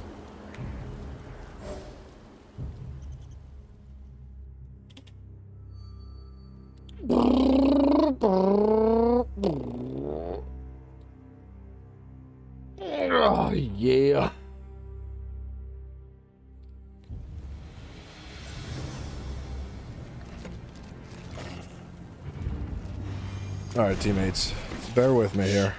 [SPEAKER 2] Oh, yeah. Alright, teammates. Bear with me here.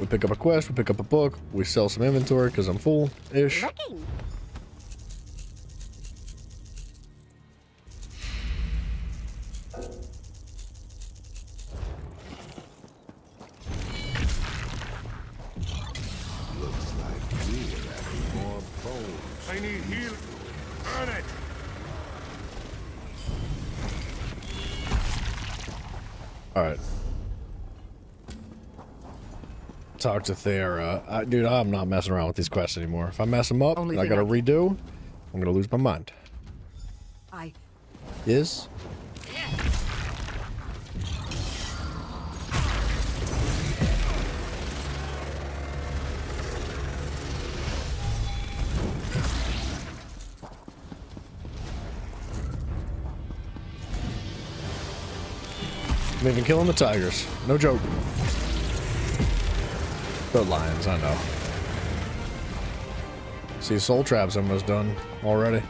[SPEAKER 2] We pick up a quest, we pick up a book, we sell some inventory because I'm full-ish.
[SPEAKER 12] Looks like we're having more bones.
[SPEAKER 9] I need heal. Earn it.
[SPEAKER 2] Alright. Talk to Thera. Dude, I'm not messing around with these quests anymore. If I mess them up and I gotta redo, I'm gonna lose my mind. Yes? I'm even killing the tigers. No joke. The lions, I know. See, Soul Trap's almost done already.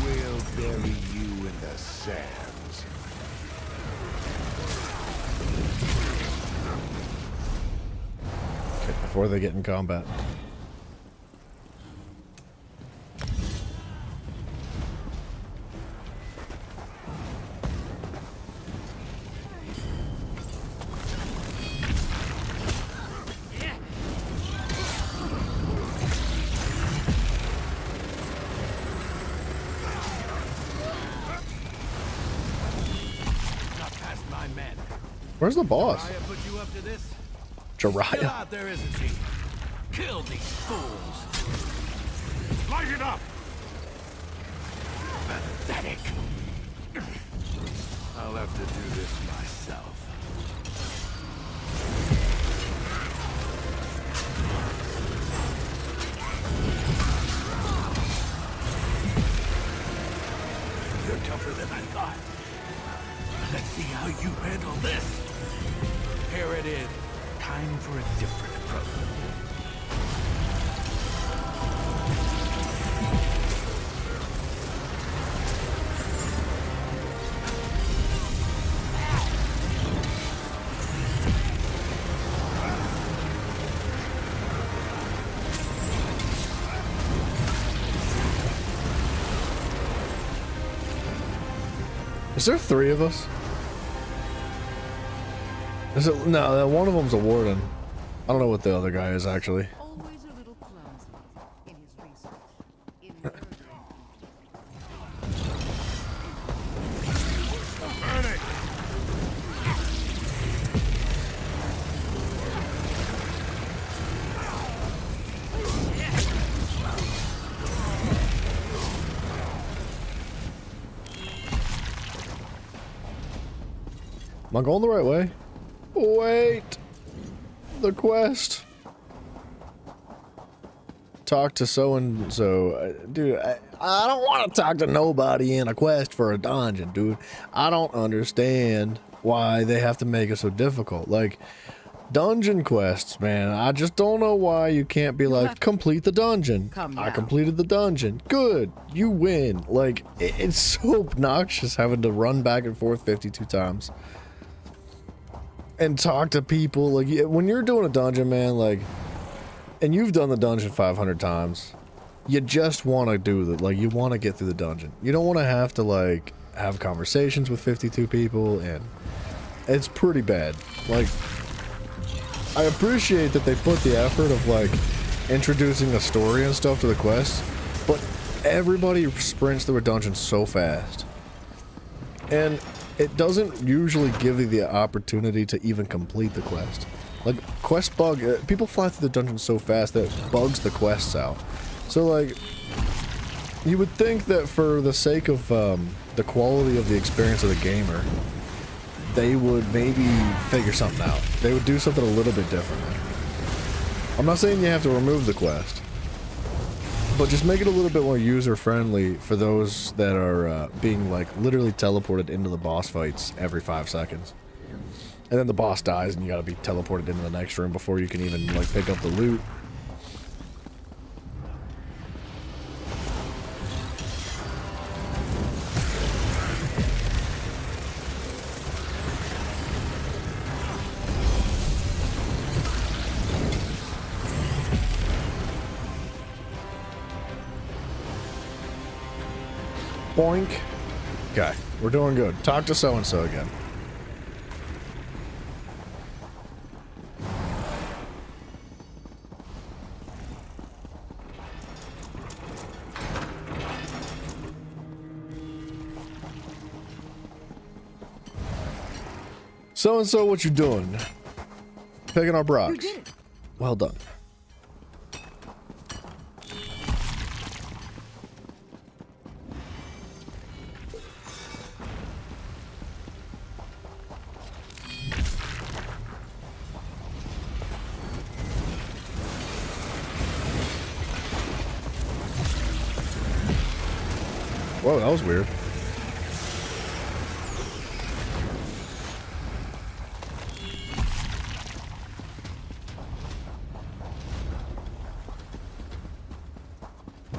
[SPEAKER 12] We'll bury you in the sands.
[SPEAKER 2] Before they get in combat. Where's the boss?
[SPEAKER 11] Put you up to this?
[SPEAKER 2] Jiraiya.
[SPEAKER 11] Still out there, isn't she? Kill these fools.
[SPEAKER 9] Light it up.
[SPEAKER 11] Pathetic. I'll have to do this myself. You're tougher than I thought. Let's see how you handle this. Here it is. Time for a different approach.
[SPEAKER 2] Is there 3 of us? Is it? No, one of them's a warden. I don't know what the other guy is actually.
[SPEAKER 6] Always a little clumsy in his research.
[SPEAKER 9] Earn it.
[SPEAKER 2] Am I going the right way? Wait! The quest! Talk to so-and-so. Dude, I don't want to talk to nobody in a quest for a dungeon, dude. I don't understand why they have to make it so difficult. Like, Dungeon quests, man. I just don't know why you can't be like, complete the dungeon. I completed the dungeon. Good. You win. Like, it's so obnoxious having to run back and forth 52 times. And talk to people. Like, when you're doing a dungeon, man, like, and you've done the dungeon 500 times, you just want to do the, like, you want to get through the dungeon. You don't want to have to, like, have conversations with 52 people, and it's pretty bad. Like, I appreciate that they put the effort of, like, introducing a story and stuff to the quest, but everybody sprints through a dungeon so fast. And it doesn't usually give you the opportunity to even complete the quest. Like, quest bug, people fly through the dungeon so fast that it bugs the quests out. So, like, you would think that for the sake of the quality of the experience of the gamer, they would maybe figure something out. They would do something a little bit differently. I'm not saying you have to remove the quest, but just make it a little bit more user-friendly for those that are being, like, literally teleported into the boss fights every 5 seconds. And then the boss dies and you gotta be teleported into the next room before you can even, like, pick up the loot. Boink. Okay, we're doing good. Talk to so-and-so again. So-and-so, what you doing? Picking up rocks. Well done. Whoa, that was weird.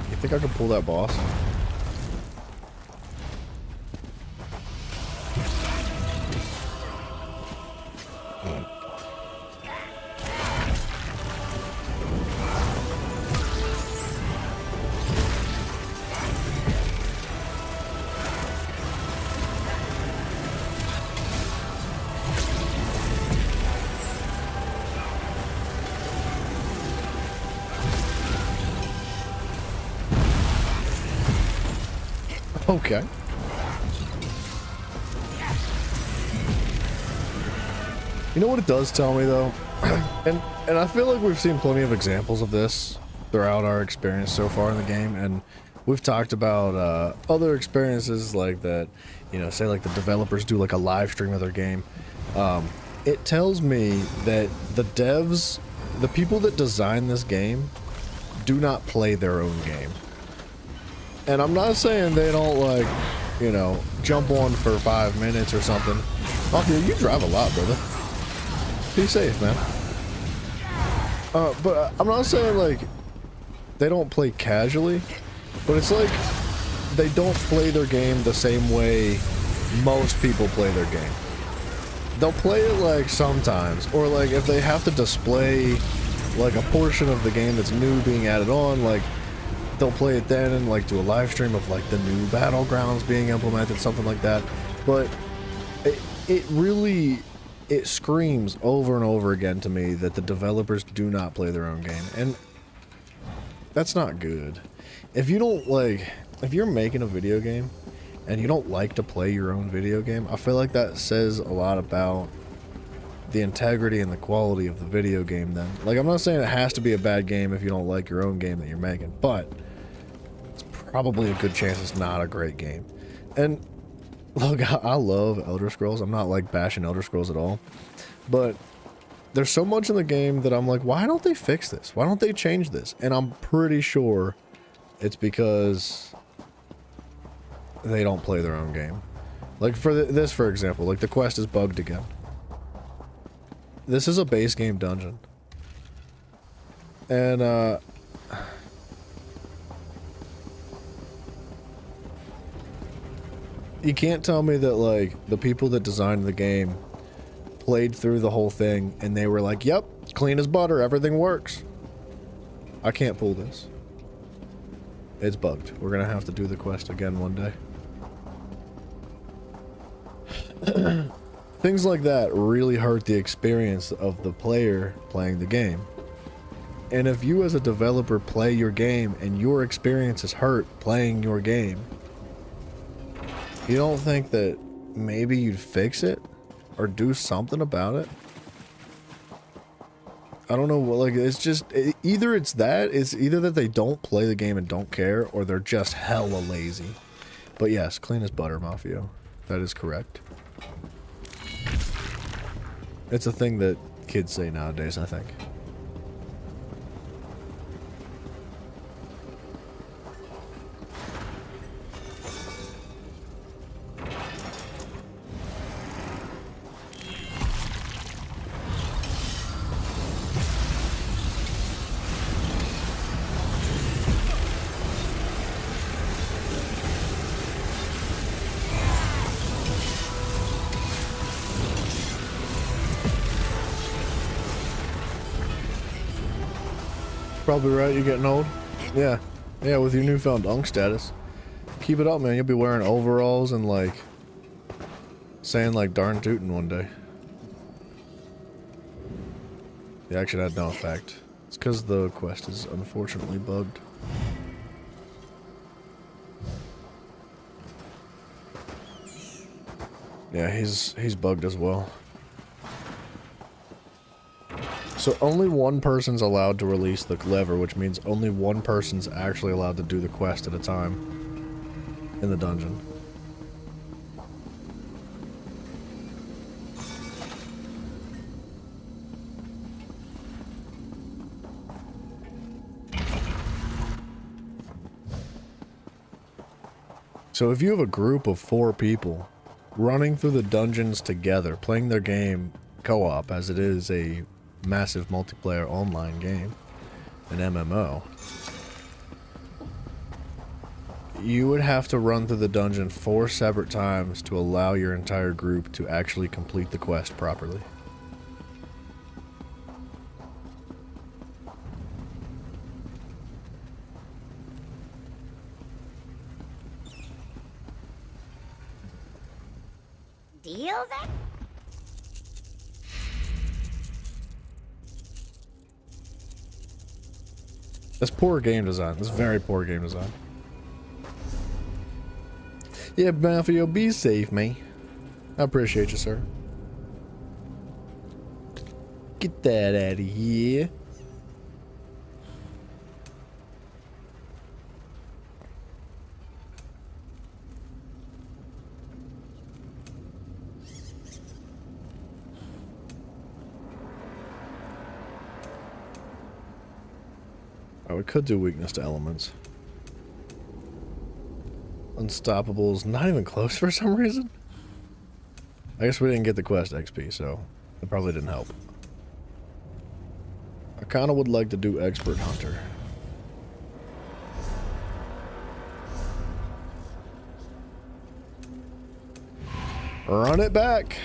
[SPEAKER 2] You think I could pull that boss? Okay. You know what it does tell me though? and I feel like we've seen plenty of examples of this throughout our experience so far in the game, and we've talked about other experiences like that, you know, say like the developers do like a live stream of their game. It tells me that the devs, the people that design this game, do not play their own game. And I'm not saying they don't, like, you know, jump on for 5 minutes or something. Mafia, you drive a lot, brother. Be safe, man. But I'm not saying, like, they don't play casually, but it's like they don't play their game the same way most people play their game. They'll play it, like, sometimes, or, like, if they have to display, like, a portion of the game that's new being added on, like, they'll play it then and like do a live stream of like the new Battlegrounds being implemented, something like that. But it really screams over and over again to me that the developers do not play their own game, and that's not good. If you don't like, if you're making a video game and you don't like to play your own video game, I feel like that says a lot about the integrity and the quality of the video game then. Like, I'm not saying it has to be a bad game if you don't like your own game that you're making, but it's probably a good chance it's not a great game. And look, I love Elder Scrolls. I'm not like bashing Elder Scrolls at all, but there's so much in the game that I'm like, why don't they fix this? Why don't they change this? And I'm pretty sure it's because they don't play their own game. Like for this, for example, like the quest is bugged again. this is a base game dungeon. And, you can't tell me that, like, the people that designed the game played through the whole thing and they were like, yep, clean as butter, everything works. I can't pull this. It's bugged. We're gonna have to do the quest again one day. Things like that really hurt the experience of the player playing the game. And if you as a developer play your game and your experience is hurt playing your game, you don't think that maybe you'd fix it or do something about it? I don't know, like, it's just, either it's either that they don't play the game and don't care, or they're just hella lazy. But yes, clean as butter, Mafio. That is correct. It's a thing that kids say nowadays, I think. Probably right, you're getting old. Yeah. Yeah, with your newfound unk status. Keep it up, man. You'll be wearing overalls and, like, saying, like, darn tootin' one day. The action had no effect. It's because the quest is unfortunately bugged. Yeah, he's bugged as well. So only one person's allowed to release the lever, which means only one person's actually allowed to do the quest at a time in the dungeon. So if you have a group of 4 people running through the dungeons together, playing their game co-op, as it is a massive multiplayer online game, an MMO, you would have to run through the dungeon 4 separate times to allow your entire group to actually complete the quest properly.
[SPEAKER 7] Deal then?
[SPEAKER 2] That's poor game design. That's very poor game design. Yeah, Mafia, be safe, man. I appreciate you, sir. Get that out of here. Oh, we could do weakness to elements. Unstoppables, not even close for some reason. I guess we didn't get the quest XP, so it probably didn't help. I kind of would like to do Expert Hunter. Run it back.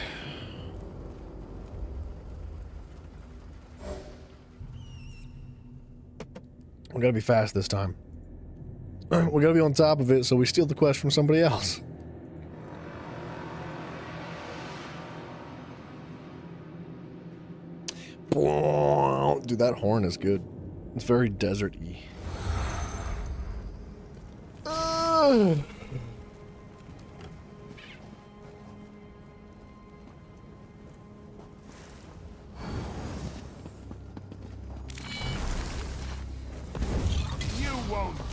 [SPEAKER 2] We gotta be fast this time. We gotta be on top of it so we steal the quest from somebody else. Dude, that horn is good. It's very desert-y.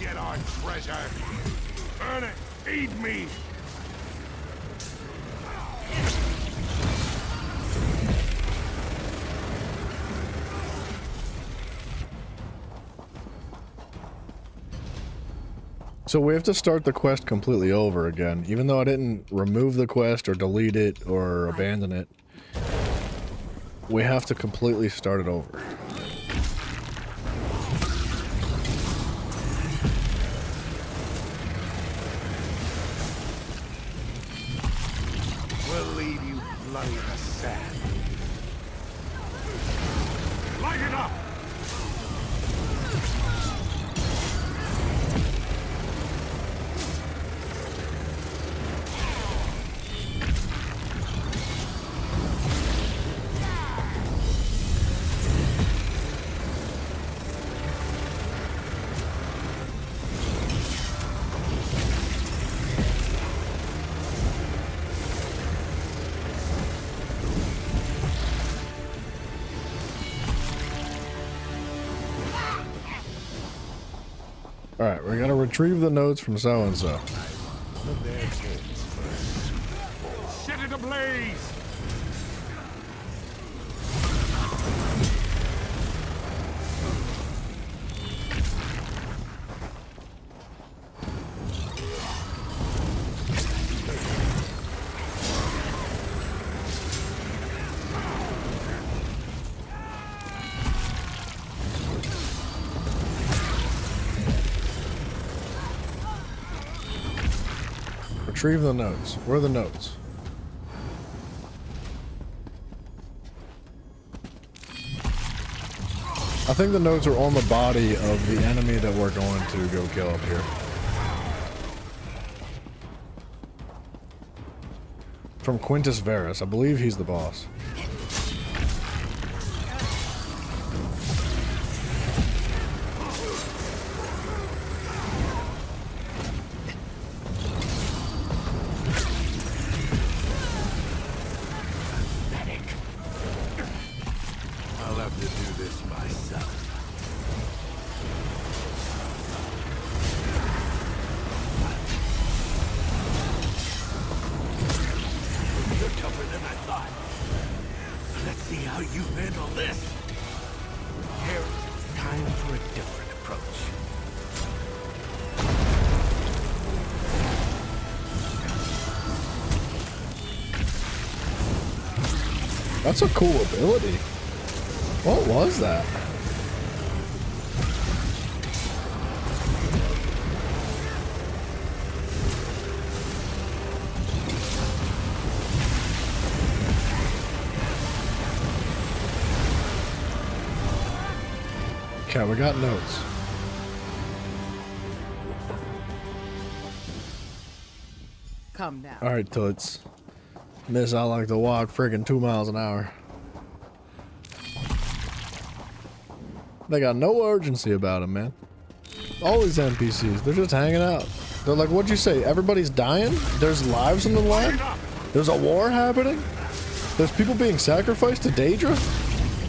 [SPEAKER 9] Get our treasure. Earn it. Feed me.
[SPEAKER 2] So we have to start the quest completely over again, even though I didn't remove the quest or delete it or abandon it. we have to completely start it over.
[SPEAKER 9] We'll leave you bloody in the sand. Light it up!
[SPEAKER 2] Alright, we gotta retrieve the notes from so-and-so.
[SPEAKER 9] Set it ablaze!
[SPEAKER 2] Retrieve the notes. Where are the notes? I think the notes are on the body of the enemy that we're going to go kill up here. From Quintus Varus. I believe he's the boss.
[SPEAKER 11] I'll have to do this myself. You're tougher than I thought. Let's see how you handle this. Here, time for a different approach.
[SPEAKER 2] That's a cool ability. What was that? Okay, we got notes.
[SPEAKER 6] Come now.
[SPEAKER 2] Alright, Toots. Miss, I like to walk friggin' 2 miles an hour. They got no urgency about them, man. All these NPCs, they're just hanging out. They're like, what'd you say? Everybody's dying? There's lives in the land? There's a war happening? There's people being sacrificed to Daedra?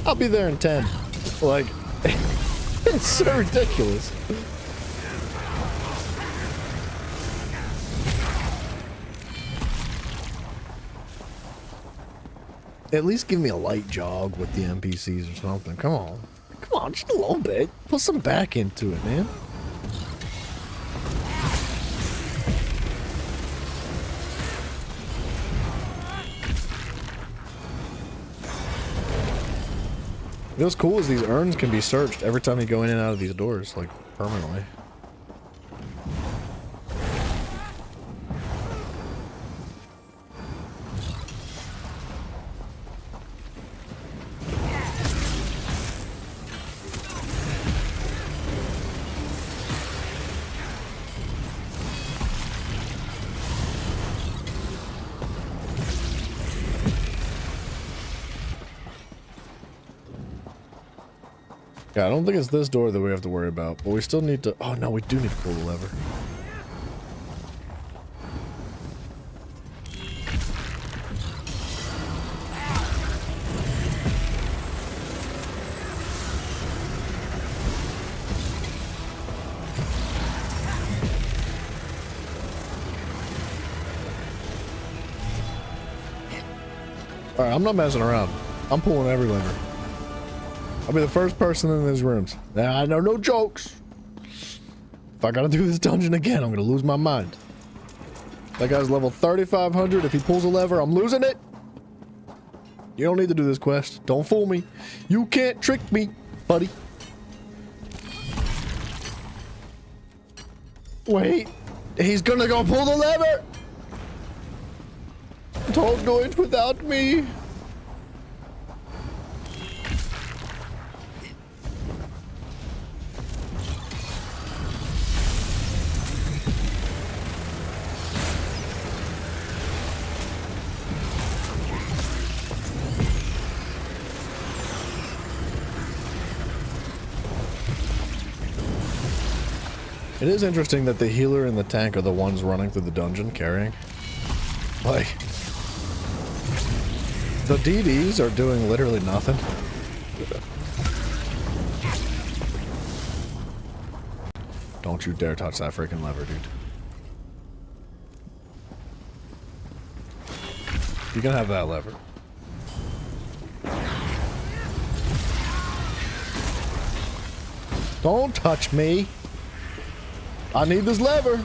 [SPEAKER 2] I'll be there in 10. Like, it's so ridiculous. At least give me a light jog with the NPCs or something. Come on. Come on, just a little bit. Put some back into it, man. What's cool is these urns can be searched every time you go in and out of these doors, like, permanently. Yeah, I don't think it's this door that we have to worry about, but we still need to... Oh, no, we do need to pull the lever. Alright, I'm not messing around. I'm pulling every lever. I'll be the first person in these rooms. Now, I know no jokes. If I gotta do this dungeon again, I'm gonna lose my mind. That guy's level 3,500. If he pulls a lever, I'm losing it. You don't need to do this quest. Don't fool me. You can't trick me, buddy. Wait. He's gonna go pull the lever. Don't do it without me. It is interesting that the healer and the tank are the ones running through the dungeon carrying. Like, the DDs are doing literally nothing. Don't you dare touch that freaking lever, dude. You can have that lever. Don't touch me. I need this lever.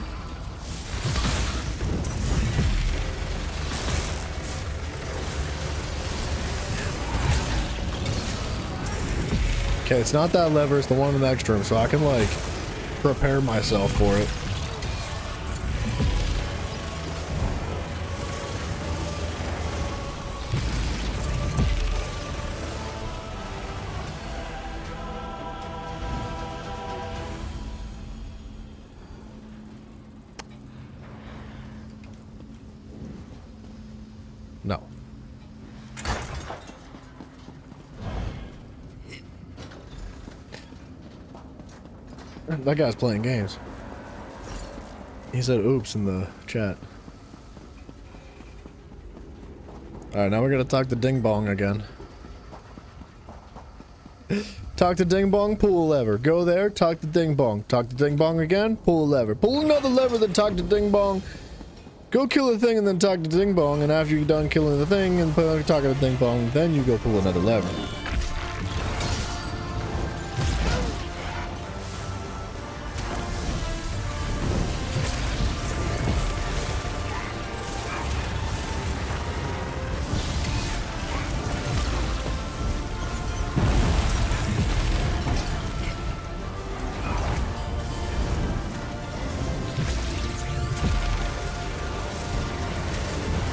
[SPEAKER 2] Okay, it's not that lever, it's the one in the next room, so I can, like, prepare myself for it. No. That guy's playing games. He said oops in the chat. Alright, now we're gonna talk to Ding Bong again. Talk to Ding Bong, pull a lever. Go there, talk to Ding Bong. Talk to Ding Bong again, pull a lever. Pull another lever, then talk to Ding Bong. Go kill the thing and then talk to Ding Bong, and after you're done killing the thing and talking to Ding Bong, then you go pull another lever.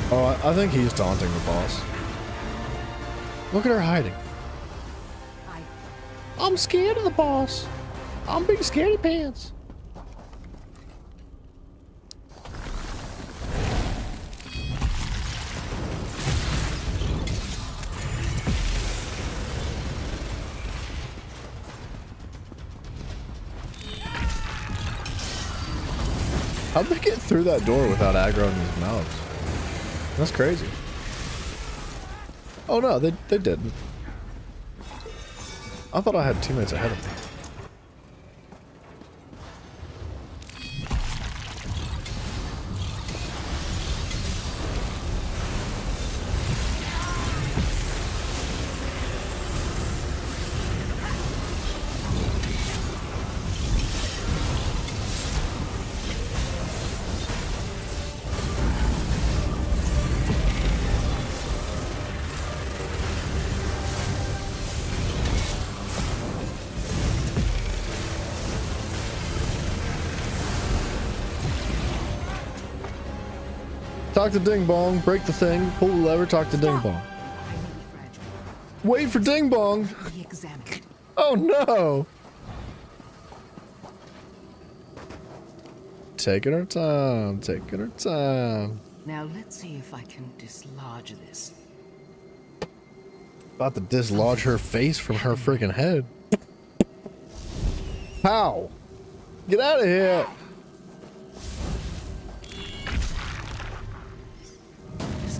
[SPEAKER 2] Oh, I think he's taunting the boss. Look at her hiding. I'm scared of the boss. I'm big scaredy pants. How'd they get through that door without aggroing these mouths? That's crazy. Oh no, they didn't. I thought I had teammates ahead of me. Talk to Ding Bong, break the thing, pull the lever, talk to Ding Bong. Wait for Ding Bong! Oh no! Taking her time, taking her time.
[SPEAKER 6] Now let's see if I can dislodge this.
[SPEAKER 2] About to dislodge her face from her freaking head. How? Get out of here!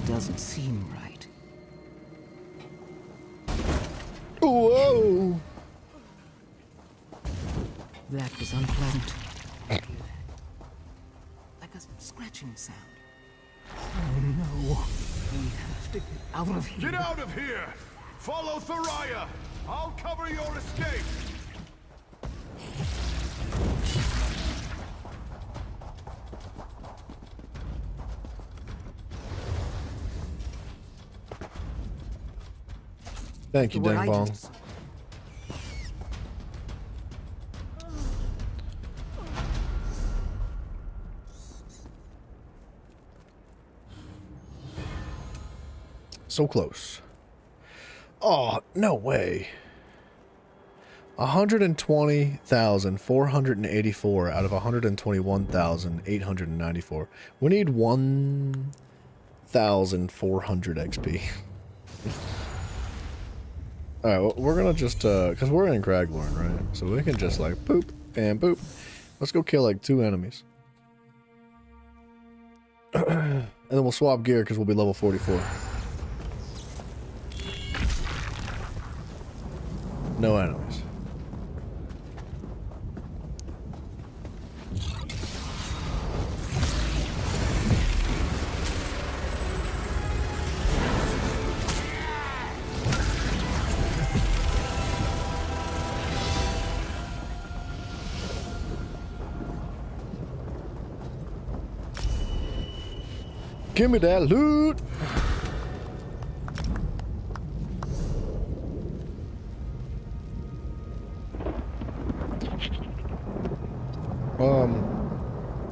[SPEAKER 6] Doesn't seem right.
[SPEAKER 2] Whoa!
[SPEAKER 6] That was unpleasant. Like a scratching sound. Oh no. We have to get out of here.
[SPEAKER 9] Get out of here! Follow Thariah! I'll cover your escape!
[SPEAKER 2] Thank you,
[SPEAKER 6] What
[SPEAKER 2] Ding
[SPEAKER 6] I
[SPEAKER 2] Bong.
[SPEAKER 6] just-
[SPEAKER 2] So close. Oh, no way. 120,484 out of 121,894. We need 1,400 XP. Alright, well, we're gonna just, because we're in Craglorn, right? So we can just, like, boop and boop. Let's go kill, like, 2 enemies. And then we'll swap gear because we'll be level 44. No enemies. Give me that loot!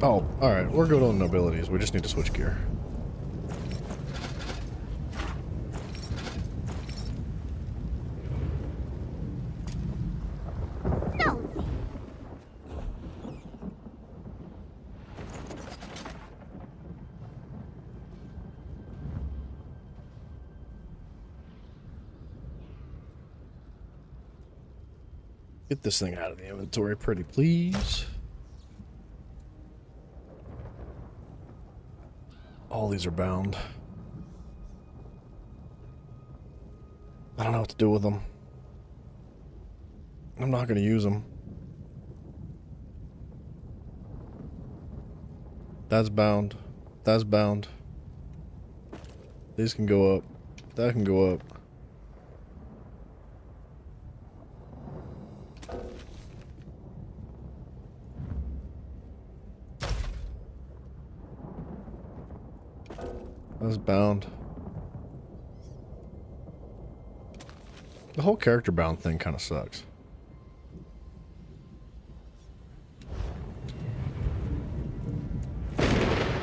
[SPEAKER 2] Oh, alright, we're good on abilities. We just need to switch gear. Get this thing out of the inventory, pretty please. All these are bound. I don't know what to do with them. I'm not going to use them. That's bound. That's bound. These can go up. That can go up. That's bound. The whole character bound thing kind of sucks.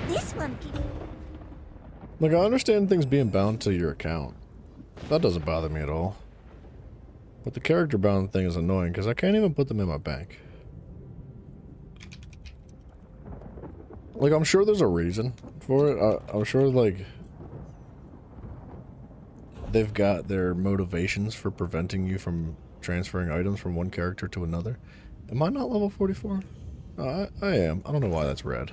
[SPEAKER 7] This one can...
[SPEAKER 2] Like, I understand things being bound to your account. That doesn't bother me at all. But the character bound thing is annoying because I can't even put them in my bank. Like, I'm sure there's a reason for it. I'm sure, like, they've got their motivations for preventing you from transferring items from one character to another. Am I not level 44? I am. I don't know why that's red.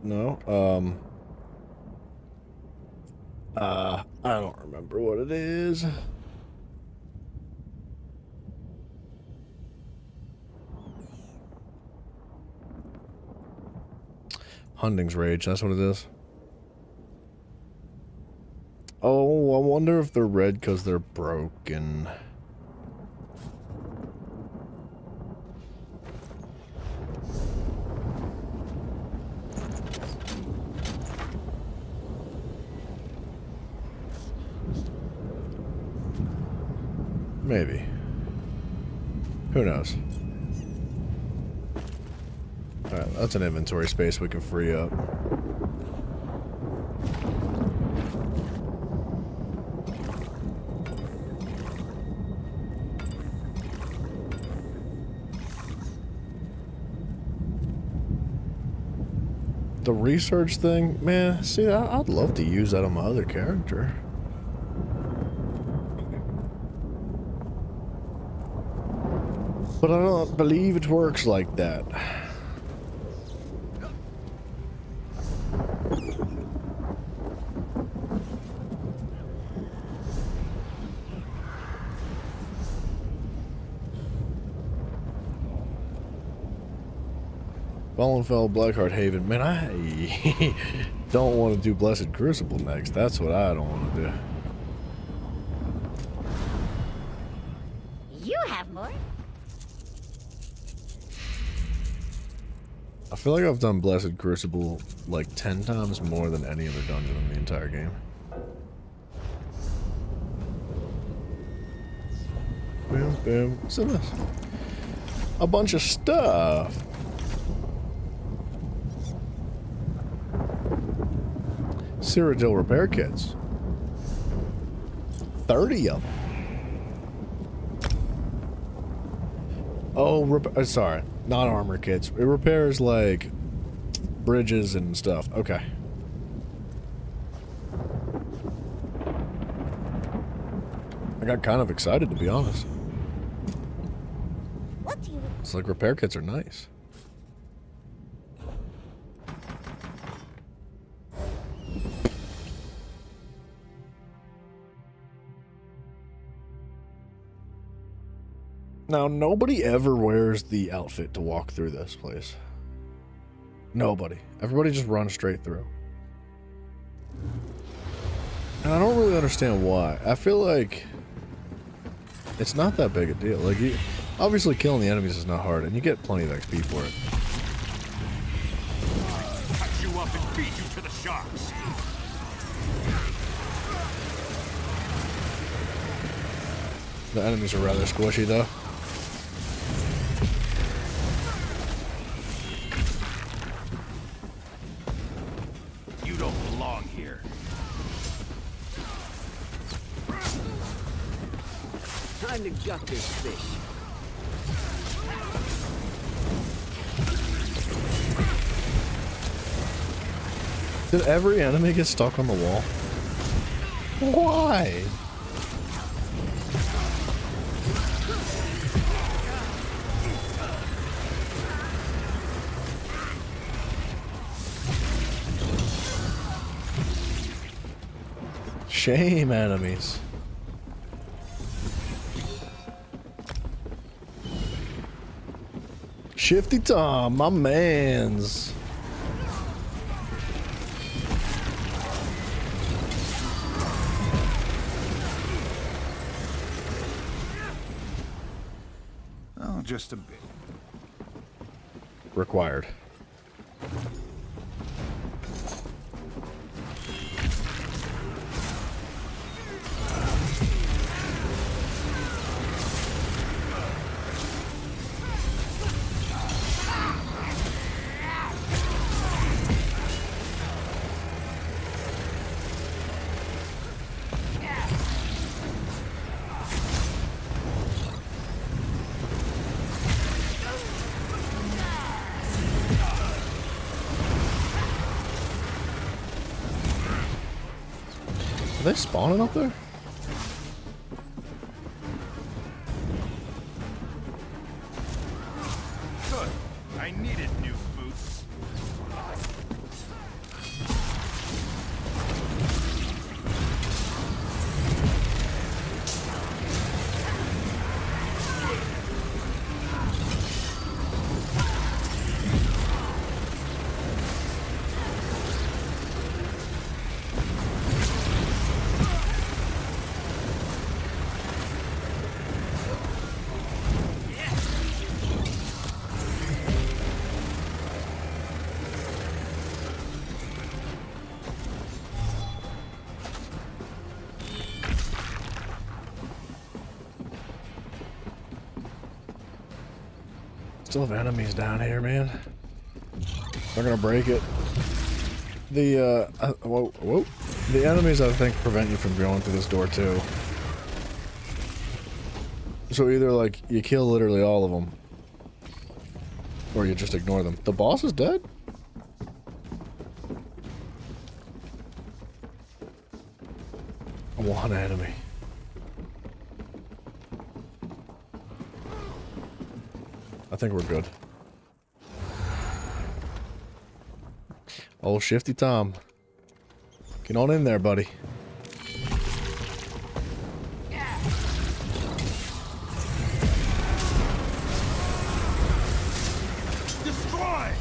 [SPEAKER 2] No, I don't remember what it is. Hunding's Rage, that's what it is. Oh, I wonder if they're red because they're broken. Maybe. Who knows? Alright, that's an inventory space we can free up. The research thing, man, see, I'd love to use that on my other character. But I don't believe it works like that. Fallenfell, Blackheart Haven. Man, I don't want to do Blessed Crucible next. That's what I don't want to do.
[SPEAKER 7] You have more?
[SPEAKER 2] I feel like I've done Blessed Crucible like 10 times more than any other dungeon in the entire game. Boom, boom. What's in this? A bunch of stuff. Cyrodiil repair kits. 30 of them. Oh, sorry. Not armor kits. It repairs, like, bridges and stuff. Okay. I got kind of excited, to be honest.
[SPEAKER 7] What do you...
[SPEAKER 2] It's like repair kits are nice. Now, nobody ever wears the outfit to walk through this place. Nobody. Everybody just runs straight through. And I don't really understand why. I feel like it's not that big a deal. Like, obviously killing the enemies is not hard, and you get plenty of XP for it.
[SPEAKER 9] Cut you up and feed you to the sharks.
[SPEAKER 2] The enemies are rather squishy, though.
[SPEAKER 11] You don't belong here.
[SPEAKER 6] Time to gut this fish.
[SPEAKER 2] Did every enemy get stuck on the wall? Why? Shame, enemies. Shifty Tom, my mans.
[SPEAKER 9] Oh, just a bit.
[SPEAKER 2] Required. Are they spawning up there?
[SPEAKER 11] Good. I needed new boots.
[SPEAKER 2] Still have enemies down here, man. They're gonna break it. The whoa. The enemies, I think, prevent you from going through this door too. So either like you kill literally all of them, or you just ignore them. The boss is dead? One enemy. I think we're good. Oh, Shifty Tom. Get on in there, buddy.
[SPEAKER 11] Destroy!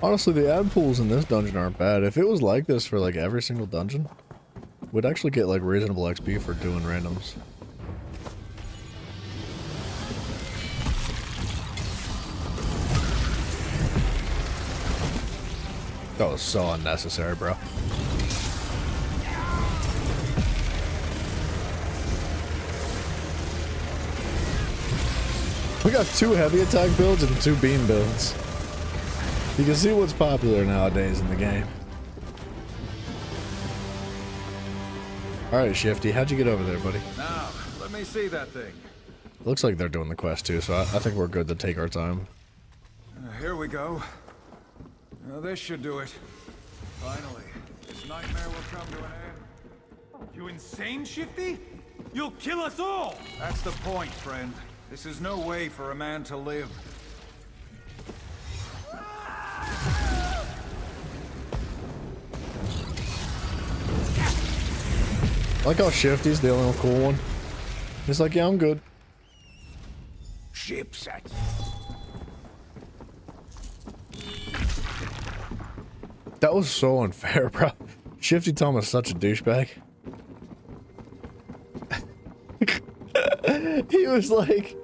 [SPEAKER 2] Honestly, the ad pools in this dungeon aren't bad. If it was like this for like every single dungeon, we'd actually get like reasonable XP for doing randoms. That was so unnecessary, bro. We got 2 heavy attack builds and 2 beam builds. You can see what's popular nowadays in the game. Alright, Shifty, how'd you get over there, buddy?
[SPEAKER 11] Now, let me see that thing.
[SPEAKER 2] Looks like they're doing the quest too, so I think we're good to take our time.
[SPEAKER 11] Here we go. This should do it. Finally, this nightmare will come to an end.
[SPEAKER 9] You insane, Shifty? You'll kill us all!
[SPEAKER 11] That's the point, friend. This is no way for a man to live.
[SPEAKER 2] I like how Shifty's the only cool one. He's like, yeah, I'm good.
[SPEAKER 11] Shipset.
[SPEAKER 2] That was so unfair, bro. Shifty Tom is such a douchebag. He was like,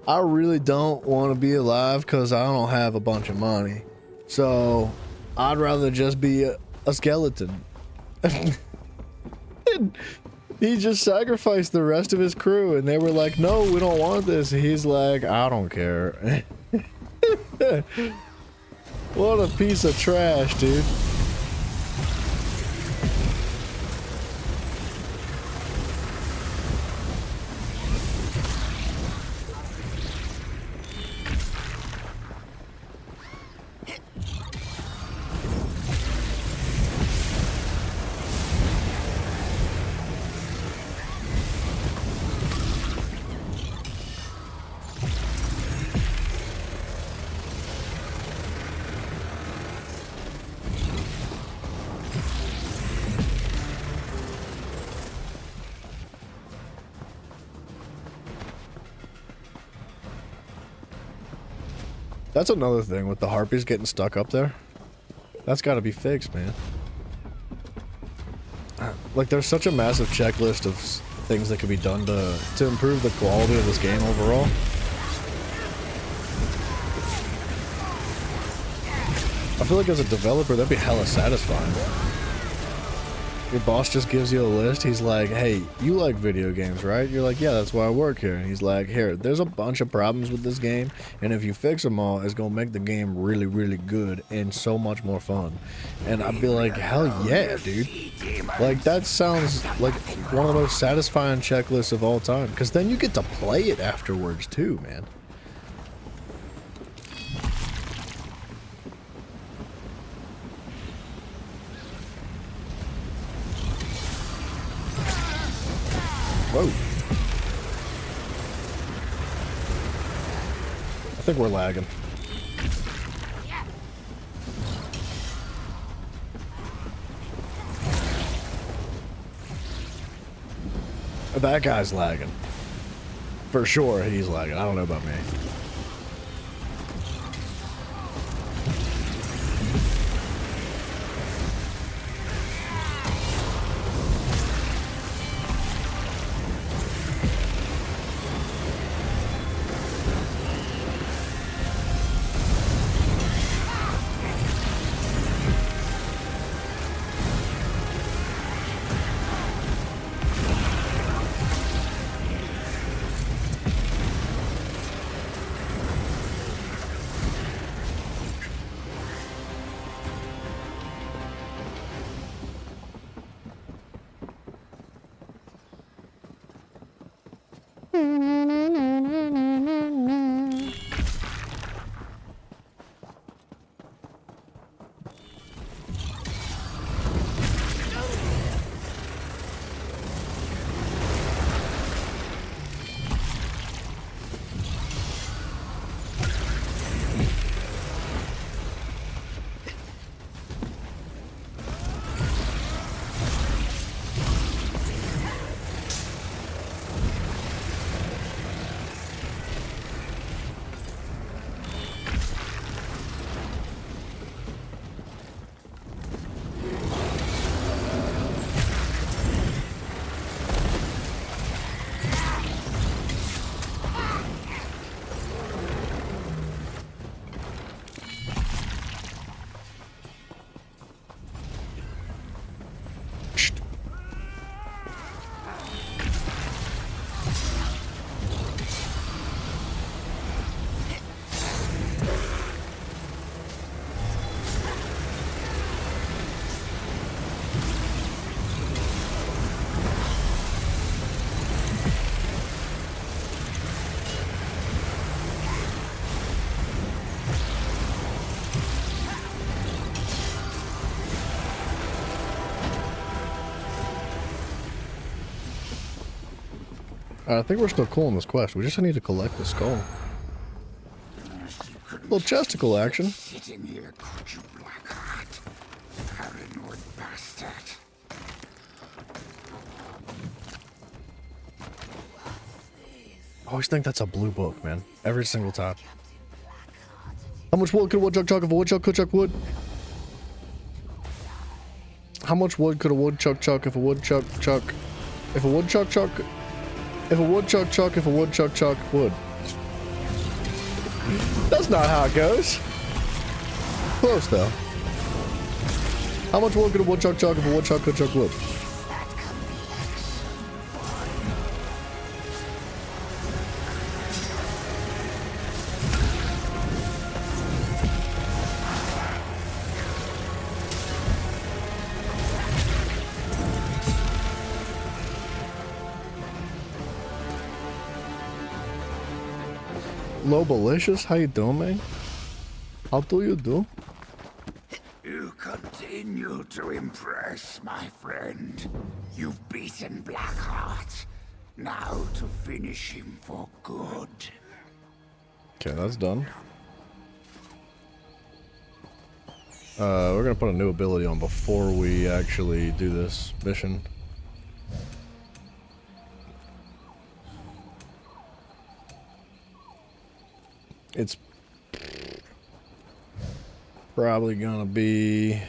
[SPEAKER 2] I really don't want to be alive because I don't have a bunch of money. So I'd rather just be a skeleton. And he just sacrificed the rest of his crew and they were like, no, we don't want this. And he's like, I don't care. What a piece of trash, dude. That's another thing with the harpies getting stuck up there. That's got to be fixed, man. Like, there's such a massive checklist of things that can be done to improve the quality of this game overall. I feel like as a developer, that'd be hella satisfying. Your boss just gives you a list. He's like, hey, you like video games, right? You're like, yeah, that's why I work here. And he's like, here, there's a bunch of problems with this game. And if you fix them all, it's going to make the game really, really good and so much more fun. And I'd be like, hell yeah, dude. Like, that sounds like one of the most satisfying checklists of all time. Because then you get to play it afterwards, too, man. Whoa. I think we're lagging. That guy's lagging. For sure he's lagging. I don't know about me. I think we're still cool on this quest. We just need to collect the skull. Little chesticle action.
[SPEAKER 7] Sitting here, could you, Blackheart? Paranoid bastard.
[SPEAKER 2] I always think that's a blue book, man. Every single time. How much wood could a woodchuck chuck if a woodchuck could chuck wood? How much wood could a woodchuck chuck if a woodchuck chuck? If a woodchuck chuck? If a woodchuck chuck if a woodchuck chuck wood? That's not how it goes. Close though. How much wood could a woodchuck chuck if a woodchuck could chuck wood? Lobalicious, how you doing, man? How do you do?
[SPEAKER 7] You continue to impress, my friend. You've beaten Blackheart. Now to finish him for good.
[SPEAKER 2] Okay, that's done. We're gonna put a new ability on before we actually do this mission. It's probably gonna be,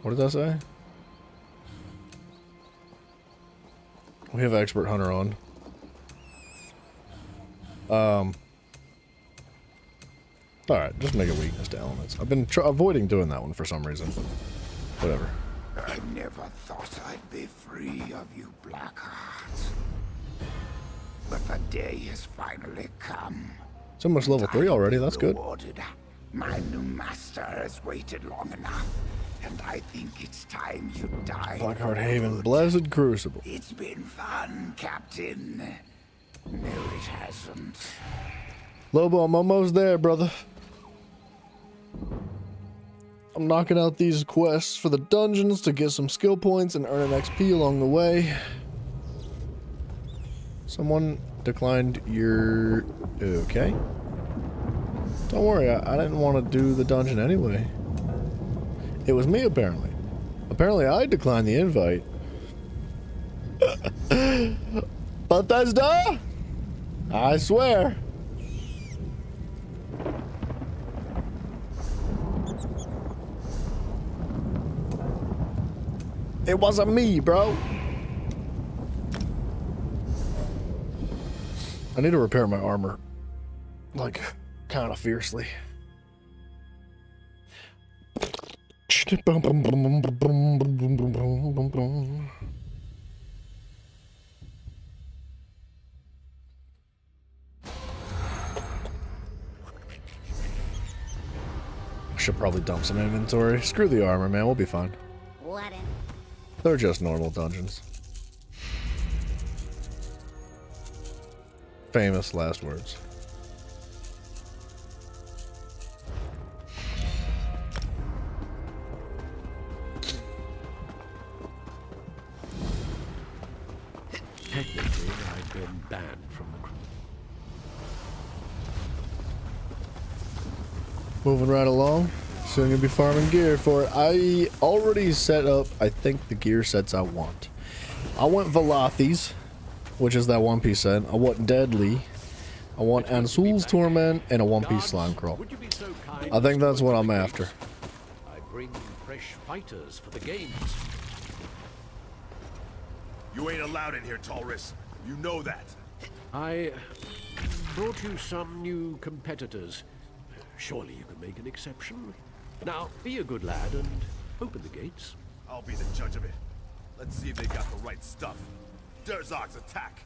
[SPEAKER 2] what did that say? We have Expert Hunter on. Alright, just make a weakness to elements. I've been avoiding doing that one for some reason, but whatever.
[SPEAKER 7] I never thought I'd be free of you, Blackheart. But the day has finally come.
[SPEAKER 2] It's almost level 3 already, that's good.
[SPEAKER 7] My new master has waited long enough, and I think it's time you die.
[SPEAKER 2] Blackheart Haven, Blessed Crucible.
[SPEAKER 7] It's been fun, Captain. No, it hasn't.
[SPEAKER 2] Lobo, I'm almost there, brother. I'm knocking out these quests for the dungeons to get some skill points and earn an XP along the way. Someone declined your... Okay. Don't worry, I didn't want to do the dungeon anyway. It was me, apparently. Apparently I declined the invite. Bethesda? I swear. It wasn't me, bro. I need to repair my armor, like, kind of fiercely. Should probably dump some inventory. Screw the armor, man. We'll be fine.
[SPEAKER 7] What in?
[SPEAKER 2] They're just normal dungeons. Famous last words.
[SPEAKER 10] Technically, I've been banned from the crew.
[SPEAKER 2] Moving right along. Soon you'll be farming gear for it. I already set up, I think, the gear sets I want. I want Velathes, which is that One Piece set. I want Deadly. I want Ansul's Torment and a One Piece Slime Crawl. I think that's what I'm after.
[SPEAKER 10] I bring fresh fighters for the games.
[SPEAKER 11] You ain't allowed in here, Taurus. You know that.
[SPEAKER 10] I brought you some new competitors. Surely you can make an exception. Now, be a good lad and open the gates.
[SPEAKER 11] I'll be the judge of it. Let's see if they got the right stuff. Derzog's attack.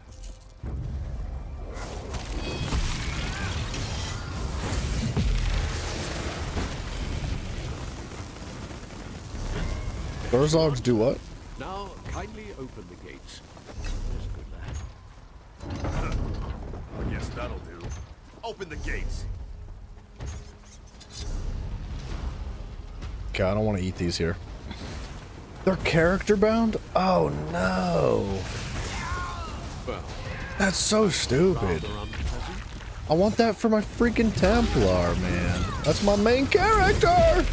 [SPEAKER 2] Derzogs do what?
[SPEAKER 10] Now, kindly open the gates. There's a good lad.
[SPEAKER 11] I guess that'll do. Open the gates.
[SPEAKER 2] Okay, I don't want to eat these here. They're character bound? Oh no.
[SPEAKER 10] Well,
[SPEAKER 2] That's so stupid. I want that for my freaking Templar, man. That's my main character.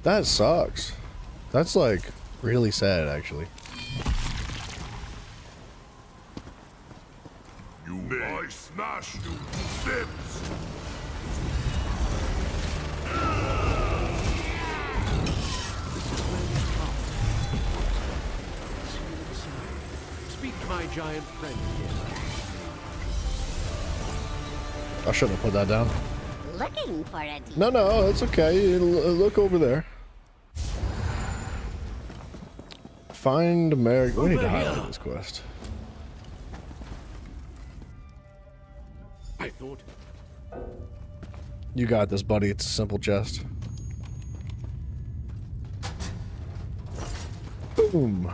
[SPEAKER 2] That sucks. That's like really sad, actually.
[SPEAKER 14] I smash you to bits!
[SPEAKER 10] speak to my giant friend here.
[SPEAKER 2] I shouldn't have put that down.
[SPEAKER 15] Looking for a deal.
[SPEAKER 2] No, it's okay. Look over there. Find America. We need to highlight this quest.
[SPEAKER 10] I thought.
[SPEAKER 2] You got this, buddy. It's a simple chest. Boom.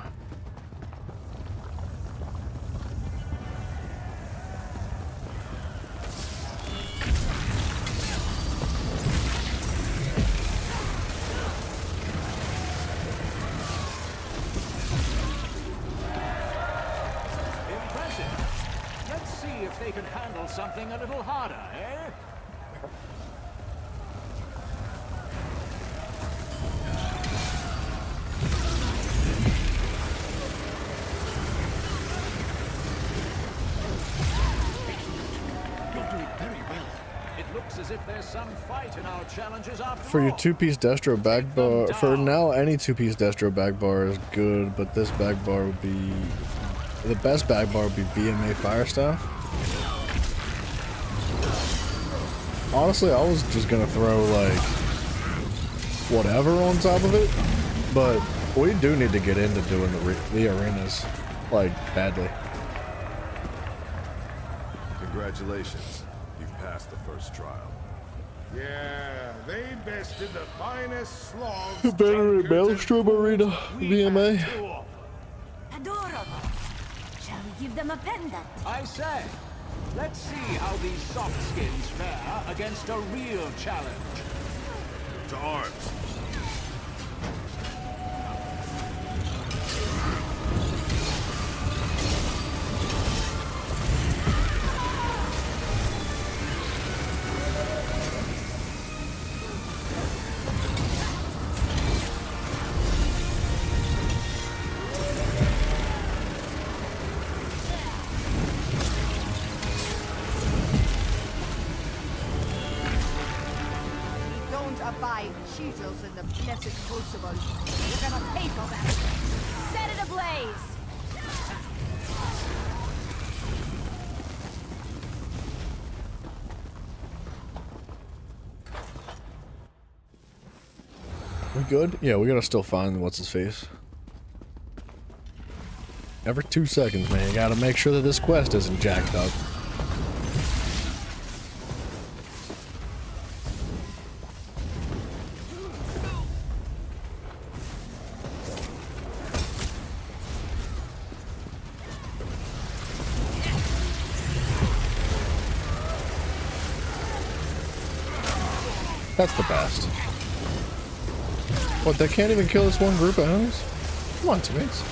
[SPEAKER 13] Impressive. Let's see if they can handle something a little harder, eh? You're doing very well. It looks as if there's some fight in our challenges after
[SPEAKER 2] For your
[SPEAKER 13] all.
[SPEAKER 2] two-piece Destro back bar, for now, any two-piece Destro back bar is good, but this back bar would be, the best back bar would be BMA Fire Staff. Honestly, I was just gonna throw like whatever on top of it, but we do need to get into doing the arenas like badly.
[SPEAKER 12] Congratulations. You've passed the first trial.
[SPEAKER 9] Yeah, they bested the finest sloths.
[SPEAKER 2] The Battery Maelstrom Arena VMA.
[SPEAKER 15] Adorable. Shall we give them a pendant?
[SPEAKER 13] I say, let's see how these soft skins fare against a real challenge.
[SPEAKER 12] To arms.
[SPEAKER 8] Don't abide Cheetos in the blessed crucible. You're gonna pay for that. Set it ablaze!
[SPEAKER 2] We good? Yeah, we gotta still find what's his face. Every 2 seconds, man, you gotta make sure that this quest isn't jacked up. That's the best. What, they can't even kill this one group of enemies? Come on, teammates.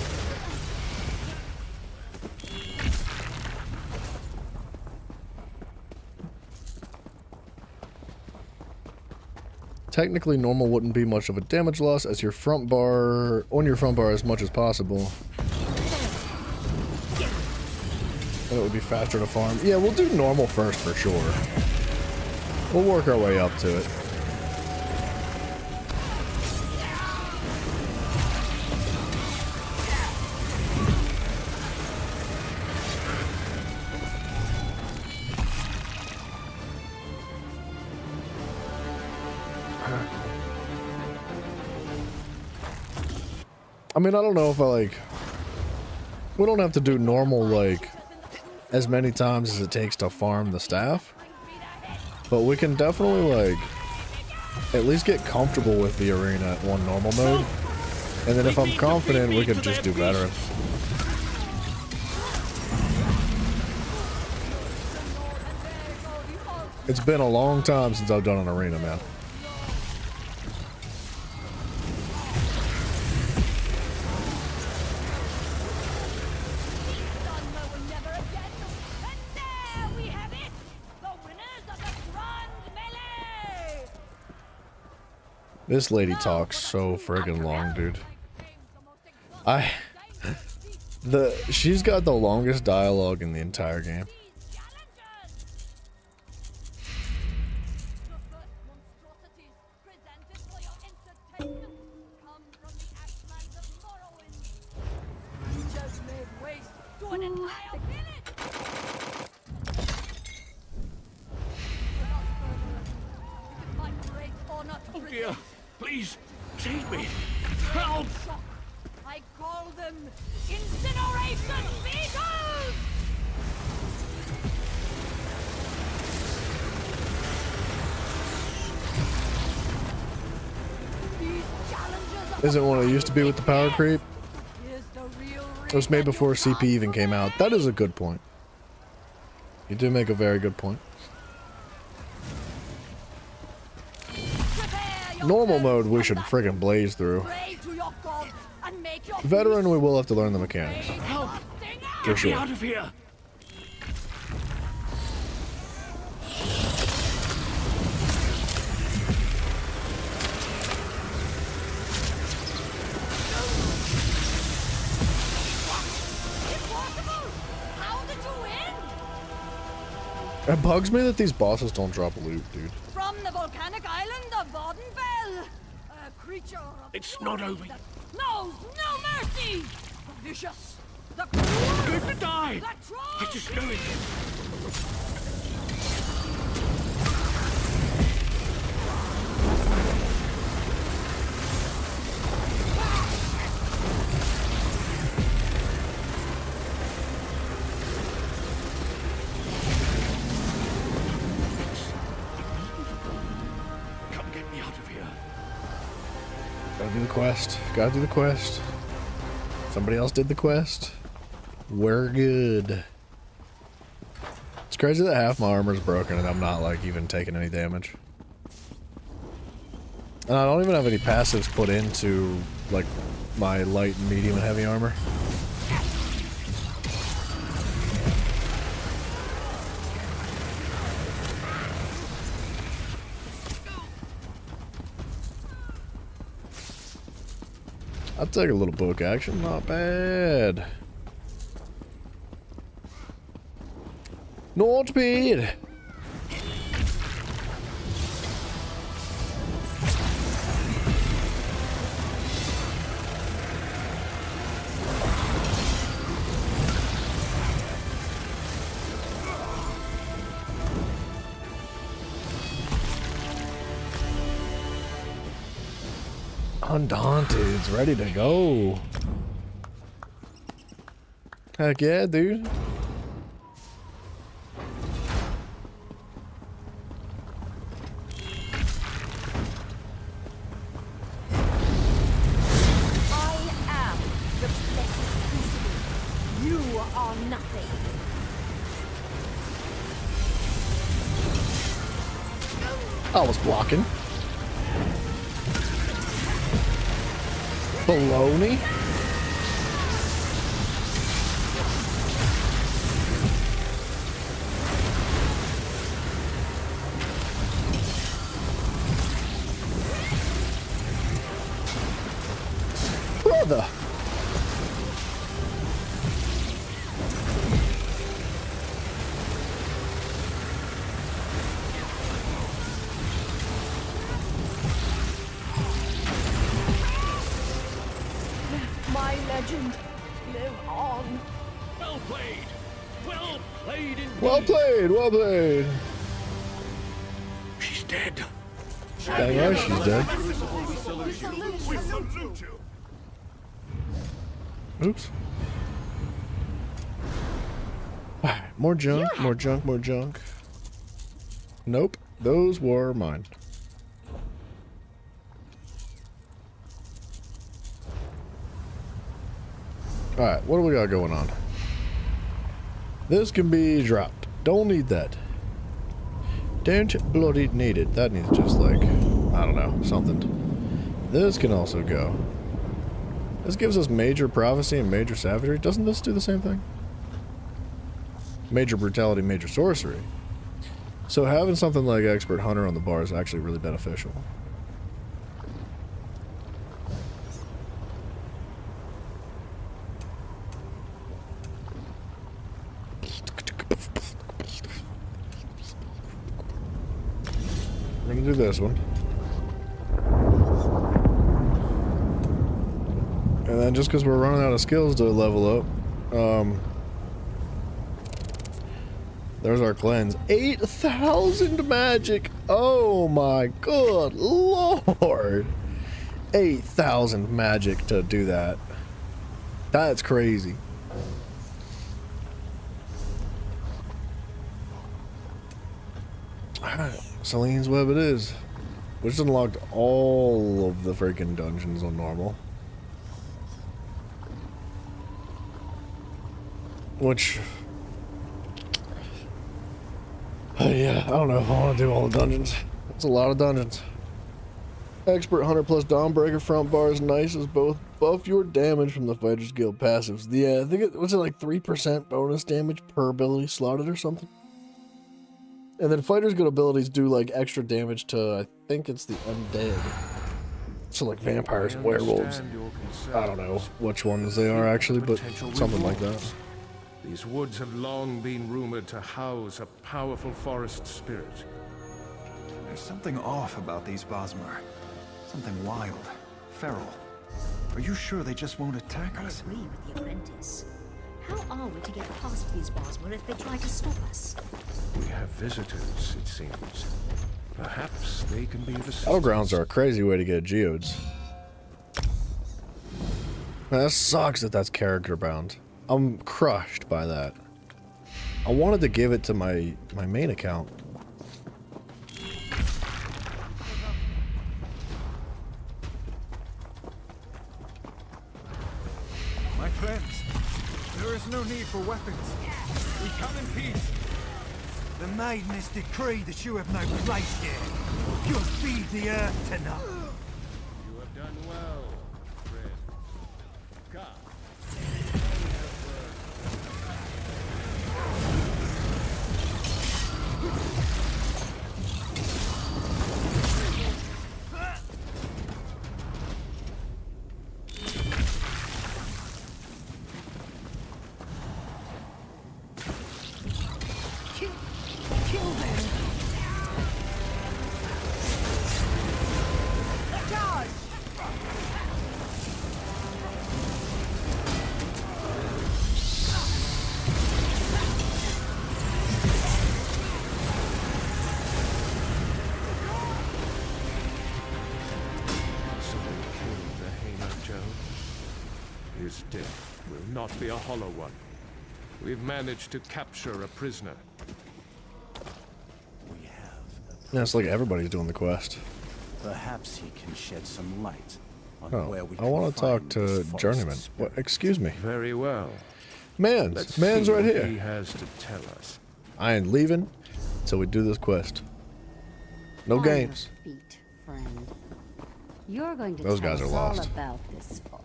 [SPEAKER 2] Technically, normal wouldn't be much of a damage loss as your front bar, on your front bar as much as possible. And it would be faster to farm. Yeah, we'll do normal first for sure. We'll work our way up to it. I mean, I don't know if I like... We don't have to do normal, like, as many times as it takes to farm the staff. But we can definitely, like, at least get comfortable with the arena at one normal mode. And then if I'm confident, we could just do veteran. It's been a long time since I've done an arena, man. This lady talks so friggin' long, dude. She's got the longest dialogue in the entire game.
[SPEAKER 3] Oh dear, please, save me. Help!
[SPEAKER 8] I call them incineration beetles! These challenges
[SPEAKER 2] Isn't what it used to be with the power creep? It was made before CP even came out. That is a good point. You do make a very good point. Normal mode we should friggin' blaze through. Veteran we will have to learn the mechanics.
[SPEAKER 3] Help!
[SPEAKER 2] For
[SPEAKER 3] Get me
[SPEAKER 2] sure.
[SPEAKER 3] out of here!
[SPEAKER 2] It bugs me that these bosses don't drop loot, dude.
[SPEAKER 8] From the volcanic island of Vardenfell, a creature of
[SPEAKER 3] It's not over.
[SPEAKER 8] that knows no mercy. The vicious, the cruel,
[SPEAKER 3] I'm going to die!
[SPEAKER 8] the troll.
[SPEAKER 3] I just know it. Come get me out of here.
[SPEAKER 2] Gotta do the quest. Gotta do the quest. Somebody else did the quest. We're good. It's crazy that half my armor's broken and I'm not like even taking any damage. And I don't even have any passives put into like my light, medium, and heavy armor. I'll take a little book action, not bad. Not bad. Undaunted, it's ready to go. Heck yeah, dude.
[SPEAKER 8] I am the blessed crucible. You are nothing.
[SPEAKER 2] I was blocking. Baloney. Brother.
[SPEAKER 8] My legend, live on.
[SPEAKER 3] Well played! Well played indeed!
[SPEAKER 2] Well played, well played.
[SPEAKER 3] She's dead.
[SPEAKER 2] Dang right, she's dead.
[SPEAKER 3] We salute you!
[SPEAKER 2] Oops. Alright, more junk, more junk, more junk. Nope, those were mine. Alright, what do we got going on? This can be dropped. Don't need that. Don't bloody need it. That needs just like, I don't know, something. This can also go. This gives us major prophecy and major savagery. Doesn't this do the same thing? Major brutality, major sorcery. So having something like expert hunter on the bar is actually really beneficial. do this one. And then just because we're running out of skills to level up, there's our cleanse. 8,000 magic! Oh my good lord! 8,000 magic to do that. That's crazy. Alright, Celine's Web it is. We just unlocked all of the freaking dungeons on normal. Which... yeah, I don't know if I want to do all the dungeons. It's a lot of dungeons. Expert Hunter plus Dawnbreaker front bar is nice as both buff your damage from the Fighters Guild passives. Yeah, I think it was like 3% bonus damage per ability slotted or something. And then Fighters Guild abilities do like extra damage to, I think it's the undead. So like vampires and werewolves. I don't know which ones they are actually, but something like that.
[SPEAKER 10] These woods have long been rumored to house a powerful forest spirit.
[SPEAKER 16] There's something off about these Bosmer. Something wild, feral. Are you sure they just won't attack us?
[SPEAKER 15] I agree with the apprentice. How are we to get past these Bosmer if they try to stop us?
[SPEAKER 10] We have visitors, it seems. Perhaps they can be the
[SPEAKER 2] Battlegrounds are a crazy way to get geodes. Man, that sucks that that's character bound. I'm crushed by that. I wanted to give it to my main account.
[SPEAKER 9] My friends, there is no need for weapons. We come in peace.
[SPEAKER 11] The Maiden has decreed that you have no place here. You'll feed the earth tonight.
[SPEAKER 10] You have done well, Fred. God. His death will not be a hollow one. We've managed to capture a prisoner.
[SPEAKER 2] Yeah, it's like everybody's doing the quest.
[SPEAKER 11] Perhaps he can shed some light on where we
[SPEAKER 2] I want to talk to Journeyman. What? Excuse me.
[SPEAKER 10] Very well.
[SPEAKER 2] Man's right
[SPEAKER 10] what
[SPEAKER 2] here.
[SPEAKER 10] He has to tell us.
[SPEAKER 2] I ain't leaving until we do this quest. No games.
[SPEAKER 17] Feet, friend. You're going to
[SPEAKER 2] Those
[SPEAKER 17] tell
[SPEAKER 2] guys are
[SPEAKER 17] us all
[SPEAKER 2] lost.
[SPEAKER 17] about this forest.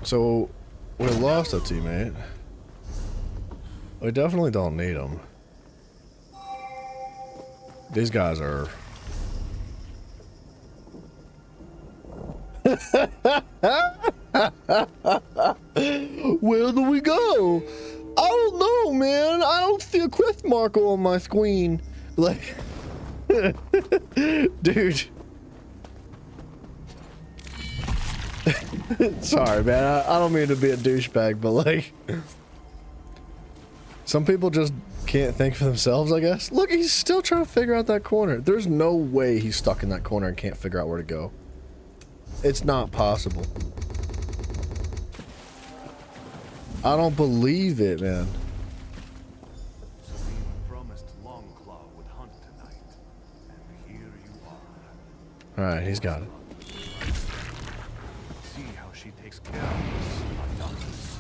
[SPEAKER 2] So, we lost a teammate. We definitely don't need them. These guys are... Where do we go? I don't know, man. I don't see a quest marker on my screen. Like... Dude. Sorry, man. I don't mean to be a douchebag, but like... Some people just can't think for themselves, I guess. Look, he's still trying to figure out that corner. There's no way he's stuck in that corner and can't figure out where to go. It's not possible. I don't believe it, man.
[SPEAKER 11] Celine promised Longclaw would hunt tonight, and here you are.
[SPEAKER 2] Alright, he's got it.
[SPEAKER 11] See how she takes care of us, Arcanist.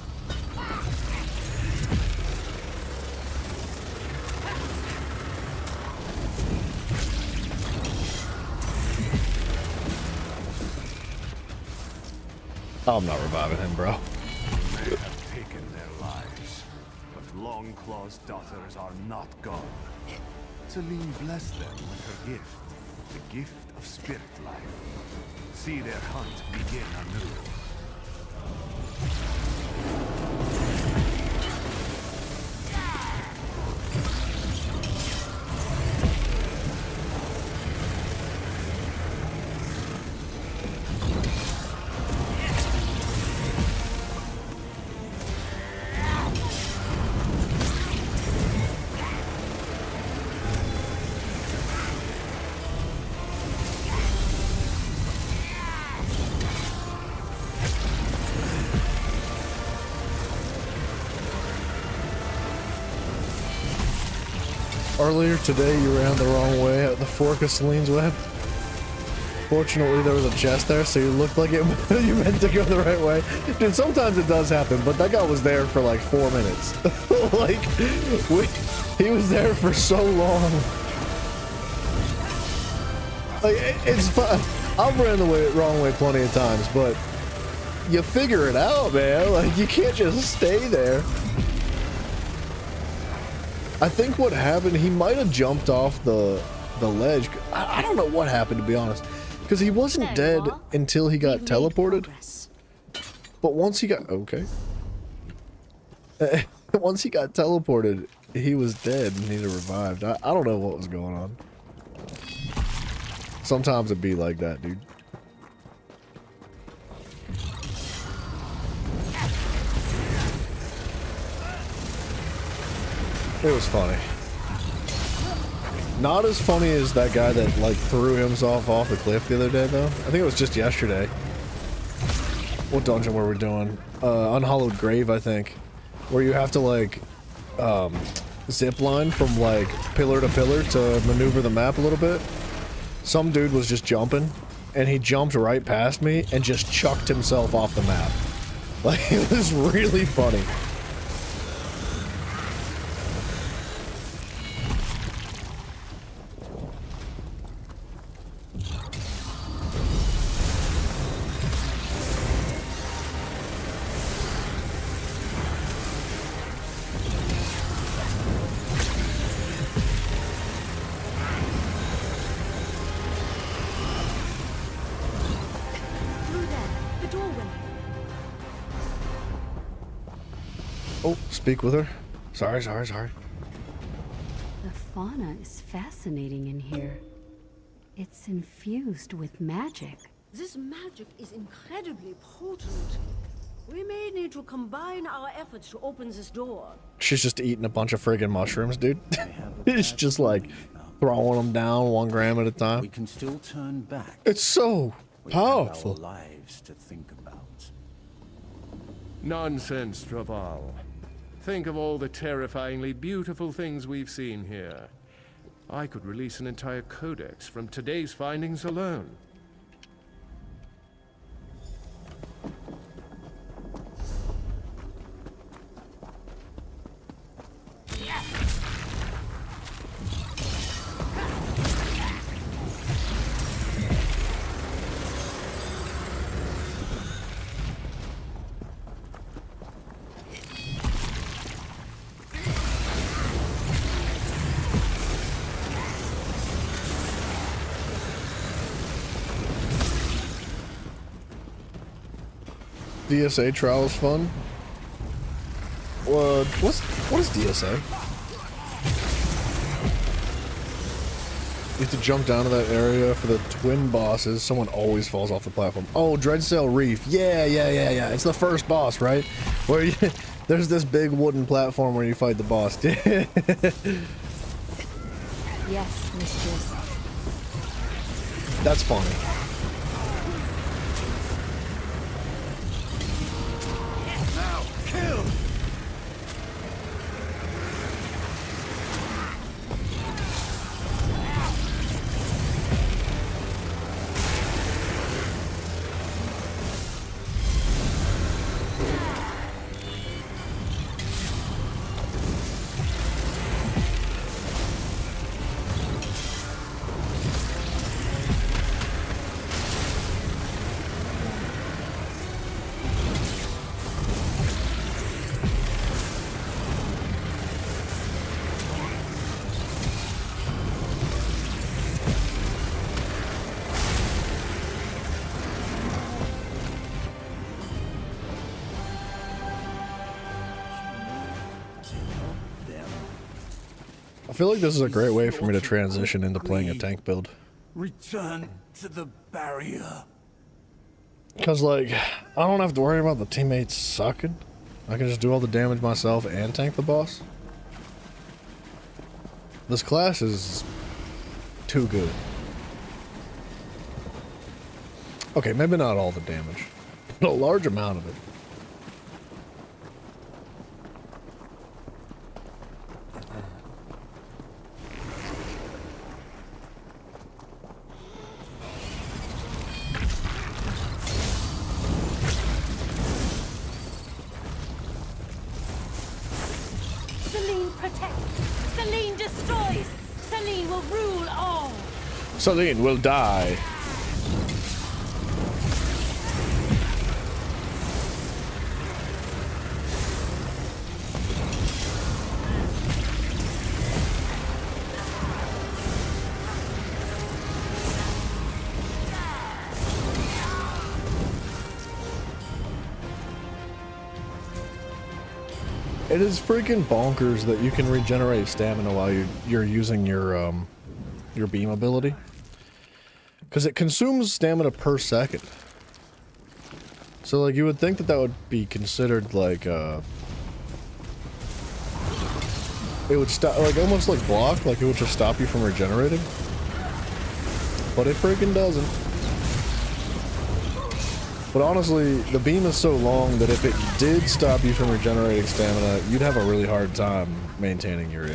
[SPEAKER 2] I'm not reviving him, bro.
[SPEAKER 10] They have taken their lives, but
[SPEAKER 11] Longclaw's daughters are not gone. Celine blessed them with her gift, the gift of spirit life. See their hunt begin anew.
[SPEAKER 2] Earlier today, you ran the wrong way at the fork of Celine's web. Fortunately, there was a chest there, so you looked like it. You meant to go the right way. Dude, sometimes it does happen, but that guy was there for like 4 minutes. Like, he was there for so long. Like, it's fun. I've ran the wrong way plenty of times, but you figure it out, man. Like, you can't just stay there. I think what happened, he might have jumped off the ledge. I don't know what happened, to be honest, because he wasn't dead until he got teleported. But once he got once he got teleported, he was dead and he revived. I don't know what was going on. Sometimes it'd be like that, dude. It was funny. Not as funny as that guy that like threw himself off the cliff the other day though. I think it was just yesterday. What dungeon were we doing? Unhallowed Grave, I think. Where you have to like zip line from like pillar to pillar to maneuver the map a little bit. Some dude was just jumping and he jumped right past me and just chucked himself off the map. Like, it was really funny. Oh, speak with her. Sorry.
[SPEAKER 17] The fauna is fascinating in here. It's infused with magic.
[SPEAKER 18] This magic is incredibly potent. We may need to combine our efforts to open this door.
[SPEAKER 2] She's just eating a bunch of friggin' mushrooms, dude. It's just like throwing them down 1 gram at a time.
[SPEAKER 11] We can still turn back.
[SPEAKER 2] It's so powerful.
[SPEAKER 11] We have our lives to think about.
[SPEAKER 10] Nonsense, Traval. Think of all the terrifyingly beautiful things we've seen here. I could release an entire codex from today's findings alone.
[SPEAKER 2] DSA trial is fun. What is DSA? You have to jump down to that area for the twin bosses. Someone always falls off the platform. Oh, Dreadsail Reef. Yeah. It's the first boss, right? Where there's this big wooden platform where you fight the boss.
[SPEAKER 17] Yes, mistress.
[SPEAKER 2] That's funny.
[SPEAKER 11] Now, kill!
[SPEAKER 2] feel like this is a great way for me to transition into playing a tank build.
[SPEAKER 3] Return to the barrier.
[SPEAKER 2] Because, like, I don't have to worry about the teammates sucking. I can just do all the damage myself and tank the boss. This class is too good. Okay, maybe not all the damage, but a large amount of it.
[SPEAKER 18] Celine protects. Celine destroys. Celine will rule all.
[SPEAKER 2] Celine will die. It is freaking bonkers that you can regenerate stamina while you're using your beam ability, because it consumes stamina per second. So like you would think that would be considered like it would stop, like almost like block, like it would just stop you from regenerating, but it freaking doesn't. But honestly, the beam is so long that if it did stop you from regenerating stamina, you'd have a really hard time maintaining your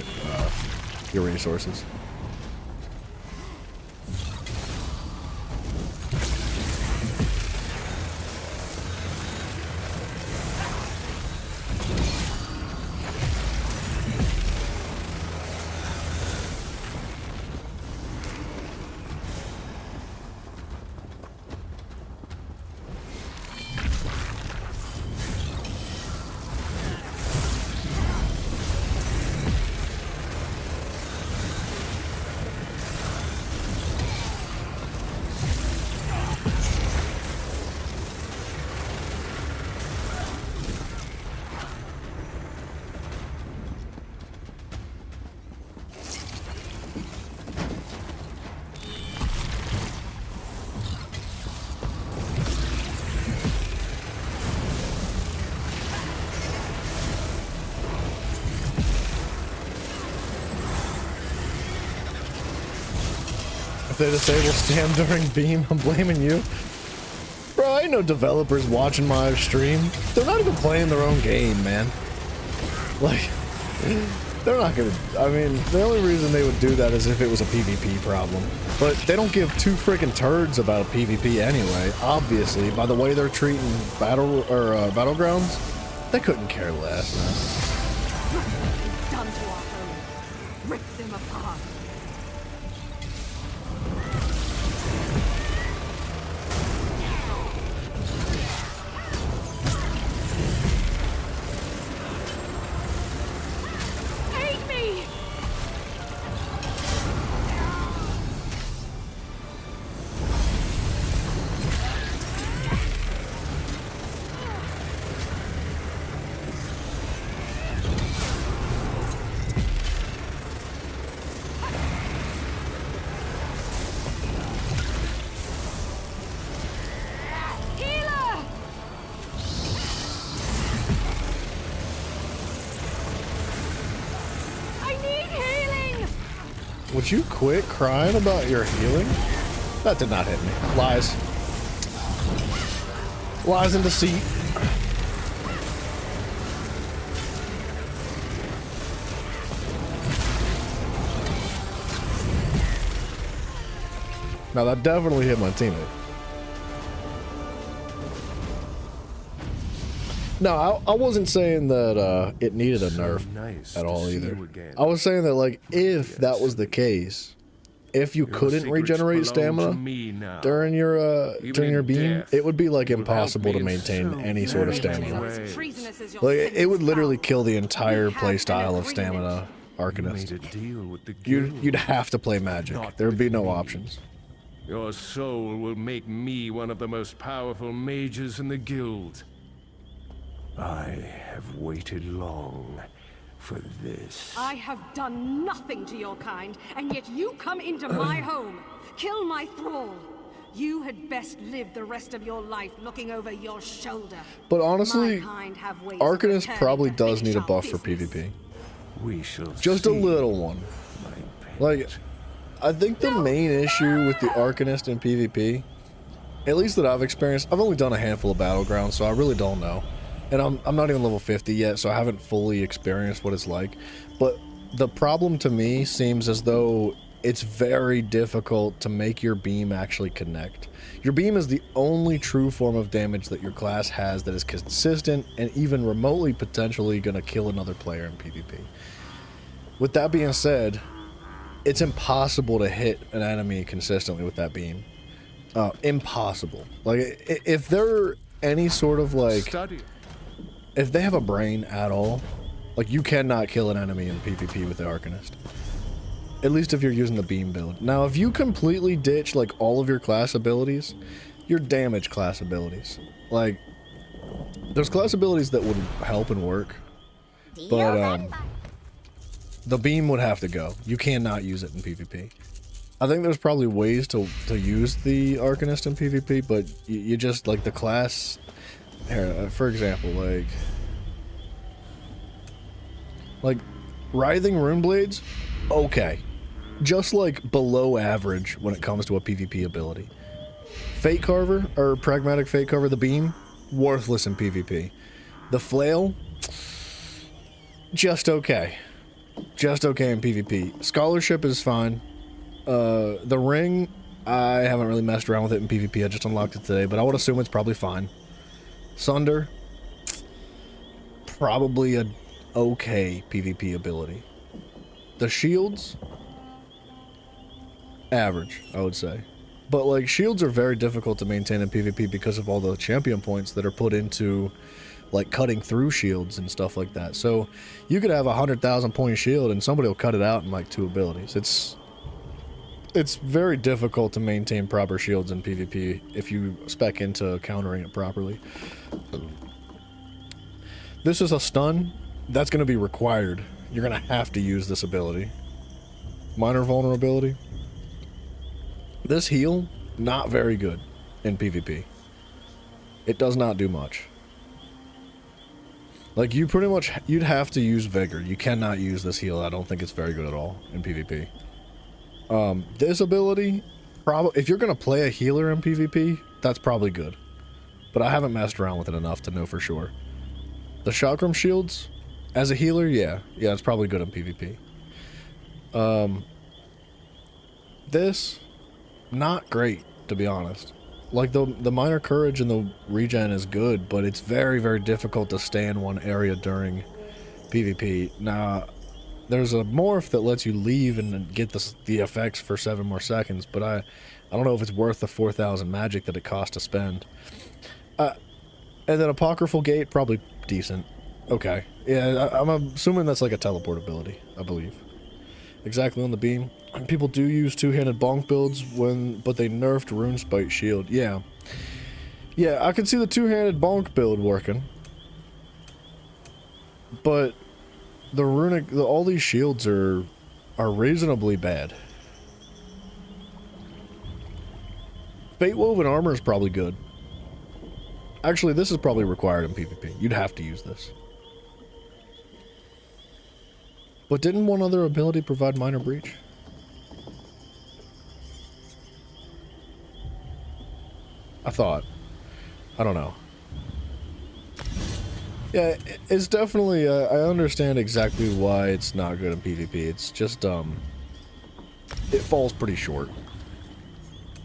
[SPEAKER 2] resources. If they disable stam during beam, I'm blaming you. Bro, I ain't no developers watching my stream. They're not even playing their own game, man. Like, they're not gonna, I mean, the only reason they would do that is if it was a PvP problem. But they don't give two freaking turds about a PvP anyway, obviously, by the way they're treating Battlegrounds. They couldn't care less, man.
[SPEAKER 18] Done to our home. Rip them apart.
[SPEAKER 2] Would you quit crying about your healing? That did not hit me. Lies. Lies and deceit. Now that definitely hit my teammate. No, I wasn't saying that it needed a nerf at all either. I was saying that, like, if that was the case, if you couldn't regenerate stamina during your beam, it would be like impossible to maintain any sort of stamina. Like, it would literally kill the entire playstyle of stamina Arcanist. You'd have to play magic. There would be no options.
[SPEAKER 10] Your soul will make me one of the most powerful mages in the guild. I have waited long,
[SPEAKER 3] for this.
[SPEAKER 18] I have done nothing to your kind, and yet you come into my home, kill my thrall. You had best live the rest of your life looking over your shoulder.
[SPEAKER 1] But honestly,
[SPEAKER 18] My kind have ways of
[SPEAKER 1] Arcanist
[SPEAKER 18] returning
[SPEAKER 1] probably
[SPEAKER 18] to
[SPEAKER 1] does need
[SPEAKER 18] finish
[SPEAKER 1] a
[SPEAKER 18] our
[SPEAKER 1] buff for
[SPEAKER 18] business.
[SPEAKER 1] PvP.
[SPEAKER 3] We shall
[SPEAKER 1] Just a
[SPEAKER 3] see,
[SPEAKER 1] little one. Like, I think the main issue with the Arcanist in PvP, at least that I've experienced, I've only done a handful of Battleground, so I really don't know. And I'm not even level 50 yet, so I haven't fully experienced what it's like. But the problem to me seems as though it's very difficult to make your beam actually connect. Your beam is the only true form of damage that your class has that is consistent and even remotely potentially going to kill another player in PvP. With that being said, it's impossible to hit an enemy consistently with that beam. Impossible. Like, if they're any sort of like... If they have a brain at all, like, you cannot kill an enemy in PvP with the Arcanist. At least if you're using the beam build. Now, if you completely ditch, like, all of your class abilities, your damage class abilities, like, there's class abilities that would help and work, but, the beam would have to go. You cannot use it in PvP. I think there's probably ways to use the Arcanist in PvP, but you just, like, the class... Here, for example, like Writhing Rune Blades, okay. Just like below average when it comes to a PvP ability. Fate Carver, or Pragmatic Fate Carver, the beam, worthless in PvP. The Flail, just okay. Just okay in PvP. Scholarship is fine. The Ring, I haven't really messed around with it in PvP, I just unlocked it today, but I would assume it's probably fine. Sunder, probably a okay PvP ability. The shields, average, I would say. But like, shields are very difficult to maintain in PvP because of all the champion points that are put into like cutting through shields and stuff like that. So you could have a 100,000 point shield and somebody will cut it out in like 2 abilities. It's very difficult to maintain proper shields in PvP if you spec into countering it properly. This is a stun. That's going to be required. You're going to have to use this ability. Minor vulnerability. This heal, not very good in PvP. It does not do much. Like, you pretty much, you'd have to use Vigor. You cannot use this heal. I don't think it's very good at all in PvP. This ability, if you're going to play a healer in PvP, that's probably good. But I haven't messed around with it enough to know for sure. The Chakram Shields, as a healer, yeah, it's probably good in PvP. This, not great, to be honest. Like, the Minor Courage and the regen is good, but it's very, very difficult to stay in one area during PvP. Now, there's a morph that lets you leave and then get the effects for 7 more seconds, but I don't know if it's worth the 4,000 magic that it costs to spend. And then Apocryphal Gate, probably decent. Okay. Yeah, I'm assuming that's like a teleport ability, I believe. Exactly on the beam. And people do use two-handed bonk builds but they nerfed Rune Spite Shield. Yeah. Yeah, I can see the two-handed bonk build working. But the runic, all these shields are reasonably bad. Fate Woven Armor is probably good. Actually, this is probably required in PvP. You'd have to use this. But didn't one other ability provide Minor Breach? I thought. I don't know. Yeah, it's definitely, I understand exactly why it's not good in PvP. It's just, it falls pretty short.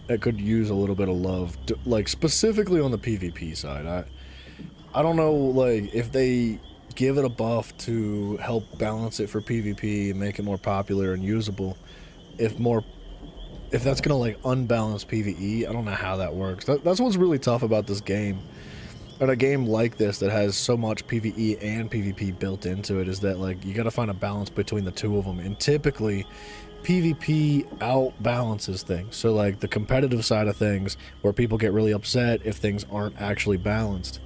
[SPEAKER 1] It could use a little bit of love, like, specifically on the PvP side. I don't know, like, if they give it a buff to help balance it for PvP and make it more popular and usable, if that's gonna, like, unbalance PvE, I don't know how that works. That's what's really tough about this game. And a game like this that has so much PvE and PvP built into it is that, like, you gotta find a balance between the two of them. And typically, PvP outbalances things. So, like, the competitive side of things, where people get really upset if things aren't actually balanced.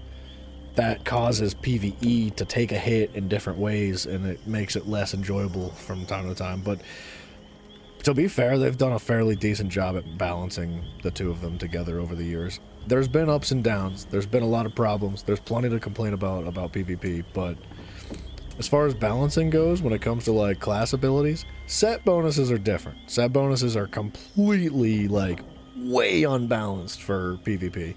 [SPEAKER 2] that causes PvE to take a hit in different ways, and it makes it less enjoyable from time to time. But to be fair, they've done a fairly decent job at balancing the two of them together over the years. There's been ups and downs. There's been a lot of problems. There's plenty to complain about PvP, but as far as balancing goes, when it comes to like class abilities, set bonuses are different. Set bonuses are completely like way unbalanced for PvP.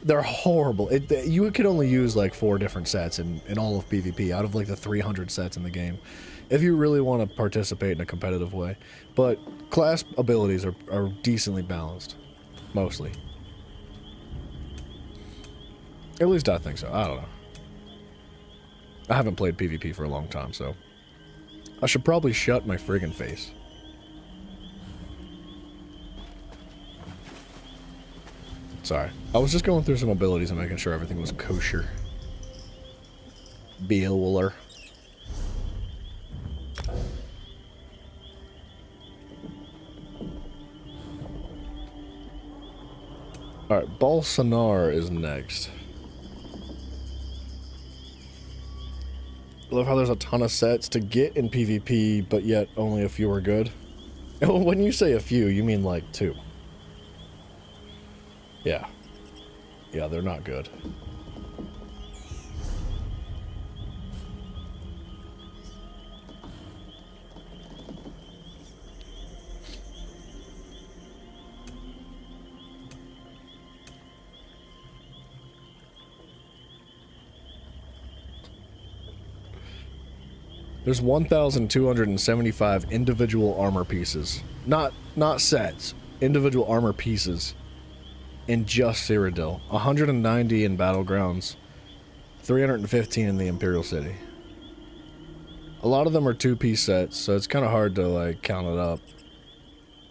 [SPEAKER 2] They're horrible. You can only use like 4 different sets in all of PvP out of like the 300 sets in the game, if you really want to participate in a competitive way. But class abilities are decently balanced, mostly. At least I think so. I don't know. I haven't played PvP for a long time, so I should probably shut my friggin' face. Sorry. I was just going through some abilities and making sure everything was kosher. Beowulf. Alright, Bolsonar is next. I love how there's a ton of sets to get in PvP, but yet only a few are good. When you say a few, you mean like 2. Yeah. Yeah, they're not good. There's 1,275 individual armor pieces. Not sets. Individual armor pieces. In just Cyrodiil. 190 in Battlegrounds. 315 in the Imperial City. A lot of them are 2-piece sets, so it's kind of hard to like count it up.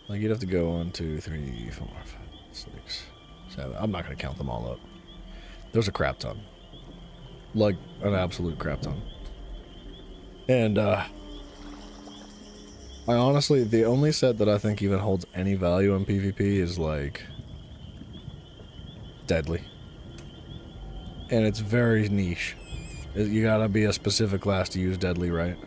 [SPEAKER 2] Like you'd have to go 1, 2, 3, 4, 5, 6, 7. I'm not gonna count them all up. There's a crap ton. Like an absolute crap ton. And I honestly, the only set that I think even holds any value in PvP is like Deadly. And it's very niche. You gotta be a specific class to use Deadly, right?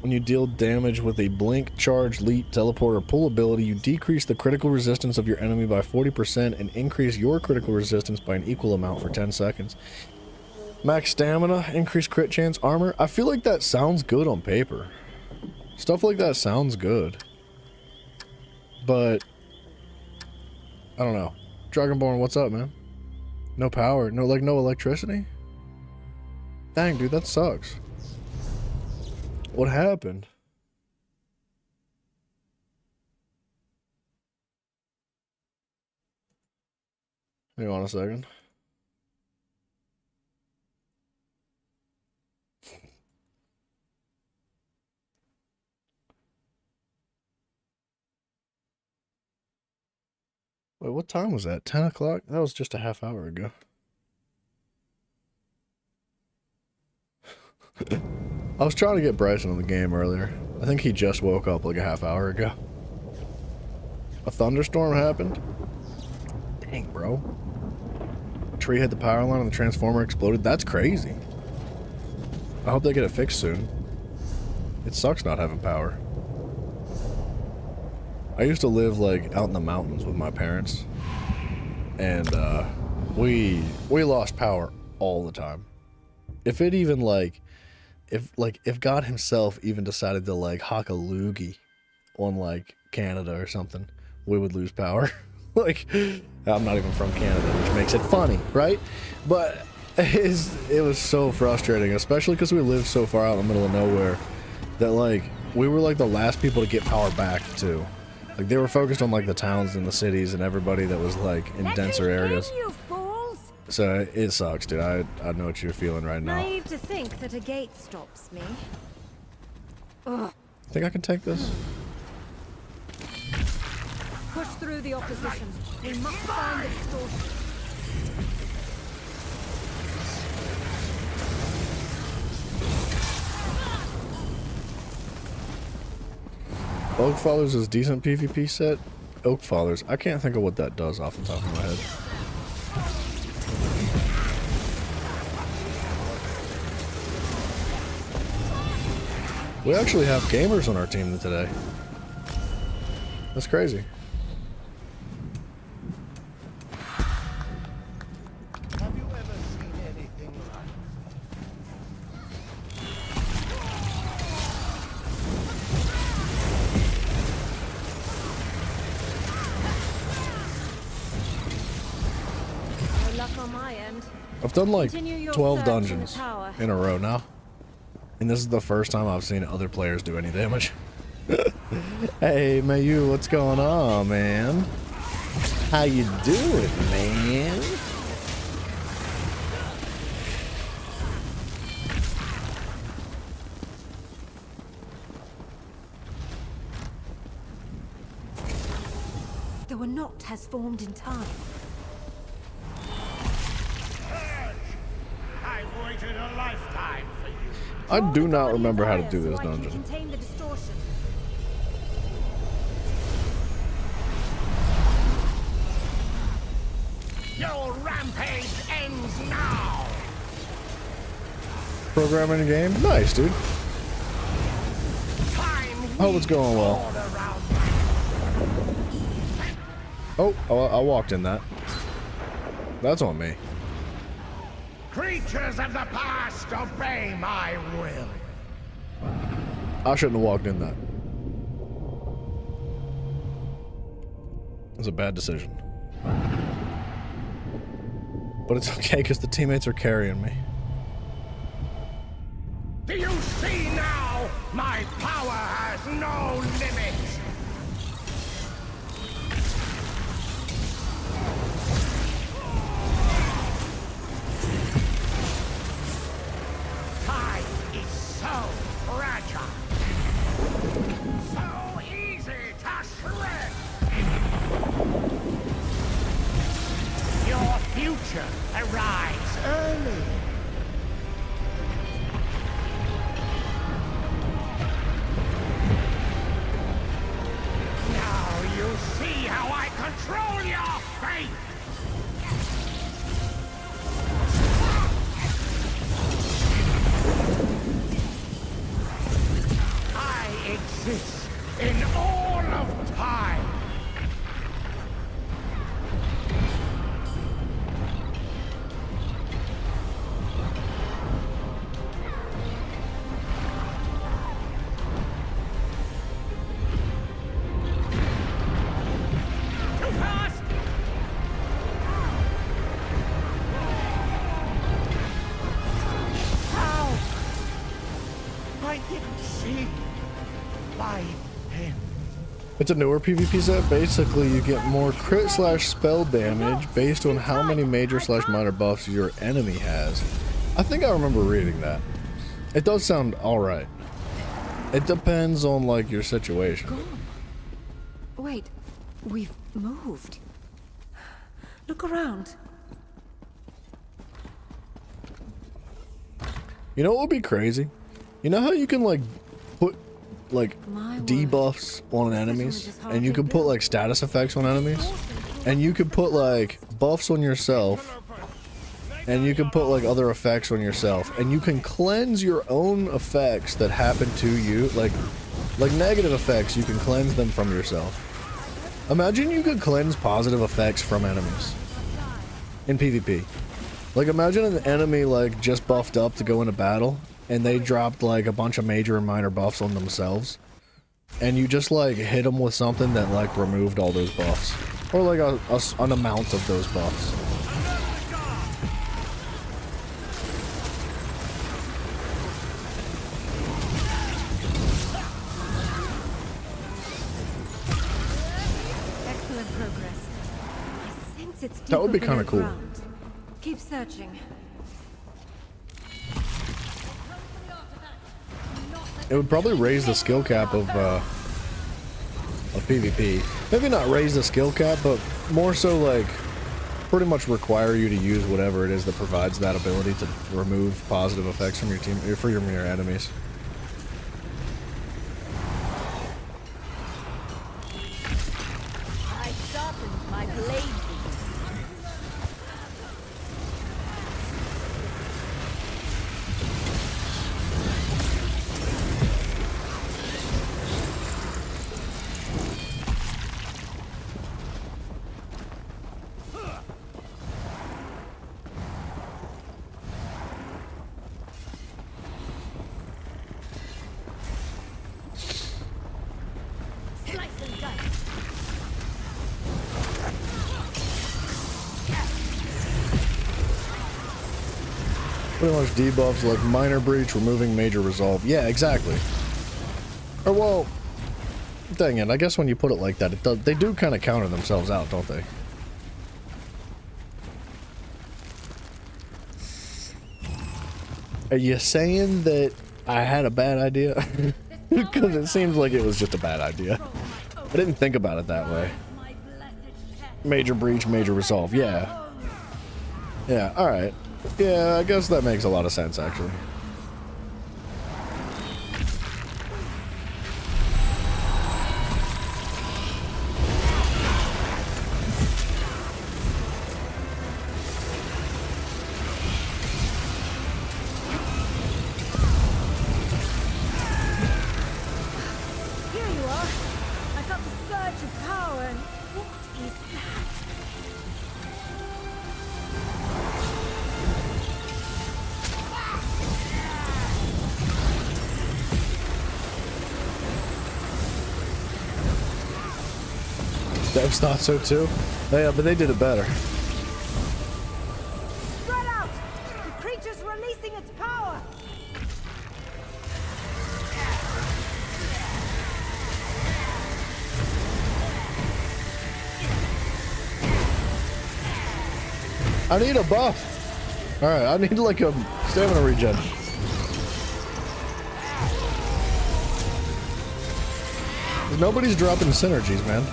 [SPEAKER 2] When you deal damage with a blink, charge, leap, teleport, or pull ability, you decrease the critical resistance of your enemy by 40% and increase your critical resistance by an equal amount for 10 seconds. Max stamina, increased crit chance, armor. I feel like that sounds good on paper. Stuff like that sounds good. But I don't know. Dragonborn, what's up, man? No power, no electricity? Dang, dude, that sucks. What happened? Hang on a second. Wait, what time was that? 10 o'clock? That was just a half hour ago. I was trying to get Bryson on the game earlier. I think he just woke up like a half hour ago. A thunderstorm happened? Dang, bro. A tree hit the power line and the transformer exploded? That's crazy. I hope they get it fixed soon. It sucks not having power. I used to live like out in the mountains with my parents. And we lost power all the time. If it even like if God himself even decided to like hock a loogie on like Canada or something, we would lose power. Like, I'm not even from Canada, which makes it funny, right? But it was so frustrating, especially because we lived so far out in the middle of nowhere that like we were like the last people to get power back too. Like they were focused on like the towns and the cities and everybody that was like in denser areas. So it sucks, dude. I know what you're feeling right now.
[SPEAKER 8] Naive to think that a gate stops me. Ugh.
[SPEAKER 2] Think I can take this?
[SPEAKER 18] Push through the opposition. We must find the distortion.
[SPEAKER 2] Oak Fathers is decent PvP set. Oak Fathers. I can't think of what that does off the top of my head. We actually have gamers on our team today. That's crazy.
[SPEAKER 9] Have you ever seen anything like
[SPEAKER 15] No luck on my end.
[SPEAKER 2] I've done like
[SPEAKER 15] Continue your
[SPEAKER 2] 12
[SPEAKER 15] search in the
[SPEAKER 2] dungeons
[SPEAKER 15] tower.
[SPEAKER 2] in a row now. And this is the first time I've seen other players do any damage. Hey, Mayu, what's going on, man? How you doing, man?
[SPEAKER 15] Though a knot has formed in time.
[SPEAKER 9] I've waited a lifetime for you.
[SPEAKER 2] I do not remember how to do this dungeon.
[SPEAKER 15] Contain the distortion.
[SPEAKER 9] Your rampage ends now.
[SPEAKER 2] Programming game? Nice, dude. I hope it's going well. Oh, I walked in that. That's on me.
[SPEAKER 9] Creatures of the past, obey my will.
[SPEAKER 2] I shouldn't have walked in that. It was a bad decision. But it's okay, because the teammates are carrying me.
[SPEAKER 9] Do you see now? My power has no limits. Time is so fragile. So easy to shred. Your future arrives early. Now you see how I control your fate! I exist in all of time! Too fast! How? I didn't see my pen.
[SPEAKER 2] It's a newer PvP set. Basically, you get more crit / spell damage based on how many major / minor buffs your enemy has. I think I remember reading that. It does sound alright. It depends on, like, your situation.
[SPEAKER 15] Gone. Wait, we've moved. Look around.
[SPEAKER 2] You know what would be crazy? You know how you can, like, put, like, debuffs on enemies? And you can put, like, status effects on enemies? And you could put, like, buffs on yourself. And you can put, like, other effects on yourself. And you can cleanse your own effects that happen to you. Like negative effects, you can cleanse them from yourself. Imagine you could cleanse positive effects from enemies. In PvP. Like, imagine an enemy, like, just buffed up to go into battle. And they dropped, like, a bunch of major and minor buffs on themselves. And you just, like, hit them with something that, like, removed all those buffs. Or, like, an amount of those buffs.
[SPEAKER 15] Excellent progress. I sense it's
[SPEAKER 2] That would be
[SPEAKER 15] deeper
[SPEAKER 2] kind of cool.
[SPEAKER 15] below ground. Keep searching.
[SPEAKER 2] It would probably raise the skill cap of PvP. Maybe not raise the skill cap, but more so, like, pretty much require you to use whatever it is that provides that ability to remove positive effects from your team, for your enemies. Pretty much debuffs like minor breach, removing major resolve. Yeah, exactly. Or well, dang it, I guess when you put it like that, they do kind of counter themselves out, don't they? Are you saying that I had a bad idea? Because it seems like it was just a bad idea. I didn't think about it that way. Major breach, major resolve. Yeah. Yeah, alright. Yeah, I guess that makes a lot of sense, actually. Devs thought so too. Yeah, but they did it better.
[SPEAKER 8] Spread out! The creature's releasing its power!
[SPEAKER 2] I need a buff. Alright, I need like a stamina regen. Nobody's dropping synergies, man.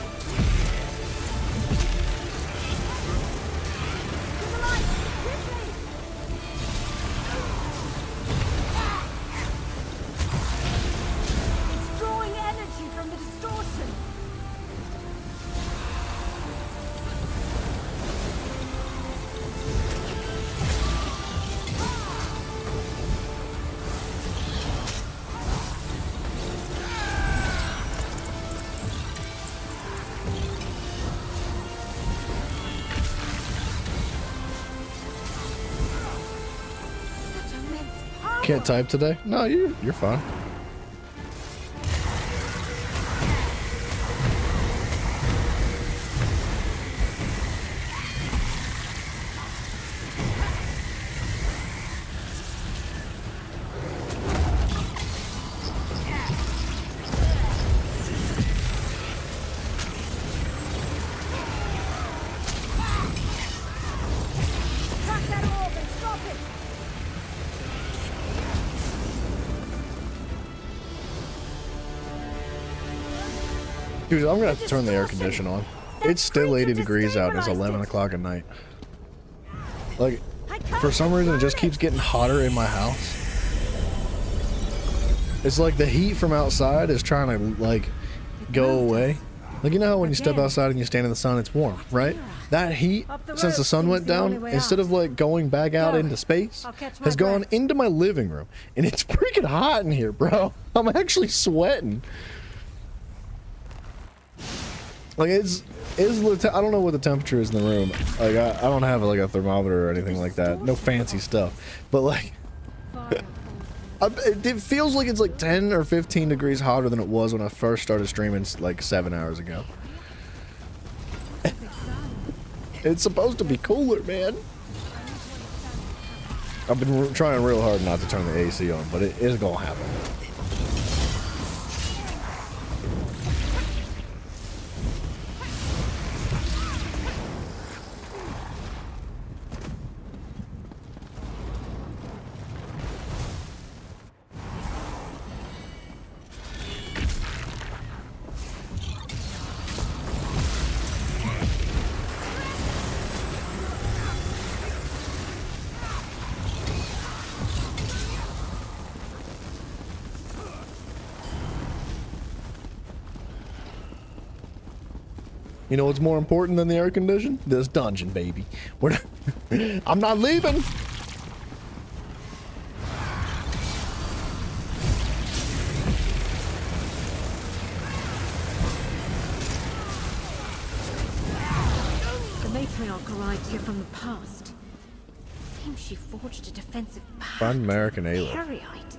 [SPEAKER 2] Can't type today? No, you're fine. Dude, I'm gonna have to turn the air conditioner on. It's still 80 degrees out. It's 11 o'clock at night. Like, for some reason, it just keeps getting hotter in my house. It's like the heat from outside is trying to, like, go away. Like, you know how when you step outside and you stand in the sun, it's warm, right? That heat, since the sun went down, instead of, like, going back out into space, has gone into my living room. And it's freaking hot in here, bro. I'm actually sweating. Like, I don't know what the temperature is in the room. Like, I don't have, like, a thermometer or anything like that. No fancy stuff. But, like, it feels like it's, like, 10 or 15 degrees hotter than it was when I first started streaming, like, 7 hours ago. It's supposed to be cooler, man. I've been trying real hard not to turn the AC on, but it is gonna happen. You know what's more important than the air condition? This dungeon, baby. I'm not leaving.
[SPEAKER 15] The matriarch arrived here from the past. Seems she forged a defensive pact.
[SPEAKER 2] Find American alien.
[SPEAKER 15] Carryite.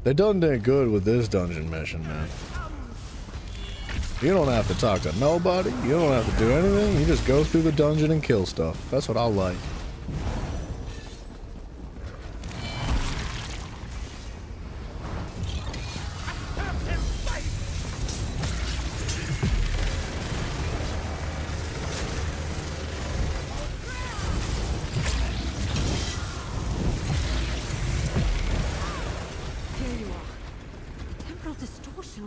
[SPEAKER 2] They done did good with this dungeon mission, man. You don't have to talk to nobody. You don't have to do anything. You just go through the dungeon and kill stuff. That's what I like.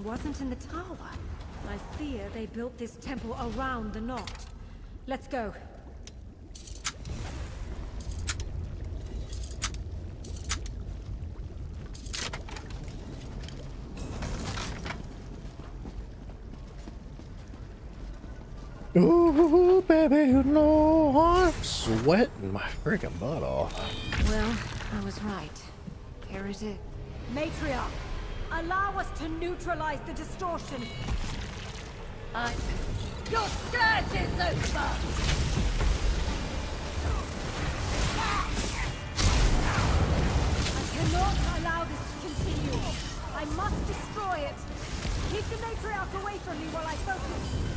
[SPEAKER 15] distortion wasn't in the tower. I fear they built this temple around the knot. Let's go.
[SPEAKER 2] Ooh, baby, you know I'm sweating my freaking butt off.
[SPEAKER 15] Well, I was right. Here it is. Matriarch, allow us to neutralize the distortion.
[SPEAKER 8] Your scourge is over!
[SPEAKER 15] I cannot allow this to continue. I must destroy it. Keep the matriarch away from me while I focus.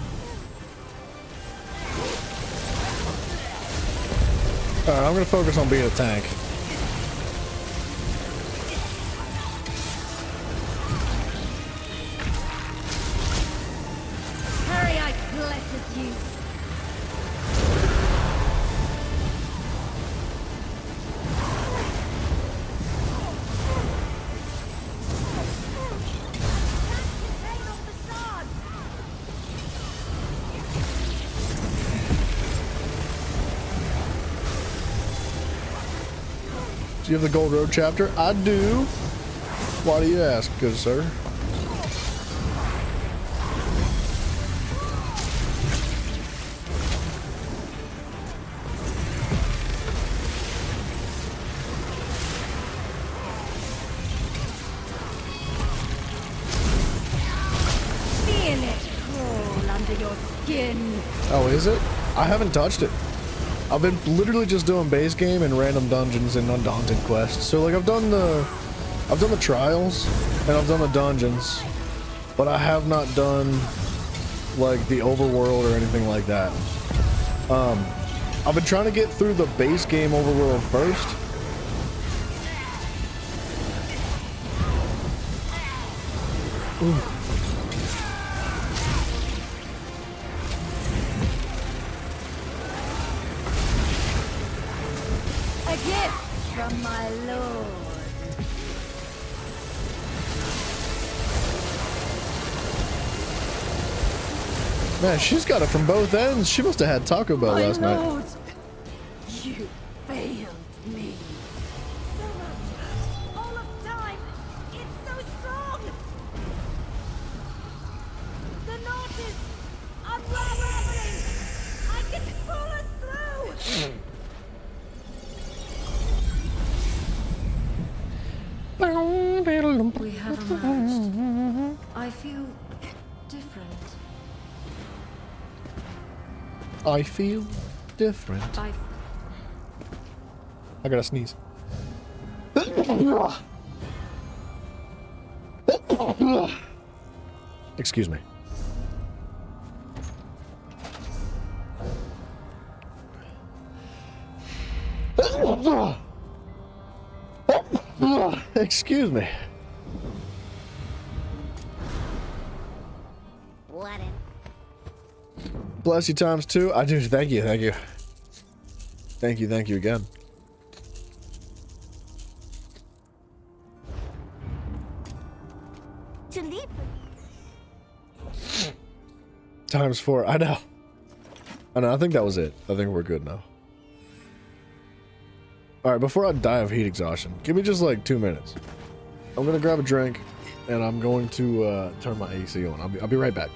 [SPEAKER 2] Alright, I'm gonna focus on being a tank.
[SPEAKER 8] Harry, I blessed you.
[SPEAKER 2] Do you have the Gold Road chapter? I do. Why do you ask, good sir?
[SPEAKER 8] Feel it crawl under your skin.
[SPEAKER 2] Oh, is it? I haven't touched it. I've been literally just doing base game and random dungeons and undaunted quests. So like I've done the trials and I've done the dungeons, but I have not done like the overworld or anything like that. I've been trying to get through the base game overworld first. Ooh.
[SPEAKER 8] A gift from my lord.
[SPEAKER 2] Man, she's got it from both ends. She must have had Taco Bell last night.
[SPEAKER 8] Lord, you failed me. So much. All of time. It's so strong. The knot is unraveling. I can pull us through.
[SPEAKER 15] We have emerged. I feel different.
[SPEAKER 2] I feel different. I gotta sneeze. Excuse me. Excuse me.
[SPEAKER 8] What
[SPEAKER 2] Bless you times two. I do. Thank you. Thank you. Thank you. Thank you again.
[SPEAKER 8] to leave?
[SPEAKER 2] Times 4. I know. I think that was it. I think we're good now. Alright, before I die of heat exhaustion, give me just like 2 minutes. I'm gonna grab a drink, and I'm going to turn my AC on. I'll be right back.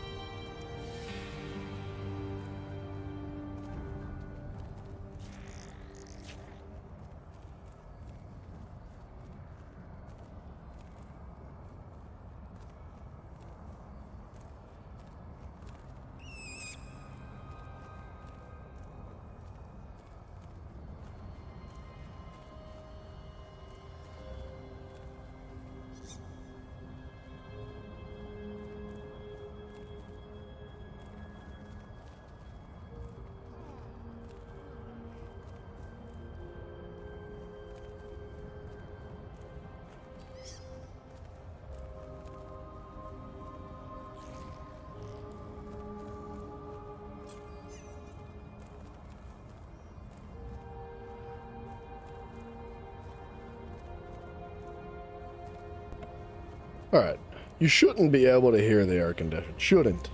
[SPEAKER 2] Alright,
[SPEAKER 1] You shouldn't be able to hear the air conditioner. Shouldn't.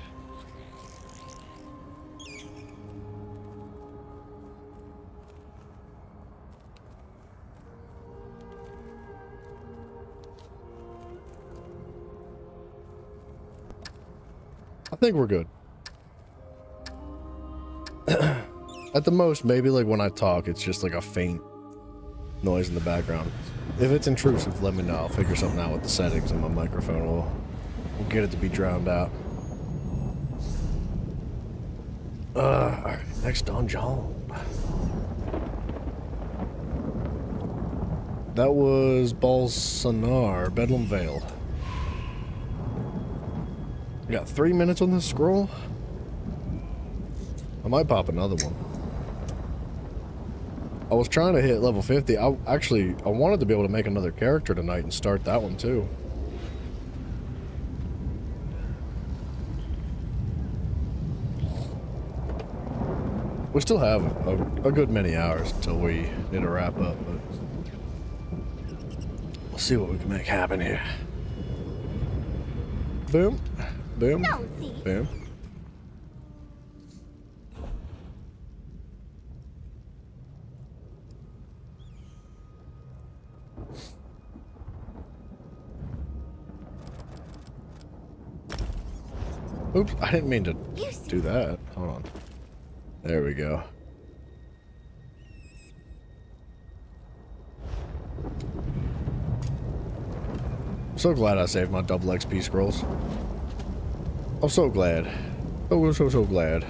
[SPEAKER 1] I think we're good. At the most, maybe like when I talk, it's just like a faint noise in the background. If it's intrusive, let me know. I'll figure something out with the settings on my microphone. We'll get it to be drowned out. Alright, next dungeon. That was Balsanar, Bedlam Vale. We got 3 minutes on this scroll. I might pop another one. I was trying to hit level 50. I wanted to be able to make another character tonight and start that one too. We still have a good many hours until we need to wrap up, but we'll see what we can make happen here. Boom, boom, boom. Oops, I didn't mean to do that. Hold on. There we go. I'm so glad I saved my double XP scrolls. I'm so glad. Oh, so glad.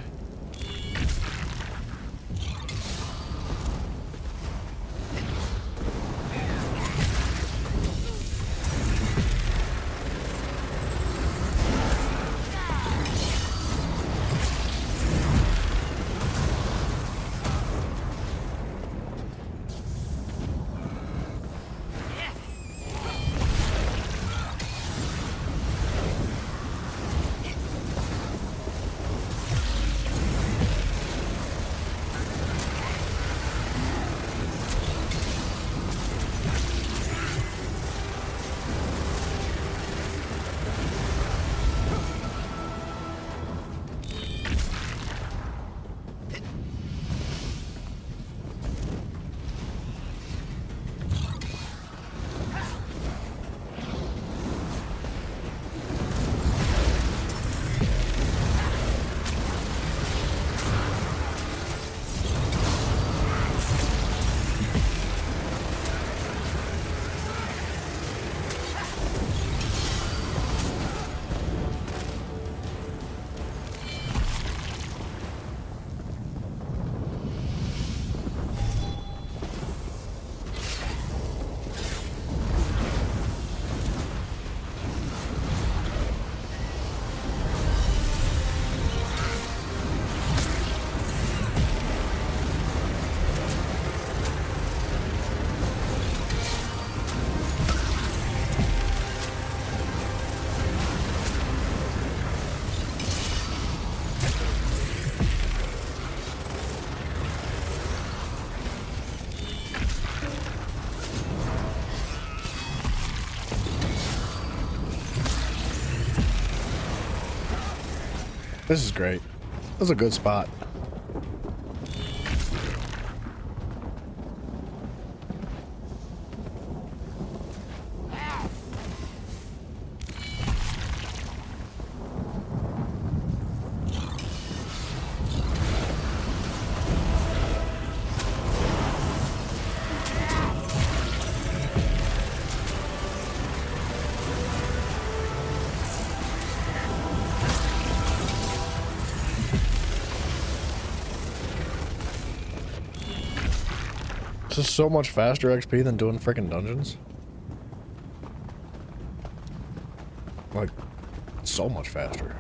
[SPEAKER 1] This is great. This is a good spot. This is so much faster XP than doing freaking dungeons. Like, so much faster.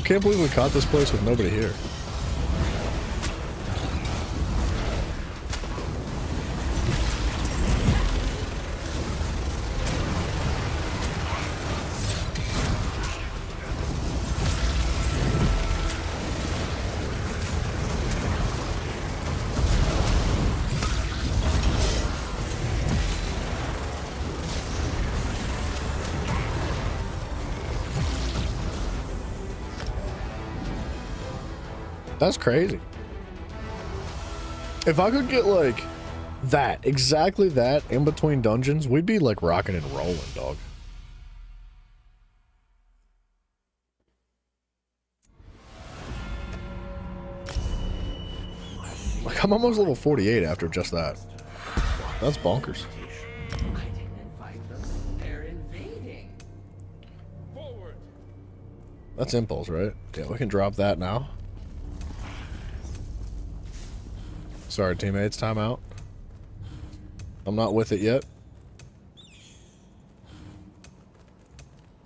[SPEAKER 2] I can't believe we caught this place with nobody here. That's crazy. If I could get like that, exactly that, in between dungeons, we'd be like rocking and rolling, dog. Like, I'm almost level 48 after just that. That's bonkers. That's impulse, right? Yeah, we can drop that now. Sorry, teammates, time out. I'm not with it yet.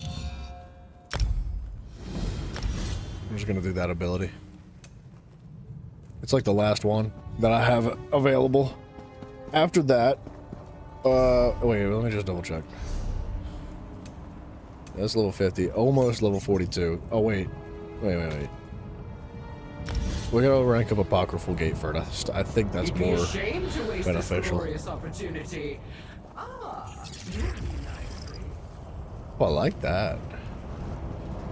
[SPEAKER 2] I'm just gonna do that ability. It's like the last one that I have available. After that, wait, let me just double check. That's level 50, almost level 42. Oh, wait. Wait. We gotta rank up Apocryphal Gate first. I think that's more beneficial. Oh, I like that.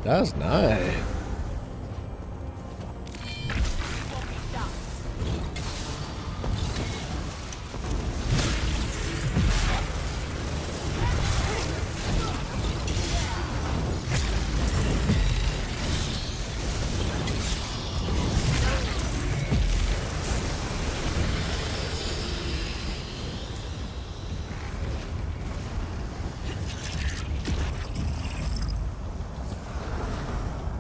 [SPEAKER 2] That's nice.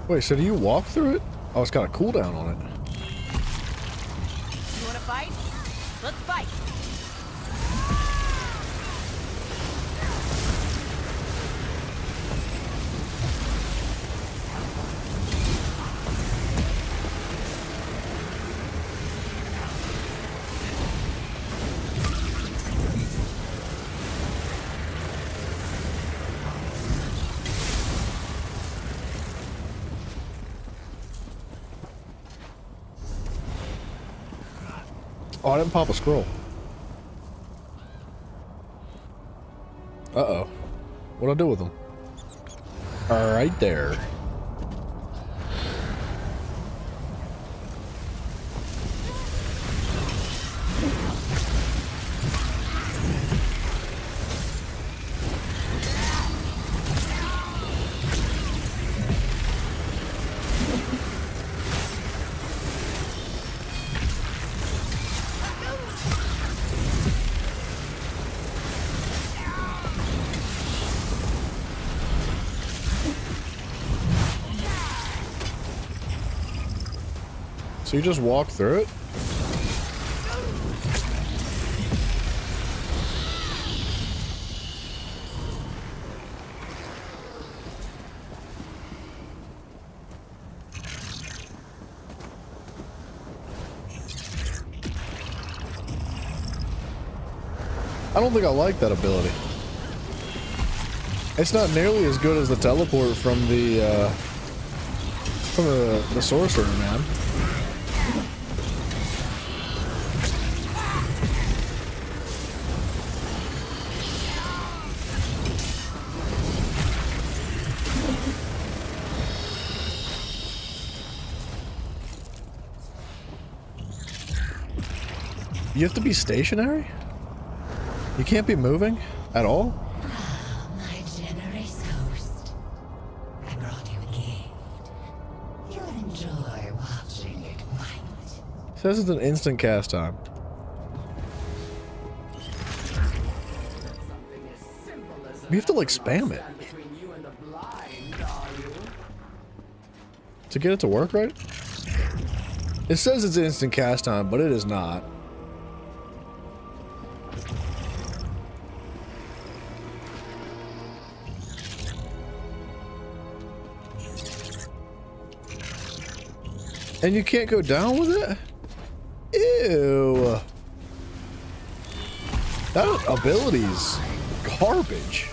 [SPEAKER 2] Wait, so do you walk through it? Oh, it's got a cooldown on it.
[SPEAKER 8] You wanna fight? Let's fight!
[SPEAKER 2] Oh, I didn't pop a scroll. Uh-oh. What'd I do with them? Right there. So you just walk through it? I don't think I like that ability. It's not nearly as good as the teleport from the sorcerer, man. You have to be stationary? You can't be moving at all?
[SPEAKER 19] My generous host. I brought you a gift. You'll enjoy watching it white.
[SPEAKER 2] It says it's an instant cast time. You have to like spam it to get it to work, right? It says it's instant cast time, but it is not. And you can't go down with it? Ew. That ability's garbage.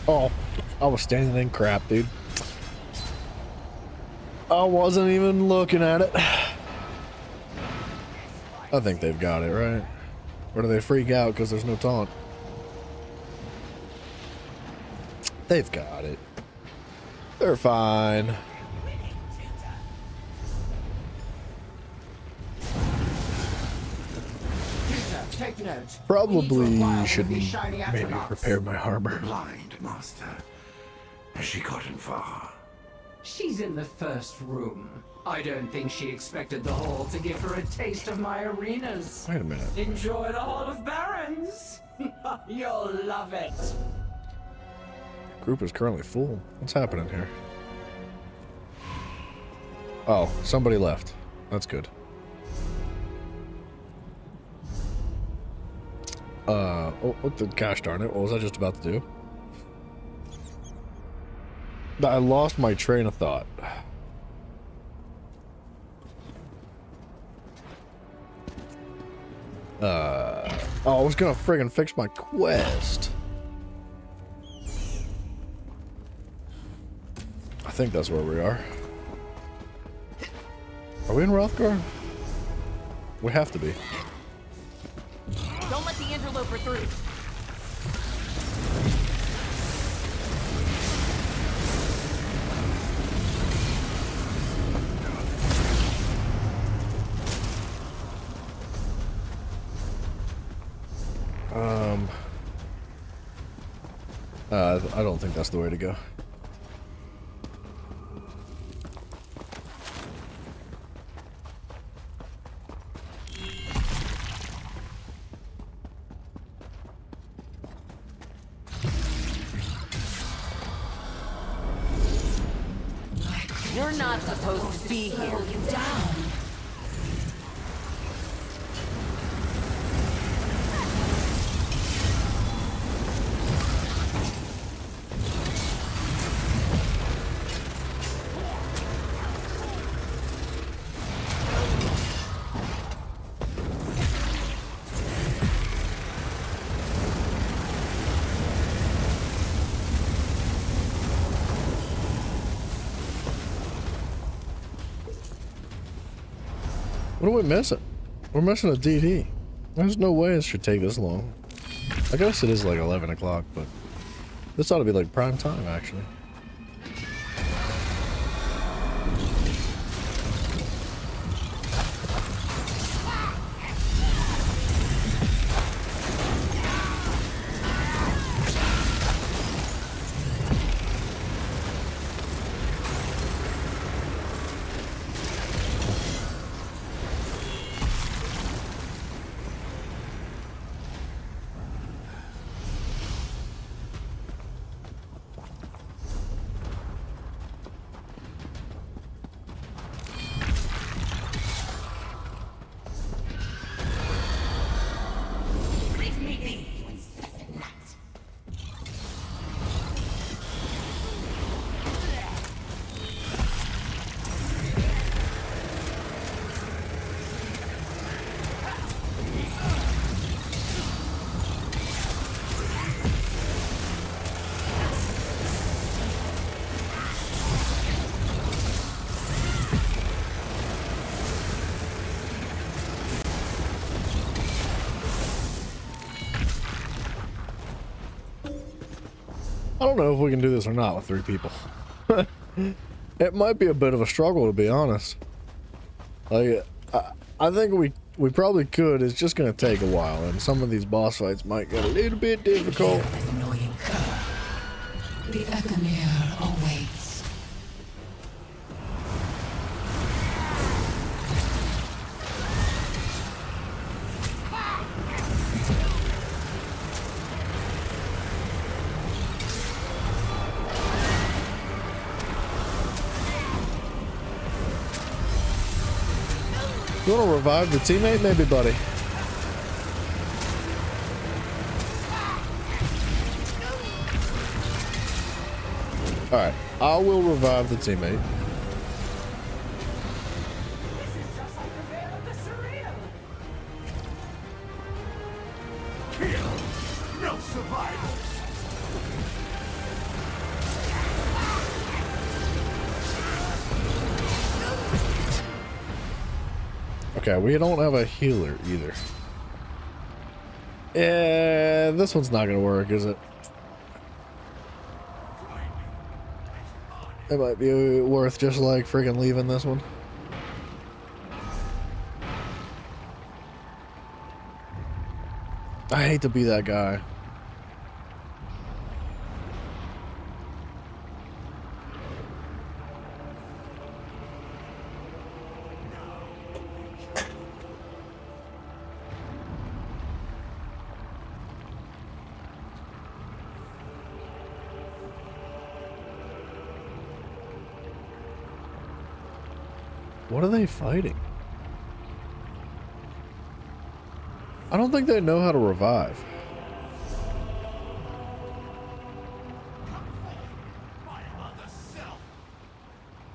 [SPEAKER 2] Oh, I was standing in crap, dude. I wasn't even looking at it. I think they've got it, right? Or do they freak out because there's no taunt? They've got it. They're fine.
[SPEAKER 13] Take note.
[SPEAKER 2] Probably should maybe prepare my armor.
[SPEAKER 7] Blind, Master. Has she gotten far?
[SPEAKER 13] She's in the first room. I don't think she expected the hall to give her a taste of my arenas.
[SPEAKER 2] Wait a minute.
[SPEAKER 13] Enjoy the Hall of Barons. You'll love it.
[SPEAKER 2] Group is currently full. What's happening here? Oh, somebody left. That's good. Oh, what the gosh darn it, what was I just about to do? I lost my train of thought. Oh, I was gonna friggin' fix my quest. I think that's where we are. Are we in Rothgar? We have to be.
[SPEAKER 18] Don't let the interloper through.
[SPEAKER 2] I don't think that's the way to go.
[SPEAKER 18] You're not supposed to be here.
[SPEAKER 2] What are we missing? We're missing a DD. There's no way this should take this long. I guess it is like 11 o'clock, but this ought to be like prime time, actually. I don't know if we can do this or not with 3 people. It might be a bit of a struggle, to be honest. Like, I think we probably could. It's just going to take a while, and some of these boss fights might get a little bit difficult.
[SPEAKER 19] The Arcanist awaits.
[SPEAKER 2] You want to revive the teammate, maybe, buddy? Alright, I will revive the teammate.
[SPEAKER 9] No survivors.
[SPEAKER 2] Okay, we don't have a healer either. Yeah, this one's not gonna work, is it? It might be worth just like freaking leaving this one. I hate to be that guy. What are they fighting? I don't think they know how to revive.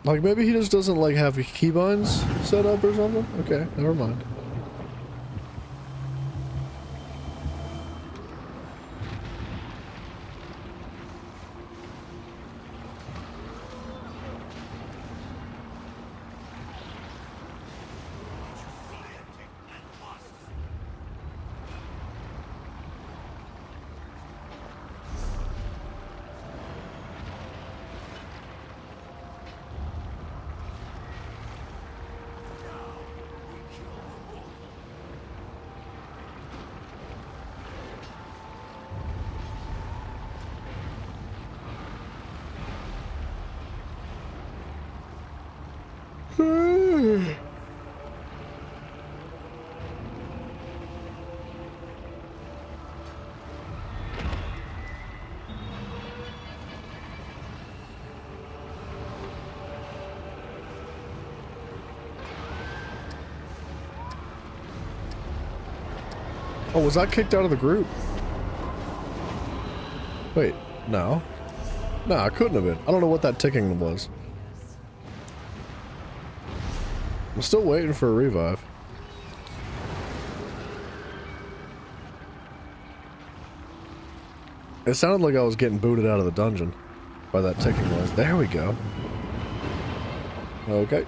[SPEAKER 2] Like, maybe he just doesn't like have keybinds set up or something? Okay, never mind. Oh, was I kicked out of the group? Wait, no. No, I couldn't have been. I don't know what that ticking was. I'm still waiting for a revive. It sounded like I was getting booted out of the dungeon by that ticking noise. There we go. Okay.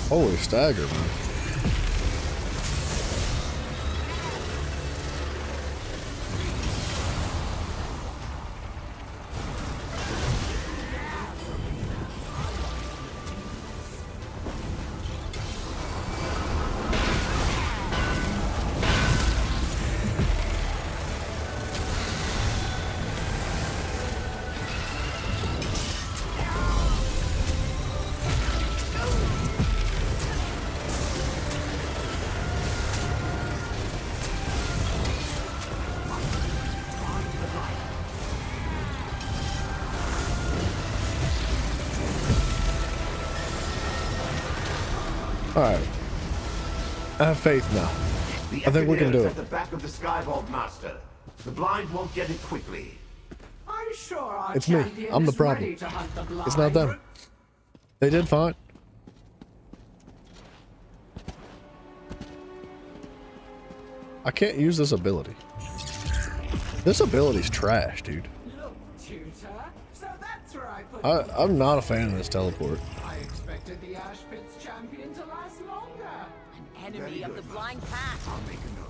[SPEAKER 1] Holy stagger, man. Alright. I have faith now. I think we can do
[SPEAKER 20] At
[SPEAKER 1] it.
[SPEAKER 20] the back of the Skyvault, Master. The blind won't get it quickly.
[SPEAKER 6] I'm sure our
[SPEAKER 1] It's me.
[SPEAKER 6] champion
[SPEAKER 1] I'm the
[SPEAKER 6] is
[SPEAKER 1] problem.
[SPEAKER 6] ready to hunt the blind.
[SPEAKER 1] It's not them. They did fine. I can't use this ability. This ability's trash, dude.
[SPEAKER 6] Look, tutor. So that's where I put
[SPEAKER 1] I'm not a fan of this teleport.
[SPEAKER 6] I expected the Ash Pit's champion to last longer.
[SPEAKER 8] An enemy of the blind path.
[SPEAKER 20] I'll make a note.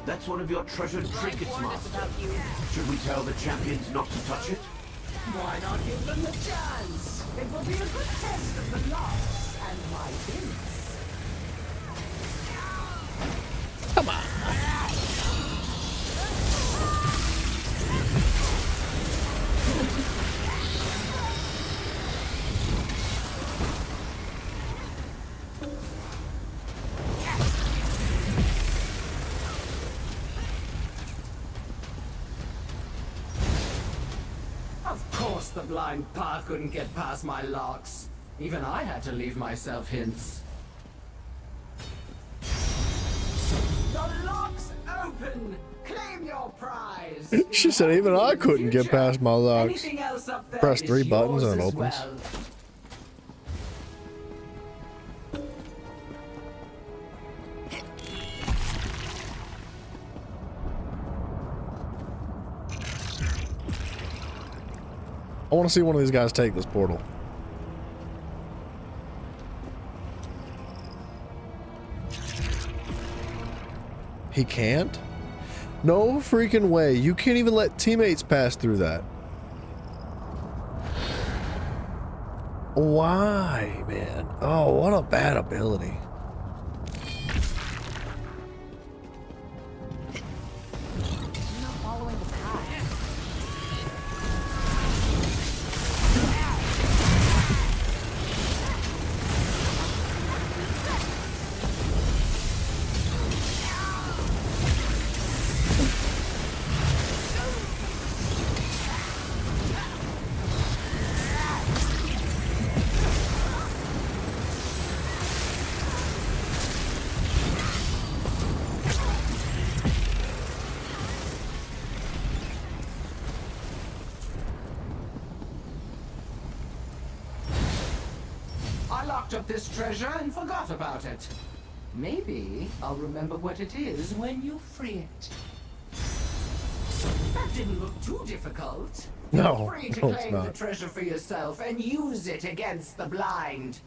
[SPEAKER 20] That's one of your treasured trinkets, Master. Should we tell the champions not to touch it?
[SPEAKER 6] Why not give them the chance? It will be a good test of the locks and my hints.
[SPEAKER 1] Come on.
[SPEAKER 6] Of course the blind path couldn't get past my locks. Even I had to leave myself hints. The locks open! Claim your prize!
[SPEAKER 1] She said even I couldn't get past my locks.
[SPEAKER 6] Anything else up there
[SPEAKER 1] Press
[SPEAKER 6] is
[SPEAKER 1] 3 buttons
[SPEAKER 6] yours
[SPEAKER 1] and it
[SPEAKER 6] as
[SPEAKER 1] opens.
[SPEAKER 6] well.
[SPEAKER 1] I want to see one of these guys take this portal. He can't? No freaking way. You can't even let teammates pass through that. Why, man? Oh, what a bad ability.
[SPEAKER 6] I locked up this treasure and forgot about it. Maybe I'll remember what it is when you free it. That didn't look too difficult.
[SPEAKER 1] No,
[SPEAKER 6] Feel free to
[SPEAKER 1] no, it's
[SPEAKER 6] claim the
[SPEAKER 1] not.
[SPEAKER 6] treasure for yourself and use it against the blind.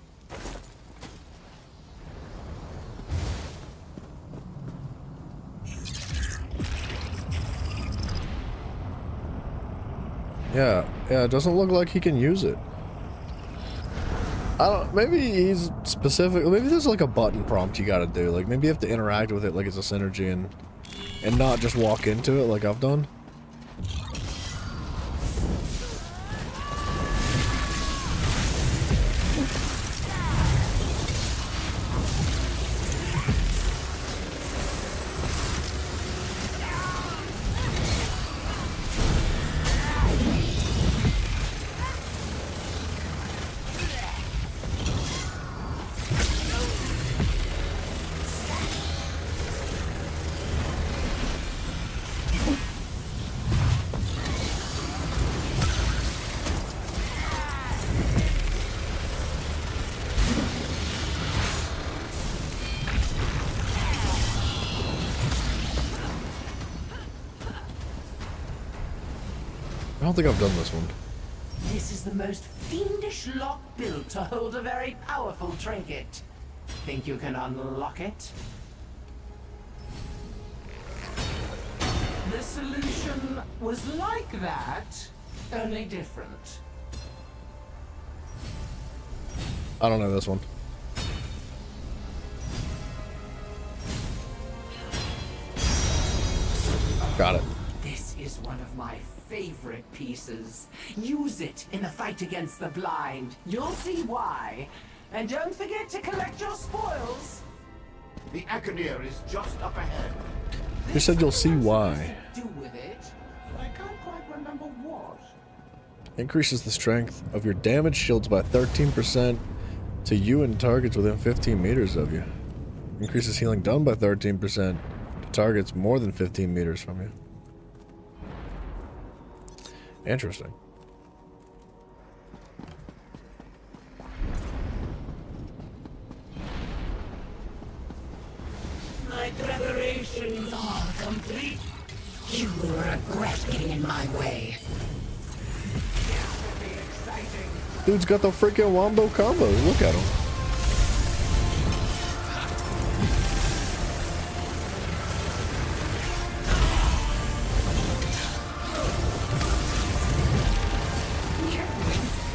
[SPEAKER 1] Yeah, it doesn't look like he can use it. I don't, maybe he's specific, maybe there's like a button prompt you gotta do, like maybe you have to interact with it like it's a synergy and not just walk into it like I've done. I don't think I've done this one.
[SPEAKER 13] This is the most fiendish lock built to hold a very powerful trinket. Think you can unlock it? The solution was like that, only different.
[SPEAKER 1] I don't know this one. Got it.
[SPEAKER 13] This is one of my favorite pieces. Use it in the fight against the blind. You'll see why. And don't forget to collect your spoils.
[SPEAKER 20] The Arcanist is just up ahead.
[SPEAKER 1] You said you'll see why.
[SPEAKER 13] Do with it, but I can't quite remember what.
[SPEAKER 1] Increases the strength of your damage shields by 13% to you and targets within 15 meters of you. Increases healing done by 13% to targets more than 15 meters from you. Interesting.
[SPEAKER 13] My preparations are complete. You will regret getting in my way.
[SPEAKER 1] Dude's got the freaking wombo combos. Look at him.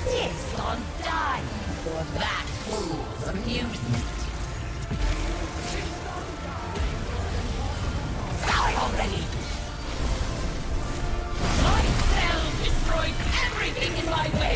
[SPEAKER 13] Insist on dying for that fool's amusement. Die already! My cell destroys everything in my way!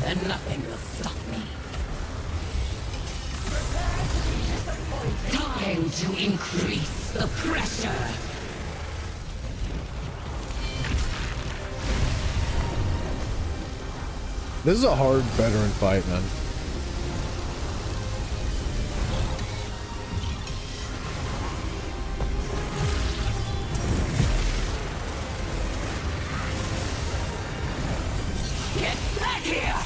[SPEAKER 13] And nothing will stop me. Time to increase the pressure.
[SPEAKER 1] This is a hard veteran fight, man.
[SPEAKER 13] Get back here!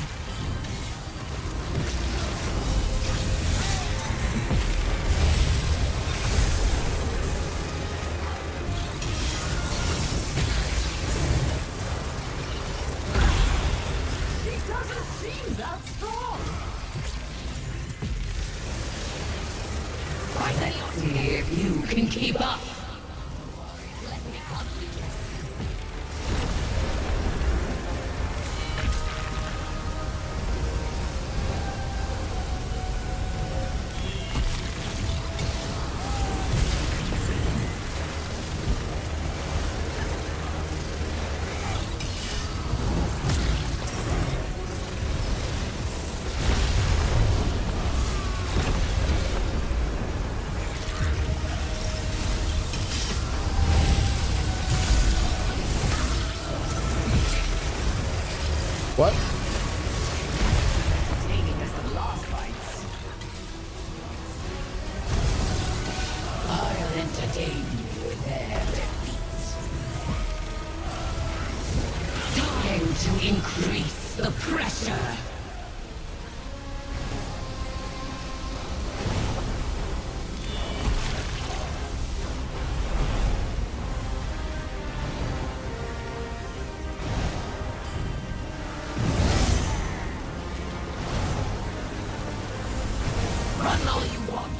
[SPEAKER 13] He doesn't seem that strong. Let's see if you can keep up.
[SPEAKER 1] What?
[SPEAKER 13] Taking us the last fights. I'll entertain you with their defeats. Time to increase the pressure. Run all you want.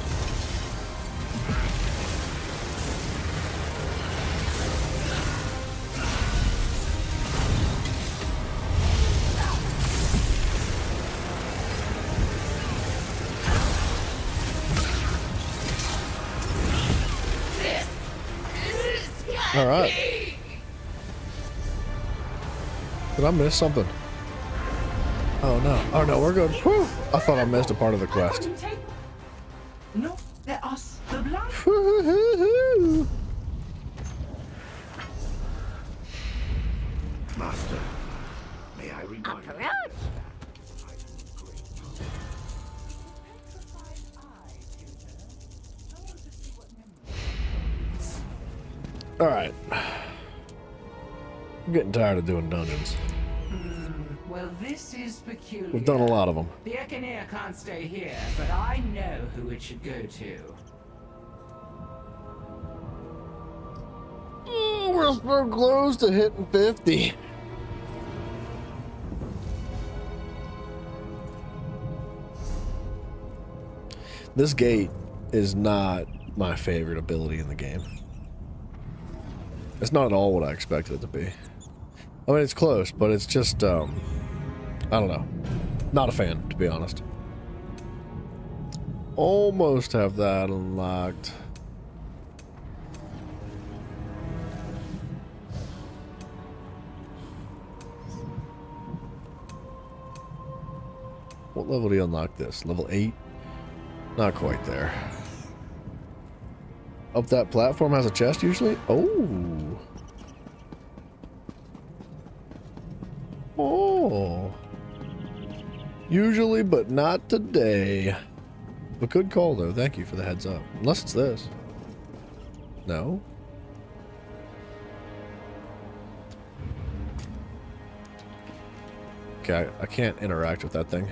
[SPEAKER 1] All right. Did I miss something? Oh no. Oh no, we're good. Whew. I thought I missed a part of the quest.
[SPEAKER 13] No, they're us, the blind.
[SPEAKER 20] Master, may I remind you?
[SPEAKER 2] Alright. I'm getting tired of doing dungeons.
[SPEAKER 13] Well, this is peculiar.
[SPEAKER 2] We've done a lot of them.
[SPEAKER 13] The Arcanist can't stay here, but I know who it should go to.
[SPEAKER 2] Oh, we're so close to hitting 50. This gate is not my favorite ability in the game. It's not at all what I expected it to be. I mean, it's close, but it's just, I don't know. Not a fan, to be honest. Almost have that unlocked. What level do you unlock this? Level 8? Not quite there. Up that platform has a chest usually? Oh. Oh. Usually, but not today. But good call though. Thank you for the heads up. Unless it's this. No? Okay, I can't interact with that thing.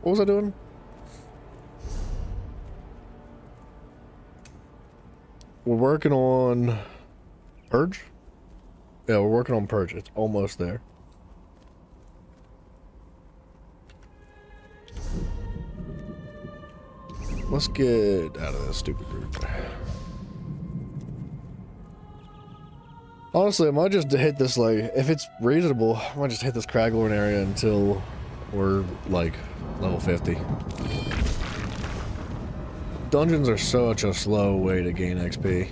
[SPEAKER 2] What was I doing? We're working on Purge? Yeah, we're working on Purge. It's almost there. Let's get out of this stupid group. Honestly, I might just hit this, like, if it's reasonable, I might just hit this Craglorn area until we're, like, level 50. Dungeons are such a slow way to gain XP.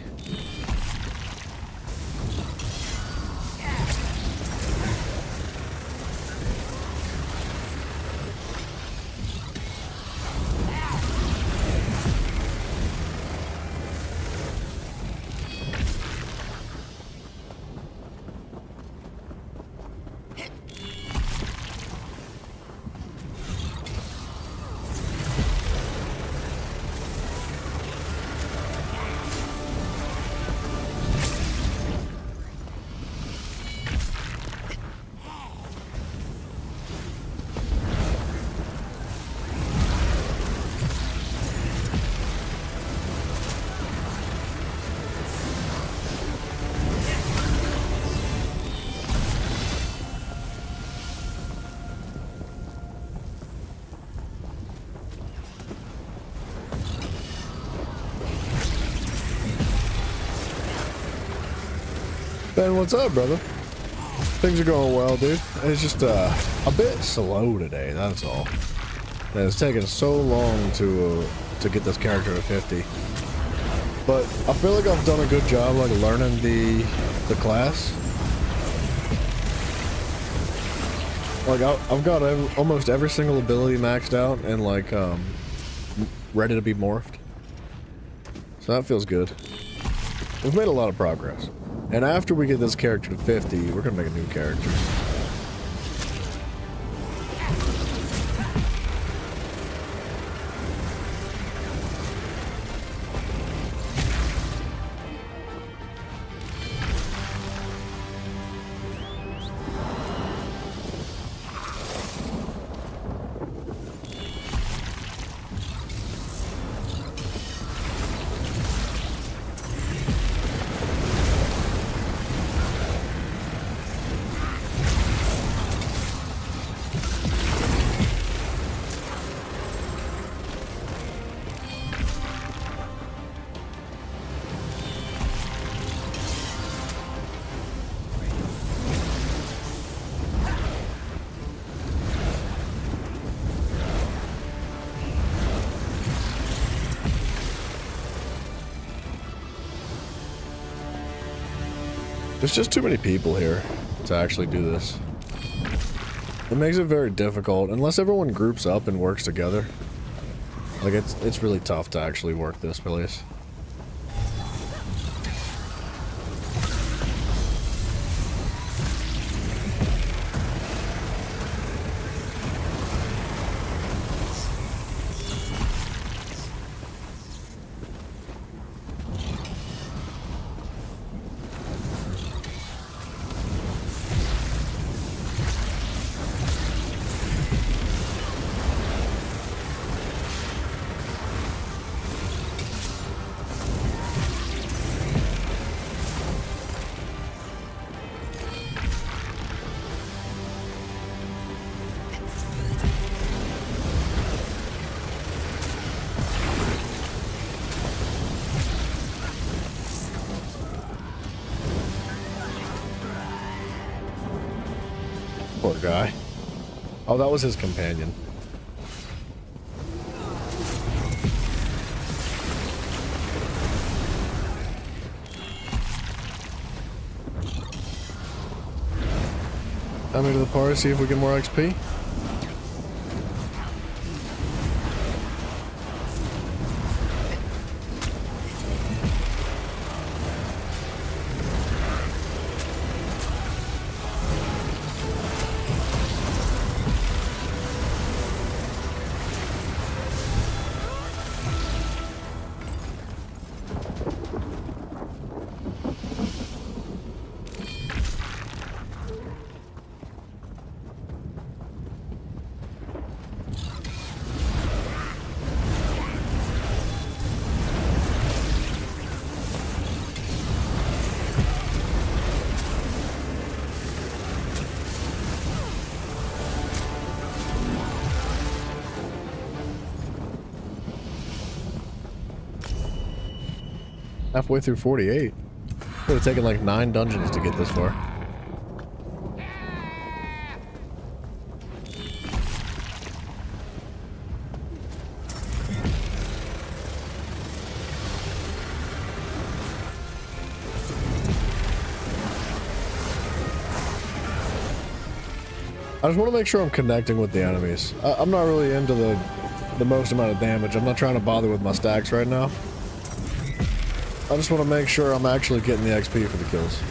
[SPEAKER 2] Ben, what's up, brother? Things are going well, dude. It's just a bit slow today, that's all. And it's taken so long to get this character to 50. But I feel like I've done a good job, like, learning the class. Like, I've got almost every single ability maxed out and, like, ready to be morphed. So that feels good. We've made a lot of progress. And after we get this character to 50, we're gonna make a new character. There's just too many people here to actually do this. It makes it very difficult, unless everyone groups up and works together. Like, it's really tough to actually work this place. Poor guy. Oh, that was his companion.
[SPEAKER 1] Add me to the party, see if we get more XP. Halfway through 48. Would have taken like 9 dungeons to get this far. I just want to make sure I'm connecting with the enemies. I'm not really into the most amount of damage. I'm not trying to bother with my stacks right now. I just want to make sure I'm actually getting the XP for the kills.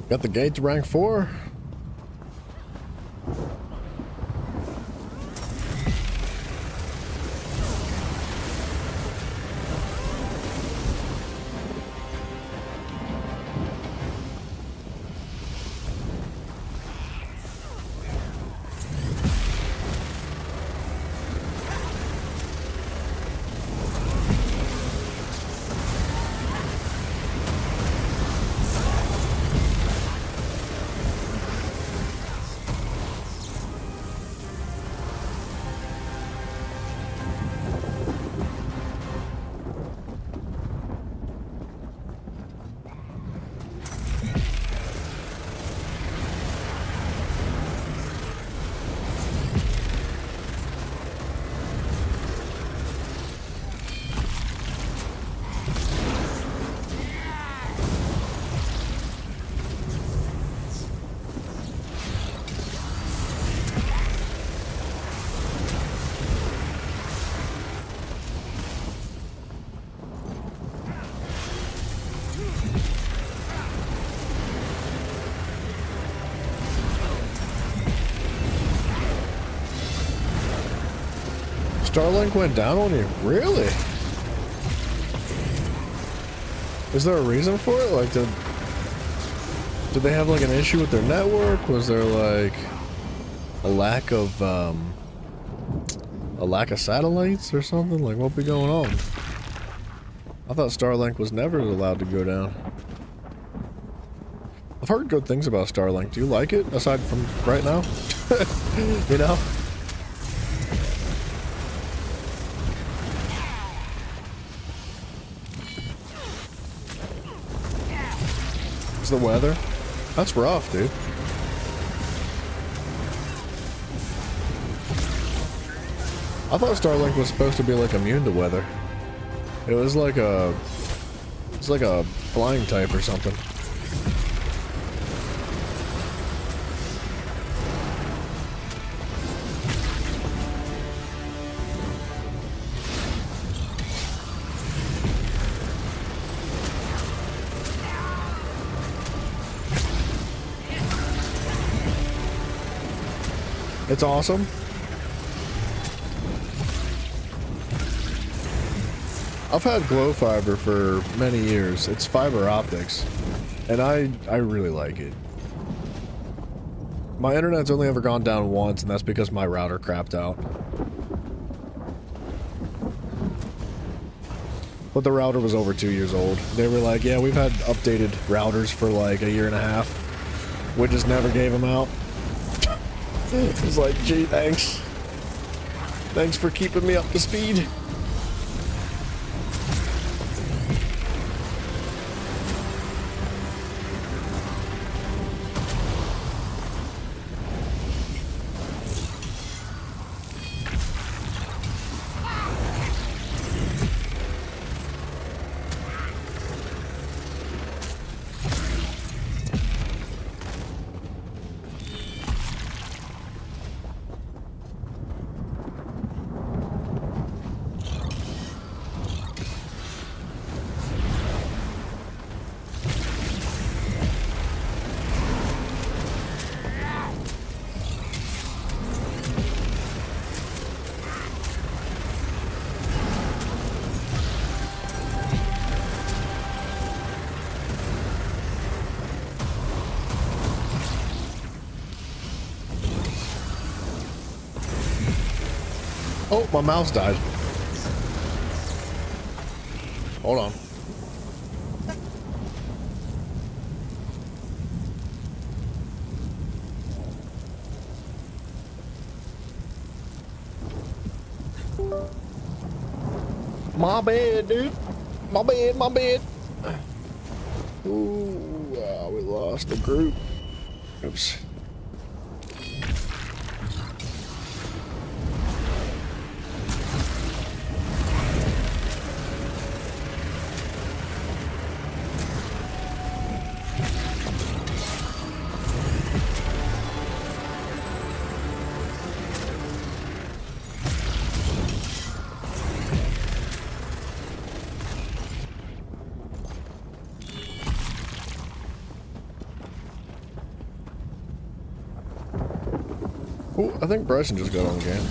[SPEAKER 1] Got the gate to rank 4. Starlink went down on you? Really? Is there a reason for it? Like, did they have like an issue with their network? Was there like a lack of satellites or something? Like, what be going on? I thought Starlink was never allowed to go down. I've heard good things about Starlink. Do you like it, aside from right now? You know? It's the weather. That's rough, dude. I thought Starlink was supposed to be like immune to weather. It was like a... It's like a flying type or something. It's awesome. I've had glow fiber for many years. It's fiber optics, and I really like it. My internet's only ever gone down once, and that's because my router crapped out. But the router was over 2 years old. They were like, yeah, we've had updated routers for like a year and a half. We just never gave them out. It was like, gee, thanks. Thanks for keeping me up to speed. Oh, my mouse died. Hold on. My bad, dude. My bad, my bad. Ooh, we lost the group. Oops. Ooh, I think Bryson just got on the game.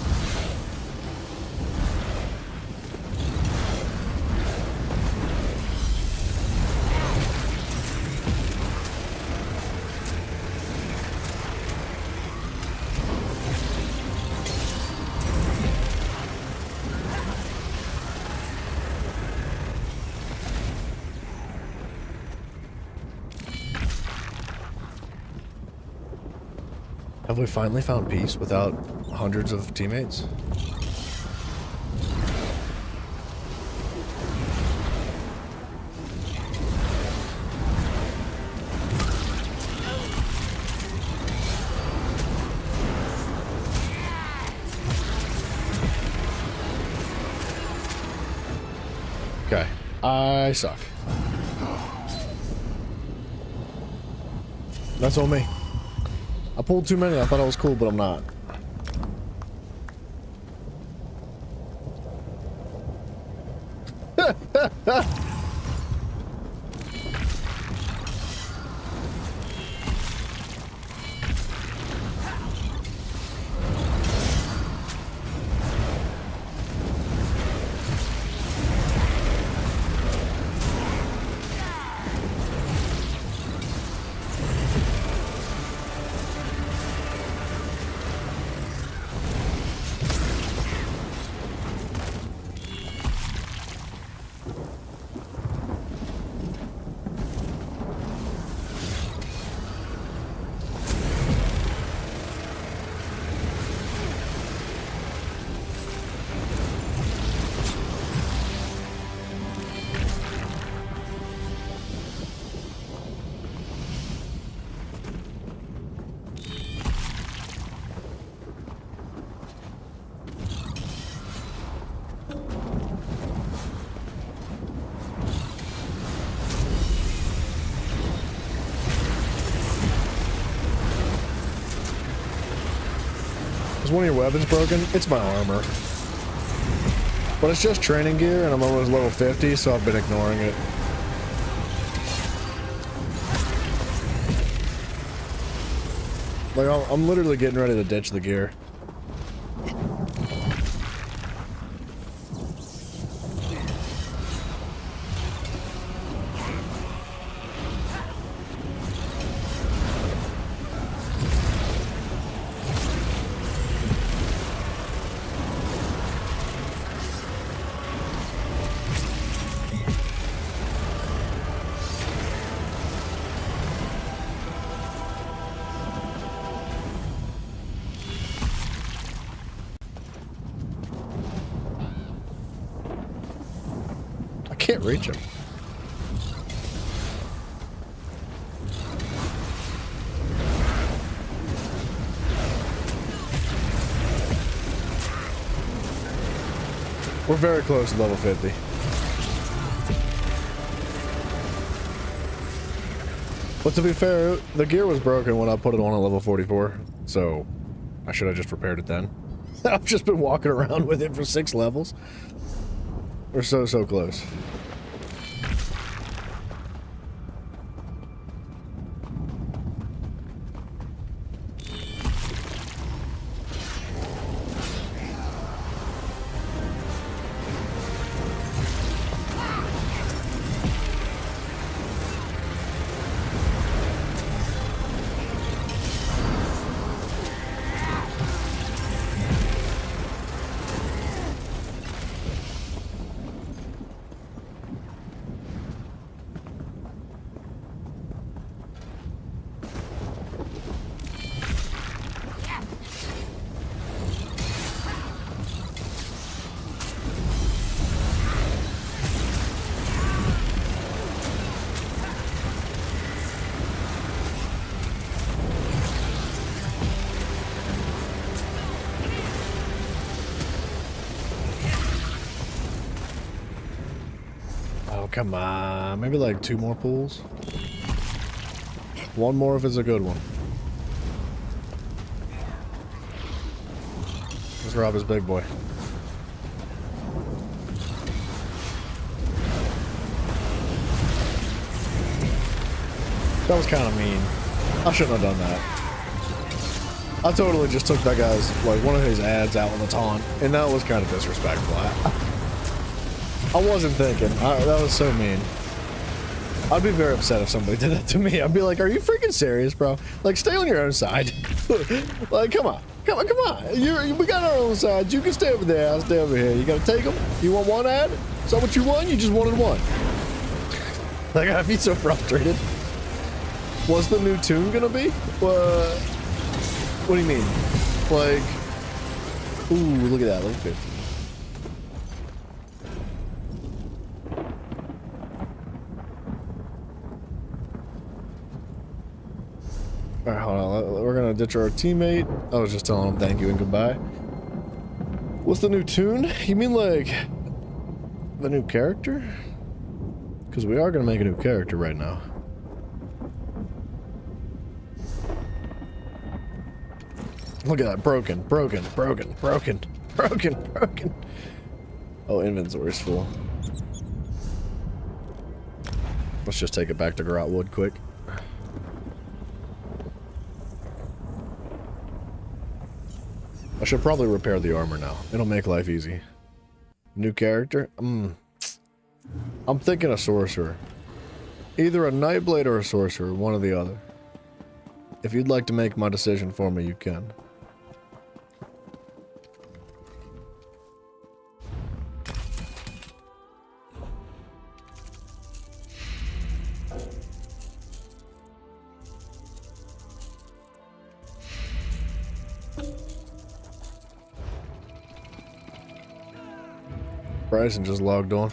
[SPEAKER 1] Have we finally found peace without hundreds of teammates? Okay, I suck. That's on me. I pulled too many. I thought I was cool, but I'm not.
[SPEAKER 2] Is one of your weapons broken? It's my armor. But it's just training gear, and I'm almost level 50, so I've been ignoring it. Like, I'm literally getting ready to ditch the gear. Can't reach him. We're very close to level 50. But to be fair, the gear was broken when I put it on at level 44, so I should have just repaired it then. I've just been walking around with it for 6 levels. We're so close. Come on, maybe like 2 more pools. 1 more if it's a good one. Let's rob his big boy. That was kind of mean. I shouldn't have done that. I totally just took that guy's, like, one of his ads out on the taunt, and that was kind of disrespectful. I wasn't thinking. That was so mean. I'd be very upset if somebody did that to me. I'd be like, are you freaking serious, bro? Like, stay on your own side. Like, come on. Come on. We got our own sides. You can stay over there. I'll stay over here. You gotta take them? You want 1 ad? Is that what you want? You just wanted 1. Like, I'd be so frustrated. What's the new tune gonna be? What do you mean? Like, ooh, look at that. Level 50. Alright, hold on. We're gonna ditch our teammate. I was just telling him thank you and goodbye. What's the new tune? You mean like the new character? Because we are gonna make a new character right now. Look at that. Broken. Oh, inventory's full. Let's just take it back to Grotwood quick. I should probably repair the armor now. It'll make life easy. New character? I'm thinking a sorcerer. Either a Nightblade or a sorcerer, one or the other. If you'd like to make my decision for me, you can. Bryson just logged on.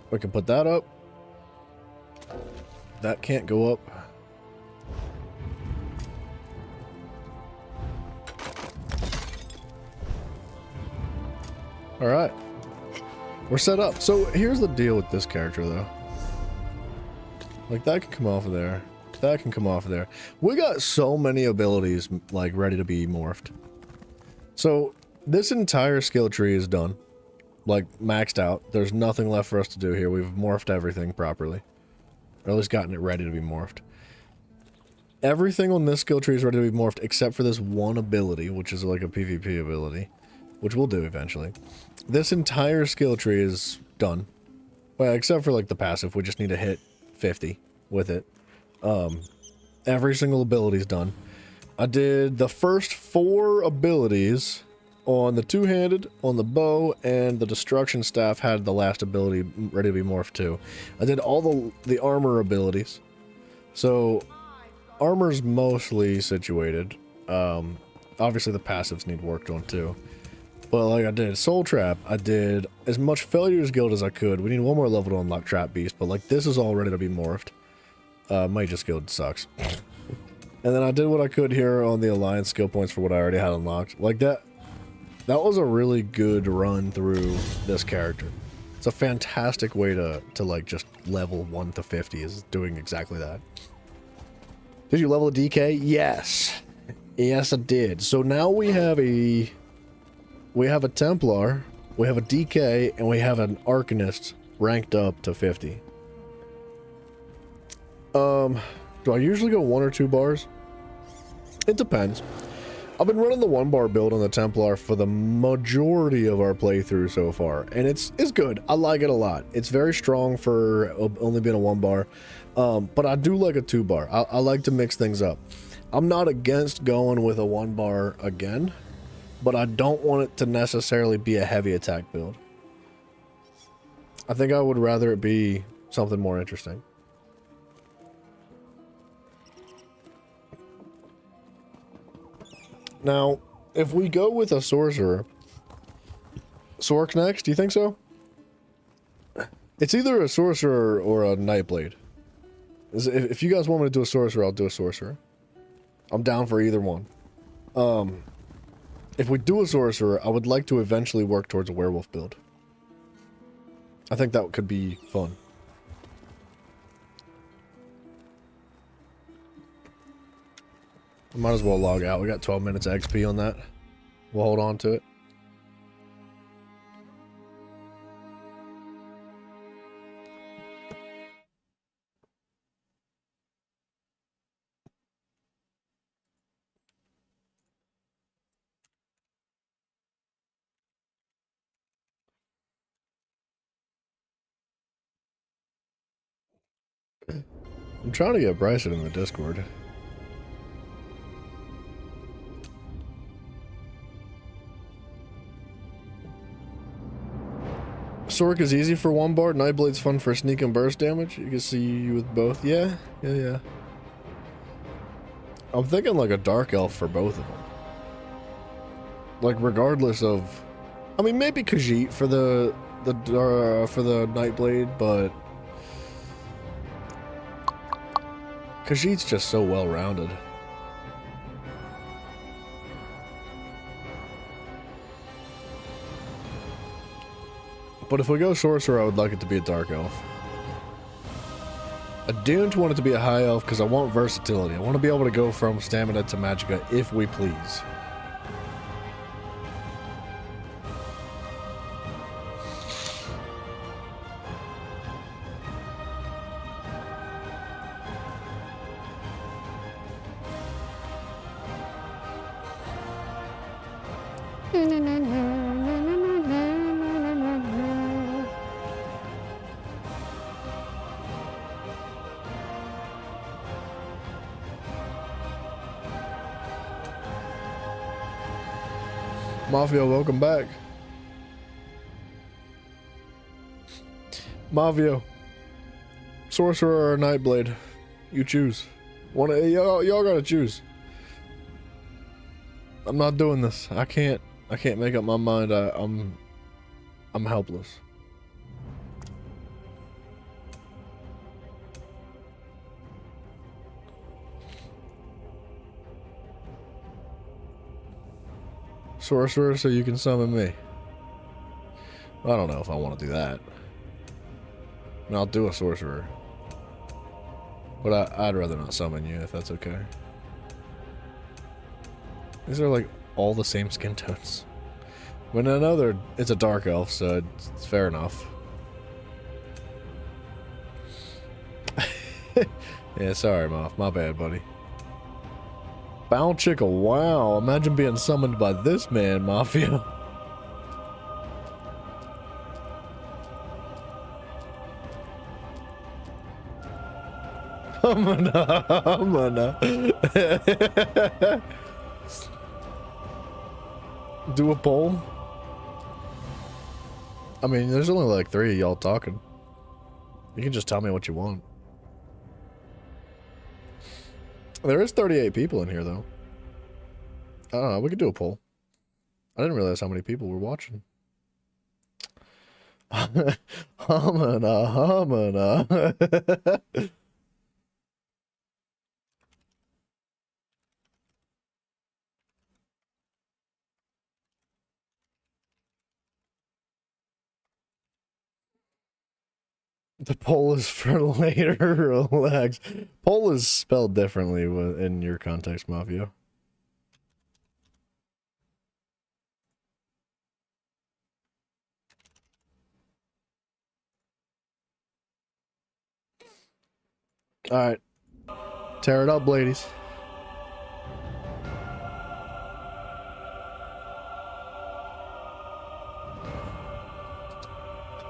[SPEAKER 2] We can put that up. That can't go up.
[SPEAKER 1] Alright. We're set up. So here's the deal with this character, though. Like, that can come off of there. That can come off of there. We got so many abilities, like, ready to be morphed. So, this entire skill tree is done. Like, maxed out. There's nothing left for us to do here. We've morphed everything properly. Or at least gotten it ready to be morphed. Everything on this skill tree is ready to be morphed except for this one ability, which is like a PvP ability. Which we'll do eventually. This entire skill tree is done. Well, except for like the passive, we just need to hit 50 with it. Every single ability is done. I did the first 4 abilities on the two-handed, on the bow, and the destruction staff had the last ability ready to be morphed too. I did all the armor abilities. So, armor's mostly situated. Obviously the passives need worked on too. But like I did Soul Trap, I did as much Failures Guild as I could. We need one more level to unlock Trap Beast, but like this is all ready to be morphed. Mage's Guild sucks. And then I did what I could here on the Alliance skill points for what I already had unlocked. Like that was a really good run through this character. It's a fantastic way to like just level 1 to 50 is doing exactly that. Did you level a DK? Yes. Yes, I did. So now we have a Templar, we have a DK, and we have an Arcanist ranked up to 50. Do I usually go 1 or 2 bars? It depends. I've been running the 1 bar build on the Templar for the majority of our playthrough so far, and it's good. I like it a lot. It's very strong for only being a 1 bar, but I do like a 2 bar. I like to mix things up. I'm not against going with a 1 bar again, but I don't want it to necessarily be a heavy attack build. I think I would rather it be something more interesting. Now, if we go with a sorcerer, Sork's next, do you think so? It's either a sorcerer or a Nightblade. If you guys want me to do a sorcerer, I'll do a sorcerer. I'm down for either one. If we do a sorcerer, I would like to eventually work towards a werewolf build. I think that could be fun. I might as well log out. We got 12 minutes of XP on that. We'll hold on to it. I'm trying to get Bryson in the Discord. Sork is easy for 1 bar. Nightblade's fun for sneak and burst damage. You can see you with both. Yeah. I'm thinking like a dark elf for both of them. Like regardless of, I mean maybe Khajiit for the Nightblade, but Khajiit's just so well rounded. But if we go sorcerer, I would like it to be a dark elf. I don't want it to be a high elf because I want versatility. I want to be able to go from stamina to magicka if we please. Mafia, welcome back. Mafia, sorcerer or Nightblade, you choose. Y'all gotta choose. I'm not doing this. I can't make up my mind. I'm helpless. Sorcerer, so you can summon me.
[SPEAKER 2] I don't know if I want to do that. I mean, I'll do a sorcerer. But I'd rather not summon you, if that's okay. These are like all the same skin tones. When I know it's a dark elf, so it's fair enough. Yeah, sorry, Moth. My bad, buddy. Bow Chicka, wow. Imagine being summoned by this man, Mafia. Humana. Do a poll? I mean, there's only like 3 of y'all talking. You can just tell me what you want. There is 38 people in here, though. I don't know. We could do a poll. I didn't realize how many people were watching. Humana. The poll is for later, relax. Poll is spelled differently in your context, Mafia. Alright. Tear it up, ladies.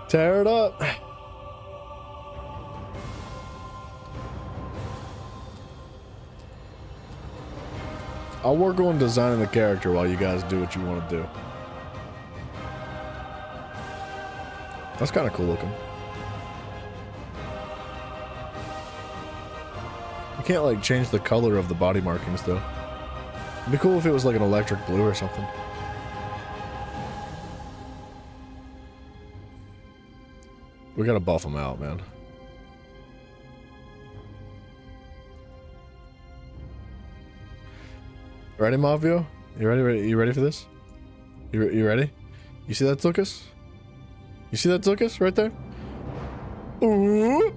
[SPEAKER 2] Tear it up. I'll work on designing the character while you guys do what you want to do. That's kind of cool looking. You can't like change the color of the body markings though. It'd be cool if it was like an electric blue or something. We gotta buff them out, man. Ready, Mavio? You ready? You ready for this? You ready? You see that, Tukas? You see that, Tukas? Right there? Ooh!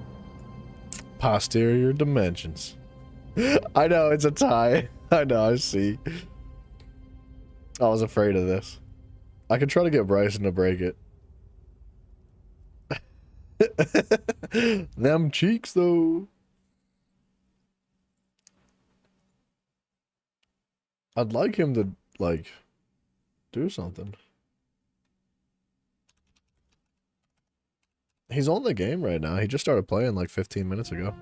[SPEAKER 2] Posterior dimensions. I know, it's a tie. I know, I see. I was afraid of this. I could try to get Bryson to break it. Them cheeks, though. I'd like him to, like, do something. He's on the game right now. He just started playing like 15 minutes ago.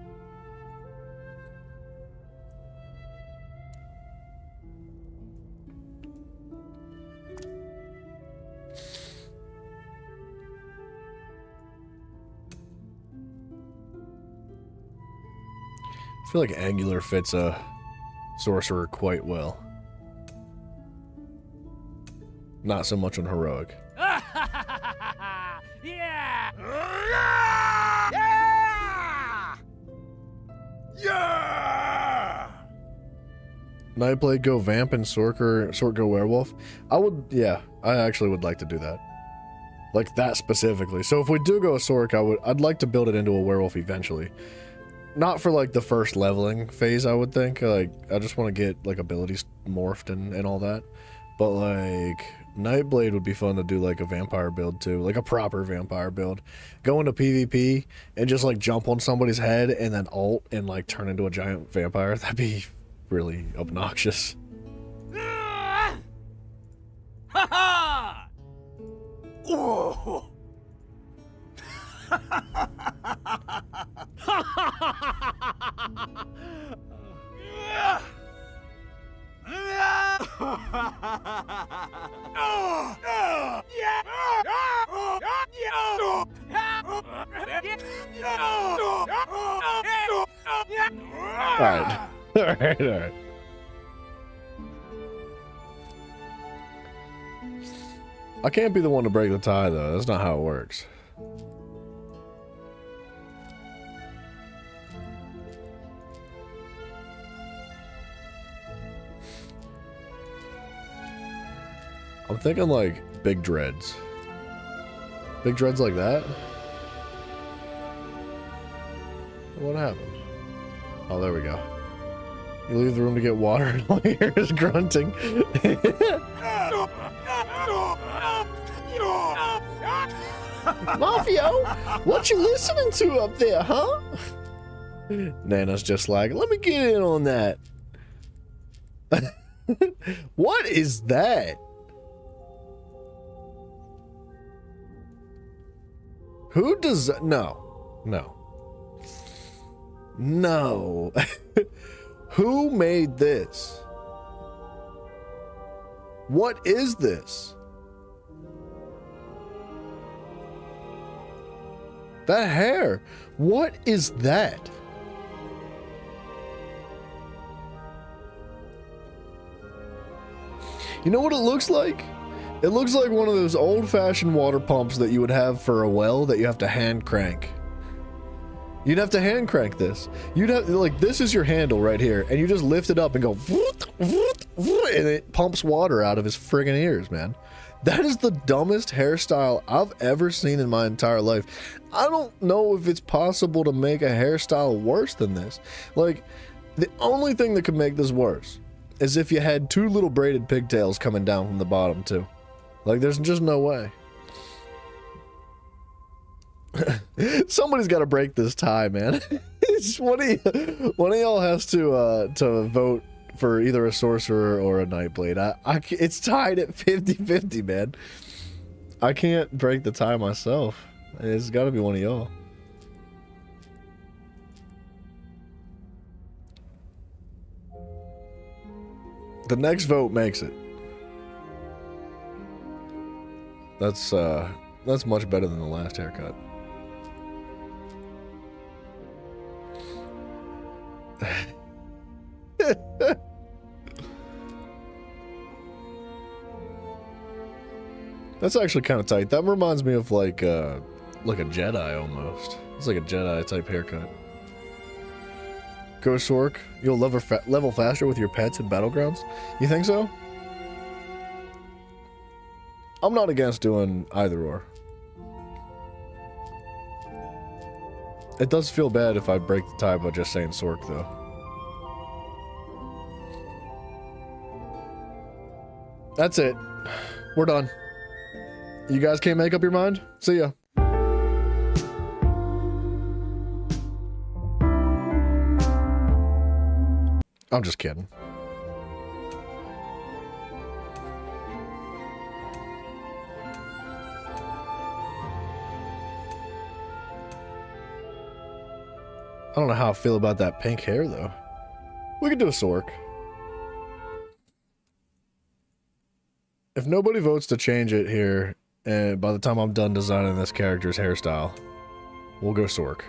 [SPEAKER 2] I feel like Angular fits a sorcerer quite well. Not so much on heroic.
[SPEAKER 3] Yeah! Yeah!
[SPEAKER 2] Nightblade go vamp and Sork go werewolf. I actually would like to do that. Like that specifically. So if we do go a Sork, I'd like to build it into a werewolf eventually. Not for like the first leveling phase, I would think. Like I just want to get like abilities morphed and all that. But like Nightblade would be fun to do like a vampire build too, like a proper vampire build. Go into PvP and just like jump on somebody's head and then ult and like turn into a giant vampire. That'd be really obnoxious.
[SPEAKER 3] Ha ha! Oh!
[SPEAKER 2] Alright. Alright. I can't be the one to break the tie though. That's not how it works. I'm thinking like big dreads.
[SPEAKER 1] Big dreads like that? What happened? Oh, there we go. You leave the room to get water and all you hear is grunting. Mafio, what you listening to up there, huh? Nana's just like, let me get in on that. What is that? Who does that? No. No. No. Who made this? What is this? That hair. What is that? You know what it looks like? It looks like one of those old-fashioned water pumps that you would have for a well that you have to hand crank. You'd have to hand crank this. You'd have, like, this is your handle right here, and you just lift it up and go, and it pumps water out of his friggin' ears, man. That is the dumbest hairstyle I've ever seen in my entire life. I don't know if it's possible to make a hairstyle worse than this. Like, the only thing that could make this worse is if you had two little braided pigtails coming down from the bottom, too. Like, there's just no way. Somebody's got to break this tie, man. One of y'all has to vote for either a sorcerer or a nightblade. It's tied at 50-50, man. I can't break the tie myself. It's got to be one of y'all. The next vote makes it. That's much better than the last haircut. That's actually kind of tight. That reminds me of like a Jedi almost. It's like a Jedi type haircut. Go Sork, you'll level faster with your pets in Battlegrounds? You think so? I'm not against doing either or. It does feel bad if I break the tie by just saying Sork, though. That's it. We're done. You guys can't make up your mind? See ya. I'm just kidding. I don't know how I feel about that pink hair, though. We could do a Sork. If nobody votes to change it here, and by the time I'm done designing this character's hairstyle, we'll go Sork.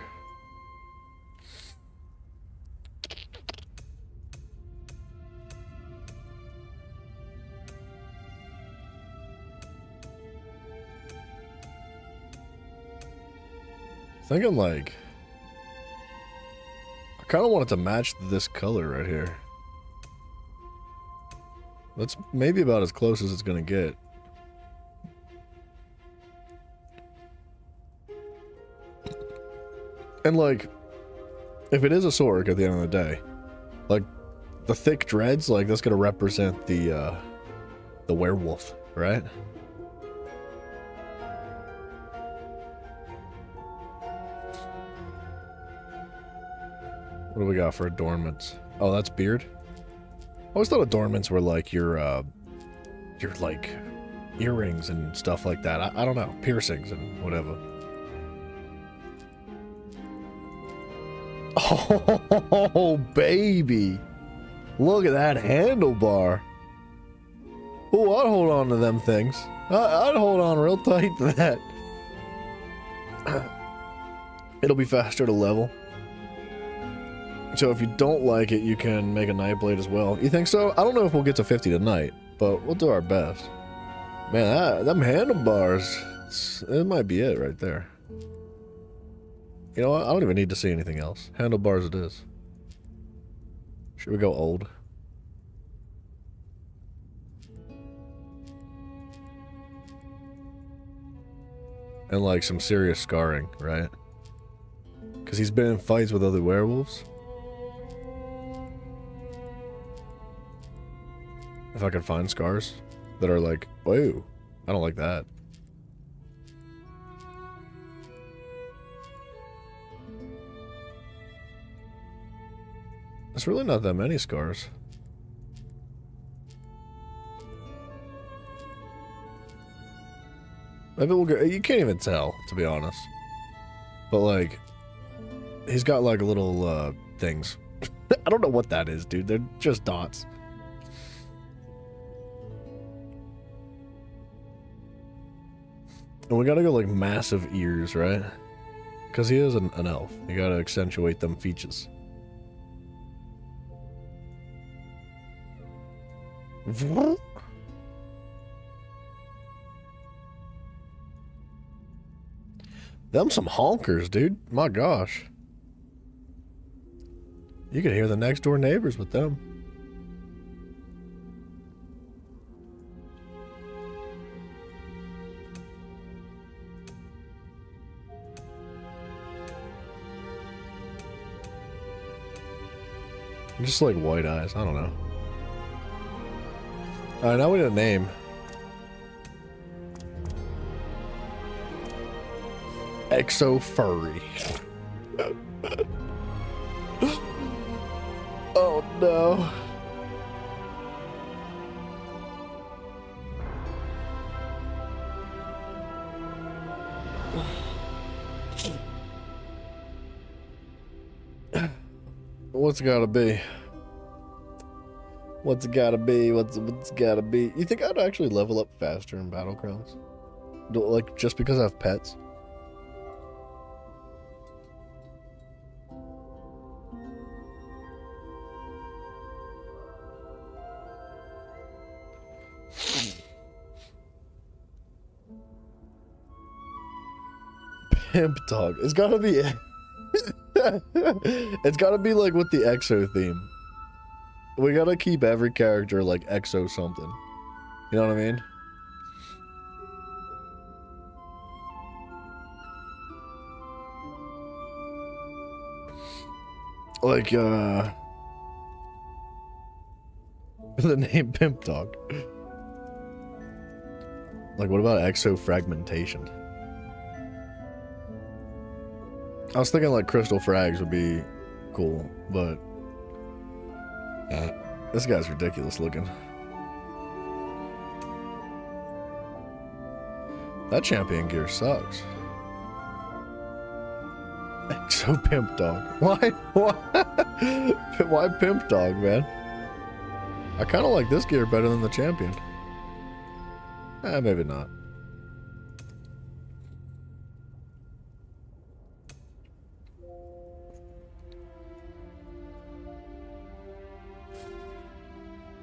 [SPEAKER 1] Thinking like, I kind of want it to match this color right here. That's maybe about as close as it's gonna get. And like, if it is a Sork at the end of the day, like the thick dreads, like that's gonna represent the werewolf, right? What do we got for adornments? Oh, that's beard. I always thought adornments were like your like earrings and stuff like that. I don't know, piercings and whatever. Oh, baby. Look at that handlebar. Oh, I'd hold on to them things. I'd hold on real tight to that. It'll be faster to level. So if you don't like it, you can make a Nightblade as well. You think so? I don't know if we'll get to 50 tonight, but we'll do our best. Man, them handlebars, it might be it right there. You know what? I don't even need to see anything else. Handlebars it is. Should we go old?
[SPEAKER 2] and like some serious scarring, right? Because he's been in fights with other werewolves. If I could find scars that are like, whoa, I don't like that. There's really not that many scars. Maybe we'll go. You can't even tell, to be honest. But like, he's got like little things. I don't know what that is, dude. They're just dots. And we gotta go like massive ears, right? Because he is an elf. You gotta accentuate them features. Them some honkers, dude. My gosh. You could hear the next door neighbors with them. Just like white eyes. I don't know. Alright, now we need a name. Exo Furry. Oh no. What's it gotta be? What's it gotta be? What's it gotta be? You think I'd actually level up faster in Battlegrounds? Like, just because I have pets? Pimp dog. It's gotta be... It's gotta be like with the EXO theme. We gotta keep every character like EXO something. You know what I mean? Like, the name Pimp Dog. Like, what about EXO fragmentation? I was thinking like Crystal Frags would be cool, but this guy's ridiculous looking. That champion gear sucks. EXO Pimp Dog. Why? Why Pimp Dog, man? I kind of like this gear better than the champion. Maybe not.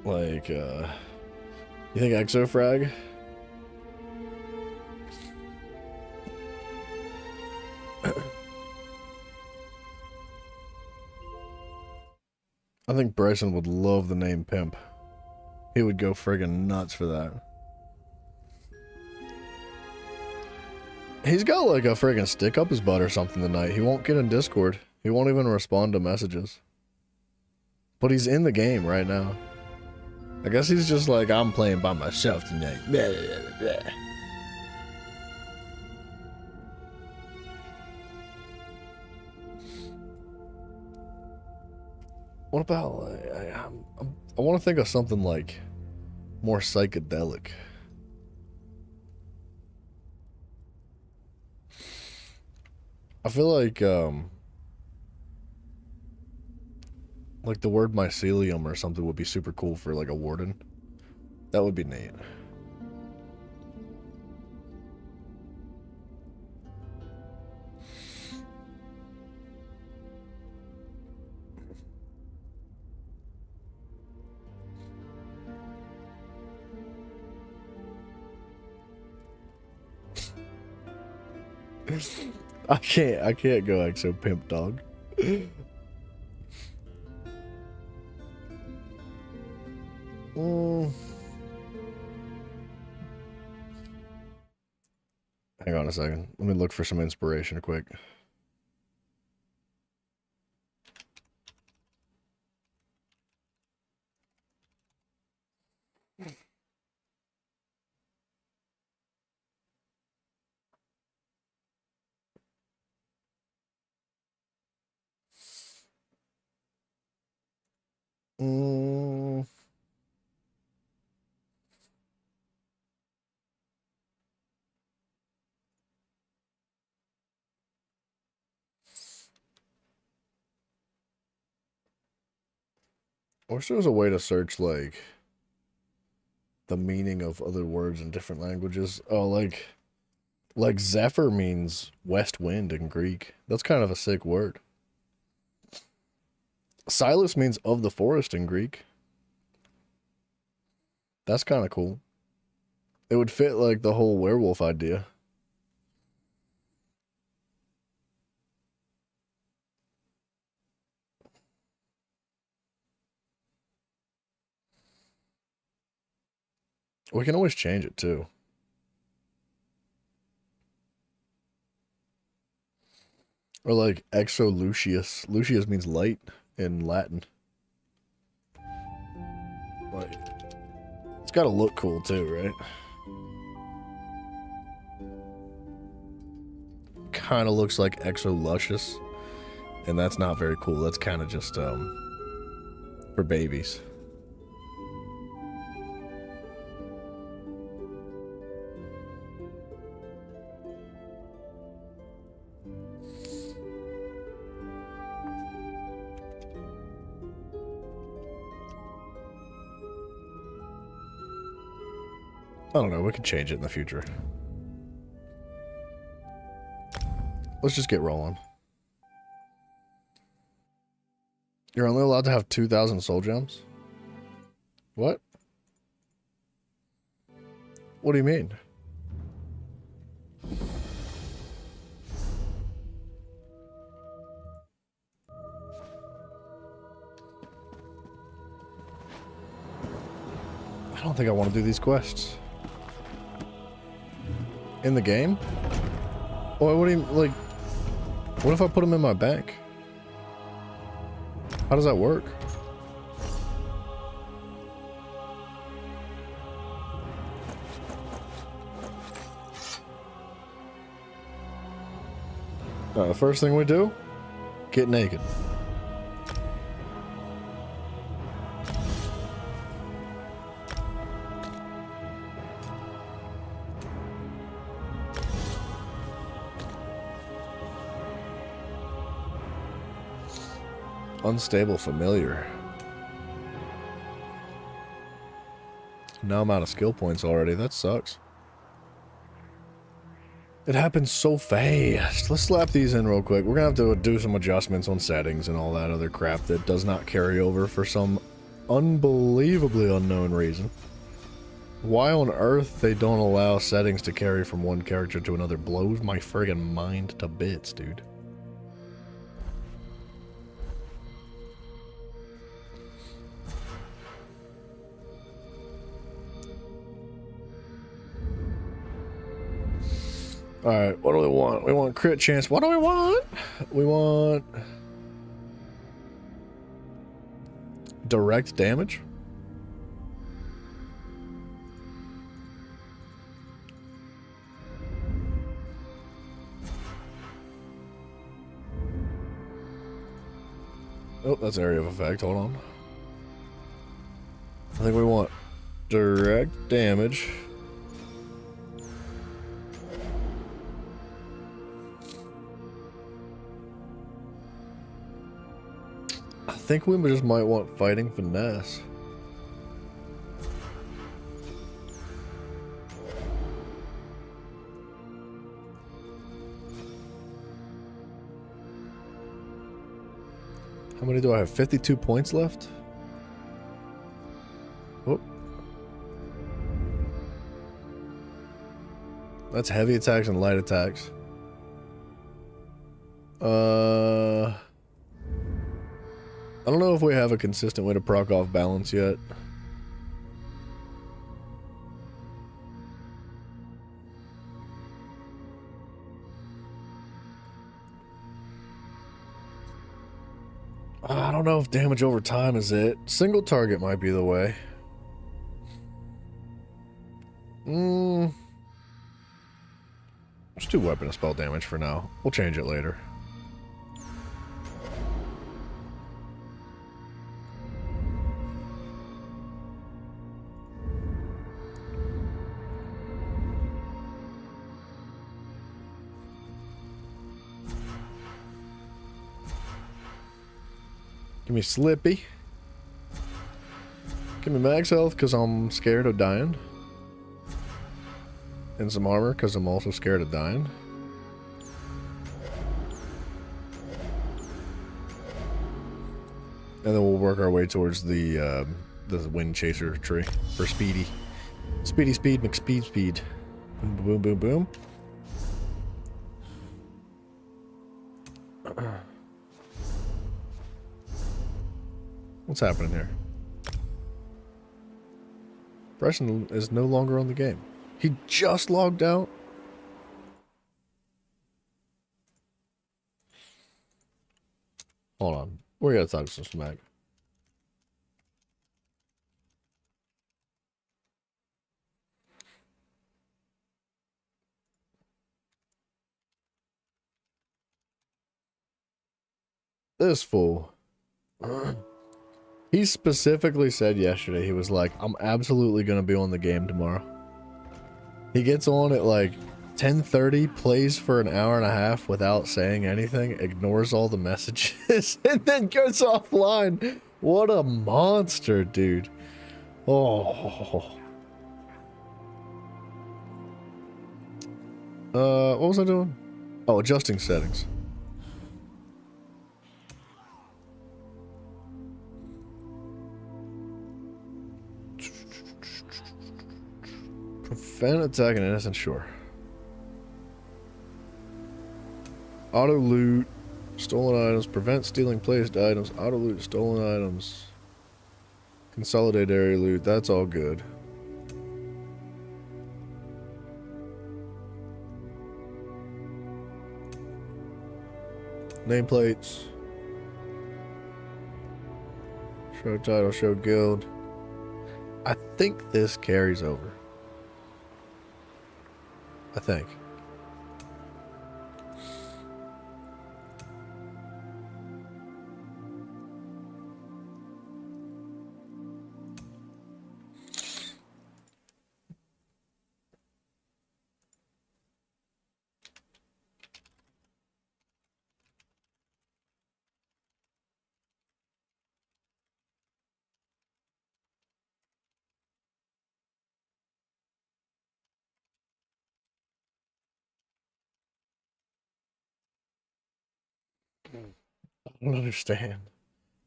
[SPEAKER 2] Like, you think Exofrag? I think Bryson would love the name Pimp. He would go friggin' nuts for that. He's got like a friggin' stick up his butt or something tonight. He won't get in Discord. He won't even respond to messages. But he's in the game right now. I guess he's just like, I'm playing by myself tonight. Blah, blah, blah. What about, I want to think of something like more psychedelic. I feel like the word mycelium or something would be super cool for like a warden. That would be neat. I can't go Exo Pimp Dog.
[SPEAKER 1] Hang on a second. Let me look for some inspiration quick. I wish there was a way to search, like, the meaning of other words in different languages. Oh, like Zephyr means west wind in Greek. That's kind of a sick word. Silas means of the forest in Greek. That's kind of cool. It would fit, like, the whole werewolf idea. We can always change it, too. Or, like, Exo Lucius. Lucius means light in Latin. Like, it's gotta look cool, too, right? Kind of looks like Exo Luscious. And that's not very cool. That's kind of just, for babies. I don't know, we could change it in the future. Let's just get rolling. You're only allowed to have 2,000 soul gems? What? What do you mean? I don't think I want to do these quests. In the game? Oh, what do you, like, what if I put them in my bank? How does that work? The first thing we do, get naked. Unstable familiar. Now I'm out of skill points already. That sucks. It happens so fast. Let's slap these in real quick. We're gonna have to do some adjustments on settings and all that other crap that does not carry over for some unbelievably unknown reason. Why on earth they don't allow settings to carry from one character to another blows my friggin' mind to bits, dude. Alright, what do we want? We want crit chance. What do we want? We want direct damage. Oh, that's area of effect. Hold on. I think we want direct damage. I think we just might want fighting finesse. How many do I have? 52 points left? Oh. That's heavy attacks and light attacks. I don't know if we have a consistent way to proc off balance yet.
[SPEAKER 2] know if damage over time is it. Single target might be the way. Let's do weapon and spell damage for now. We'll change it later. Give me Slippy. Give me max health because I'm scared of dying. And some armor because I'm also scared of dying. And then we'll work our way towards the wind chaser tree for Speedy. Speedy speed, McSpeed speed. Boom, boom, boom, boom. What's happening here? Bryson is no longer on the game. He just logged out. Hold on. We gotta talk some smack. This fool. He specifically said yesterday, he was like, I'm absolutely going to be on the game tomorrow. He gets on at like 10:30, plays for an hour and a half without saying anything, ignores all the messages, and then goes offline. What a monster, dude. Oh. What was I doing? Oh, adjusting settings. Prevent attack an innocent shore. Auto loot, stolen items, prevent stealing placed items, auto loot, stolen items, consolidate area loot, that's all good. Nameplates. Show title, show guild. I think this carries over. I think. I don't understand.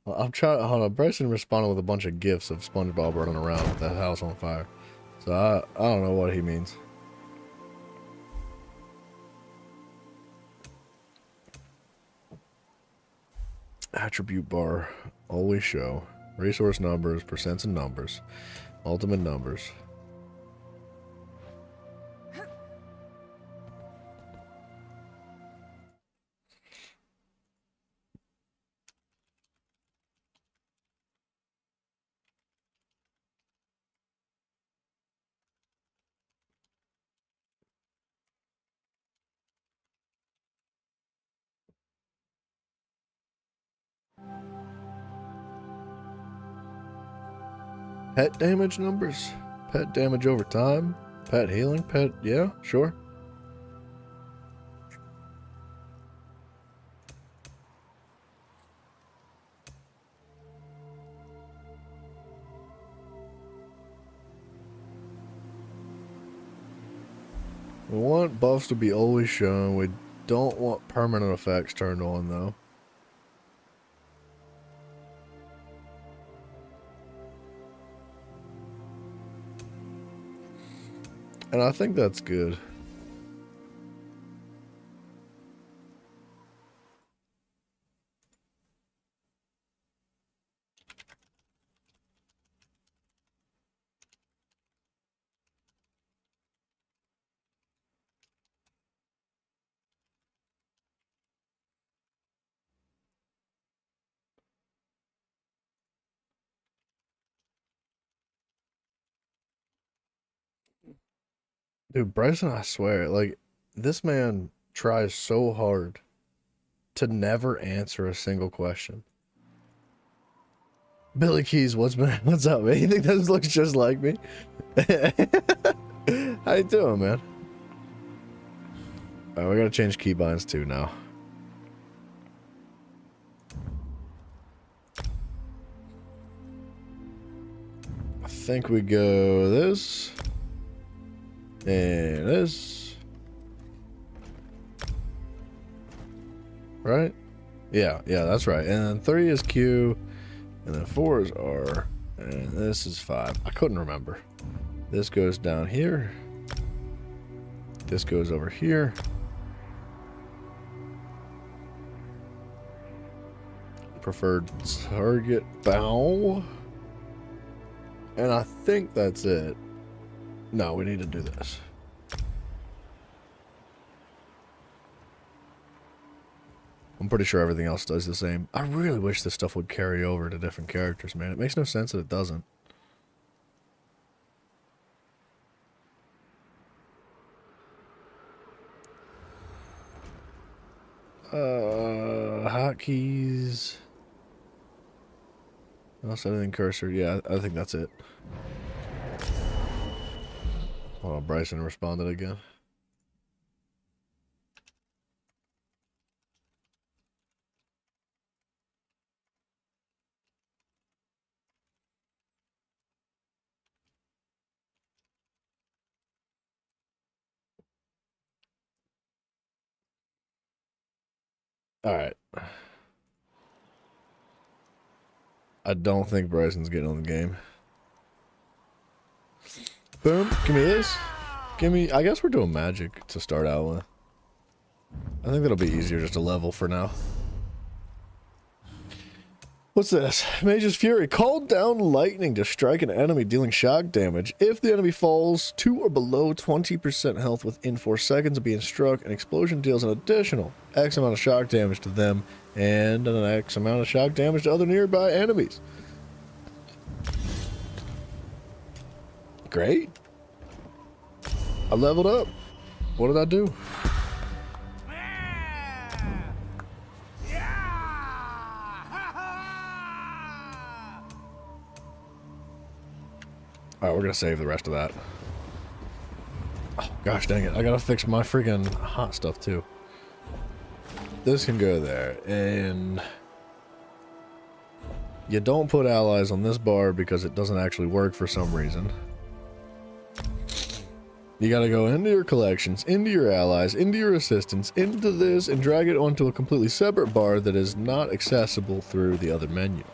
[SPEAKER 2] I'm trying. Hold on. Bryson responded with a bunch of gifs of SpongeBob running around with that house on fire. So I don't know what he means. Attribute bar. Always show. Resource numbers. Percents and numbers. Ultimate numbers. Pet damage numbers? Pet damage over time? Pet healing? Pet, yeah, sure. We want buffs to be always shown. We don't want permanent effects turned on, though. And I think that's good.
[SPEAKER 1] Dude, Bryson, I swear, like, this man tries so hard to never answer a single question. Billy Keys, what's up, man? You think this looks just like me? How you doing, man? Alright, we gotta change keybinds too now. I think we go this and this. Right? Yeah, that's right. And then 3 is Q, and then 4 is R, and this is 5. I couldn't remember. This goes down here. This goes over here. Preferred target bow. And I think that's it. No, we need to do this. I'm pretty sure everything else does the same. I really wish this stuff would carry over to different characters, man. It makes no sense that it doesn't. Hotkeys. Also, anything cursor. Yeah, I think that's it. Oh, Bryson responded again. All right. I don't think Bryson's getting on the game. Boom. Give me this. Give me... I guess we're doing magic to start out with. I think that'll be easier just to level for now. What's this? Mage's Fury. Call down lightning to strike an enemy, dealing shock damage. If the enemy falls to or below 20% health within 4 seconds of being struck, an explosion deals an additional X amount of shock damage to them and an X amount of shock damage to other nearby enemies. Great. I leveled up. What did I do? Alright, we're gonna save the rest of that. Oh, gosh dang it. I gotta fix my freaking hot stuff too. This can go there, and you don't put allies on this bar because it doesn't actually work for some reason. You gotta go into your collections, into your allies, into your assistants, into this, and drag it onto a completely separate bar that is not accessible through the other menu.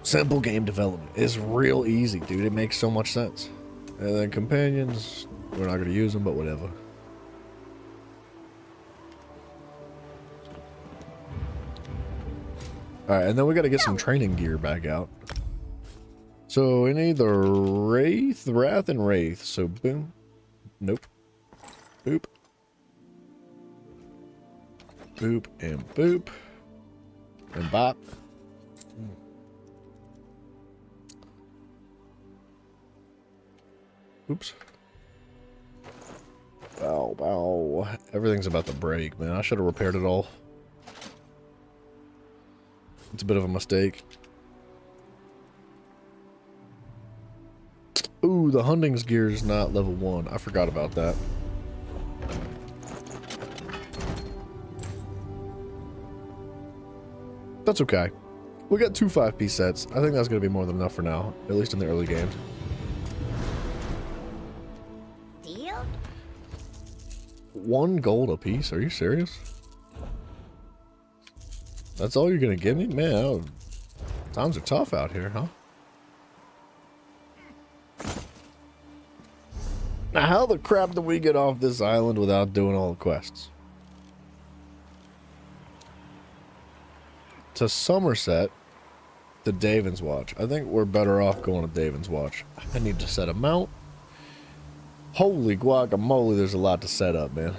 [SPEAKER 1] Simple game development. It's real easy, dude. It makes so much sense. And then companions, we're not gonna use them, but whatever. Alright, and then we gotta get some training gear back out. So we need the Wrath and Wraith. So boom. Nope. Boop. Boop and boop. And bop. Oops. Bow, bow. Everything's about to break, man. I should have repaired it all. It's a bit of a mistake. Ooh, the hunting's gear is not level 1. I forgot about that. That's okay. We got 2 5-piece sets. I think that's going to be more than enough for now, at least in the early games.
[SPEAKER 8] Deal?
[SPEAKER 1] 1 gold a piece? Are you serious? That's all you're going to give me? Man, times are tough out here, huh? Now, how the crap do we get off this island without doing all the quests? To Somerset, to Daven's Watch. I think we're better off going to Daven's Watch. I need to set a mount. Holy guacamole, there's a lot to set up, man.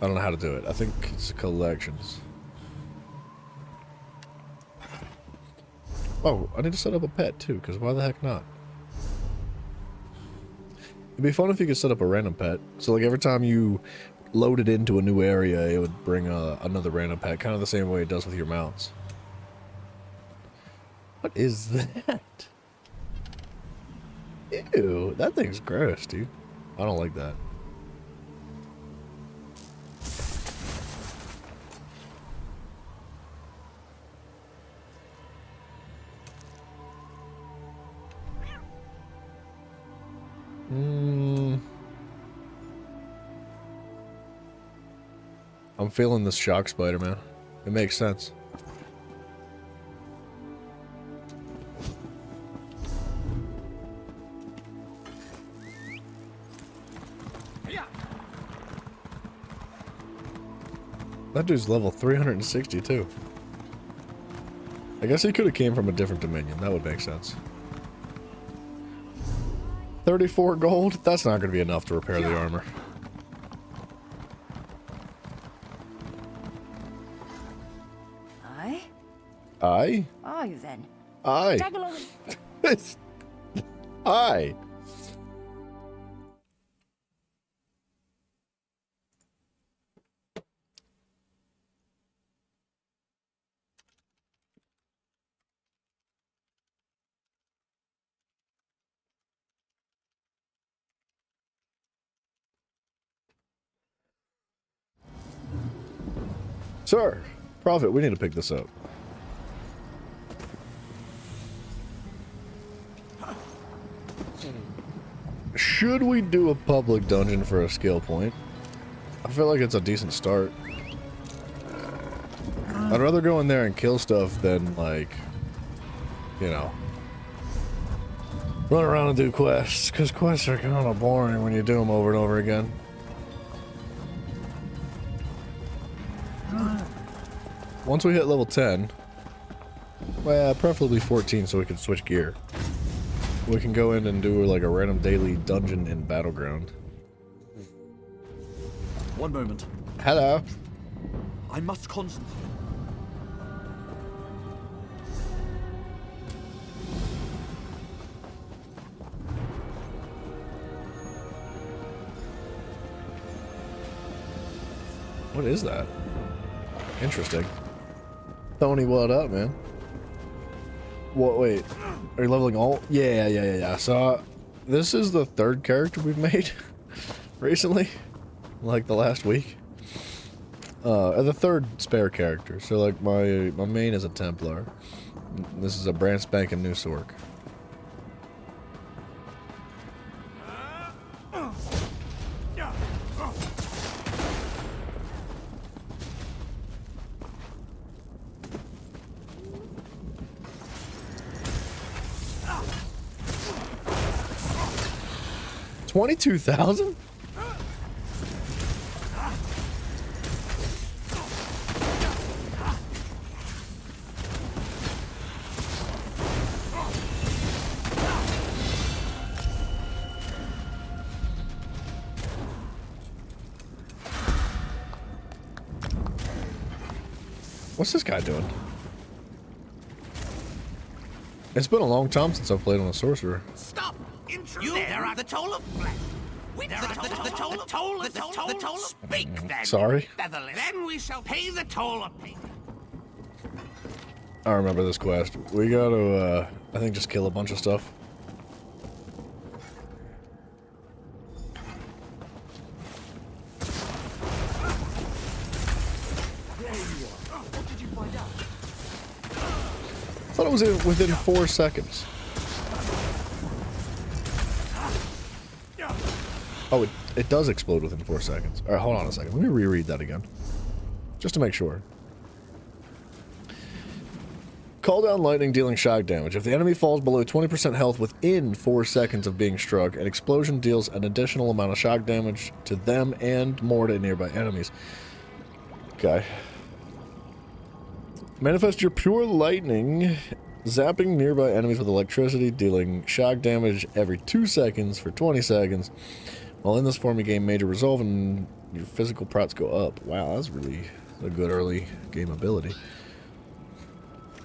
[SPEAKER 1] I don't know how to do it. I think it's collections. Oh, I need to set up a pet too, because why the heck not?
[SPEAKER 2] It'd be fun if you could set up a random pet. So like every time you load it into a new area, it would bring another random pet, kind of the same way it does with your mounts. What is that? Ew, that thing's gross, dude. I don't like that. I'm feeling this shock spider, man. It makes sense. That dude's level 362. I guess he could have came from a different dominion. That would make sense. 34 gold? That's not going to be enough to repair the armor.
[SPEAKER 8] Aye?
[SPEAKER 2] Aye?
[SPEAKER 8] Are you then?
[SPEAKER 2] Aye.
[SPEAKER 8] Tag along.
[SPEAKER 2] Aye. Sir, Prophet, we need to pick this up. Should we do a public dungeon for a skill point? I feel like it's a decent start. I'd rather go in there and kill stuff than, like, you know, run around and do quests, because quests are kind of boring when you do them over and over again. Once we hit level 10, well, preferably 14 so we can switch gear. We can go in and do like a random daily dungeon in Battleground.
[SPEAKER 11] One moment.
[SPEAKER 2] Hello.
[SPEAKER 11] I must concentrate.
[SPEAKER 2] What is that? Interesting. Tony, what up, man? What, wait, are you leveling all? Yeah. So, this is the third character we've made recently, like the last week. The third spare character. So, like, my main is a Templar. This is a brand spanking new Sork. $22,000? What's this guy doing? It's been a long time since I've played on a sorcerer.
[SPEAKER 3] Stop! You there are the toll of flesh. The toll. Speak then.
[SPEAKER 2] Sorry.
[SPEAKER 3] Then we shall pay the toll of payment.
[SPEAKER 2] I remember this quest. We gotta, I think just kill a bunch of stuff.
[SPEAKER 3] What did you find out?
[SPEAKER 2] I thought it was within 4 seconds. Oh, it does explode within 4 seconds. Alright, hold on a second. Let me reread that again. Just to make sure. Call down lightning dealing shock damage. If the enemy falls below 20% health within 4 seconds of being struck, an explosion deals an additional amount of shock damage to them and more to nearby enemies. Okay. Manifest your pure lightning, zapping nearby enemies with electricity, dealing shock damage every 2 seconds for 20 seconds. While in this form, you gain major resolve and your physical procs go up. Wow, that's really a good early game ability.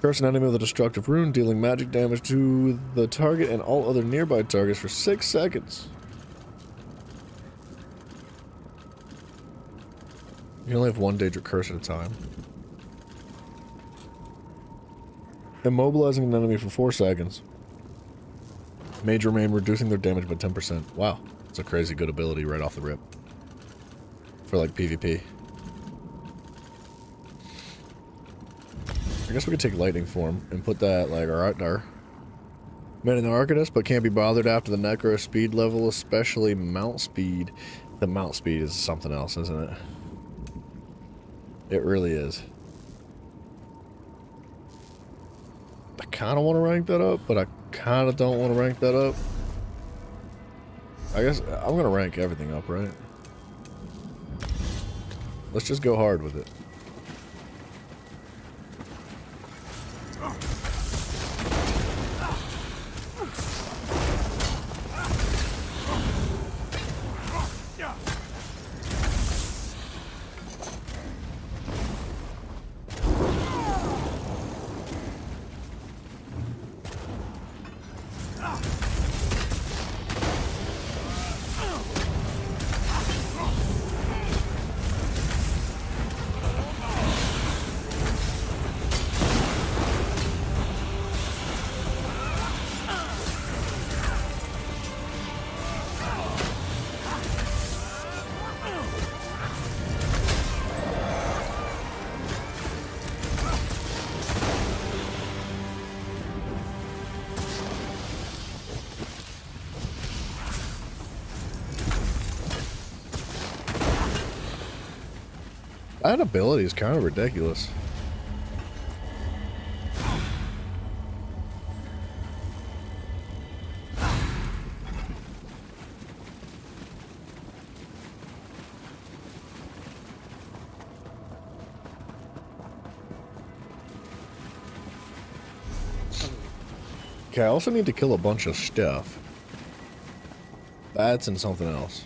[SPEAKER 2] Curse an enemy with a destructive rune, dealing magic damage to the target and all other nearby targets for 6 seconds. You only have one Daedric curse at a time. Immobilizing an enemy for 4 seconds. Mage remain, reducing their damage by 10%. Wow, that's a crazy good ability right off the rip. For like PvP. I guess we could take lightning form and put that like right there. Made an Arcanist, but can't be bothered after the Necro speed level, especially mount speed. The mount speed is something else, isn't it? It really is. I kind of want to rank that up, but I kind of don't want to rank that up. I guess I'm going to rank everything up, right? Let's just go hard with it. That ability is kind of ridiculous. Okay, I also need to kill a bunch of stuff. That's in something else.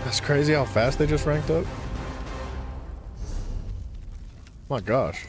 [SPEAKER 2] It's crazy how fast they just ranked up. My gosh.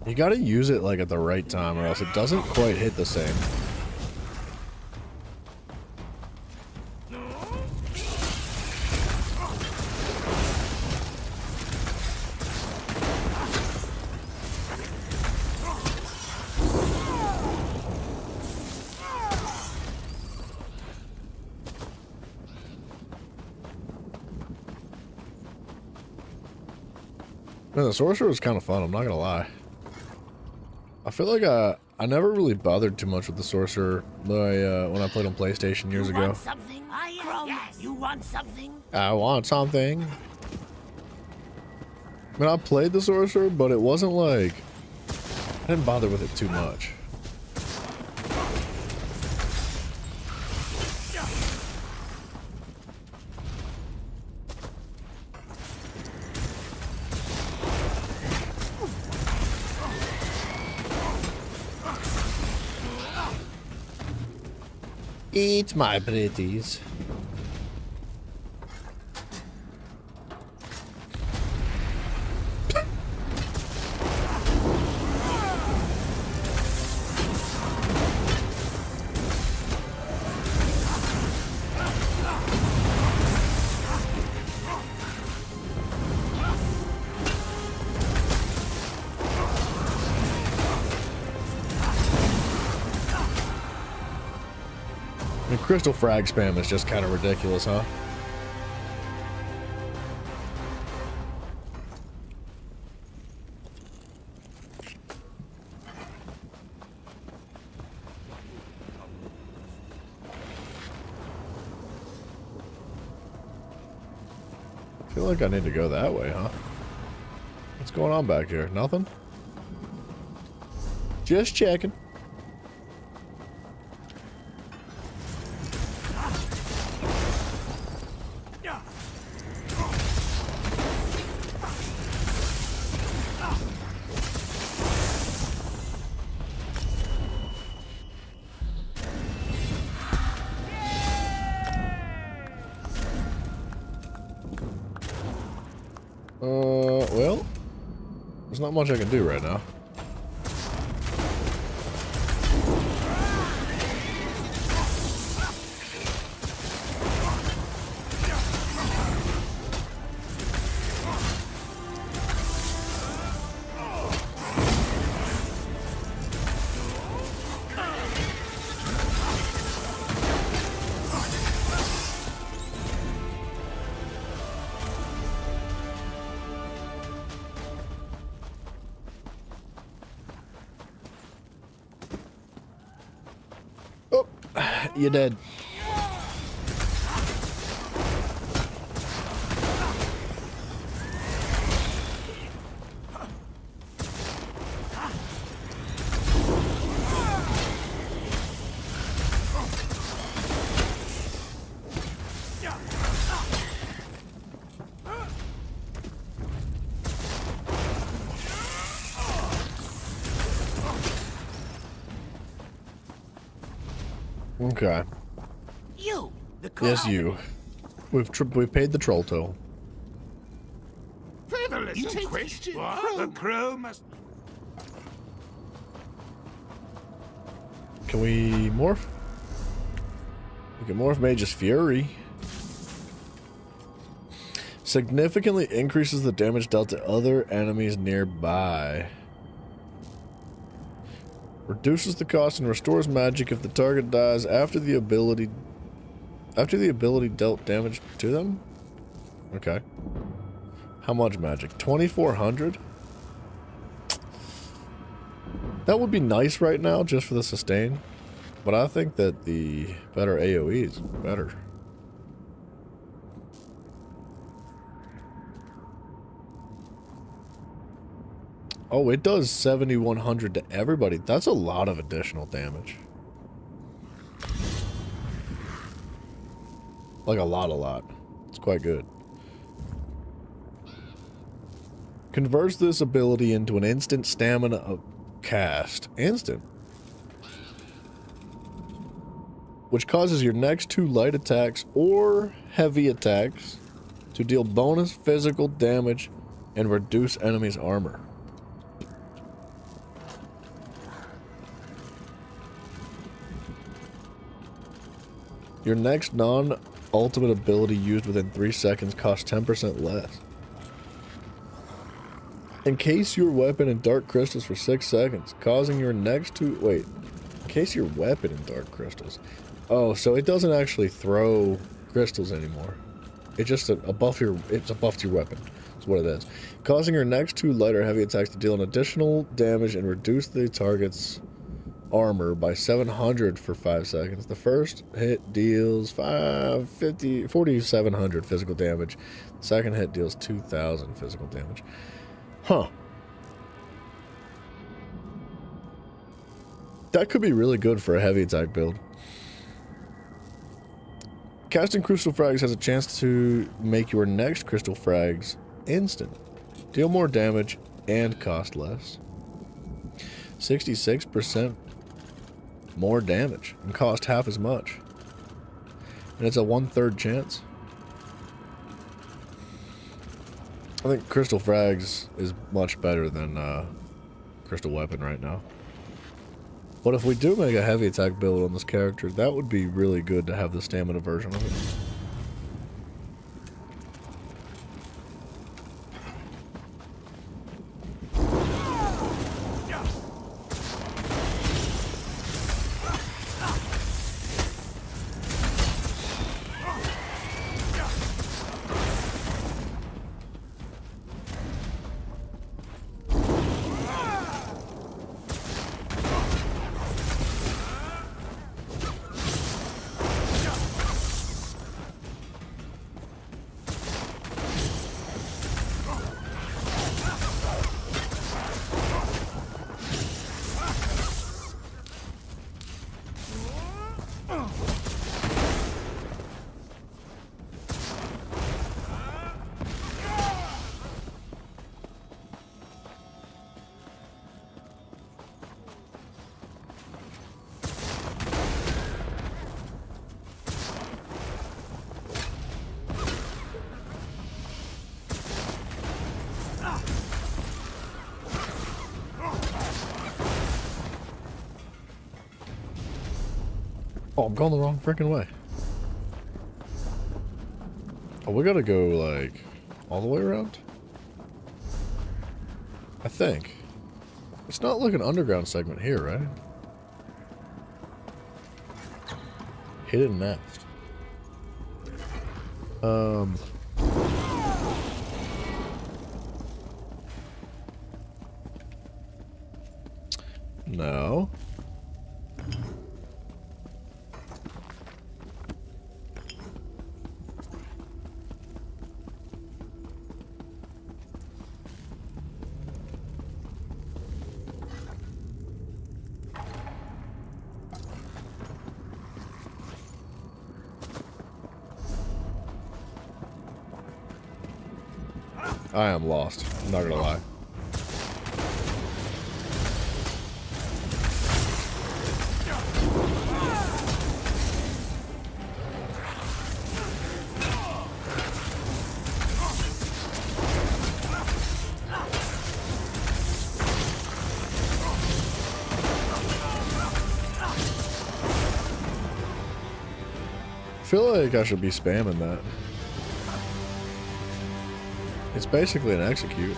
[SPEAKER 2] You gotta use it like at the right time or else it doesn't quite hit the same. Man, the sorcerer was kind of fun, I'm not gonna lie. I feel like I never really bothered too much with the sorcerer when I played on PlayStation years ago.
[SPEAKER 3] Want something? Yes. You want something?
[SPEAKER 2] I want something. I mean, I played the sorcerer, but it wasn't like I didn't bother with it too much. Eat my pretties. And crystal frag spam is just kind of ridiculous, huh?
[SPEAKER 1] feel like I need to go that way, huh? What's going on back here? Nothing? Just checking. Well, there's not much I can do right now. You're dead. Okay.
[SPEAKER 3] You, the
[SPEAKER 1] Yes, you. We've paid the troll toll.
[SPEAKER 7] Featherless in question. The crow must.
[SPEAKER 1] Can we morph? We can morph Mage's Fury. Significantly increases the damage dealt to other enemies nearby. Reduces the cost and restores magic if the target dies after the ability dealt damage to them? Okay. How much magic? 2,400? That would be nice right now just for the sustain. But I think that the better AoE is better. Oh, it does 7,100 to everybody. That's a lot of additional damage. Like a lot. It's quite good. Converts this ability into an instant stamina cast. Instant. Which causes your next 2 light attacks or heavy attacks to deal bonus physical damage and reduce enemies' armor. Your next non-ultimate ability used within 3 seconds costs 10% less. Encase your weapon in dark crystals for 6 seconds, causing your next 2... Wait. Encase your weapon in dark crystals. Oh, so it doesn't actually throw crystals anymore. It's just a buff it's a buff to your weapon. That's what it is. Causing your next 2 light or heavy attacks to deal an additional damage and reduce the target's armor by 700 for 5 seconds. The first hit deals 4,700 physical damage. The second hit deals 2,000 physical damage. Huh. That could be really good for a heavy attack build. Casting Crystal Frags has a chance to make your next Crystal Frags instant. Deal more damage and cost less. 66% more damage and cost half as much. And it's a 1/3 chance. I think Crystal Frags is much better than Crystal Weapon right now. But if we do make a heavy attack build on this character, that would be really good to have the stamina version of it.
[SPEAKER 2] Oh, I'm going the wrong freaking way. Oh, we gotta go, like, all the way around? I think. It's not like an underground segment here, right? Hidden nest. No. I am lost. I'm not gonna lie. I feel like I should be spamming that. It's basically an execute.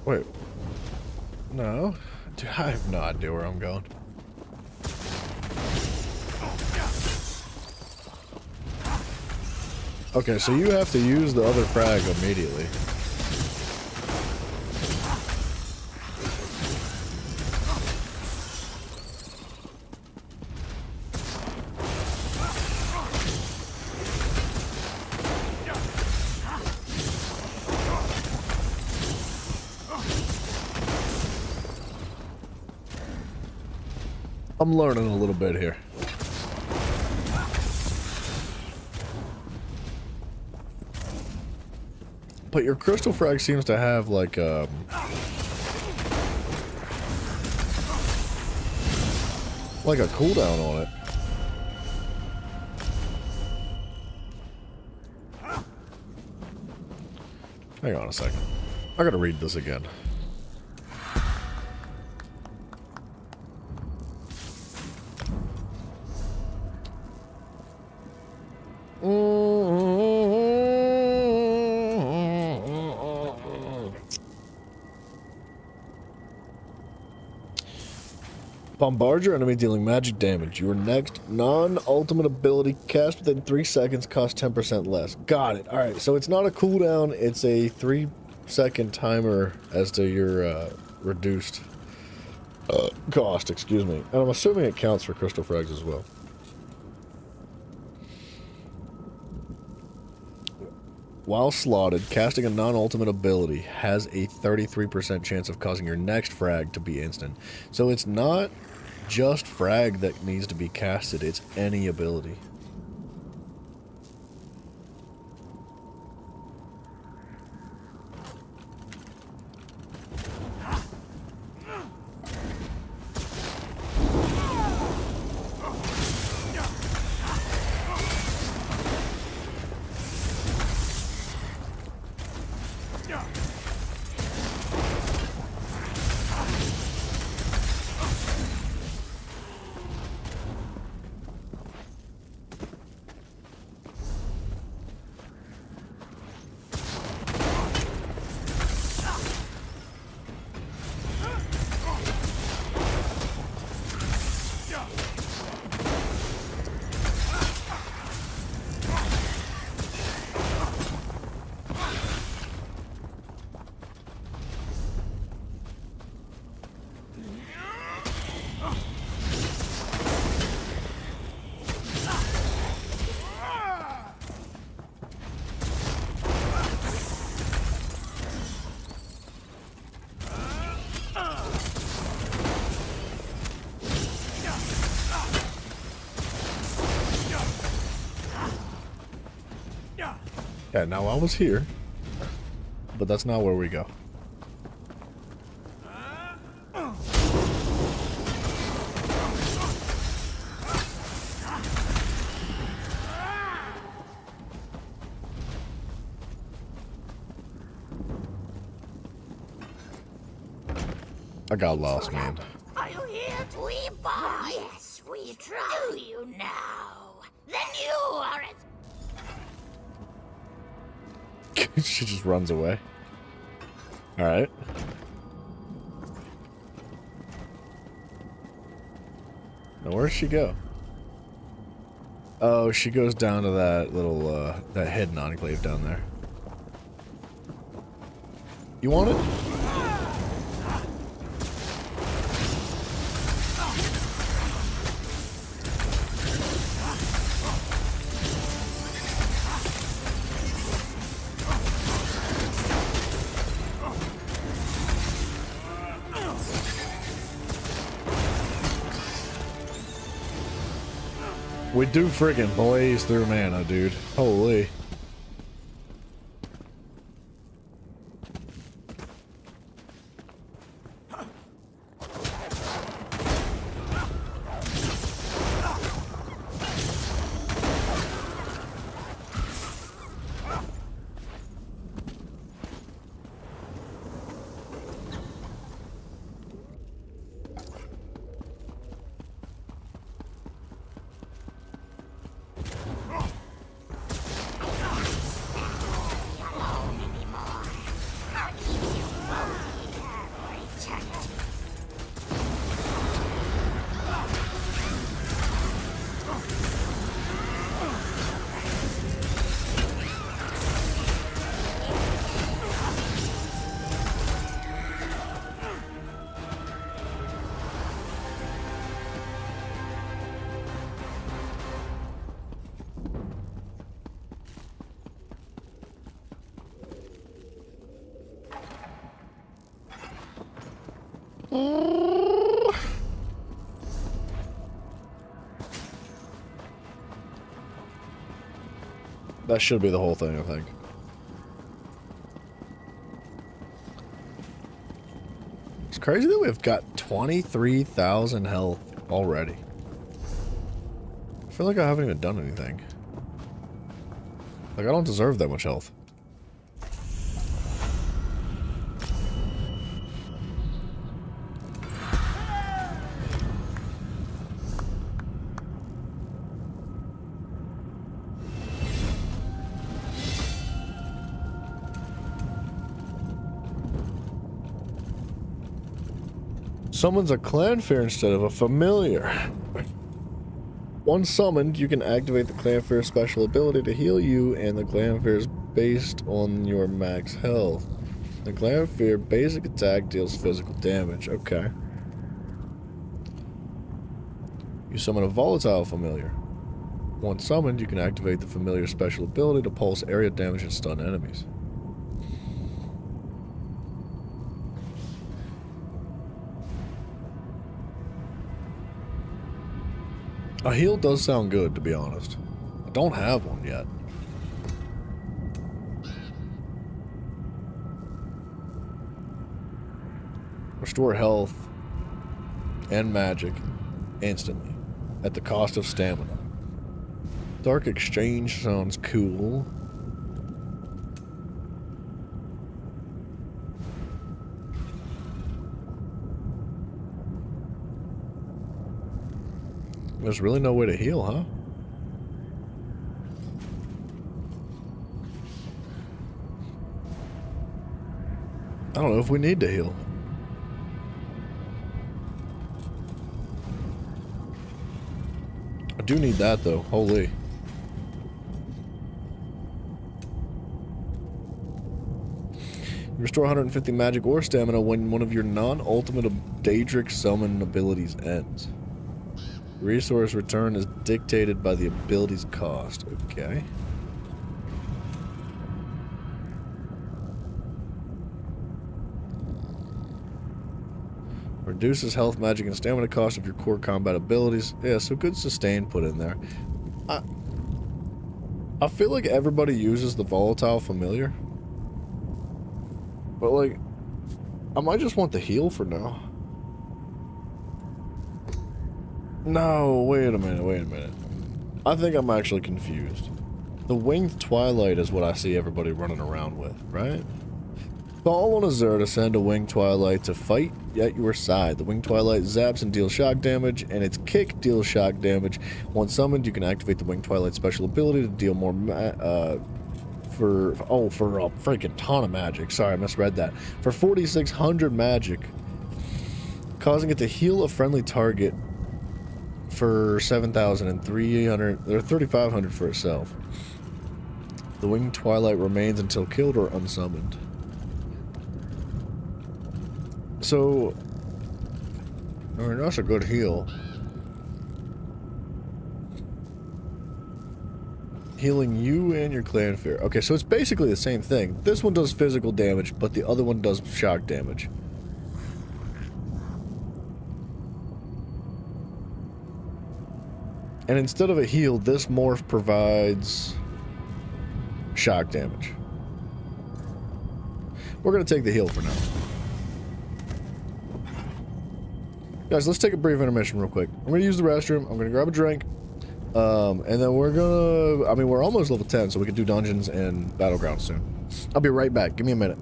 [SPEAKER 2] Wait. No. Dude, I have no idea where I'm going. Okay, so you have to use the other frag immediately. I'm learning a little bit here. But your crystal frag seems to have like like a cooldown on it. Hang on a second. I gotta read this again. Bombard your enemy, dealing magic damage. Your next non-ultimate ability cast within 3 seconds costs 10% less. Got it. Alright, so it's not a cooldown, it's a 3-second timer as to your reduced cost, excuse me. And I'm assuming it counts for crystal frags as well. While slotted, casting a non-ultimate ability has a 33% chance of causing your next frag to be instant. So it's not just frag that needs to be casted, it's any ability. Yeah, now I was here. But that's not where we go. I got lost, man.
[SPEAKER 8] Are you here? We bought. Yes, we try. Do you now? Then you are as
[SPEAKER 2] She just runs away. Alright. Now where'd she go? Oh, she goes down to that little, that hidden enclave down there. You want it? We do friggin' blaze through mana, dude. Holy. That should be the whole thing, I think. It's crazy that we've got 23,000 health already. I feel like I haven't even done anything. Like, I don't deserve that much health. Summons a clanfear instead of a familiar. Once summoned, you can activate the clanfear special ability to heal you, and the clanfear is based on your max health. The clanfear basic attack deals physical damage. Okay. You summon a volatile familiar. Once summoned, you can activate the familiar special ability to pulse area damage and stun enemies. A heal does sound good, to be honest. I don't have one yet. Restore health and magic instantly at the cost of stamina. Dark Exchange sounds cool. There's really no way to heal, huh? I don't know if we need to heal. I do need that, though. Holy. Restore 150 magic or stamina when one of your non-ultimate Daedric summon abilities ends. Resource return is dictated by the ability's cost. Okay. Reduces health, magic, and stamina cost of your core combat abilities. Yeah, so good sustain put in there. I feel like everybody uses the volatile familiar. But like, I might just want the heal for now. No, wait a minute. I think I'm actually confused. The Winged Twilight is what I see everybody running around with, right? Call on a Xur to send a Winged Twilight to fight at your side. The Winged Twilight zaps and deals shock damage, and its kick deals shock damage. Once summoned, you can activate the Winged Twilight special ability to deal more for a freaking ton of magic. Sorry, I misread that. For 4,600 magic, causing it to heal a friendly target for 7,300 or 3,500 for itself. The Winged Twilight remains until killed or unsummoned. So, I mean, that's a good heal. Healing you and your clan fear. Okay, so it's basically the same thing. This one does physical damage, but the other one does shock damage. And instead of a heal, this morph provides shock damage. We're going to take the heal for now. Guys, let's take a brief intermission real quick. I'm going to use the restroom. I'm going to grab a drink. And then we're going to... I mean, we're almost level 10, so we can do dungeons and Battleground soon. I'll be right back. Give me a minute.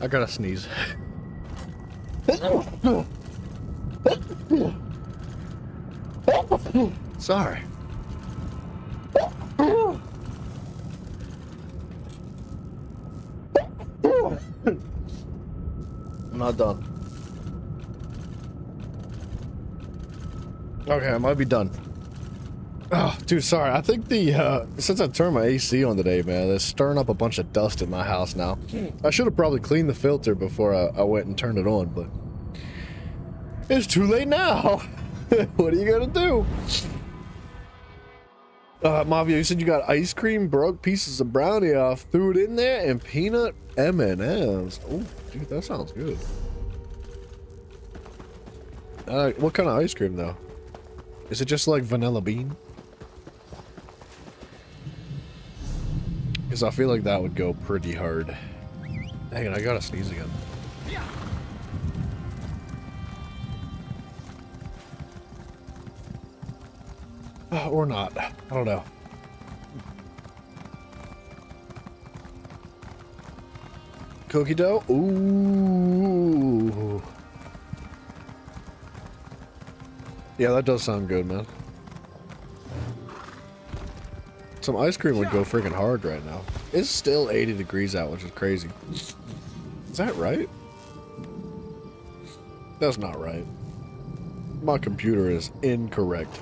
[SPEAKER 2] I gotta sneeze. Sorry. I'm not done. Okay, I might be done. Oh, dude, sorry. I think since I turned my AC on today, man, it's stirring up a bunch of dust in my house now. I should have probably cleaned the filter before I went and turned it on, but it's too late now.
[SPEAKER 1] What are you gonna do? Mavia, you said you got ice cream, broke pieces of brownie off, threw it in there, and peanut M&Ms. Oh, dude, that sounds good. What kind of ice cream, though? Is it just like vanilla bean? Because I feel like that would go pretty hard. Dang it, I gotta sneeze again. Or not. I don't know. Cookie dough? Ooh. Yeah, that does sound good, man. Some ice cream would go freaking hard right now. It's still 80 degrees out, which is crazy. Is that right? That's not right. My computer is incorrect.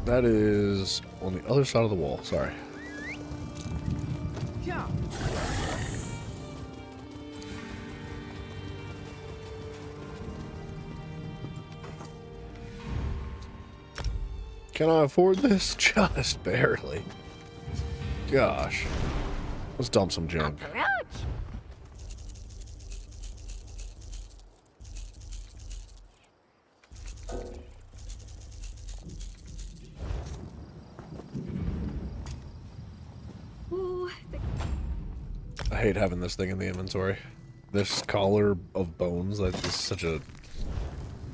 [SPEAKER 1] That is on the other side of the wall. Sorry.
[SPEAKER 6] Yeah.
[SPEAKER 1] Can I afford this? Just barely. Gosh. Let's dump some junk. I hate having this thing in the inventory. This collar of bones, that is such a...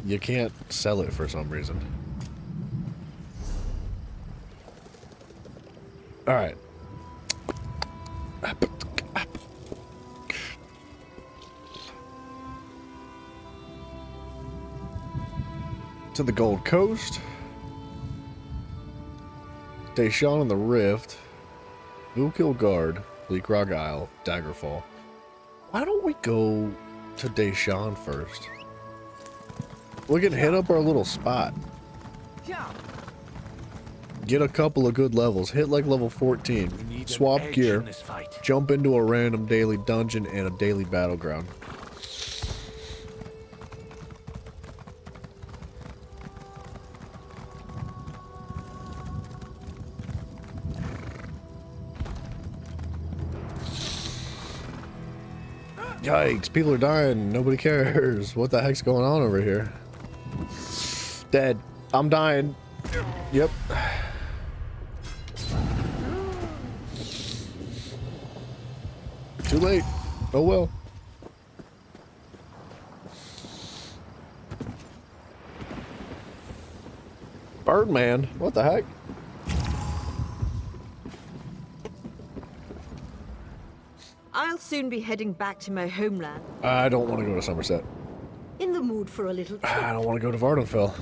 [SPEAKER 1] You can't sell it for some reason. Alright. To the Gold Coast. Deshawn and the Rift. Bookhill Guard. Bleak Rock Isle. Daggerfall. Why don't we go to Deshawn first? We can hit up our little spot. Get a couple of good levels. Hit like level 14. Swap gear. Jump into a random daily dungeon and a daily battleground. Yikes, people are dying. Nobody cares. What the heck's going on over here? Dead. I'm dying. Yep. Too late. Oh well. Birdman? What the heck?
[SPEAKER 21] I'll soon be heading back to my homeland.
[SPEAKER 1] I don't want to go to Somerset.
[SPEAKER 21] In the mood for a little trip.
[SPEAKER 1] I don't want to go to Vardenfell.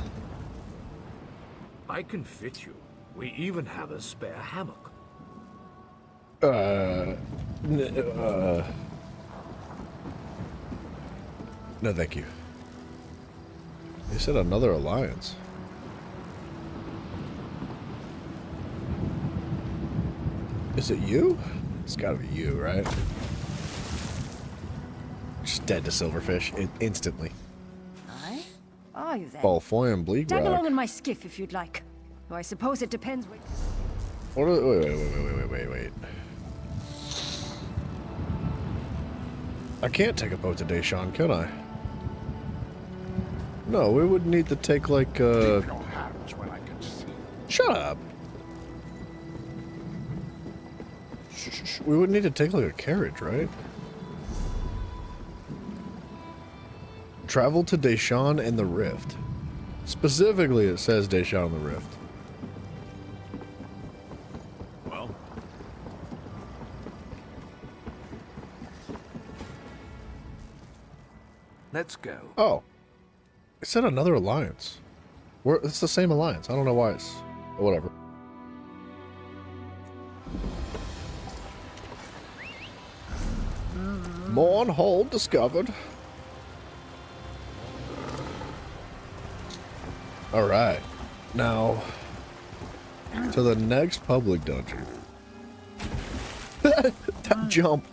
[SPEAKER 11] I can fit you. We even have a spare hammock.
[SPEAKER 1] No, thank you. They said another alliance. Is it you? It's gotta be you, right? Just dead to silverfish instantly.
[SPEAKER 15] Aye? Are you then?
[SPEAKER 1] Balfoy and Bleak
[SPEAKER 15] Tag
[SPEAKER 1] Rock.
[SPEAKER 15] along in my skiff if you'd like. Though I suppose it depends which...
[SPEAKER 1] Wait. I can't take a boat today, Sean, can I? No, we would need to take like
[SPEAKER 9] Keep your hands when I can see.
[SPEAKER 1] Shut up. We would need to take like a carriage, right? Travel to Deshawn and the Rift. Specifically, it says Deshawn and the Rift.
[SPEAKER 11] Well, let's go.
[SPEAKER 1] Oh, it said another alliance. It's the same alliance. I don't know why it's whatever. Morn hold discovered. Alright. Now, to the next public dungeon. That jump.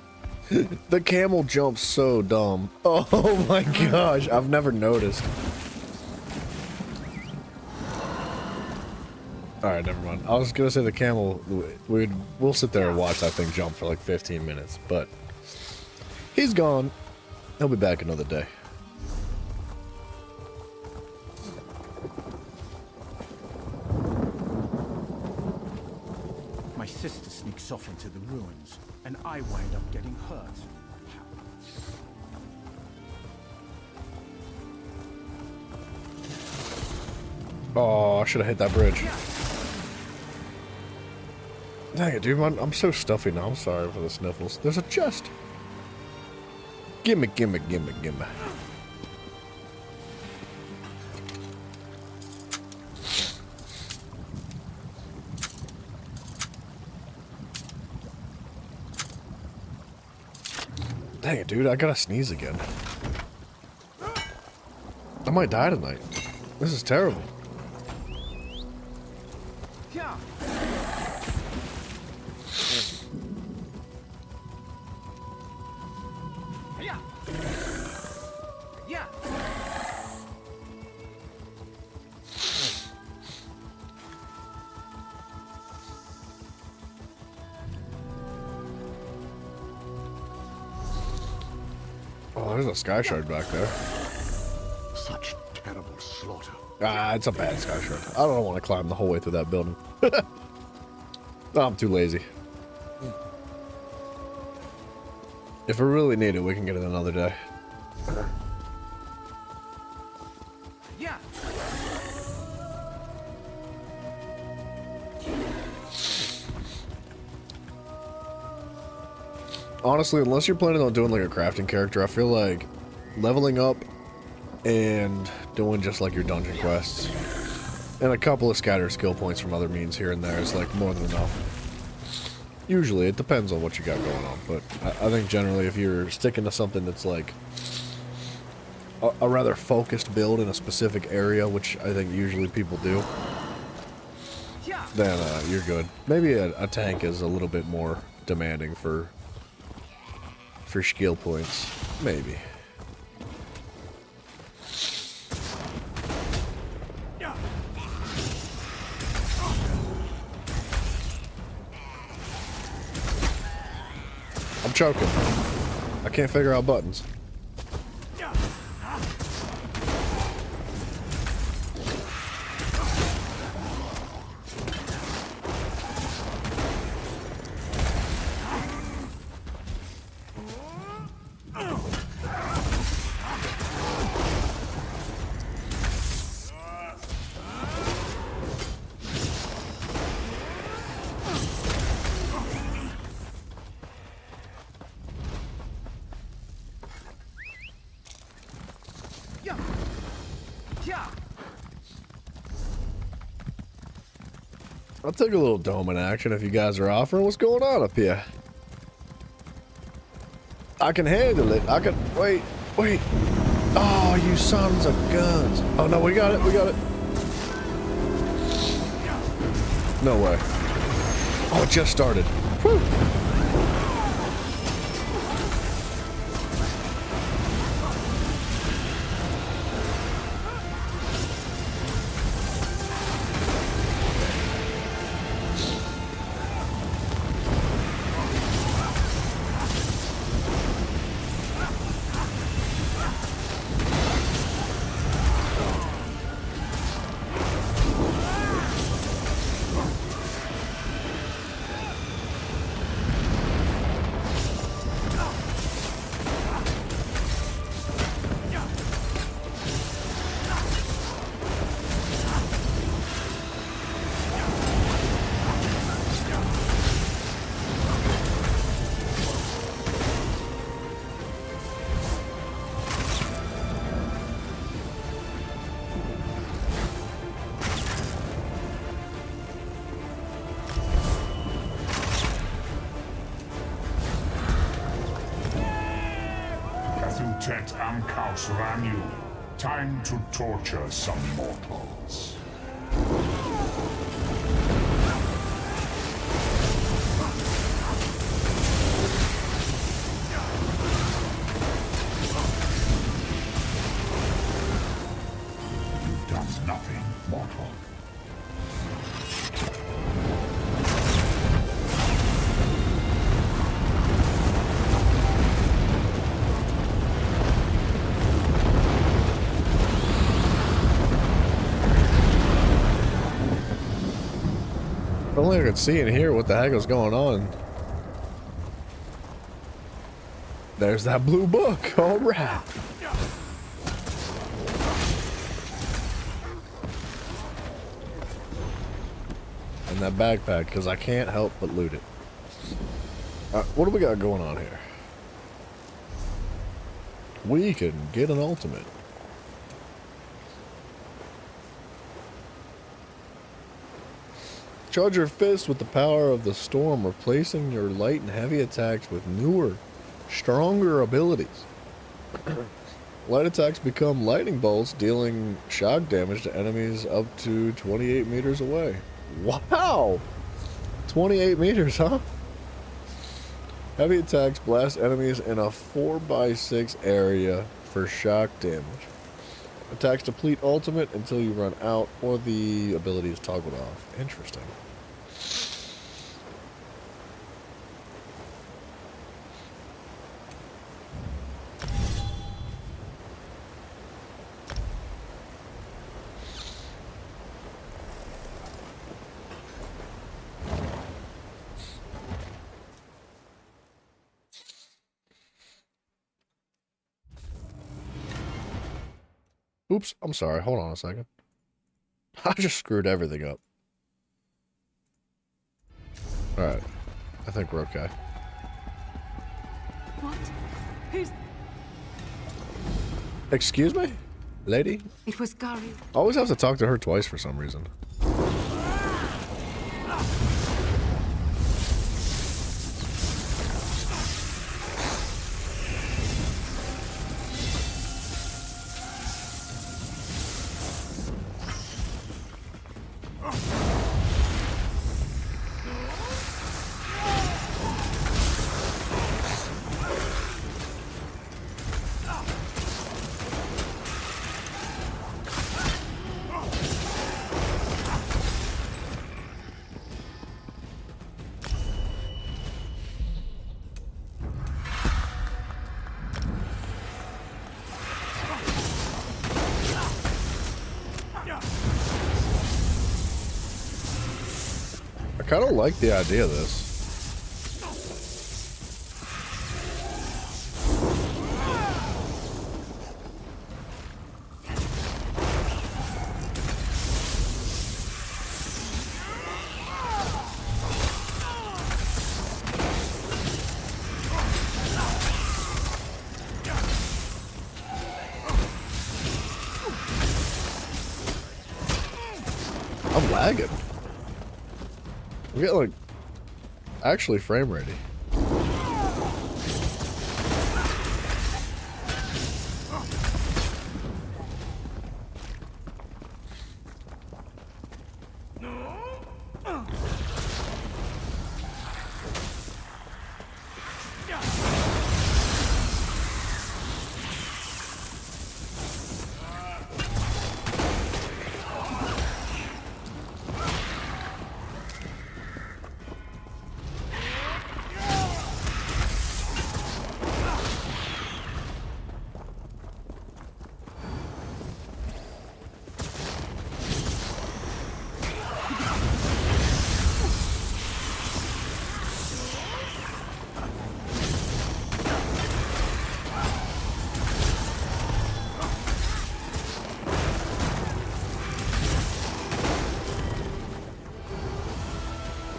[SPEAKER 1] The camel jumps so dumb. Oh my gosh, I've never noticed. Alright, never mind. I was gonna say the camel, we'll sit there and watch that thing jump for like 15 minutes, but he's gone. He'll be back another day.
[SPEAKER 11] My sister sneaks off into the ruins, and I wind up getting hurt.
[SPEAKER 1] Oh, I should have hit that bridge. Dang it, dude. I'm so stuffy now. I'm sorry for the sniffles. There's a chest. Gimme, gimme, gimme, gimme. Dang it, dude. I gotta sneeze again. I might die tonight. This is terrible.
[SPEAKER 11] Yeah. Yeah. Yeah.
[SPEAKER 1] Oh, there's a sky shard back there.
[SPEAKER 12] Such terrible slaughter.
[SPEAKER 1] Ah, it's a bad sky shard. I don't want to climb the whole way through that building. I'm too lazy. If we really need it, we can get it another day.
[SPEAKER 11] Yeah.
[SPEAKER 1] Honestly, unless you're planning on doing like a crafting character, I feel like leveling up and doing just like your dungeon quests and a couple of scattered skill points from other means here and there is like more than enough. Usually, it depends on what you got going on, but I think generally if you're sticking to something that's like a rather focused build in a specific area, which I think usually people do, then you're good. Maybe a tank is a little bit more demanding for skill points. Maybe. I'm choking. I can't figure out buttons. I'll take a little dome in action if you guys are offering. What's going on up here? I can handle it. I can... Wait. Oh, you sons of guns. Oh, no, we got it. No way. Oh, it just started. Whew.
[SPEAKER 14] Tet Amkaus Ranu. Time to torture some mortals. nothing mortal.
[SPEAKER 2] If only I could see and hear what the heck was going on. There's that blue book. All right. And that backpack, because I can't help but loot it. What do we got going on here? We can get an ultimate. Charge your fist with the power of the storm, replacing your light and heavy attacks with newer, stronger abilities. Light attacks become lightning bolts, dealing shock damage to enemies up to 28 meters away. Wow! 28 meters, huh? Heavy attacks blast enemies in a 4x6 area for shock damage. Attacks deplete ultimate until you run out or the ability is toggled off. Interesting. Oops, I'm sorry. Hold on a second. I just screwed everything up. Alright. I think we're okay.
[SPEAKER 18] What? Who's...
[SPEAKER 2] Excuse me? Lady?
[SPEAKER 18] It was Gary.
[SPEAKER 2] I always have to talk to her twice for some reason. I kind of like the idea of this. I'm lagging. I'm getting like actually frame ready.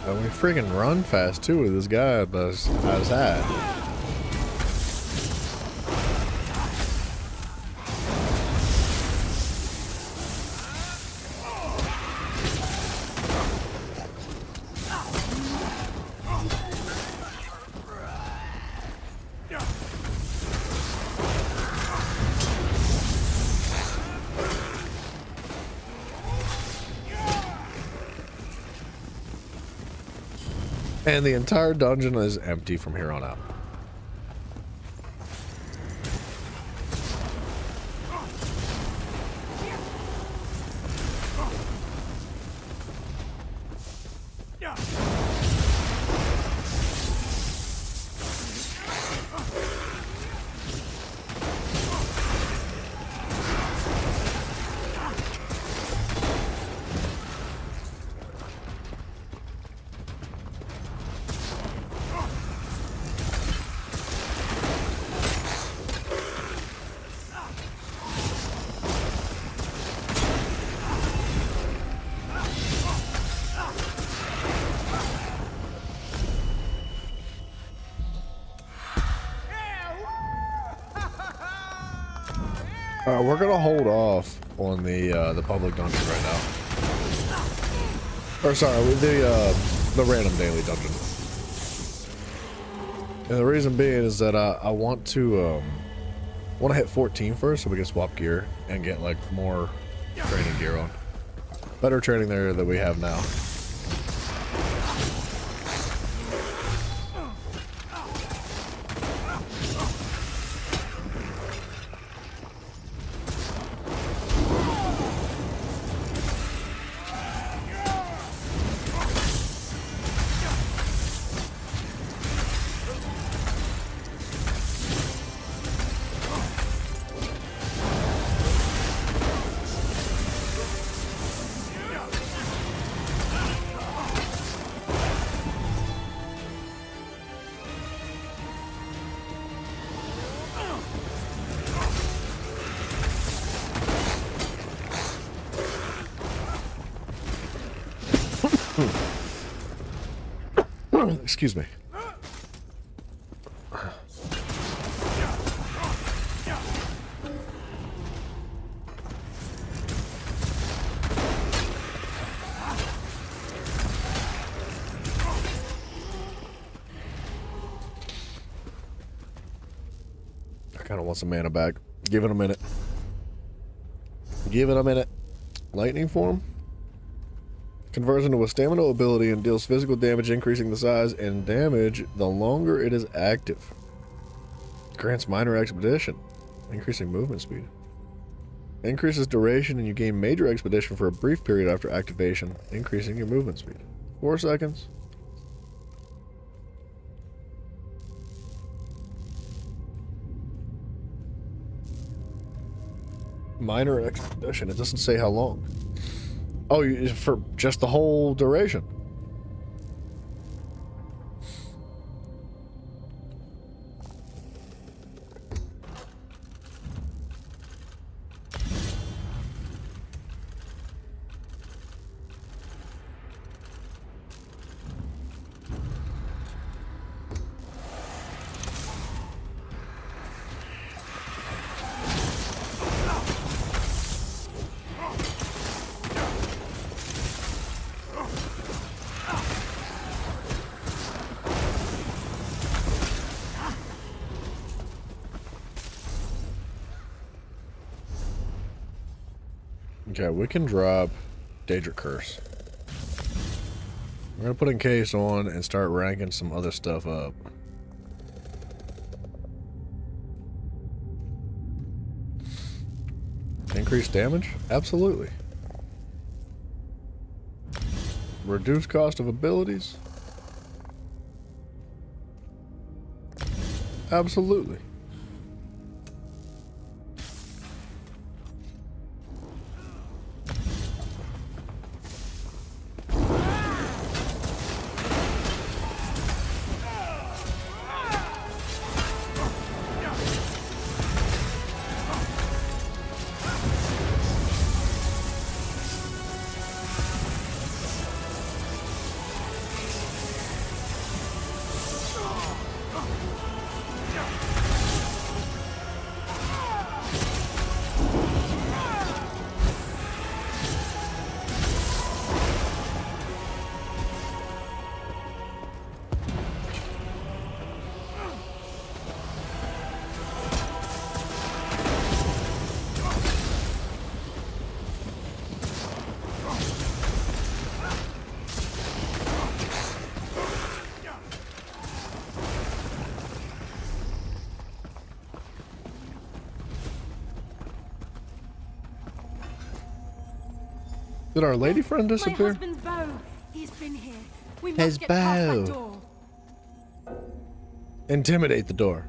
[SPEAKER 2] And we freaking run fast too with this guy at his hat. And the entire dungeon is empty from here on out. We're gonna hold off on the public dungeon right now. Or sorry, the random daily dungeon. And the reason being is that I want to hit 14 first so we can swap gear and get like more training gear on. Better training there than we have now. Excuse me. I kind of want some mana back. Give it a minute. Give it a minute. Lightning form? Converts into a stamina ability and deals physical damage, increasing the size and damage the longer it is active. Grants minor expedition, increasing movement speed. Increases duration and you gain major expedition for a brief period after activation, increasing your movement speed. 4 seconds. Minor expedition, it doesn't say how long. Oh, for just the whole duration. Okay, we can drop Daedric Curse. We're gonna put Encase on and start ranking some other stuff up. Increase damage? Absolutely. Reduce cost of abilities? Absolutely. Did our lady friend disappear?
[SPEAKER 15] My husband's bow. He's been here. We
[SPEAKER 2] His
[SPEAKER 15] must get past
[SPEAKER 2] bow.
[SPEAKER 15] that door.
[SPEAKER 2] Intimidate the door.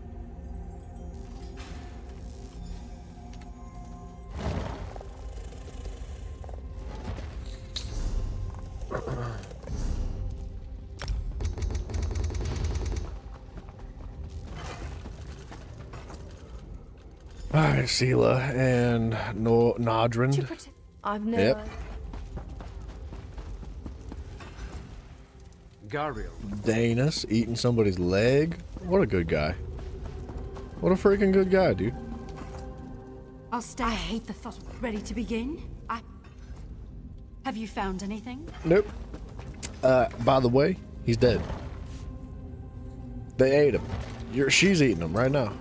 [SPEAKER 2] Alright, Sela and Nodrin.
[SPEAKER 21] I've never.
[SPEAKER 2] Yep.
[SPEAKER 16] Gariel.
[SPEAKER 2] Danis eating somebody's leg. What a good guy. What a freaking good guy, dude.
[SPEAKER 18] I'll stay. I hate the thought of ready to begin. Have you found anything?
[SPEAKER 2] Nope. By the way, he's dead. They ate him. She's eating him right now.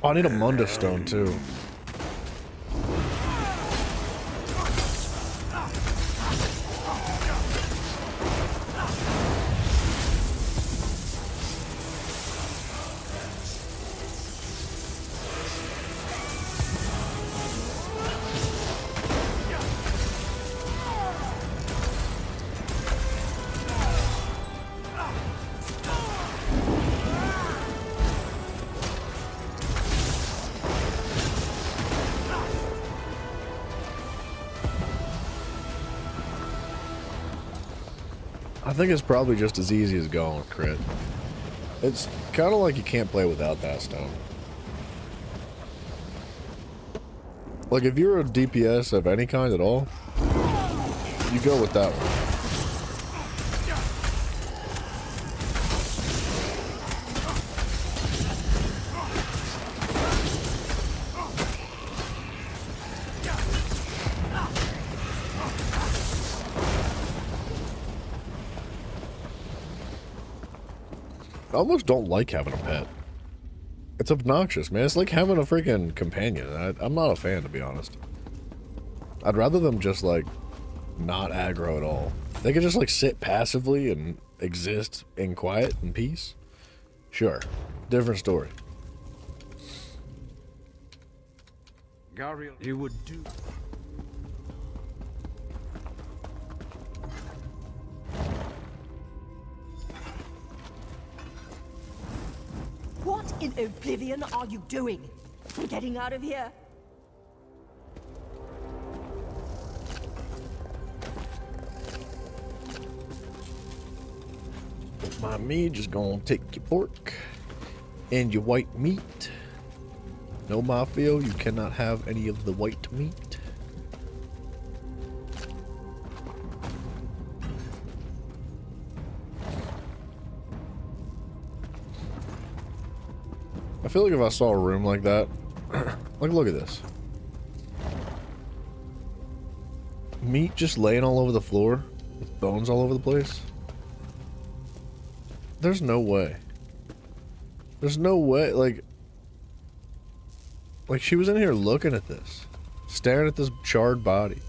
[SPEAKER 2] Oh, I need a Mundus stone too. I think it's probably just as easy as going crit. It's kind of like you can't play without that stone. Like if you're a DPS of any kind at all, you go with that one. I almost don't like having a pet. It's obnoxious, man. It's like having a freaking companion. I'm not a fan, to be honest. I'd rather them just, like, not aggro at all. They could just, like, sit passively and exist in quiet and peace. Sure. Different story.
[SPEAKER 9] Gariel, you would do.
[SPEAKER 4] What in oblivion are you doing? Getting out of here?
[SPEAKER 2] My me just gonna take your pork and your white meat. No, Mafia, you cannot have any of the white meat. I feel like if I saw a room like that, like look at this. Meat just laying all over the floor with bones all over the place. There's no way. There's no way, like she was in here looking at this, staring at this charred body.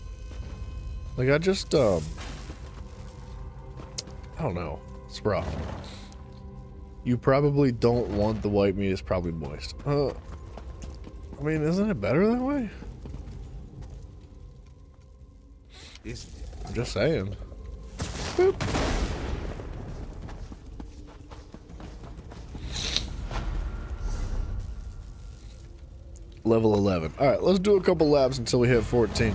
[SPEAKER 2] Like I just, I don't know. It's rough. You probably don't want the white meat. It's probably moist. I mean, isn't it better that way? I'm just saying. Boop. Level 11. Alright, let's do a couple laps until we hit 14.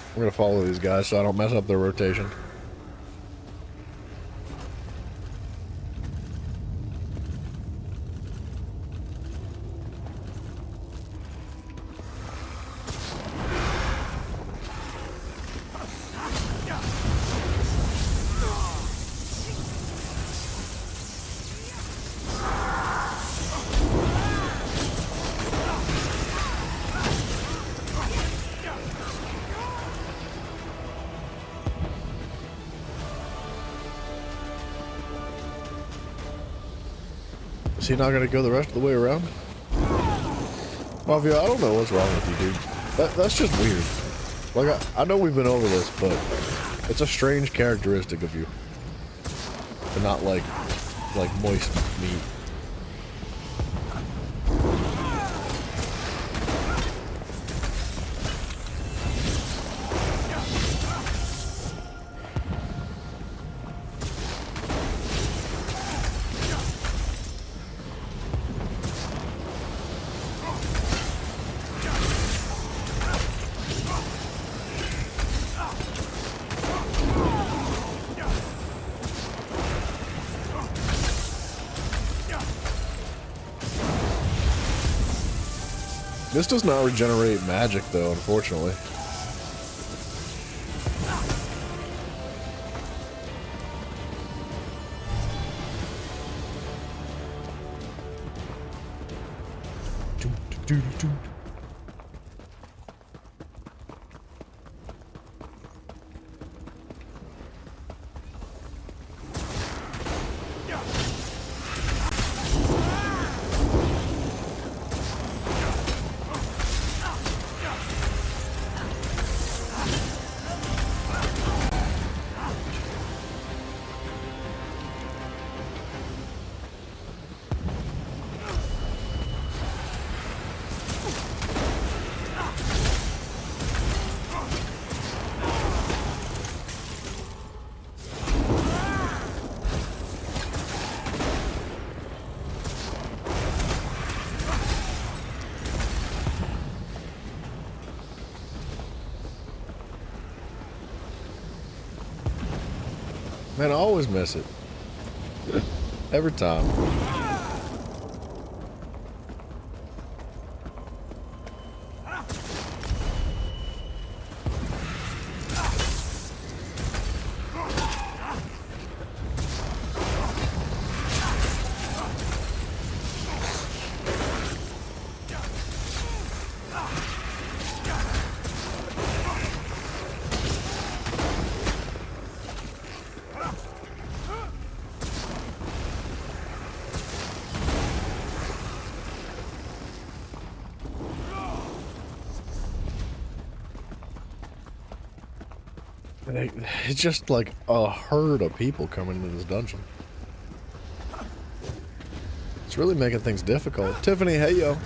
[SPEAKER 2] I'm gonna follow these guys so I don't mess up their rotation. Is he not gonna go the rest of the way around? Mafia, I don't know what's wrong with you, dude. That's just weird. Like, I know we've been over this, but it's a strange characteristic of you. To not like moist meat.
[SPEAKER 1] This does not regenerate magic, though, unfortunately. Man, I always miss it. Every time. It's just like a herd of people coming into this dungeon. It's really making things difficult. Tiffany, hey yo.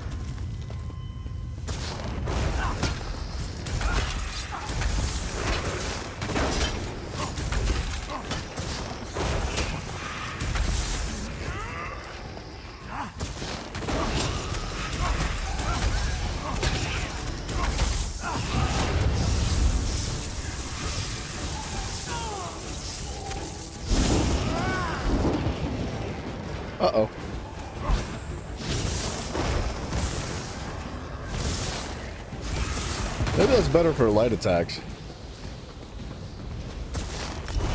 [SPEAKER 1] Uh-oh. Maybe that's better for light attacks.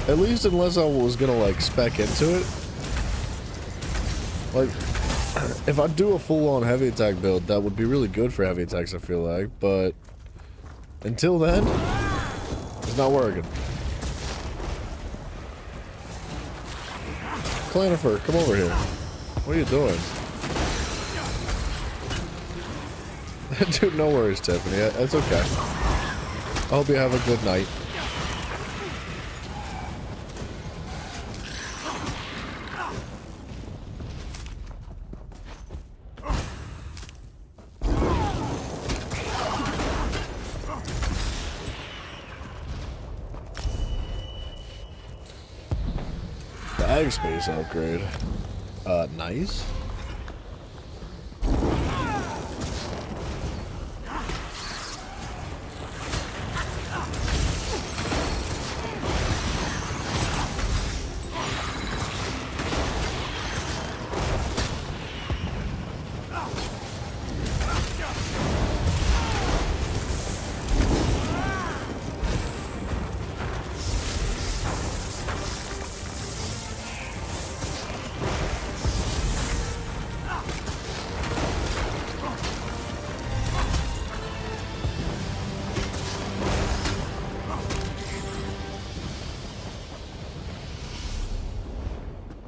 [SPEAKER 1] At least unless I was gonna like spec into it. Like, if I do a full-on heavy attack build, that would be really good for heavy attacks, I feel like, but until then, it's not working. Clanifer, come over here. What are you doing? Dude, no worries, Tiffany. It's okay. I hope you have a good night. Ag space upgrade. Nice.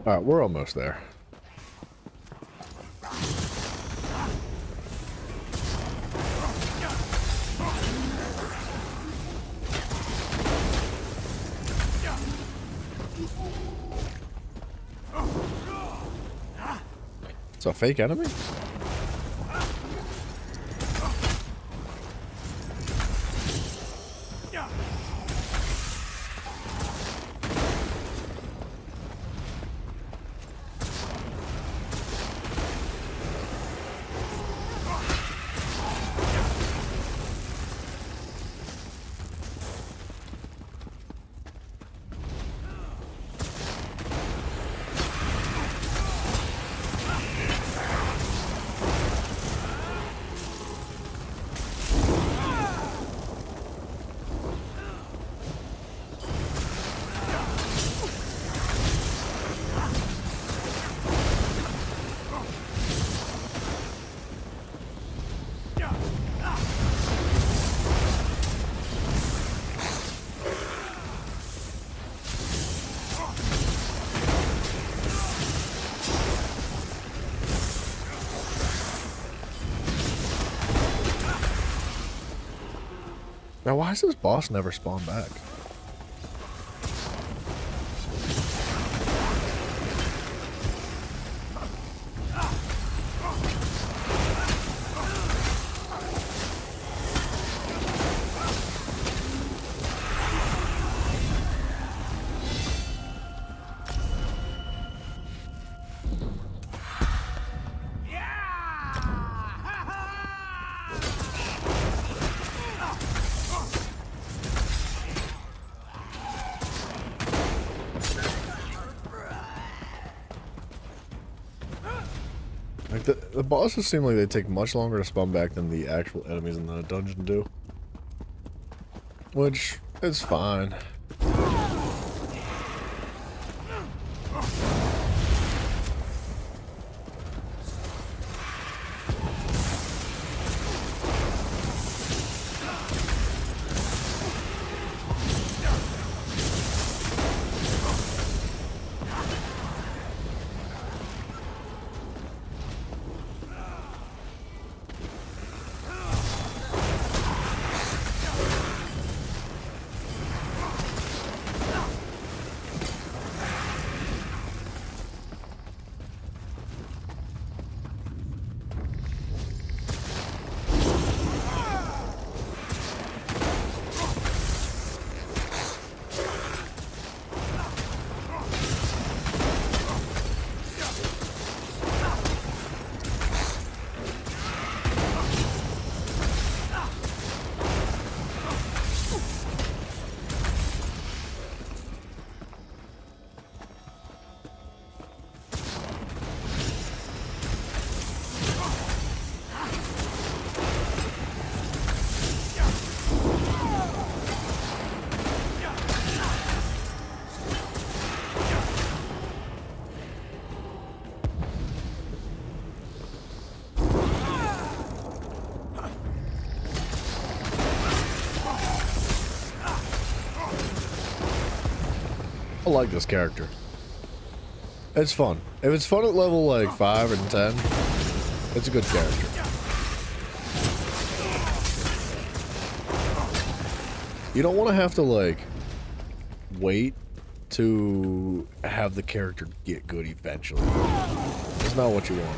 [SPEAKER 1] Alright, we're almost there. It's a fake enemy?
[SPEAKER 2] Now, why does this boss never spawn back? Like the bosses seem like they take much longer to spawn back than the actual enemies in the dungeon do. Which is fine. I like this character. It's fun. If it's fun at level like 5 and 10, it's a good character. You don't want to have to like wait to have the character get good eventually. It's not what you want.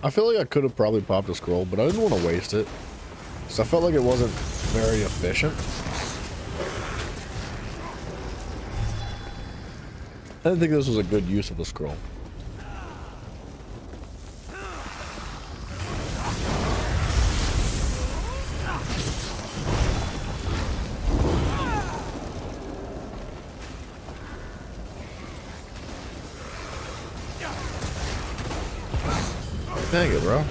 [SPEAKER 2] I feel like I could have probably popped a scroll, but I didn't want to waste it. So I felt like it wasn't very efficient. I didn't think this was a good use of the scroll. Dang it, bro.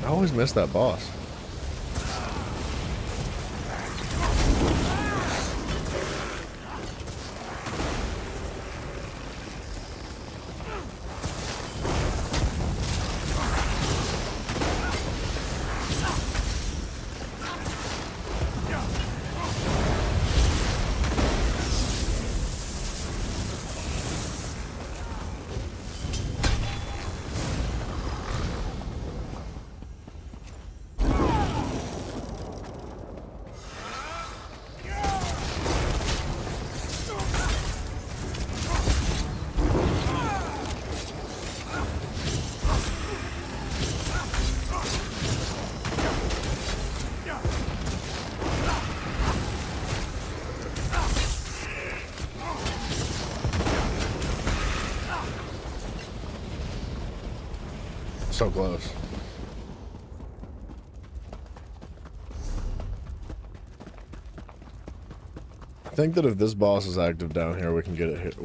[SPEAKER 2] I always miss that boss.
[SPEAKER 1] So close. I think that if this boss is active down here, we can get it hit.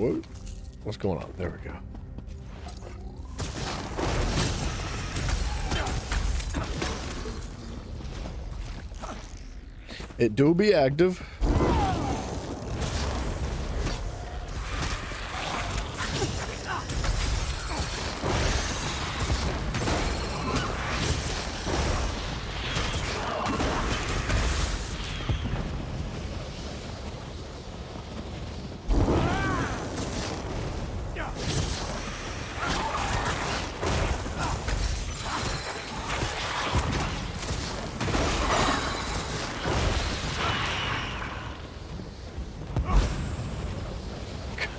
[SPEAKER 1] What's going on? There we go. It do be active.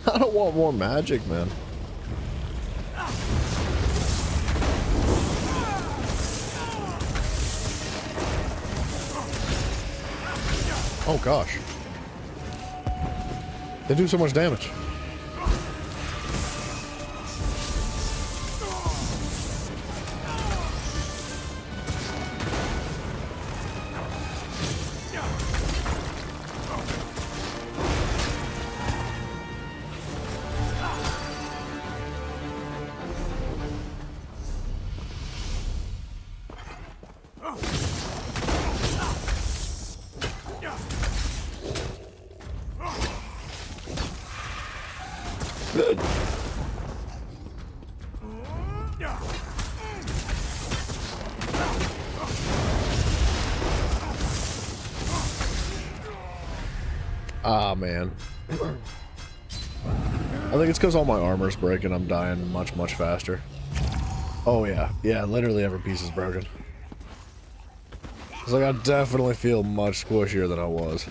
[SPEAKER 1] I don't want more magic, man. Oh gosh. They do so much damage. Ah, man. I think it's because all my armor's breaking. I'm dying much, much faster. Oh, yeah. Yeah, literally every piece is broken. It's like I definitely feel much squishier than I was.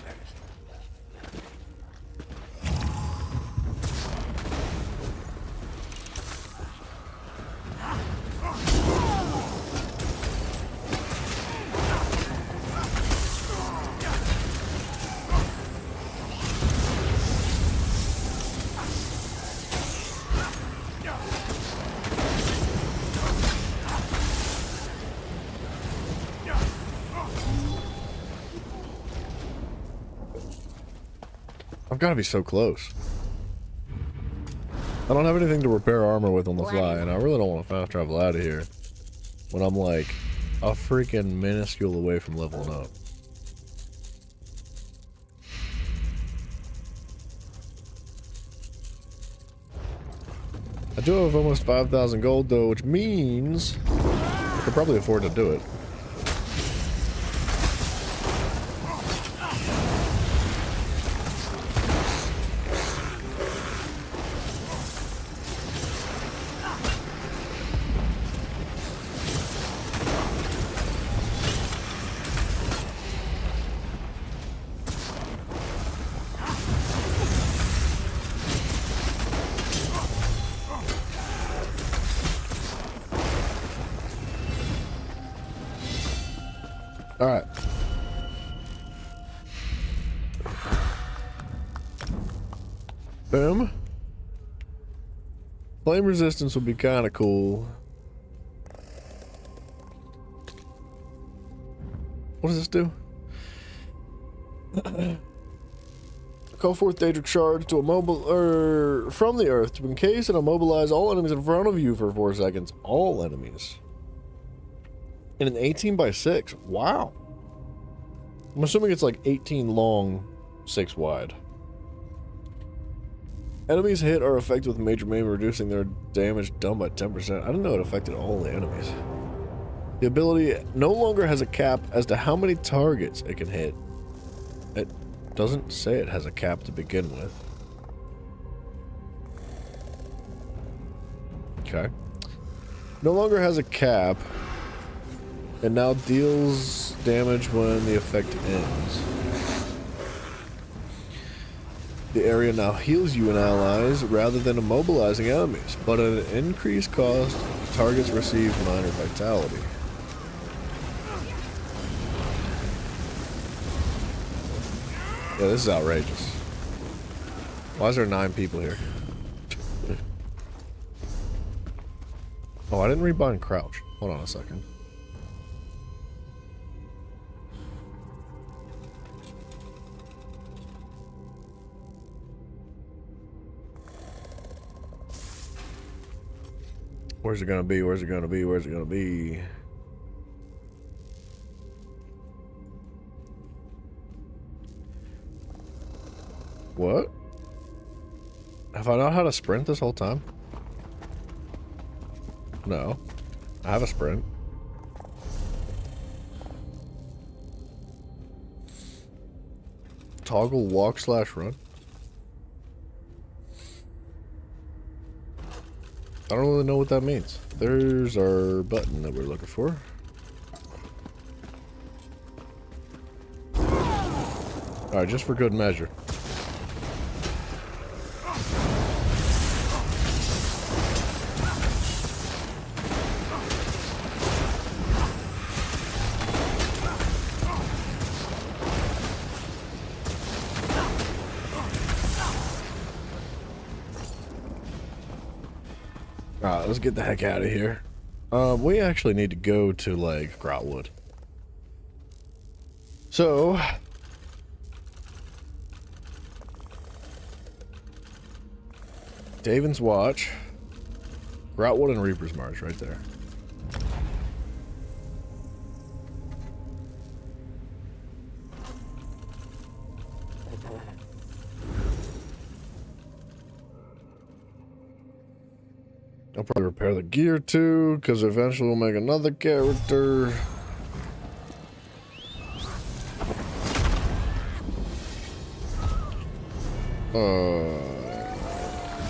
[SPEAKER 1] I've got to be so close. I don't have anything to repair armor with on the fly, and I really don't want to fast travel out of here when I'm like a freaking minuscule away from leveling up. I do have almost 5,000 gold though, which means I could probably afford to do it. Alright. Boom. Flame resistance would be kind of cool. What does this do? Call forth Daedric shards to from the earth to encase and immobilize all enemies in front of you for 4 seconds. All enemies. In an 18x6. Wow. I'm assuming it's like 18 long, 6 wide. Enemies hit are affected with major maim, reducing their damage done by 10%. I didn't know it affected all the enemies. The ability no longer has a cap as to how many targets it can hit. It doesn't say it has a cap to begin with. Okay. No longer has a cap. It now deals damage when the effect ends. The area now heals you and allies rather than immobilizing enemies, but at an increased cost, targets receive minor vitality. Yeah, this is outrageous. Why is there 9 people here? Oh, I didn't rebind crouch. Hold on a second. Where's it gonna be? Where's it gonna be? Where's it gonna be? What? Have I not had a sprint this whole time? No. I have a sprint. Toggle walk / run. I don't really know what that means. There's our button that we're looking for. Alright, just for good measure. Alright, let's get the heck out of here. We actually need to go to, like, Grotwood. So... Daven's Watch, Grotwood, and Reaper's March right there. I'll probably repair the gear too, because eventually we'll make another character.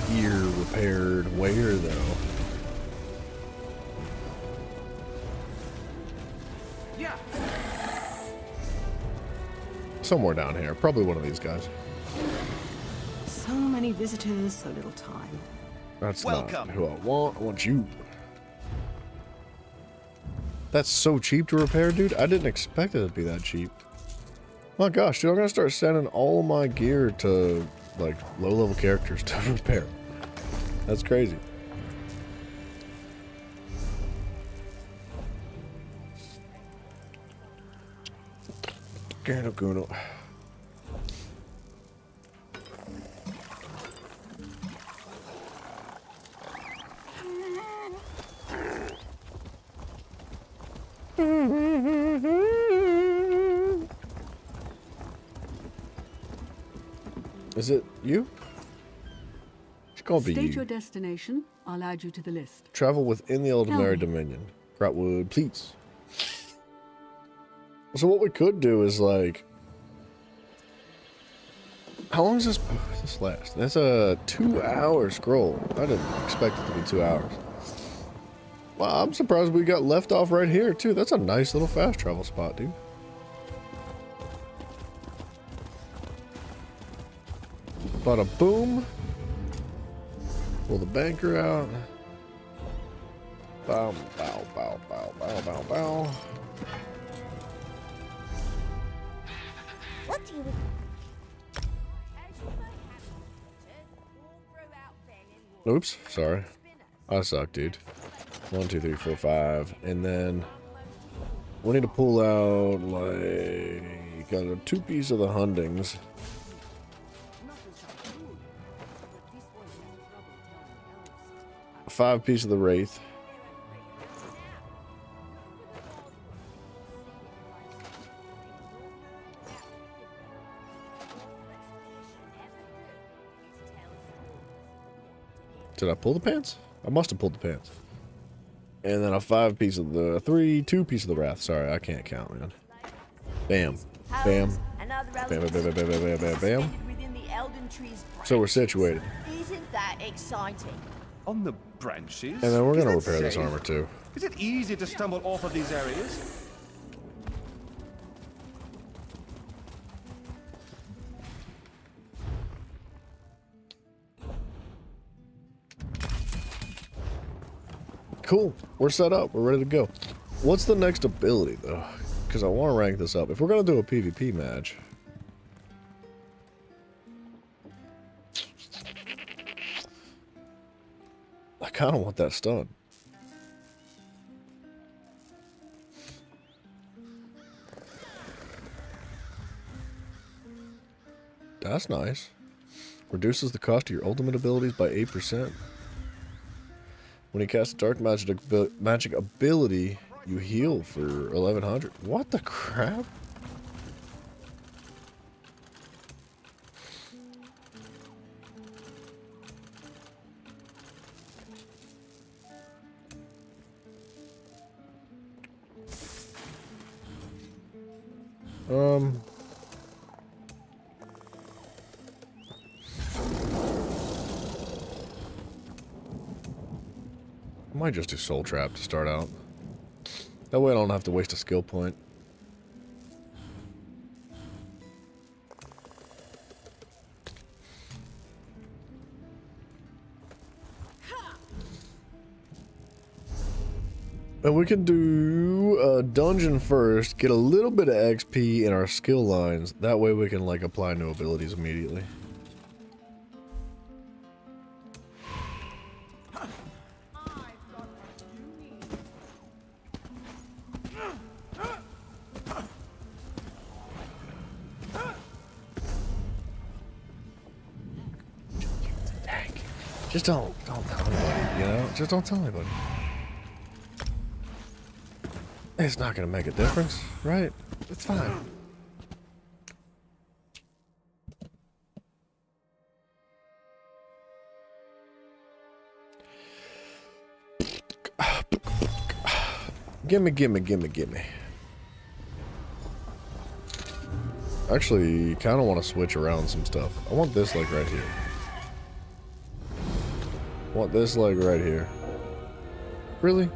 [SPEAKER 1] Gear repaired where though?
[SPEAKER 6] Yeah.
[SPEAKER 1] Somewhere down here. Probably one of these guys.
[SPEAKER 18] So many visitors, so little time.
[SPEAKER 1] That's not who I want. I want you. That's so cheap to repair, dude. I didn't expect it to be that cheap. My gosh, dude, I'm gonna start sending all of my gear to, like, low-level characters to repair. That's crazy. Guno. Is it you? It's gonna be
[SPEAKER 5] State
[SPEAKER 1] you.
[SPEAKER 5] your destination. I'll add you to the list.
[SPEAKER 1] Travel within the Eldermary Dominion. Grotwood, please. So what we could do is, like... How long does this last? That's a 2-hour scroll. I didn't expect it to be 2 hours. Wow, I'm surprised we got left off right here, too. That's a nice little fast travel spot, dude. Bada boom. Pull the banker out. Bow, bow, bow, bow, bow, bow, bow.
[SPEAKER 8] What do you...
[SPEAKER 1] Oops, sorry. I suck, dude. 1, 2, 3, 4, 5. And then we need to pull out, like, got a 2-piece of the Hundings. A 5-piece of the Wraith. Did I pull the pants? I must have pulled the pants. And then a 5-piece of the 2-piece of the Wrath. Sorry, I can't count, man. Bam. Bam. Bam, bam, bam, bam, bam, bam, bam, bam. So we're situated.
[SPEAKER 8] Isn't that exciting?
[SPEAKER 16] On the branches?
[SPEAKER 1] And then we're
[SPEAKER 16] Is
[SPEAKER 1] gonna
[SPEAKER 16] that
[SPEAKER 1] repair this
[SPEAKER 16] safe?
[SPEAKER 1] armor too.
[SPEAKER 16] Is it easy to stumble off of these areas?
[SPEAKER 1] Cool. We're set up. We're ready to go. What's the next ability, though? Because I want to rank this up. If we're going to do a PvP match... I kind of want that stun.
[SPEAKER 2] That's nice. Reduces the cost of your ultimate abilities by 8%. When you cast a dark magic ability, you heal for 1100. What the crap? I might just do Soul Trap to start out. That way I don't have to waste a skill point. And we can do a dungeon first, get a little bit of XP in our skill lines. That way we can like apply new abilities immediately. Just don't tell anybody, you know? Just don't tell anybody. It's not gonna make a difference, right? It's fine. Gimme. Actually, kind of want to switch around some stuff. I want this like right here. I want this like right here. Really?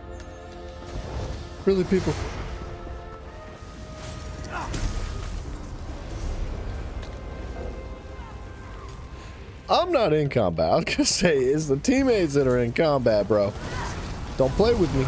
[SPEAKER 2] Really, people? I'm not in combat. I was gonna say, it's the teammates that are in combat, bro. Don't play with me.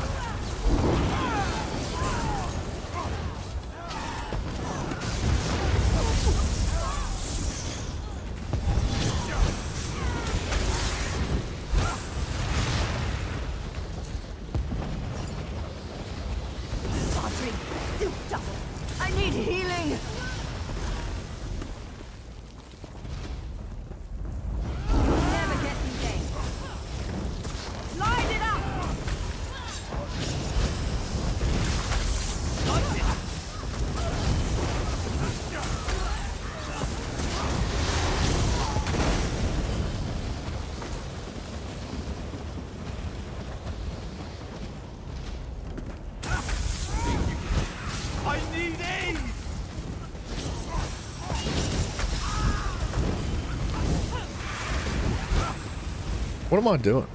[SPEAKER 2] What am I doing?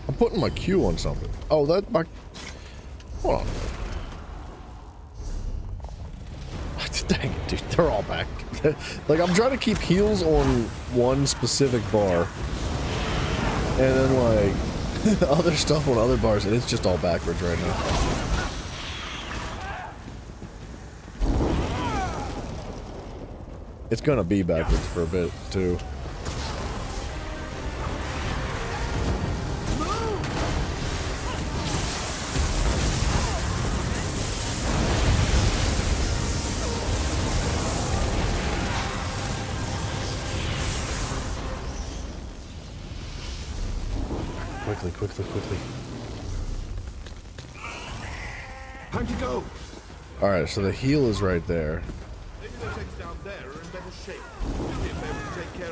[SPEAKER 2] I'm putting my Q on something. Oh, that my... Hold on. Dang it, dude. They're all back. Like, I'm trying to keep heals on one specific bar. And then, like, other stuff on other bars, and it's just all backwards right now. It's gonna be backwards for a bit, too. Quickly.
[SPEAKER 9] Time to go.
[SPEAKER 2] Alright, so the heal is right there.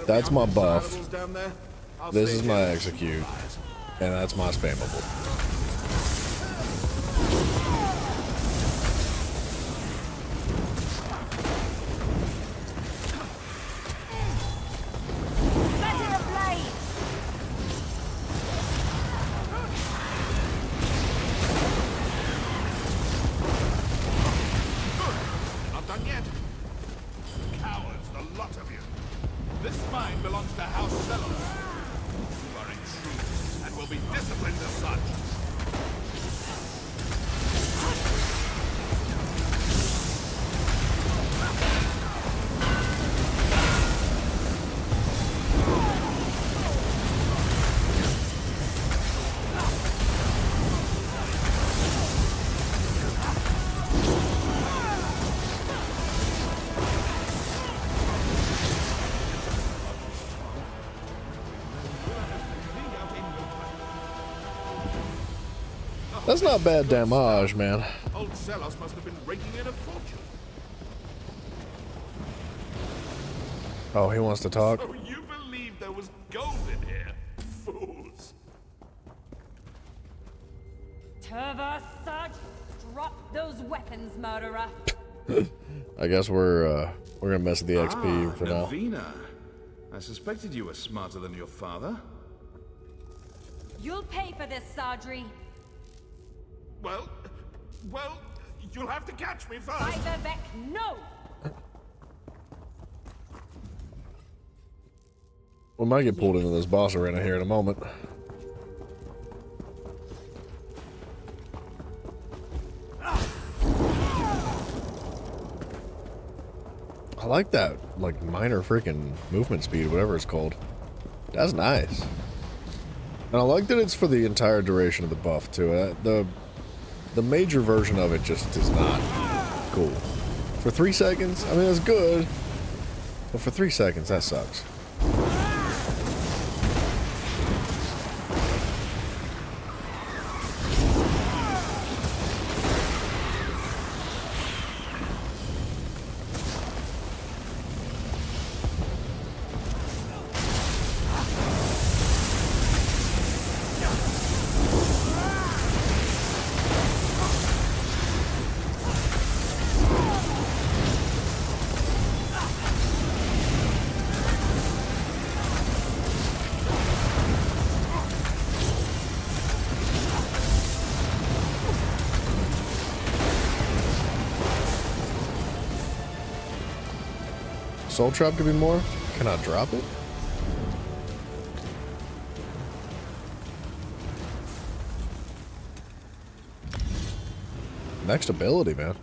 [SPEAKER 2] That's my buff. This is my execute. And that's my spammable.
[SPEAKER 1] That's not bad damage, man.
[SPEAKER 17] Old Celos must have been raking in a fortune.
[SPEAKER 1] Oh, he wants to talk?
[SPEAKER 17] So you believe there was gold in here? Fools.
[SPEAKER 15] Turva Sarge, drop those weapons, murderer.
[SPEAKER 1] I guess we're gonna mess with the XP for now.
[SPEAKER 16] Navina. I suspected you were smarter than your father.
[SPEAKER 15] You'll pay for this, Sardri.
[SPEAKER 17] Well, you'll have to catch me first.
[SPEAKER 15] By Vivek, no!
[SPEAKER 1] We might get pulled into this boss arena here in a moment. I like that, like, minor freaking movement speed, whatever it's called. That's nice. And I like that it's for the entire duration of the buff, too. The major version of it just is not cool. For 3 seconds, I mean, it's good. But for 3 seconds, that sucks. Soul Trap could be more? Can I drop it? Next ability, man.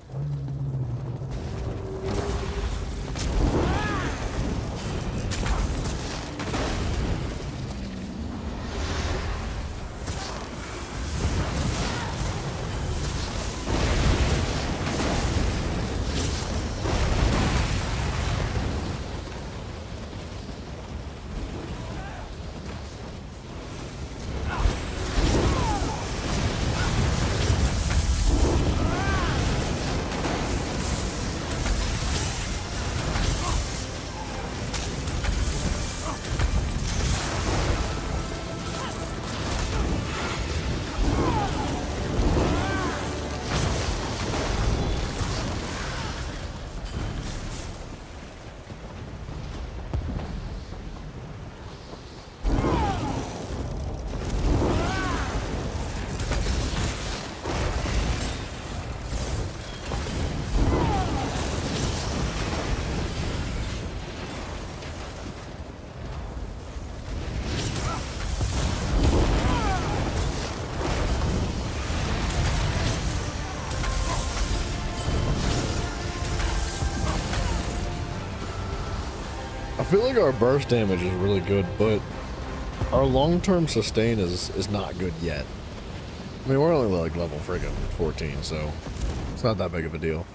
[SPEAKER 1] I feel like our burst damage is really good, but our long-term sustain is not good yet. I mean, we're only like level friggin' 14, so it's not that big of a deal.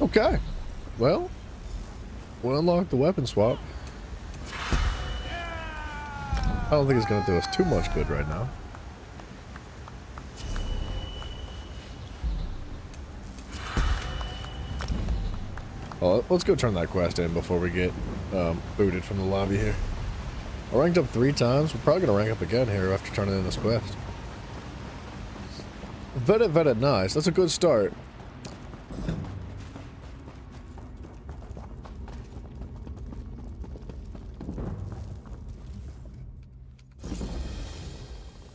[SPEAKER 1] Okay, well, we'll unlock the weapon swap. I don't think it's going to do us too much good right now. Well, let's go turn that quest in before we get booted from the lobby here. I ranked up 3 times. We're probably going to rank up again here after turning in this quest. Very, very nice. That's a good start.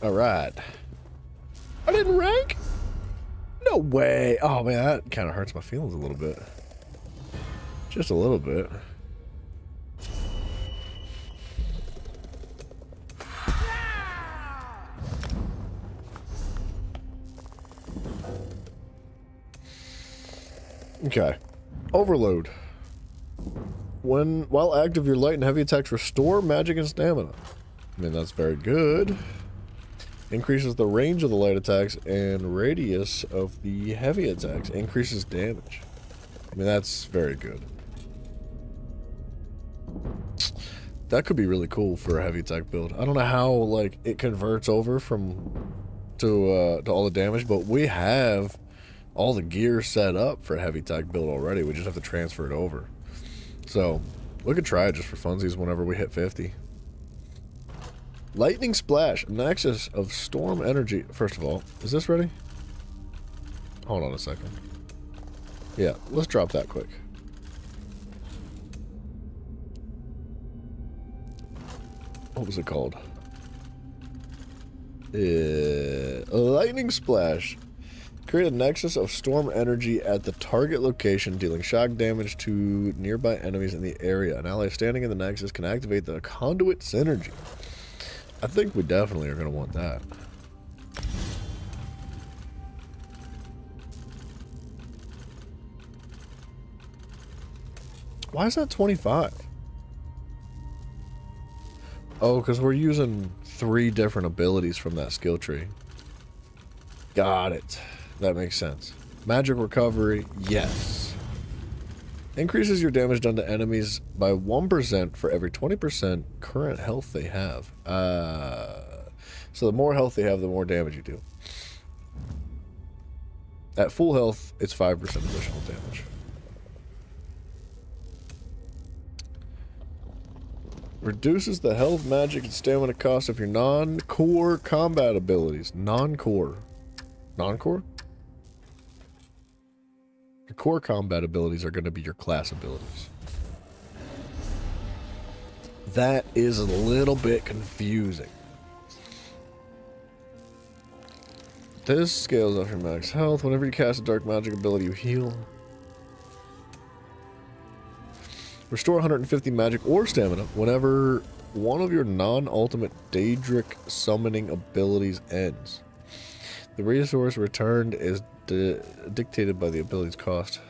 [SPEAKER 2] Alright. I didn't rank? No way. Oh man, that kind of hurts my feelings a little bit. Just a little bit. Okay. Overload. While active, your light and heavy attacks restore magic and stamina. I mean, that's very good. Increases the range of the light attacks and radius of the heavy attacks. Increases damage. I mean, that's very good. That could be really cool for a heavy attack build. I don't know how, like, it converts over to all the damage, but we have all the gear set up for a heavy attack build already. We just have to transfer it over. So, we could try it just for funsies whenever we hit 50. Lightning Splash, a nexus of storm energy. First of all, is this ready? Hold on a second. Yeah, let's drop that quick. What was it called? Lightning Splash. Create a nexus of storm energy at the target location, dealing shock damage to nearby enemies in the area. An ally standing in the nexus can activate the conduit synergy. I think we definitely are going to want that. Why is that 25? Oh, because we're using 3 different abilities from that skill tree. Got it. That makes sense. Magic recovery, yes. Increases your damage done to enemies by 1% for every 20% current health they have. So the more health they have, the more damage you do. At full health, it's 5% additional damage. Reduces the health, magic, and stamina cost of your non-core combat abilities. Non-core. Non-core? Your core combat abilities are going to be your class abilities. That is a little bit confusing. This scales off your max health. Whenever you cast a dark magic ability, you heal. Restore 150 magic or stamina whenever one of your non-ultimate Daedric summoning abilities ends. The resource returned is dictated by the ability's cost.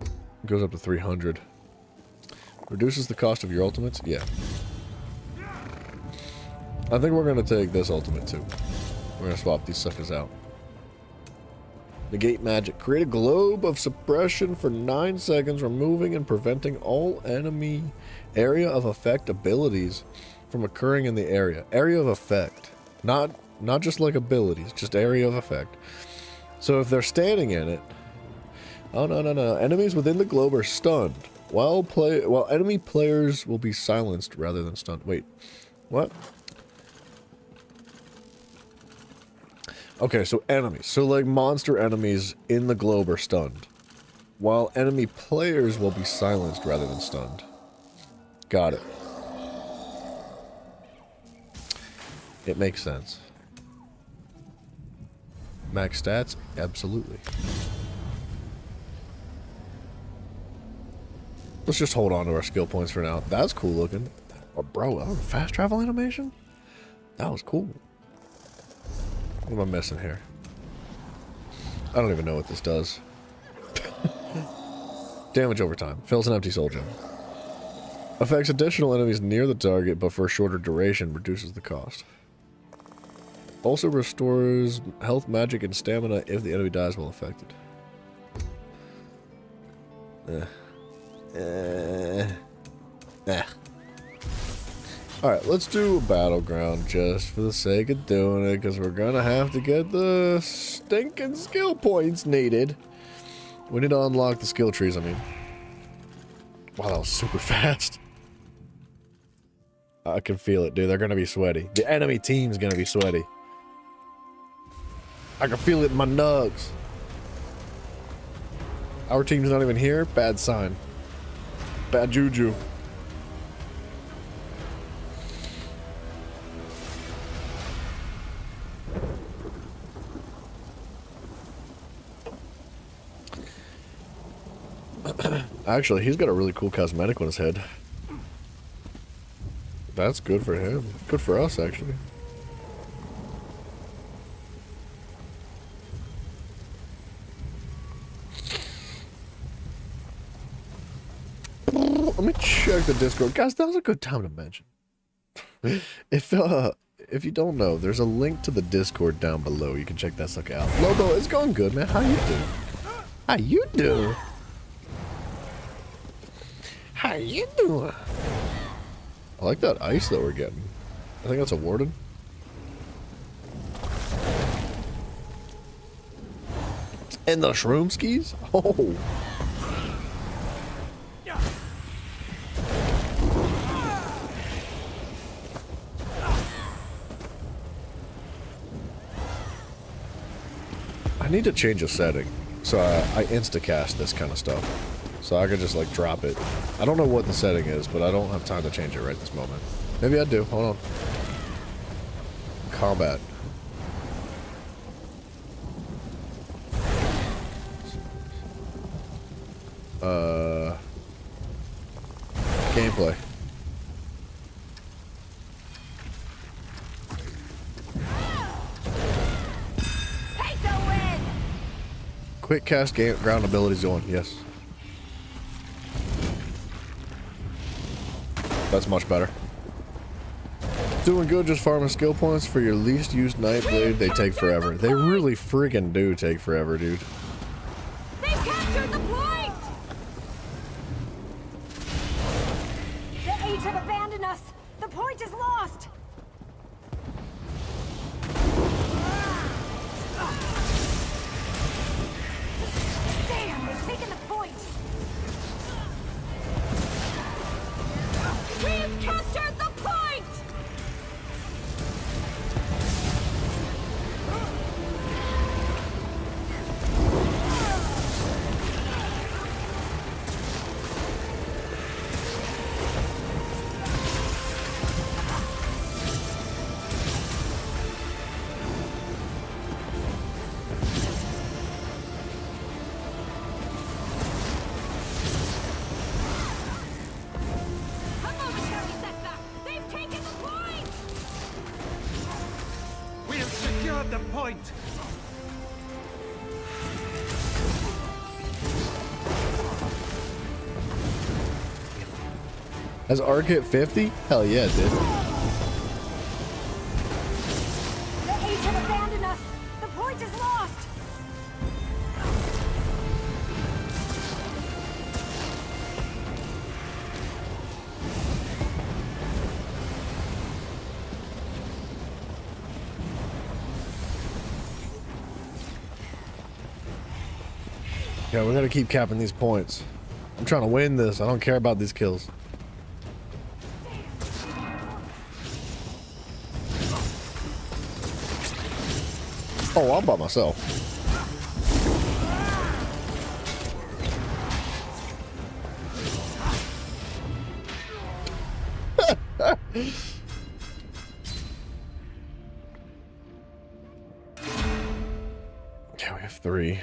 [SPEAKER 2] It goes up to 300. Reduces the cost of your ultimates? Yeah. I think we're going to take this ultimate too. We're going to swap these suckers out. Negate magic. Create a globe of suppression for 9 seconds, removing and preventing all enemy area of effect abilities from occurring in the area. Area of effect. Not just like abilities, just area of effect. So if they're standing in it... Oh, no. Enemies within the globe are stunned. While enemy players will be silenced rather than stunned. Wait. What? Okay, so enemies. So like monster enemies in the globe are stunned. While enemy players will be silenced rather than stunned. Got it. It makes sense. Max stats? Absolutely. Let's just hold on to our skill points for now. That's cool looking. Oh, bro, fast travel animation? That was cool. What am I missing here? I don't even know what this does. Damage over time. Fills an empty soul gem. Affects additional enemies near the target, but for a shorter duration, reduces the cost. Also restores health, magic, and stamina if the enemy dies while affected. Alright, let's do a Battleground just for the sake of doing it, because we're gonna have to get the stinking skill points needed. We need to unlock the skill trees, I mean. Wow, that was super fast. I can feel it, dude. They're gonna be sweaty. The enemy team's gonna be sweaty. I can feel it in my nugs. Our team's not even here. Bad sign. Bad juju.
[SPEAKER 1] Actually, he's got a really cool cosmetic on his head. That's good for him. Good for us, actually. Let me check the Discord. Guys, that was a good time to mention. If you don't know, there's a link to the Discord down below. You can check that sucker out. Lobo, it's going good, man. How you doing? How you doing? How you doing? I like that ice that we're getting. I think that's a warden. And the shroom skis? Oh. I need to change a setting so I insta-cast this kind of stuff. So I could just like drop it. I don't know what the setting is, but I don't have time to change it right this moment. Maybe I do. Hold on. Combat. Gameplay.
[SPEAKER 15] Take the win!
[SPEAKER 1] Quick cast ground abilities on. Yes. That's much better. Doing good, just farming skill points for your least used Nightblade. They take forever. They really freaking do take forever, dude.
[SPEAKER 15] They've captured the point! The Eight have abandoned us. The point is lost. Damn, they've taken the point. We've captured the point!
[SPEAKER 17] The point.
[SPEAKER 1] Has Arc hit 50? Hell yeah, it did.
[SPEAKER 15] The Eight have abandoned us. The point is lost.
[SPEAKER 1] Yeah, we're gonna keep capping these points. I'm trying to win this. I don't care about these kills. Oh, I'm by myself. Yeah, we have 3.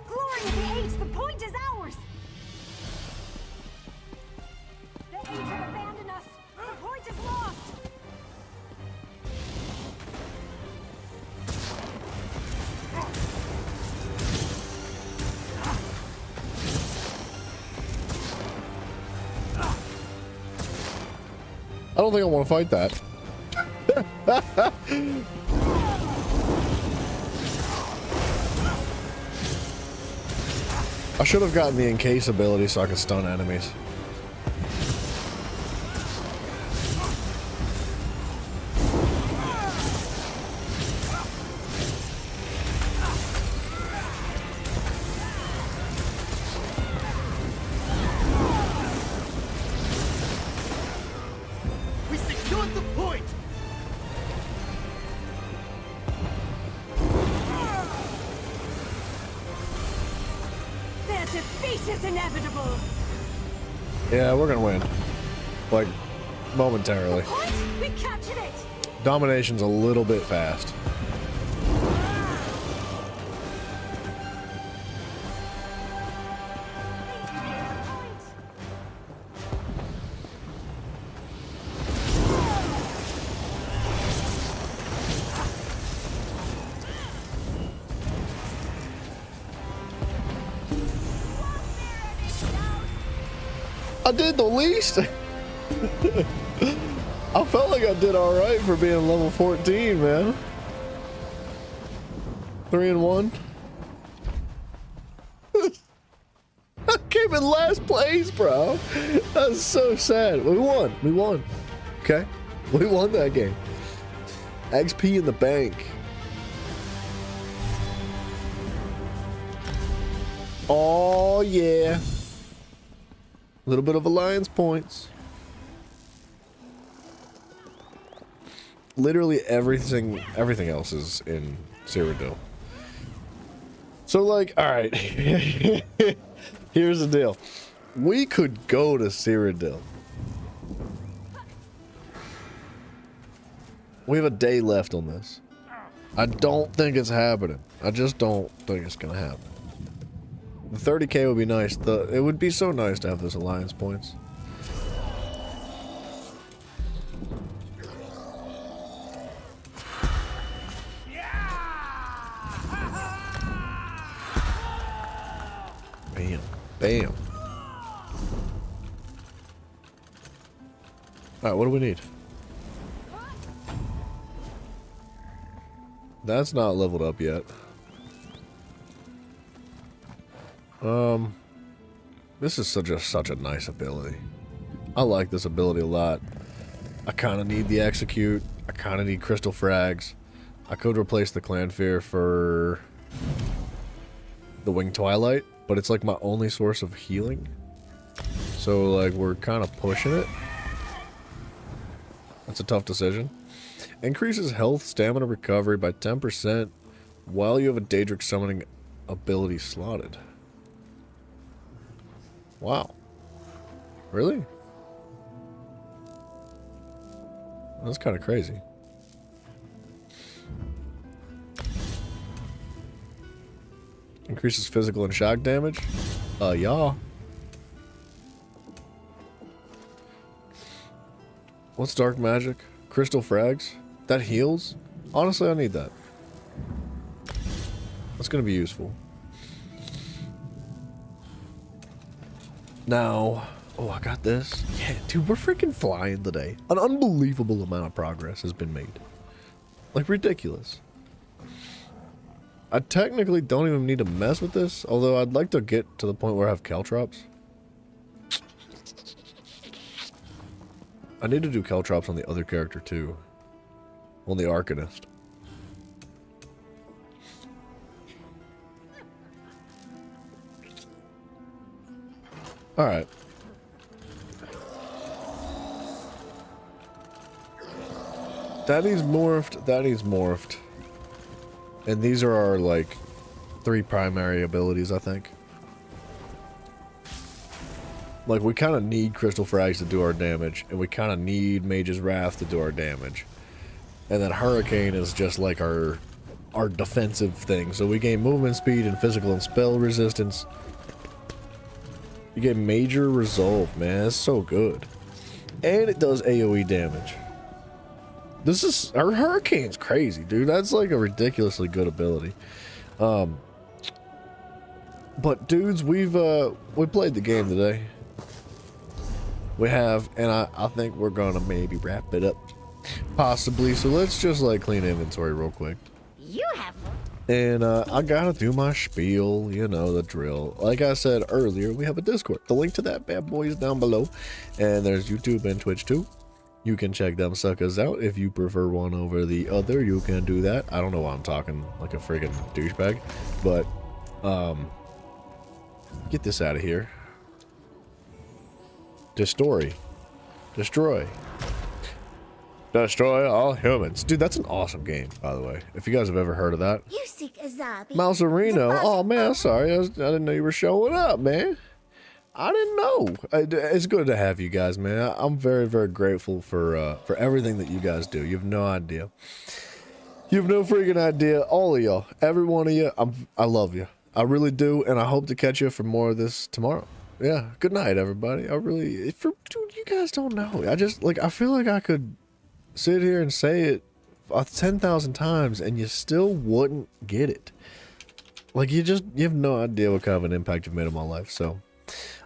[SPEAKER 15] Glory of the Eight, the point is ours. The Eight have abandoned us. The point is lost.
[SPEAKER 1] I don't think I want to fight that. I should have gotten the encase ability so I could stun enemies.
[SPEAKER 17] We secured the point.
[SPEAKER 15] Their defeat is inevitable.
[SPEAKER 1] Yeah, we're gonna win. Like,
[SPEAKER 2] Momentarily.
[SPEAKER 15] We captured it.
[SPEAKER 2] Domination's a little bit fast.
[SPEAKER 1] I did the least. I felt like I did all right for being level 14, man. 3-1. I came in last place, bro. That's so sad. We won. We won. Okay? We won that game. XP in the bank. Oh, yeah. A little bit of alliance points. Literally everything else is in Cyrodiil. So like, all right. Here's the deal. We could go to Cyrodiil. We have a day left on this. I don't think it's happening. I just don't think it's gonna happen. The 30k would be nice. It would be so nice to have those alliance points. Bam. Bam. Alright, what do we need? That's not leveled up yet. This is such a nice ability. I like this ability a lot. I kind of need the execute. I kind of need crystal frags. I could replace the clan fear for the winged twilight, but it's like my only source of healing. So like we're kind of pushing it. That's a tough decision. Increases health, stamina, recovery by 10% while you have a Daedric summoning ability slotted. Wow. Really? That's kind of crazy. Increases physical and shock damage? Yeah. What's dark magic? Crystal frags? That heals? Honestly, I need that. That's gonna be useful. Now, oh, I got this. Yeah, dude, we're freaking flying today. An unbelievable amount of progress has been made. Like, ridiculous. I technically don't even need to mess with this, although I'd like to get to the point where I have caltrops. I need to do caltrops on the other character, too. On the Arcanist. Alright. That needs morphed, that needs morphed. And these are our, like, 3 primary abilities, I think. Like, we kind of need Crystal Frags to do our damage, and we kind of need Mage's Wrath to do our damage. And then Hurricane is just like our defensive thing. So we gain movement speed and physical and spell resistance. You get major resolve, man. That's so good. And it does AoE damage. This is... Our Hurricane's crazy, dude. That's like a ridiculously good ability. But dudes, we played the game today. We have, and I think we're gonna maybe wrap it up. Possibly. So let's just like clean inventory real quick.
[SPEAKER 8] You have more.
[SPEAKER 1] And I gotta do my spiel, you know the drill. Like I said earlier, we have a Discord. The link to that bad boy is down below. And there's YouTube and Twitch too. You can check them suckers out. If you prefer one over the other, you can do that. I don't know why I'm talking like a friggin' douchebag. But, get this out of here. Destroy. Destroy. Destroy all humans. Dude, that's an awesome game, by the way. If you guys have ever heard of that.
[SPEAKER 8] You seek a zombie.
[SPEAKER 1] Mouserino. Oh, man, I'm sorry. I didn't know you were showing up, man.
[SPEAKER 2] I didn't know. It's good to have you guys, man. I'm very, very grateful for everything that you guys do. You have no idea. You have no freaking idea. All of y'all, every one of you, I love you. I really do, and I hope to catch you for more of this tomorrow. Yeah. Good night, everybody. I really, dude, you guys don't know. I feel like I could sit here and say it 10,000 times, and you still wouldn't get it. Like, you have no idea what kind of an impact you've made on my life. So,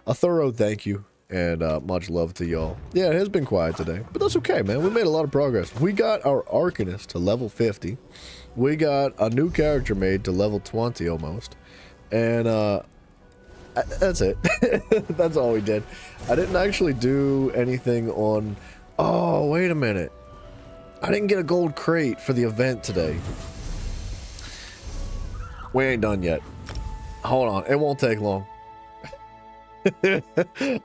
[SPEAKER 2] a thorough thank you and much love to y'all. Yeah, it has been quiet today, but that's okay, man. We made a lot of progress. We got our Arcanist to level 50. We got a new character made to level 20 almost. And that's it. That's all we did. I didn't actually do anything on... Oh, wait a minute. I didn't get a gold crate for the event today. We ain't done yet. Hold on. It won't take long.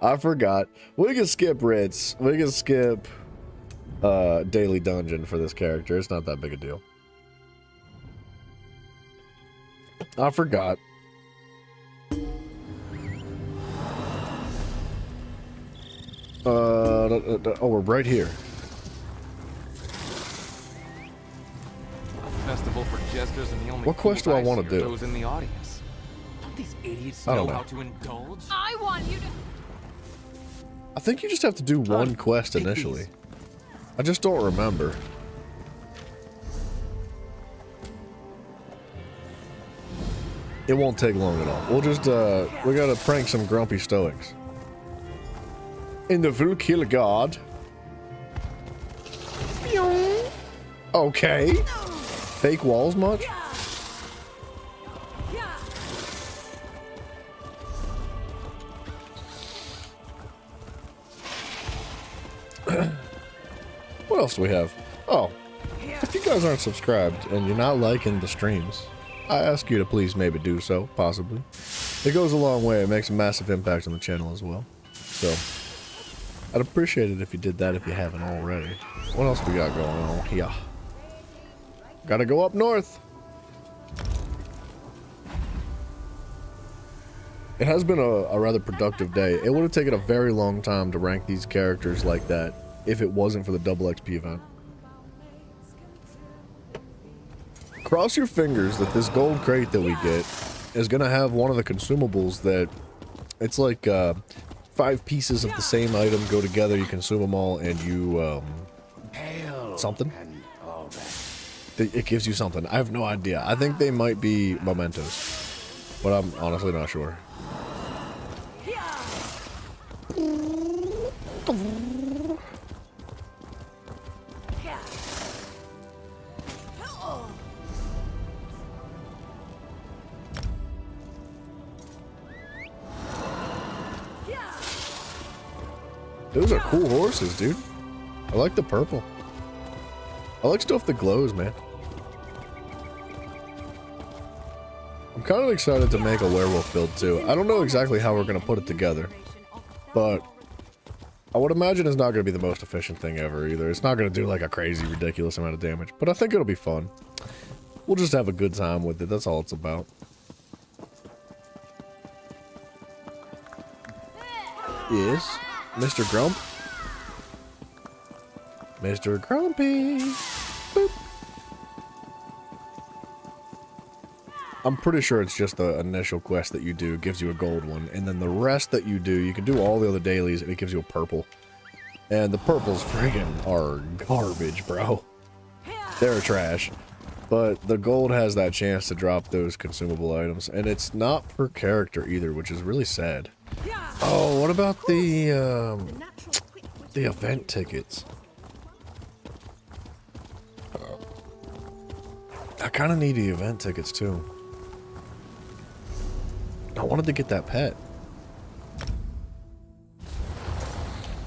[SPEAKER 2] I forgot. We can skip Ritz. We can skip Daily Dungeon for this character. It's not that big a deal. I forgot. Oh, we're right here.
[SPEAKER 10] Festival for jesters and the only
[SPEAKER 2] What quest do I want to do?
[SPEAKER 10] Those in the audience. Don't these idiots
[SPEAKER 2] I don't
[SPEAKER 10] know
[SPEAKER 2] know.
[SPEAKER 10] how to indulge?
[SPEAKER 15] I want you to...
[SPEAKER 2] I think you just have to do one quest initially. I just don't remember. It won't take long at all. We'll just, we gotta prank some grumpy stoics. In the Valkyrie God. Okay. Fake walls much? What else do we have? Oh, if you guys aren't subscribed and you're not liking the streams, I ask you to please maybe do so, possibly. It goes a long way. It makes a massive impact on the channel as well. So, I'd appreciate it if you did that if you haven't already. What else we got going on here? Gotta go up north. It has been a rather productive day. It would have taken a very long time to rank these characters like that if it wasn't for the double XP event. Cross your fingers that this gold crate that we get is gonna have one of the consumables that it's like 5 pieces of the same item go together, you consume them all, and you something. It gives you something. I have no idea. I think they might be mementos, but I'm honestly not sure. Those are cool horses, dude. I like the purple. I like stuff that glows, man. I'm kind of excited to make a werewolf build too. I don't know exactly how we're going to put it together, but I would imagine it's not going to be the most efficient thing ever either. It's not going to do like a crazy, ridiculous amount of damage, but I think it'll be fun. We'll just have a good time with it. That's all it's about. Yes, Mr. Grump. Mr. Grumpy. Boop. I'm pretty sure it's just the initial quest that you do gives you a gold one, and then the rest that you do, you can do all the other dailies and it gives you a purple. And the purples friggin' are garbage, bro. They're trash. But the gold has that chance to drop those consumable items, and it's not per character either, which is really sad. Oh, what about the event tickets? I kind of need the event tickets too. I wanted to get that pet.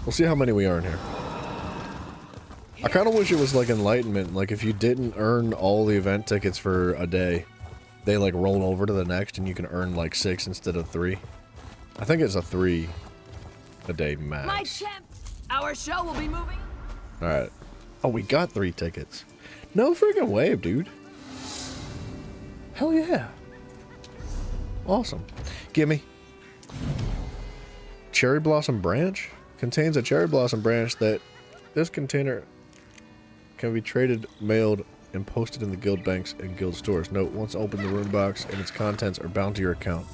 [SPEAKER 2] We'll see how many we earn here. I kind of wish it was like Enlightenment, like if you didn't earn all the event tickets for a day, they like roll over to the next and you can earn like 6 instead of 3. I think it's a 3 a day max.
[SPEAKER 15] My champ, our show will be moving.
[SPEAKER 2] Alright. Oh, we got 3 tickets. No freaking way, dude. Hell yeah. Awesome. Gimme.
[SPEAKER 1] cherry blossom branch? Contains a cherry blossom branch that this container can be traded, mailed, and posted in the guild banks and guild stores. Note, once opened, the rune box and its contents are bound to your account.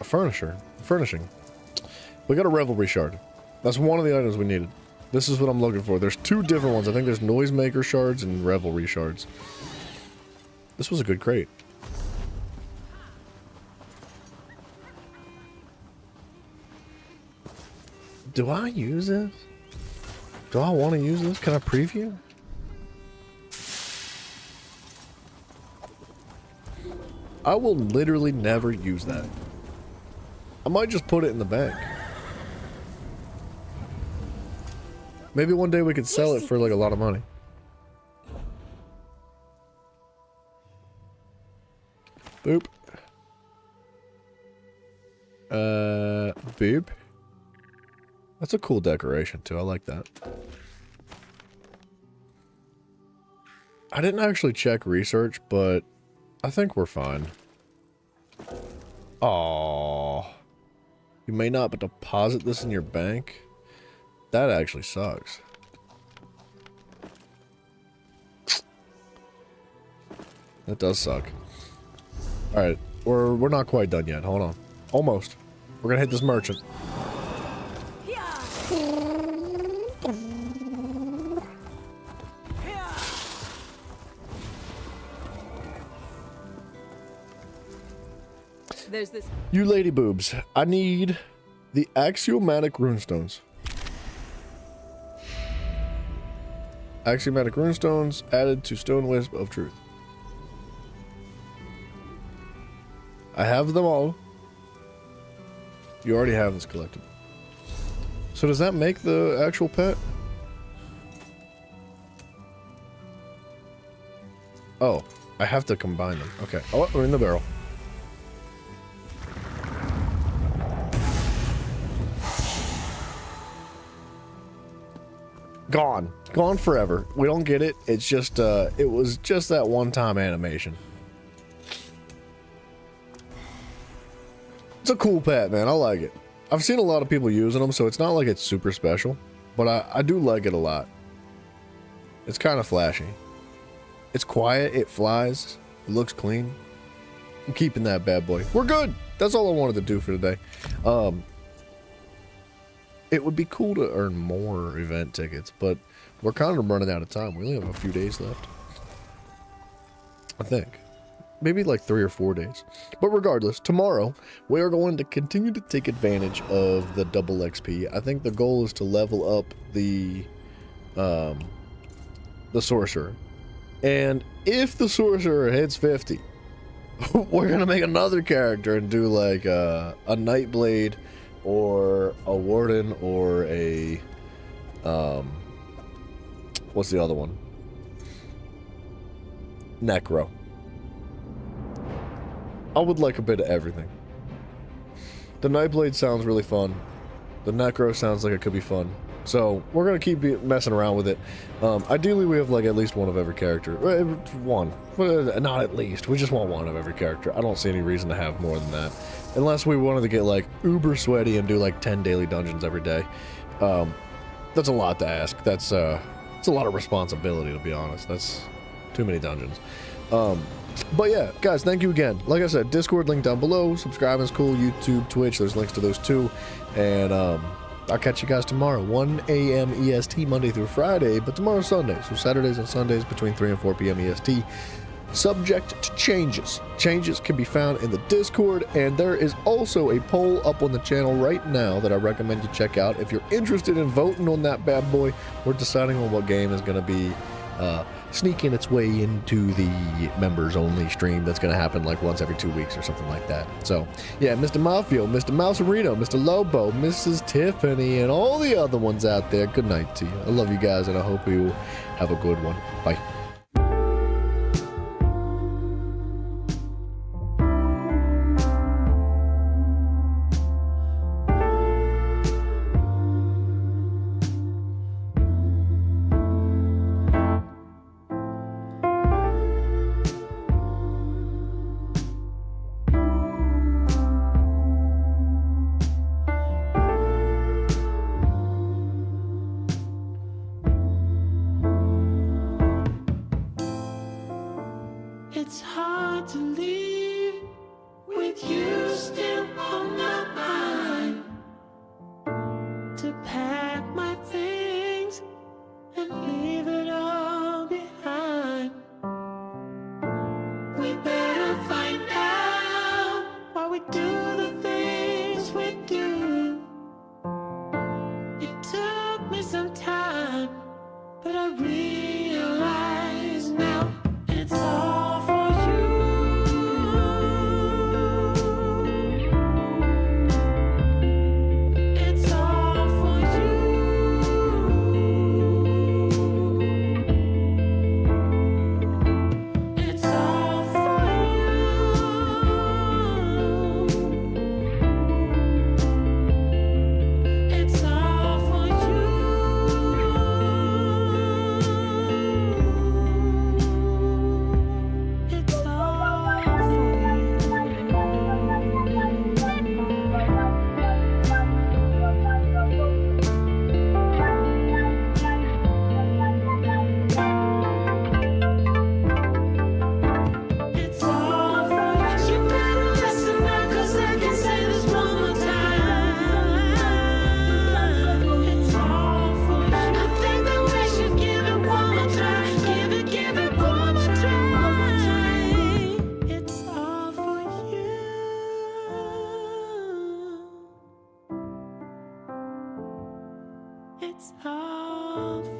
[SPEAKER 1] A furnishing. We got a revelry shard. That's one of the items we needed. This is what I'm looking for. There's two different ones. I think there's noisemaker shards and revelry shards. This was a good crate. Do I use this? Do I want to use this? Can I preview? I will literally never use that. I might just put it in the bank. Maybe one day we could sell it for like a lot of money. Boop. Boop. That's a cool decoration too. I like that. I didn't actually check research, but I think we're fine. Aww. You may not deposit this in your bank. That actually sucks. That does suck. Alright, we're not quite done yet. Hold on. Almost. We're gonna hit this merchant.
[SPEAKER 18] There's this.
[SPEAKER 1] You lady boobs, I need the axiomatic runestones. Axiomatic runestones added to Stone Wisp of Truth. I have them all. You already have this collected. So does that make the actual pet? Oh, I have to combine them. Okay. Oh, we're in the barrel. Gone. Gone forever. We don't get it. It's just, it was just that one-time animation. It's a cool pet, man. I like it. I've seen a lot of people using them, so it's not like it's super special, but I do like it a lot. It's kind of flashy. It's quiet. It flies. It looks clean. I'm keeping that bad boy. We're good. That's all I wanted to do for today. It would be cool to earn more event tickets, but we're kind of running out of time. We only have a few days left. I think. Maybe like 3 or 4 days. But regardless, tomorrow we are going to continue to take advantage of the double XP. I think the goal is to level up the sorcerer. And if the sorcerer hits 50, we're going to make another character and do like a Nightblade or a Warden or a what's the other one? Necro. I would like a bit of everything. The Nightblade sounds really fun. The Necro sounds like it could be fun. So we're gonna keep messing around with it. Ideally, we have like at least one of every character. One, not at least. We just want one of every character. I don't see any reason to have more than that, unless we wanted to get like uber sweaty and do like 10 daily dungeons every day. That's a lot to ask. It's a lot of responsibility, to be honest. That's too many dungeons. But yeah, guys, thank you again. Like I said, Discord link down below. Subscribing is cool. YouTube, Twitch, there's links to those too. And I'll catch you guys tomorrow, 1 a.m. EST, Monday through Friday, but tomorrow's Sunday, so Saturdays and Sundays between 3 and 4 p.m. EST. Subject to changes. Changes can be found in the Discord, and there is also a poll up on the channel right now that I recommend you check out. If you're interested in voting on that bad boy, we're deciding on what game is going to be sneaking its way into the members-only stream that's going to happen like once every 2 weeks or something like that. So, yeah, Mr. Mafio, Mr. Mouserino, Mr. Lobo, Mrs. Tiffany, and all the other ones out there, good night to you. I love you guys, and I hope you have a good one. Bye.
[SPEAKER 19] It's hard to leave with you still on my mind. To pack my things and leave it all behind. We better find out why we do the things we do. It took me some time, but I realize now it's all for you. It's all for you. It's all for you. It's all for you. It's all It's all for you. You better listen now, 'cause I can say this one more time. It's all for you. I think that we should give it one more try. Give it one more try. It's all for you. It's all for